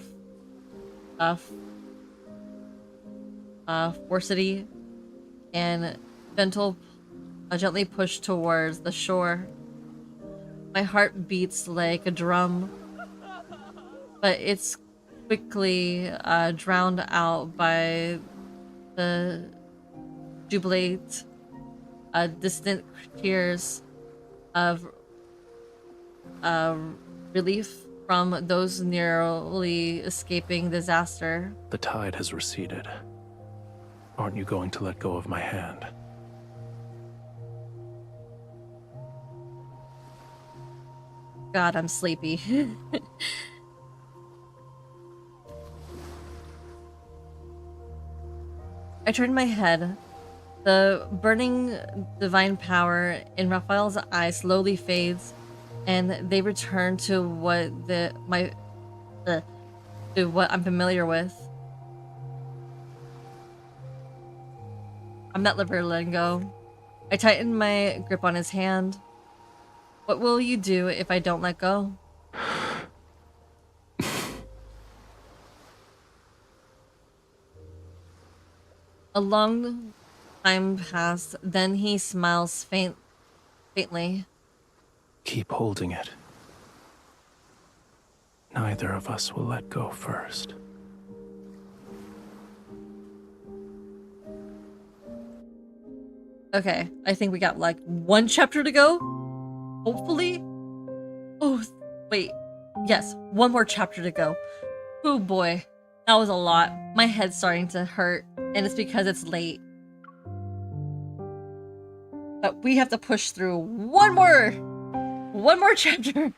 forcity and gently push towards the shore. My heart beats like a drum, but it's quickly drowned out by the jubilate, distant tears of relief from those narrowly escaping disaster. The tide has receded. Aren't you going to let go of my hand? God, I'm sleepy. I turned my head. The burning divine power in Raphael's eyes slowly fades, and they return to what I'm familiar with. I'm not letting go. I tighten my grip on his hand. What will you do if I don't let go? A long time passed, then he smiles faintly. Keep holding it. Neither of us will let go first. Okay, I think we got like one chapter to go. Hopefully. Oh, wait. Yes, one more chapter to go. Oh boy, that was a lot. My head's starting to hurt, and it's because it's late. But we have to push through one more chapter.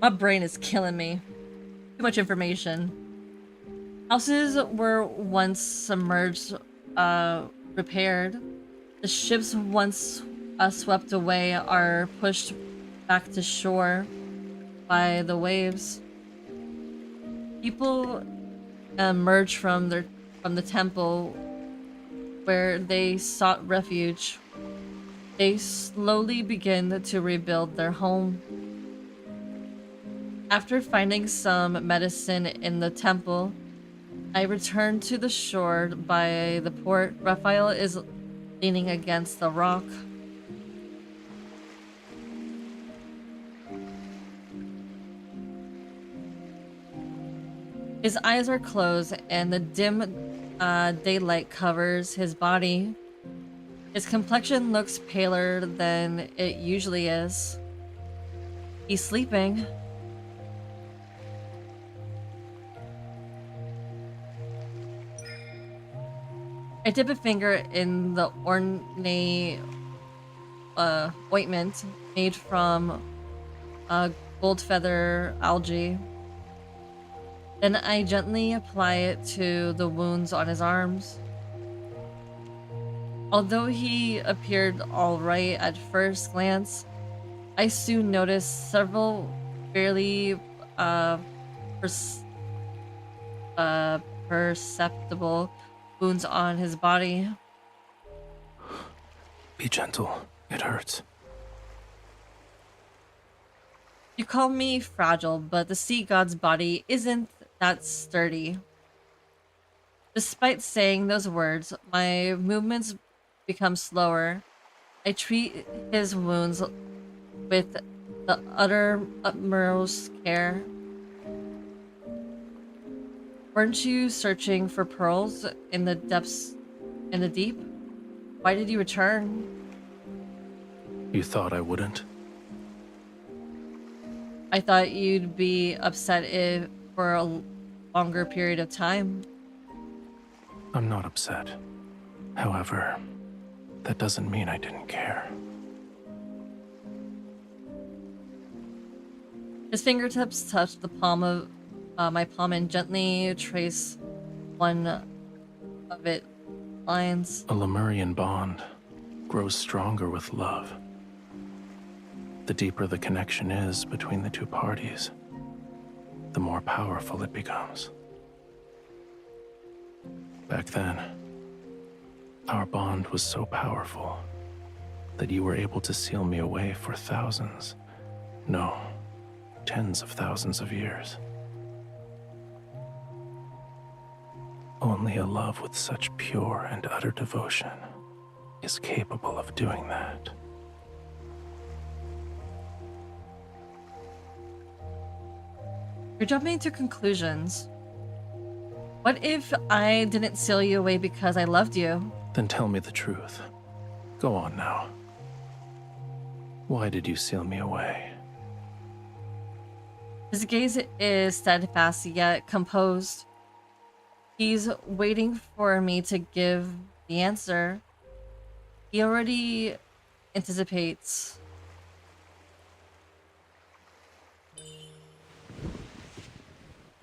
My brain is killing me. Too much information. Houses were once submerged, repaired. The ships once swept away are pushed back to shore by the waves. People emerge from the temple where they sought refuge. They slowly begin to rebuild their home. After finding some medicine in the temple, I return to the shore by the port. Raphael is leaning against the rock. His eyes are closed and the dim daylight covers his body. His complexion looks paler than it usually is. He's sleeping. I dip a finger in the ornate ointment made from gold feather algae. Then I gently apply it to the wounds on his arms. Although he appeared alright at first glance, I soon noticed several fairly perceptible wounds on his body. Be gentle. It hurts. You call me fragile, but the sea god's body isn't that sturdy. Despite saying those words, my movements become slower. I treat his wounds with the uttermost care. Weren't you searching for pearls in the depths, in the deep? Why did you return? You thought I wouldn't? I thought you'd be upset if for a longer period of time. I'm not upset. However, that doesn't mean I didn't care. His fingertips touched the palm of my palm and gently trace one of its lines. A Lemurian bond grows stronger with love. The deeper the connection is between the two parties, the more powerful it becomes. Back then, our bond was so powerful that you were able to seal me away for thousands, no, tens of thousands of years. Only a love with such pure and utter devotion is capable of doing that. You're jumping to conclusions. What if I didn't seal you away because I loved you? Then tell me the truth. Go on now. Why did you seal me away? His gaze is steadfast yet composed. He's waiting for me to give the answer. He already anticipates.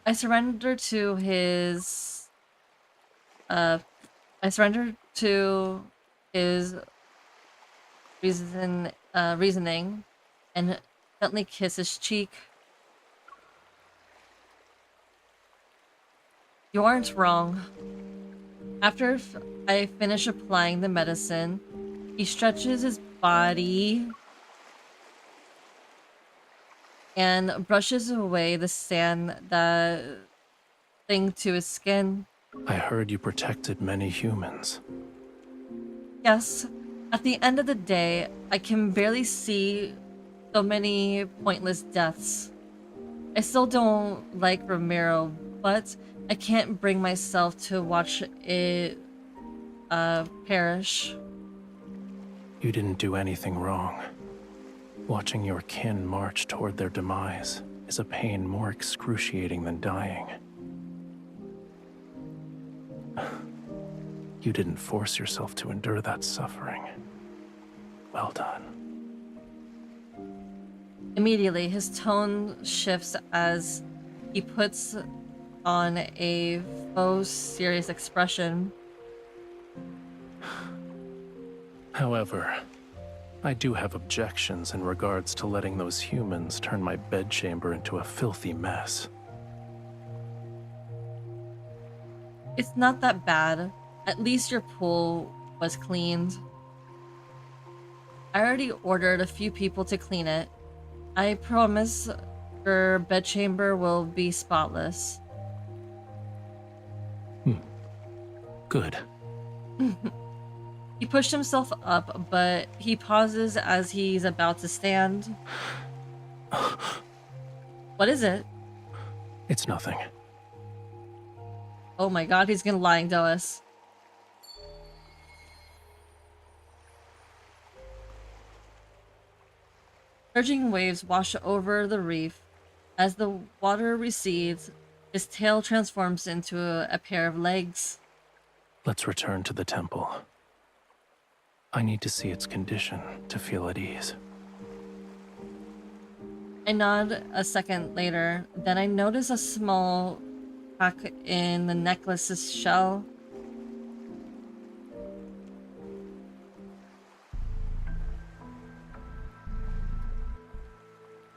I surrender to his reasoning and gently kiss his cheek. You aren't wrong. After I finish applying the medicine, he stretches his body and brushes away the sand that cling to his skin. I heard you protected many humans. Yes, at the end of the day, I can barely see so many pointless deaths. I still don't like Ramiro, but I can't bring myself to watch it perish. You didn't do anything wrong. Watching your kin march toward their demise is a pain more excruciating than dying. You didn't force yourself to endure that suffering. Well done. Immediately, his tone shifts as he puts on a faux serious expression. However, I do have objections in regards to letting those humans turn my bedchamber into a filthy mess. It's not that bad. At least your pool was cleaned. I already ordered a few people to clean it. I promise your bedchamber will be spotless. Good. He pushed himself up, but he pauses as he's about to stand. What is it? It's nothing. Oh my god, he's gonna lie to us. Surging waves wash over the reef. As the water recedes, his tail transforms into a pair of legs. Let's return to the temple. I need to see its condition to feel at ease. I nod a second later, then I notice a small crack in the necklace's shell.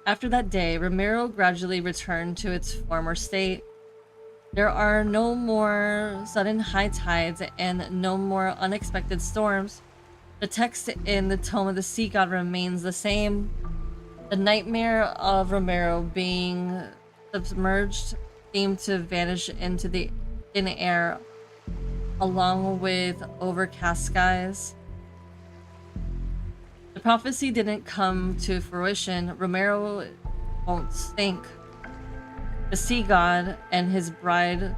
After that day, Ramiro gradually returned to its former state. There are no more sudden high tides and no more unexpected storms. The text in the Tome of the Sea God remains the same. The nightmare of Ramiro being submerged seemed to vanish into the thin air, along with overcast skies. prophecy didn't come to fruition, Romero won't think. The sea god and his bride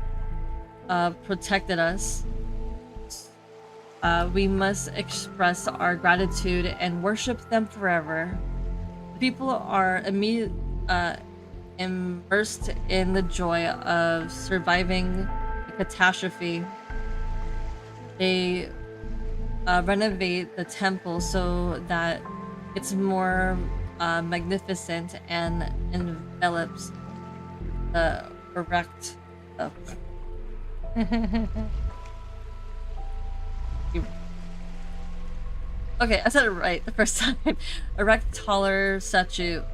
protected us. We must express our gratitude and worship them forever. The people are immersed in the joy of surviving the catastrophe. They renovate the temple so that it's more magnificent and envelops the erect. Okay, I said it right the first time. Erect taller statues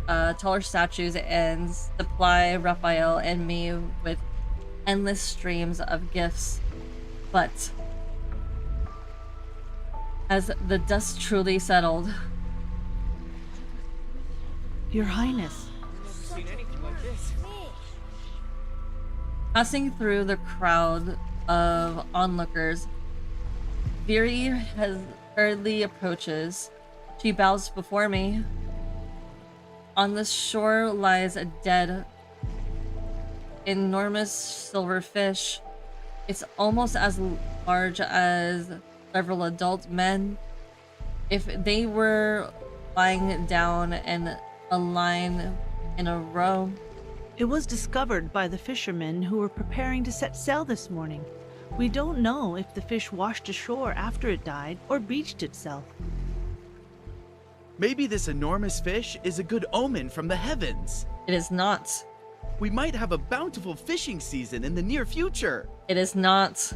and supply Raphael and me with endless streams of gifts. But has the dust truly settled? Your Highness. Passing through the crowd of onlookers, Viri hurriedly approaches. She bows before me. On the shore lies a dead, enormous silver fish. It's almost as large as several adult men. If they were lying down in a line in a row. It was discovered by the fishermen who were preparing to set sail this morning. We don't know if the fish washed ashore after it died or beached itself. Maybe this enormous fish is a good omen from the heavens. It is not. We might have a bountiful fishing season in the near future. It is not.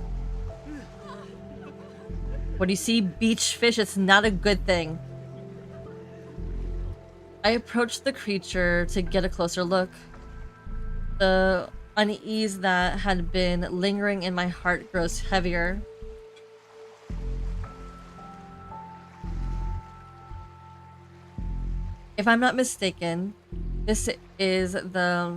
When you see beach fish, it's not a good thing. I approached the creature to get a closer look. The unease that had been lingering in my heart grows heavier. If I'm not mistaken, this is the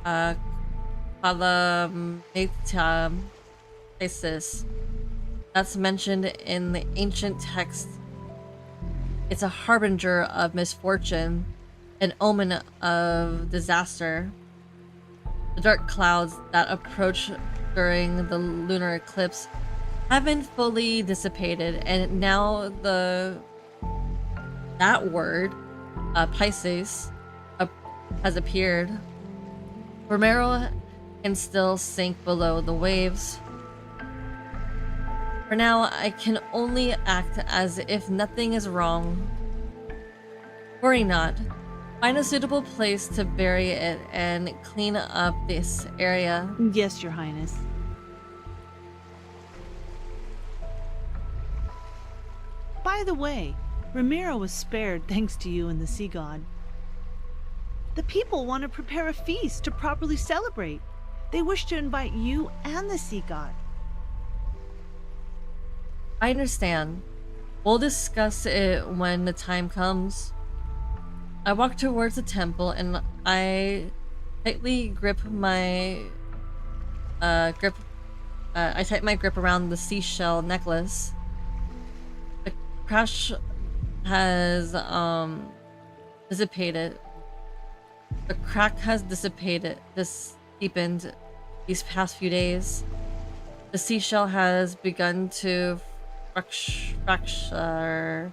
Palametasis that's mentioned in the ancient text. It's a harbinger of misfortune, an omen of disaster. The dark clouds that approach during the lunar eclipse haven't fully dissipated, and now that word, Pisces, has appeared. Romero can still sink below the waves. For now, I can only act as if nothing is wrong. Worry not. Find a suitable place to bury it and clean up this area. Yes, Your Highness. By the way, Ramiro was spared thanks to you and the sea god. The people want to prepare a feast to properly celebrate. They wish to invite you and the sea god. I understand. We'll discuss it when the time comes. I walk towards the temple and I tightly grip my I tighten my grip around the seashell necklace. The crash has dissipated. The crack has deepened these past few days. The seashell has begun to fracture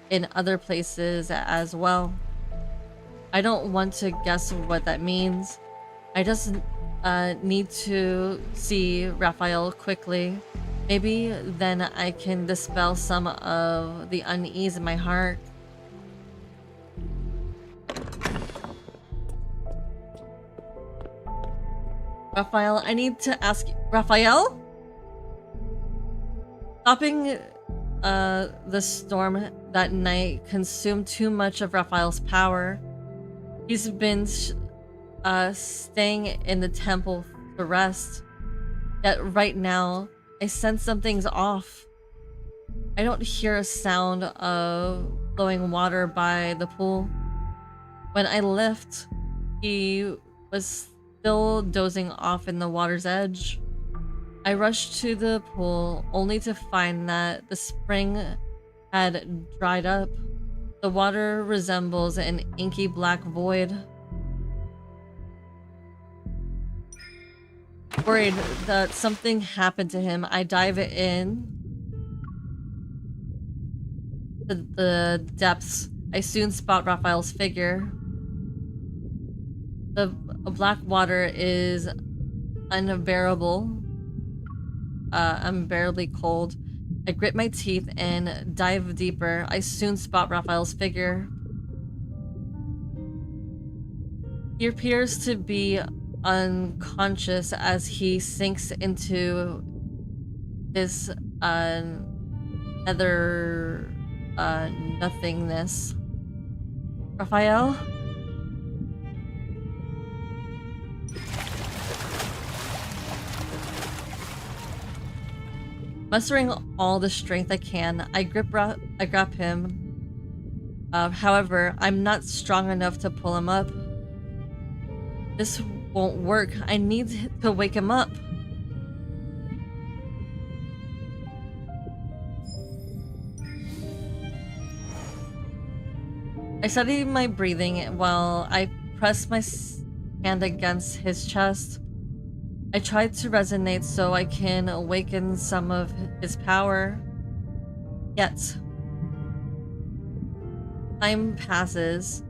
in other places as well. I don't want to guess what that means. I just need to see Raphael quickly. Maybe then I can dispel some of the unease in my heart. Raphael, I need to ask you. Raphael? Stopping the storm that night consumed too much of Raphael's power. He's been staying in the temple to rest. Yet right now, I sense something's off. I don't hear a sound of flowing water by the pool. When I left, he was still dozing off in the water's edge. I rushed to the pool only to find that the spring had dried up. The water resembles an inky black void. Worried that something happened to him, I dive in to the depths. I soon spot Raphael's figure. The black water is unbearable, unbearably cold. I grit my teeth and dive deeper. I soon spot Raphael's figure. He appears to be unconscious as he sinks into this nether nothingness. Raphael? Mustering all the strength I can, I grab him. However, I'm not strong enough to pull him up. This won't work. I need to wake him up. I study my breathing while I press my hand against his chest. I try to resonate so I can awaken some of his power. Yet, time passes.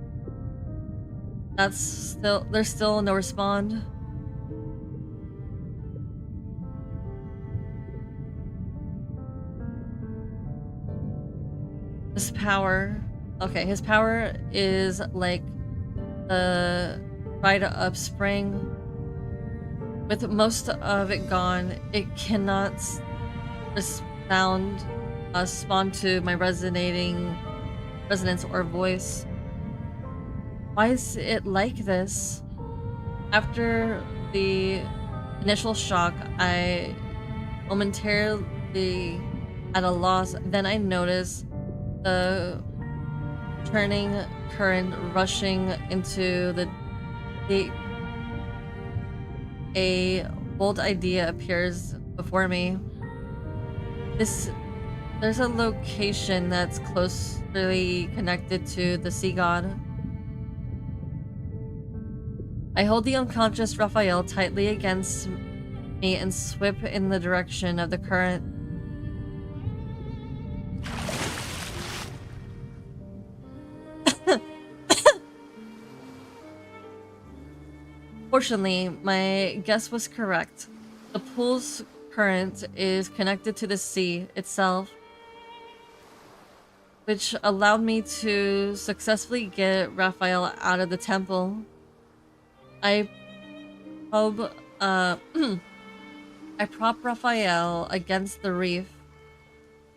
There's still no respond. His power. Okay, his power is like the dried up spring. With most of it gone, it cannot respond to my resonance or voice. Why is it like this? After the initial shock, I momentarily at a loss. Then I notice the turning current rushing into the a bold idea appears before me. There's a location that's closely connected to the sea god. I hold the unconscious Raphael tightly against me and swip in the direction of the current. Fortunately, my guess was correct. The pool's current is connected to the sea itself, which allowed me to successfully get Raphael out of the temple. I prop Raphael against the reef,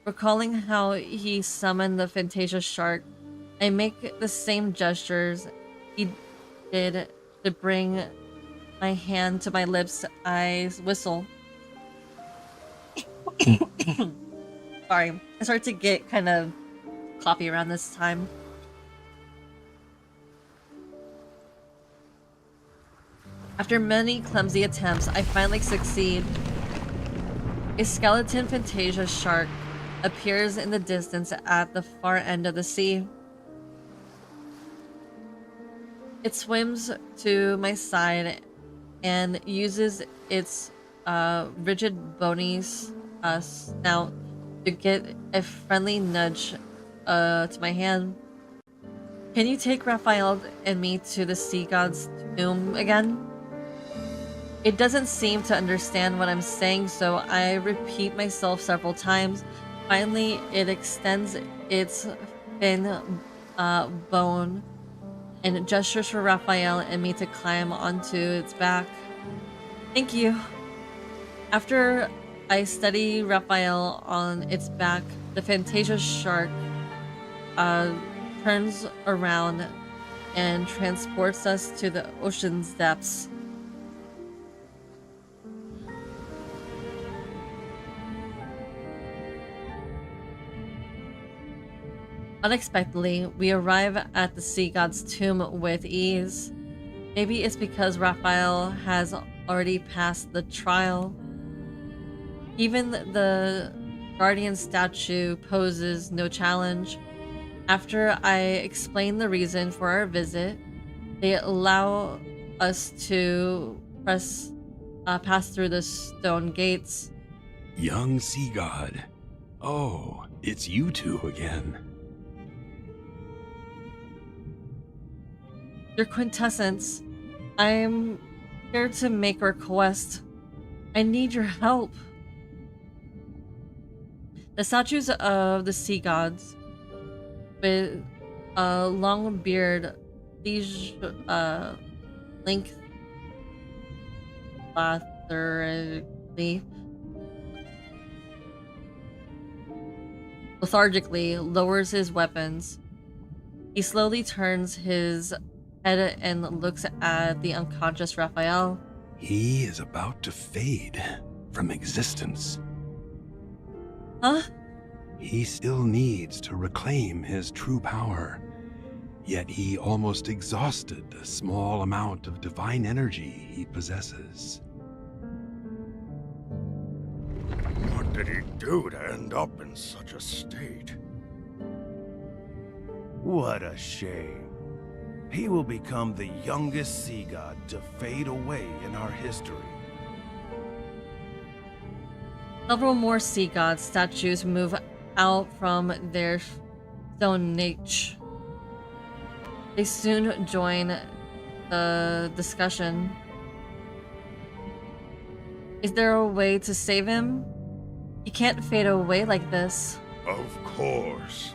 recalling how he summoned the Fantasia shark. I make the same gestures he did to bring my hand to my lips. I whistle. Sorry, I start to get kind of coffee around this time. After many clumsy attempts, I finally succeed. A skeleton Fantasia shark appears in the distance at the far end of the sea. It swims to my side and uses its rigid bony snout to get a friendly nudge to my hand. Can you take Raphael and me to the sea god's tomb again? It doesn't seem to understand what I'm saying, so I repeat myself several times. Finally, it extends its thin bone and gestures for Raphael and me to climb onto its back. Thank you. After I steady Raphael on its back, the Fantasia shark turns around and transports us to the ocean's depths. Unexpectedly, we arrive at the sea god's tomb with ease. Maybe it's because Raphael has already passed the trial. Even the guardian statue poses no challenge. After I explain the reason for our visit, they allow us to pass through the stone gates. Young sea god. Oh, it's you two again. Your quintessence, I'm here to make a request. I need your help. The statues of the sea gods with a long beard, these length lethargically lowers his weapons. He slowly turns his head and looks at the unconscious Rafayel. He is about to fade from existence. Huh? He still needs to reclaim his true power, yet he almost exhausted the small amount of divine energy he possesses. What did he do to end up in such a state? What a shame. He will become the youngest sea god to fade away in our history. Several more sea god statues move out from their stone niche. They soon join the discussion. Is there a way to save him? He can't fade away like this. Of course.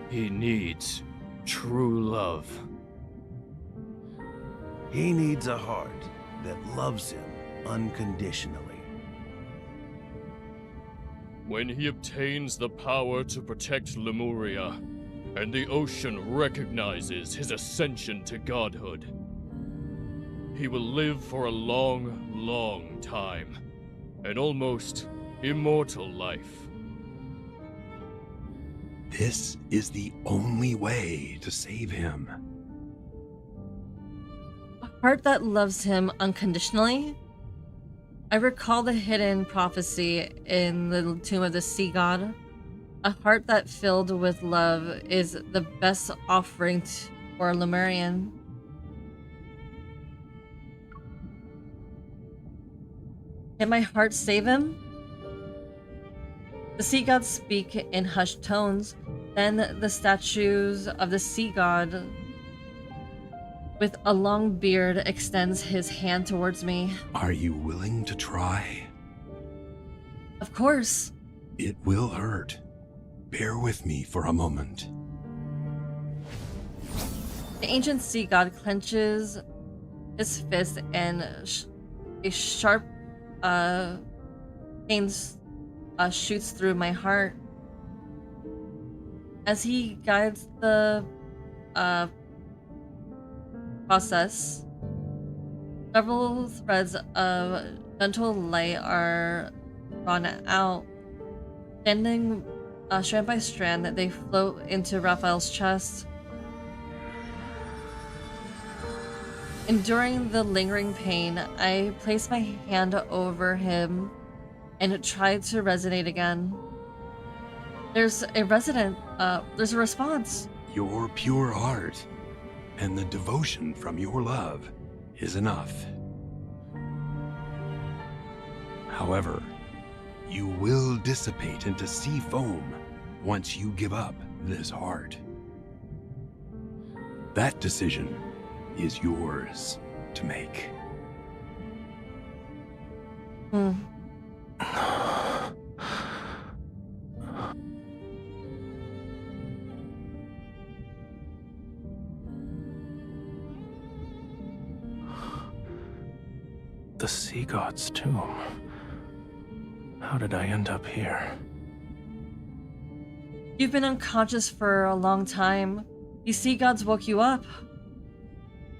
He needs true love. He needs a heart that loves him unconditionally. When he obtains the power to protect Lemuria, and the ocean recognizes his ascension to godhood, he will live for a long, long time. An almost immortal life. This is the only way to save him. A heart that loves him unconditionally? I recall the hidden prophecy in the tomb of the sea god. A heart that filled with love is the best offering for a Lemurian. Can my heart save him? The sea gods speak in hushed tones. Then the statues of the sea god with a long beard extends his hand towards me. Are you willing to try? Of course. It will hurt. Bear with me for a moment. The ancient sea god clenches his fist and a sharp pain shoots through my heart. As he guides the process, several threads of gentle light are drawn out. Standing strand by strand, they float into Raphael's chest. Enduring the lingering pain, I place my hand over him and try to resonate again. There's a response. Your pure heart and the devotion from your love is enough. However, you will dissipate into sea foam once you give up this heart. That decision is yours to make. The sea god's tomb. How did I end up here? You've been unconscious for a long time. These sea gods woke you up.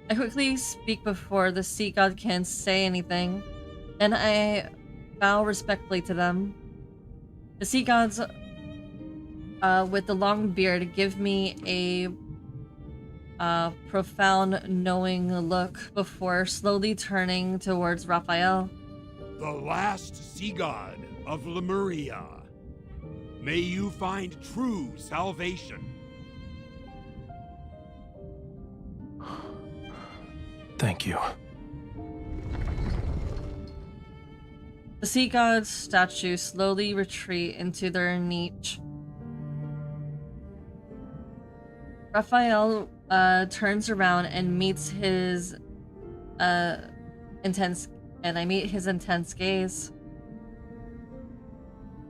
I quickly speak before the sea god can say anything. Then I bow respectfully to them. The sea gods with the long beard give me a profound knowing look before slowly turning towards Raphael. the last sea god of Lemuria. May you find true salvation. Thank you. The sea god's statues slowly retreat into their niche. Raphael turns around and meets his intense gaze.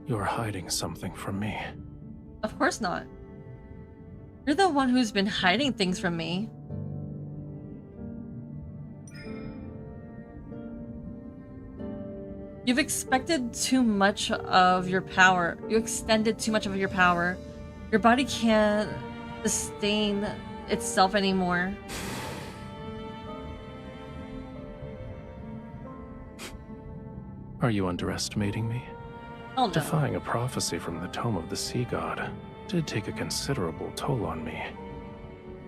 You're hiding something from me. Of course not. You're the one who's been hiding things from me. You've expected too much of your power. You extended too much of your power. Your body can't sustain itself anymore. Are you underestimating me? Oh no. Defying a prophecy from the tome of the sea god did take a considerable toll on me.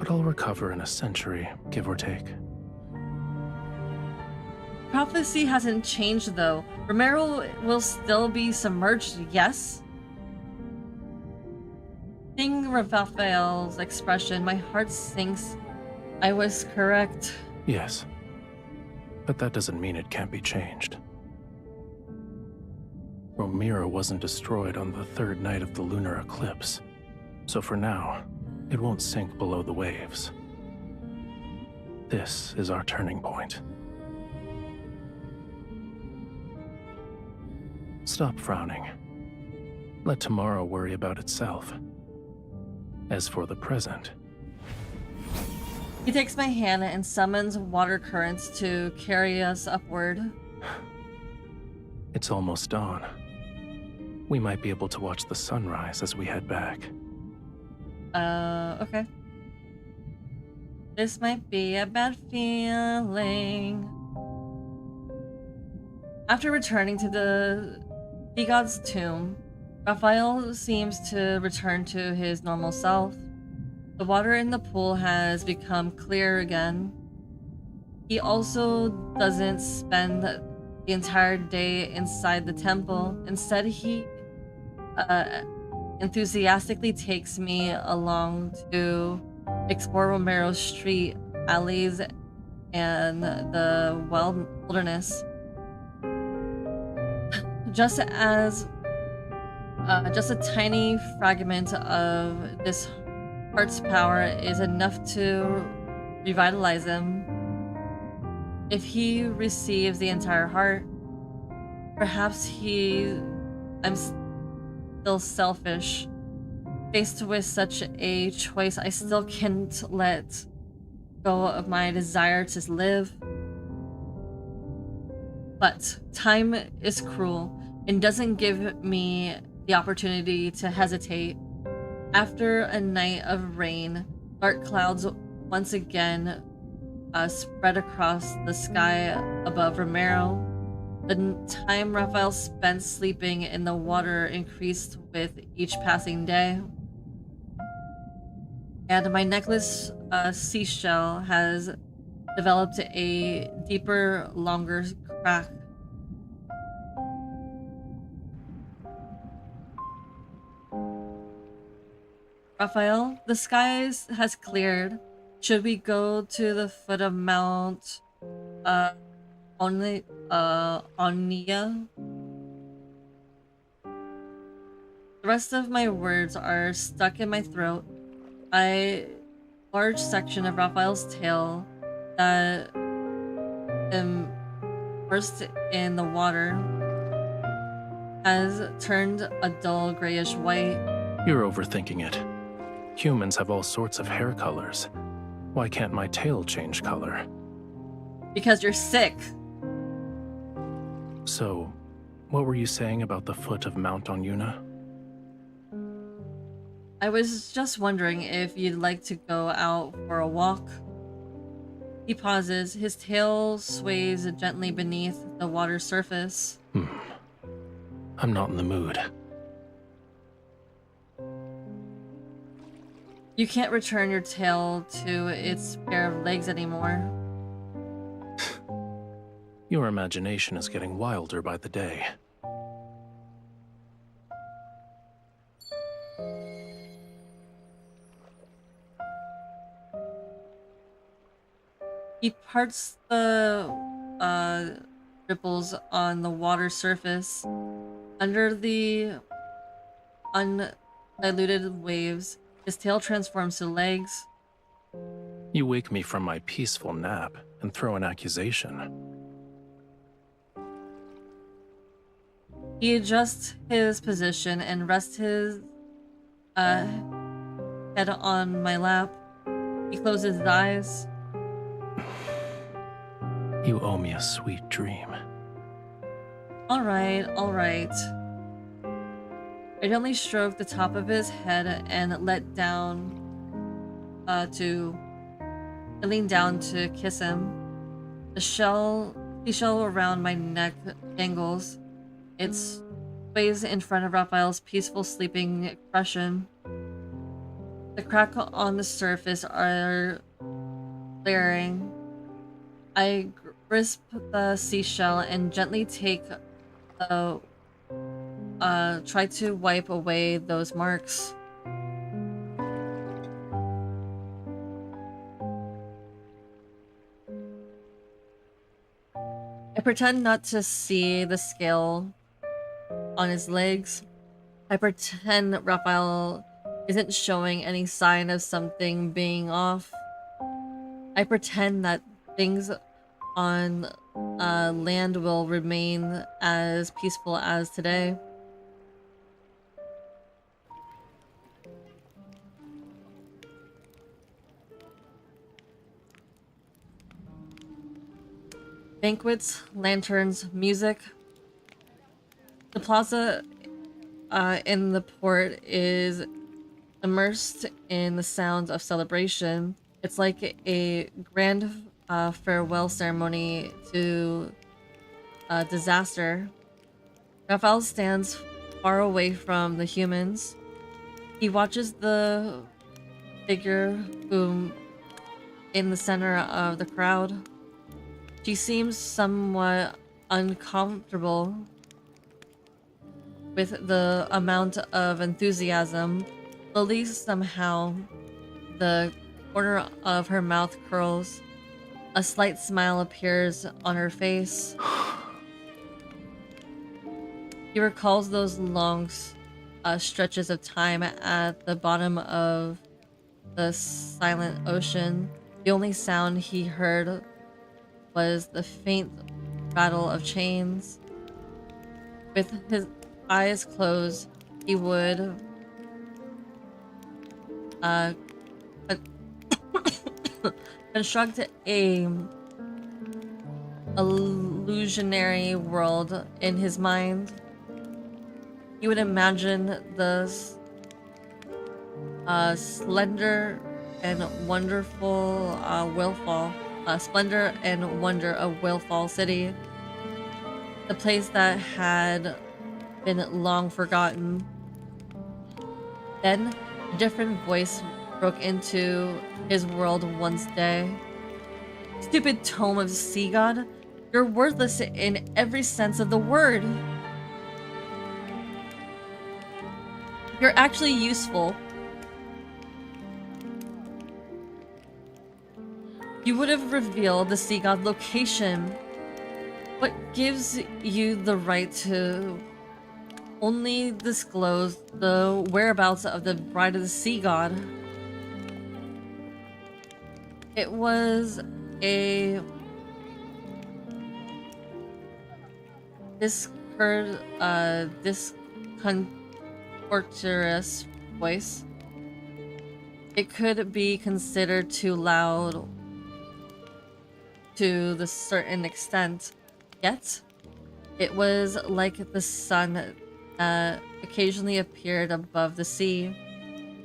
But I'll recover in a century, give or take. Prophecy hasn't changed though. Romero will still be submerged, yes? Seeing Rafayel's expression, my heart sinks. I was correct. Yes. But that doesn't mean it can't be changed. Romero wasn't destroyed on the third night of the lunar eclipse. So for now, it won't sink below the waves. This is our turning point. Stop frowning. Let tomorrow worry about itself. As for the present... He takes my hand and summons water currents to carry us upward. It's almost dawn. We might be able to watch the sunrise as we head back. Okay. This might be a bad feeling. After returning to the sea god's tomb, Raphael seems to return to his normal self. The water in the pool has become clear again. He also doesn't spend the entire day inside the temple. Instead, he enthusiastically takes me along to explore Romero's street, alleys, and the wilderness. Just a tiny fragment of this heart's power is enough to revitalize him. If he receives the entire heart, perhaps I'm still selfish. Faced with such a choice, I still can't let go of my desire to live. But time is cruel and doesn't give me the opportunity to hesitate. After a night of rain, dark clouds once again spread across the sky above Romero. The time Raphael spent sleeping in the water increased with each passing day. And my necklace seashell has developed a deeper, longer crack. Raphael, the sky has cleared. Should we go to the foot of Mount Onia? The rest of my words are stuck in my throat. A large section of Raphael's tail that immersed in the water has turned a dull grayish white. You're overthinking it. Humans have all sorts of hair colors. Why can't my tail change color? Because you're sick. So, what were you saying about the foot of Mount Onia? I was just wondering if you'd like to go out for a walk. He pauses, his tail sways gently beneath the water's surface. I'm not in the mood. You can't return your tail to its pair of legs anymore. Your imagination is getting wilder by the day. He parts the ripples on the water surface. Under the undiluted waves, his tail transforms to legs. You wake me from my peaceful nap and throw an accusation. He adjusts his position and rests his head on my lap. He closes his eyes. You owe me a sweet dream. Alright, alright. I gently stroke the top of his head and lean down to kiss him. The seashell around my neck dangles. It sways in front of Raphael's peaceful sleeping expression. The cracks on the surface are glaring. I grasp the seashell and gently try to wipe away those marks. I pretend not to see the scale on his legs. I pretend Raphael isn't showing any sign of something being off. I pretend that things on land will remain as peaceful as today. Banquets, lanterns, music. The plaza in the port is immersed in the sounds of celebration. It's like a grand farewell ceremony to disaster. Raphael stands far away from the humans. He watches the figure boom in the center of the crowd. She seems somewhat uncomfortable with the amount of enthusiasm. Slowly, somehow, the corner of her mouth curls. A slight smile appears on her face. He recalls those long stretches of time at the bottom of the silent ocean. The only sound he heard was the faint rattle of chains. With his eyes closed, he would construct a illusionary world in his mind. He would imagine the slender and wonderful splendor and wonder of Willfall City, the place that had been long forgotten. Then a different voice broke into his world once day. Stupid tome of sea god, you're worthless in every sense of the word. You're actually useful. You would have revealed the sea god location. What gives you the right to only disclose the whereabouts of the bride of the sea god? It was a disconcerting voice. It could be considered too loud to the certain extent, yet it was like the sun occasionally appeared above the sea.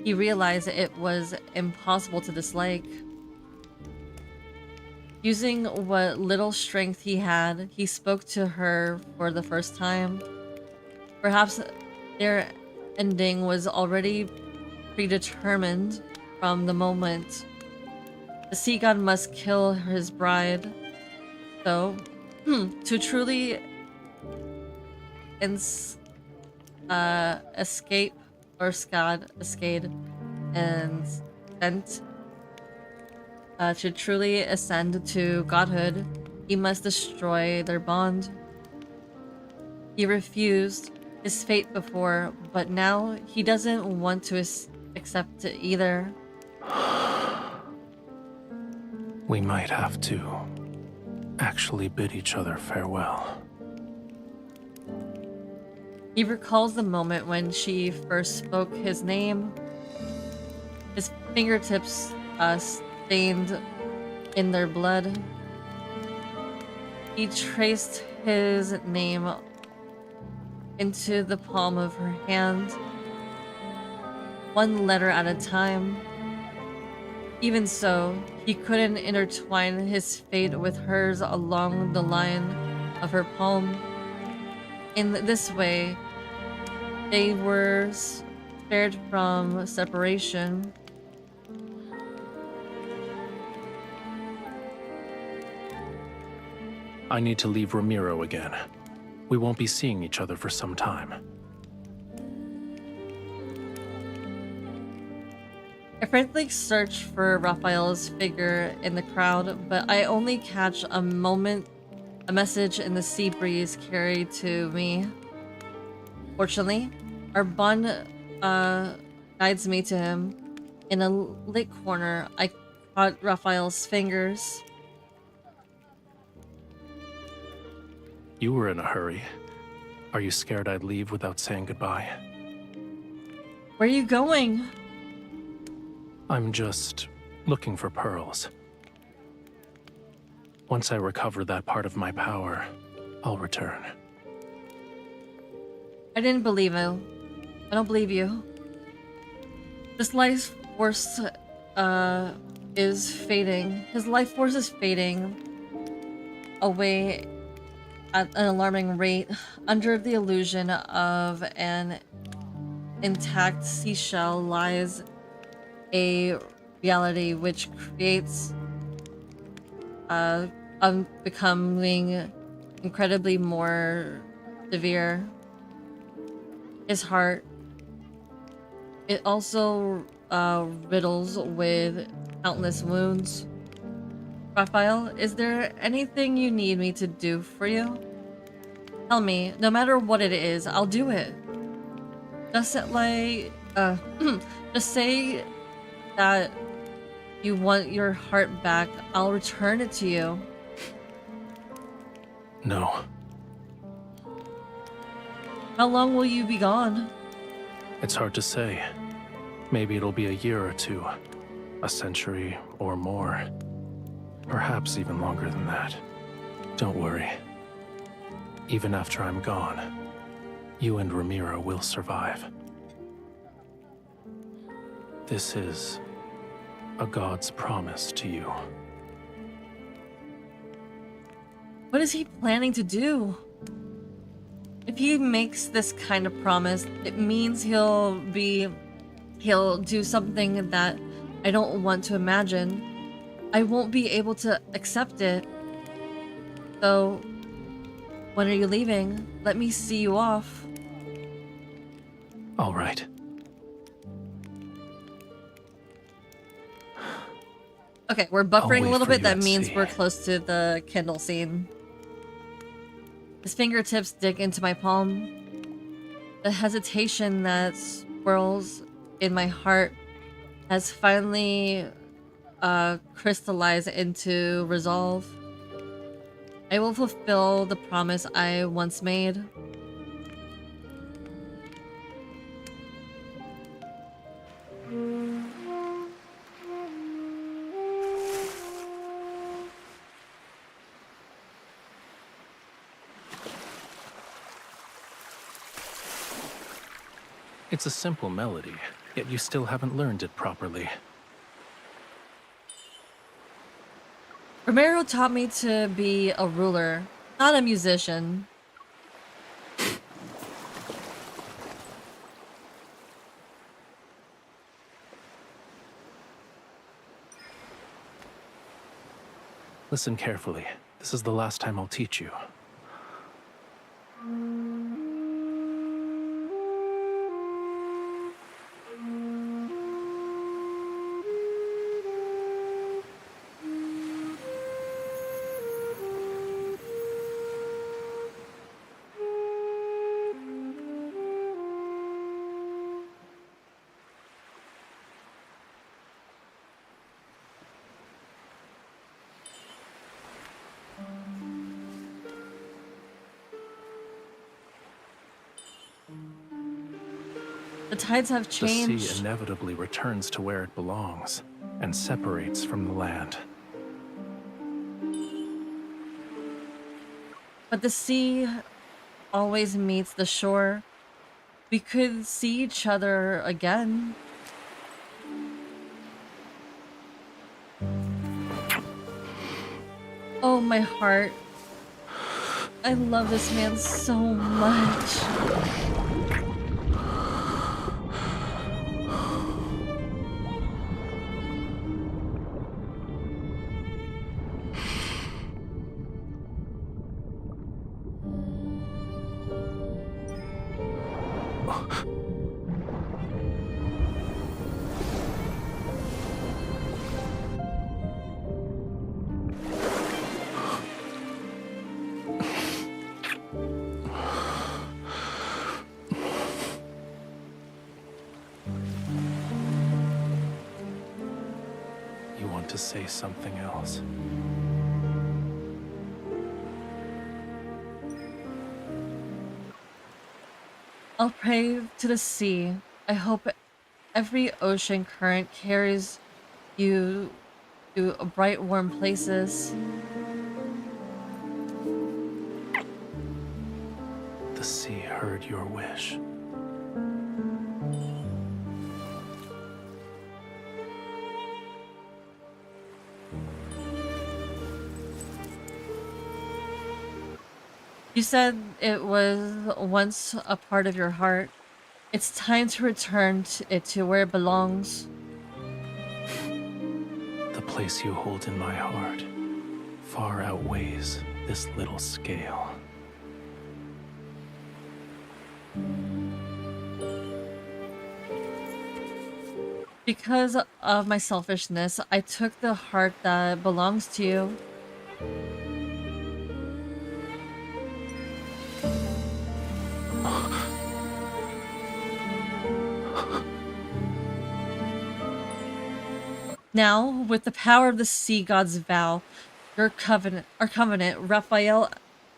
He realized it was impossible to dislike. Using what little strength he had, he spoke to her for the first time. Perhaps their ending was already predetermined from the moment. The sea god must kill his bride. So, to truly escape or escade and ascend, to truly ascend to godhood, he must destroy their bond. He refused his fate before, but now he doesn't want to accept it either. We might have to actually bid each other farewell. He recalls the moment when she first spoke his name. His fingertips stained in their blood. He traced his name into the palm of her hand, one letter at a time. Even so, he couldn't intertwine his fate with hers along the line of her palm. In this way, they were spared from separation. I need to leave Ramiro again. We won't be seeing each other for some time. I frantically search for Raphael's figure in the crowd, but I only catch a message in the sea breeze carried to me. Fortunately, our bond guides me to him. In a lit corner, I caught Raphael's fingers. You were in a hurry. Are you scared I'd leave without saying goodbye? Where are you going? I'm just looking for pearls. Once I recover that part of my power, I'll return. I didn't believe you. I don't believe you. This life force is fading. His life force is fading away at an alarming rate under the illusion of an intact seashell lies a reality which creates becoming incredibly more severe. His heart, it also riddles with countless wounds. Raphael, is there anything you need me to do for you? Tell me, no matter what it is, I'll do it. Just just say that you want your heart back. I'll return it to you. No. How long will you be gone? It's hard to say. Maybe it'll be a year or two, a century or more. Perhaps even longer than that. Don't worry. Even after I'm gone, you and Ramiro will survive. This is a god's promise to you. What is he planning to do? If he makes this kind of promise, it means he'll do something that I don't want to imagine. I won't be able to accept it. So, when are you leaving? Let me see you off. All right. Okay, we're buffering a little bit. That means sea. we're close to the Kindle scene. His fingertips dig into my palm. The hesitation that swirls in my heart has finally crystallized into resolve. I will fulfill the promise I once made. It's a simple melody, yet you still haven't learned it properly. Romero taught me to be a ruler, not a musician. Listen carefully. This is the last time I'll teach you. The tides have changed. The sea inevitably returns to where it belongs and separates from the land. But the sea always meets the shore. We could see each other again. Oh, my heart. I love this man so much. You want to say something else? I'll pray to the sea. I hope every ocean current carries you to bright, warm places. The sea heard your wish. You said it was once a part of your heart. It's time to return it to where it belongs. The place you hold in my heart far outweighs this little scale. Because of my selfishness, I took the heart that belongs to you. Now, with the power of the sea god's vow, our covenant, Rafayel,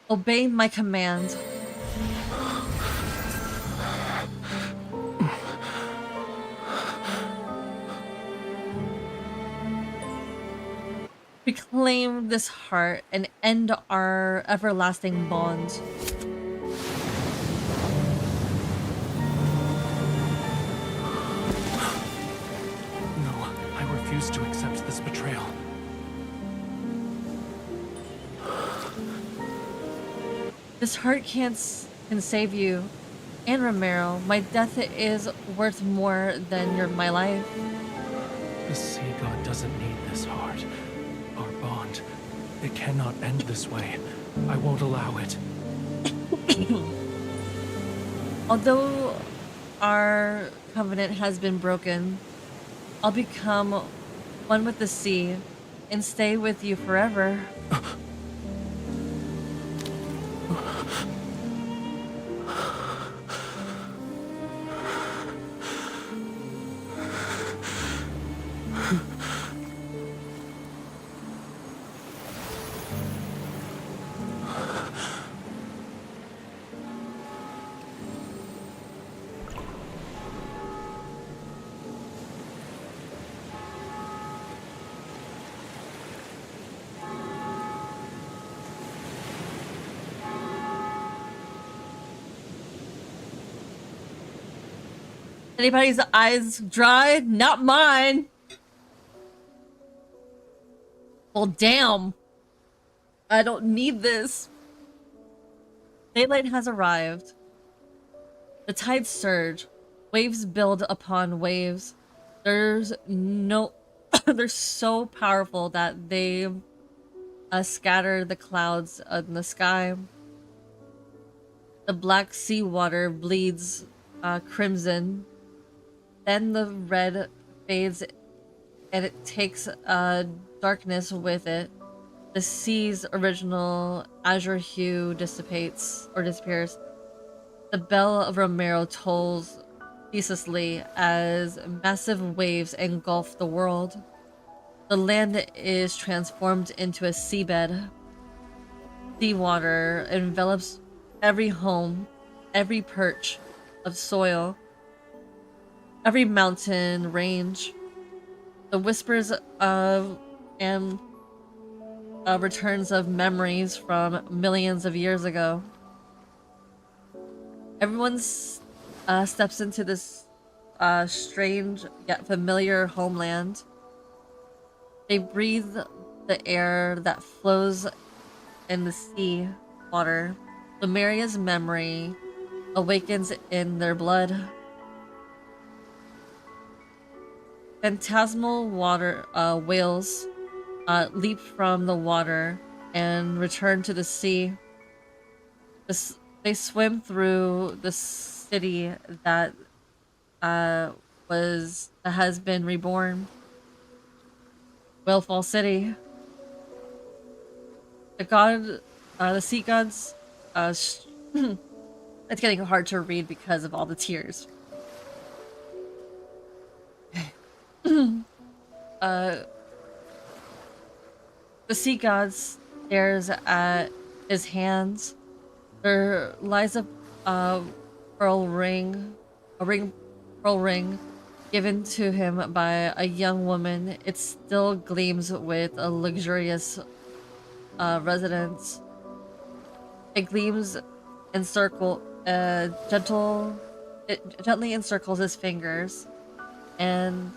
obey my command. Reclaim this heart and end our everlasting bond. I refuse to accept this betrayal. This heart can save you and Romero. My death is worth more than my life. The sea god doesn't need this heart. Our bond, it cannot end this way. I won't allow it. Although our covenant has been broken, I'll become one with the sea and stay with you forever. Anybody's eyes dry? Not mine. Well, damn. I don't need this. Daylight has arrived. The tides surge. Waves build upon waves. They're so powerful that they scatter the clouds in the sky. The black seawater bleeds crimson. Then the red fades and it takes darkness with it. The sea's original azure hue disappears. The bell of Romero tolls ceaselessly as massive waves engulf the world. The land is transformed into a seabed. Seawater envelops every home, every perch of soil, every mountain range. The whispers of and returns of memories from millions of years ago. Everyone steps into this strange yet familiar homeland. They breathe the air that flows in the sea water. Lemuria's memory awakens in their blood. Phantasmal water whales leap from the water and return to the sea. They swim through the city that has been reborn. Whalefall City. The sea gods. It's getting hard to read because of all the tears. The sea god stares at his hands. There lies a pearl ring given to him by a young woman. It still gleams with a luxurious residence. It gleams it gently encircles his fingers, and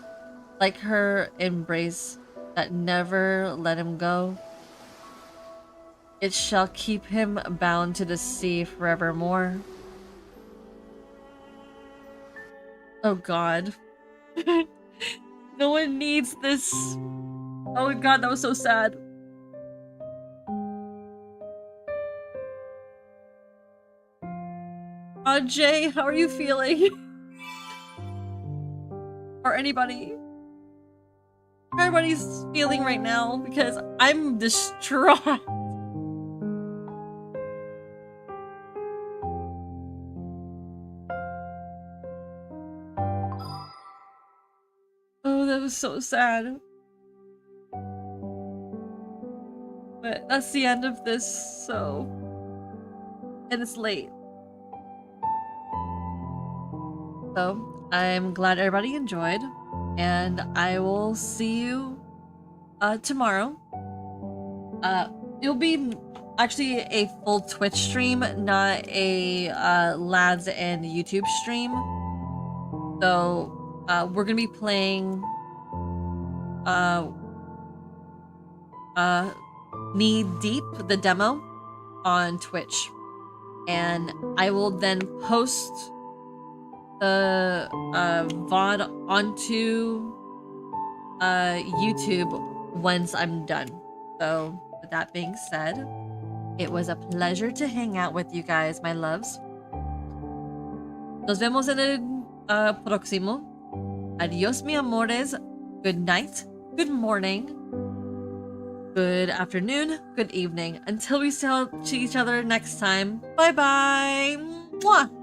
like her embrace that never let him go, it shall keep him bound to the sea forevermore. Oh god. No one needs this. Oh god, that was so sad. Jay, how are you feeling? Or anybody? How everybody's feeling right now, because I'm distraught. Oh, that was so sad. But that's the end of this, so... And it's late. So, I'm glad everybody enjoyed, and I will see you tomorrow. It'll be actually a full Twitch stream, not a Lads and YouTube stream. So, we're gonna be playing Knee Deep, the demo, on Twitch. And I will then post the VOD onto YouTube once I'm done. So, with that being said, it was a pleasure to hang out with you guys, my loves. Nos vemos en el próximo. Adios, mi amores. Good night, good morning, good afternoon, good evening. Until we see each other next time. Bye bye. Mwah.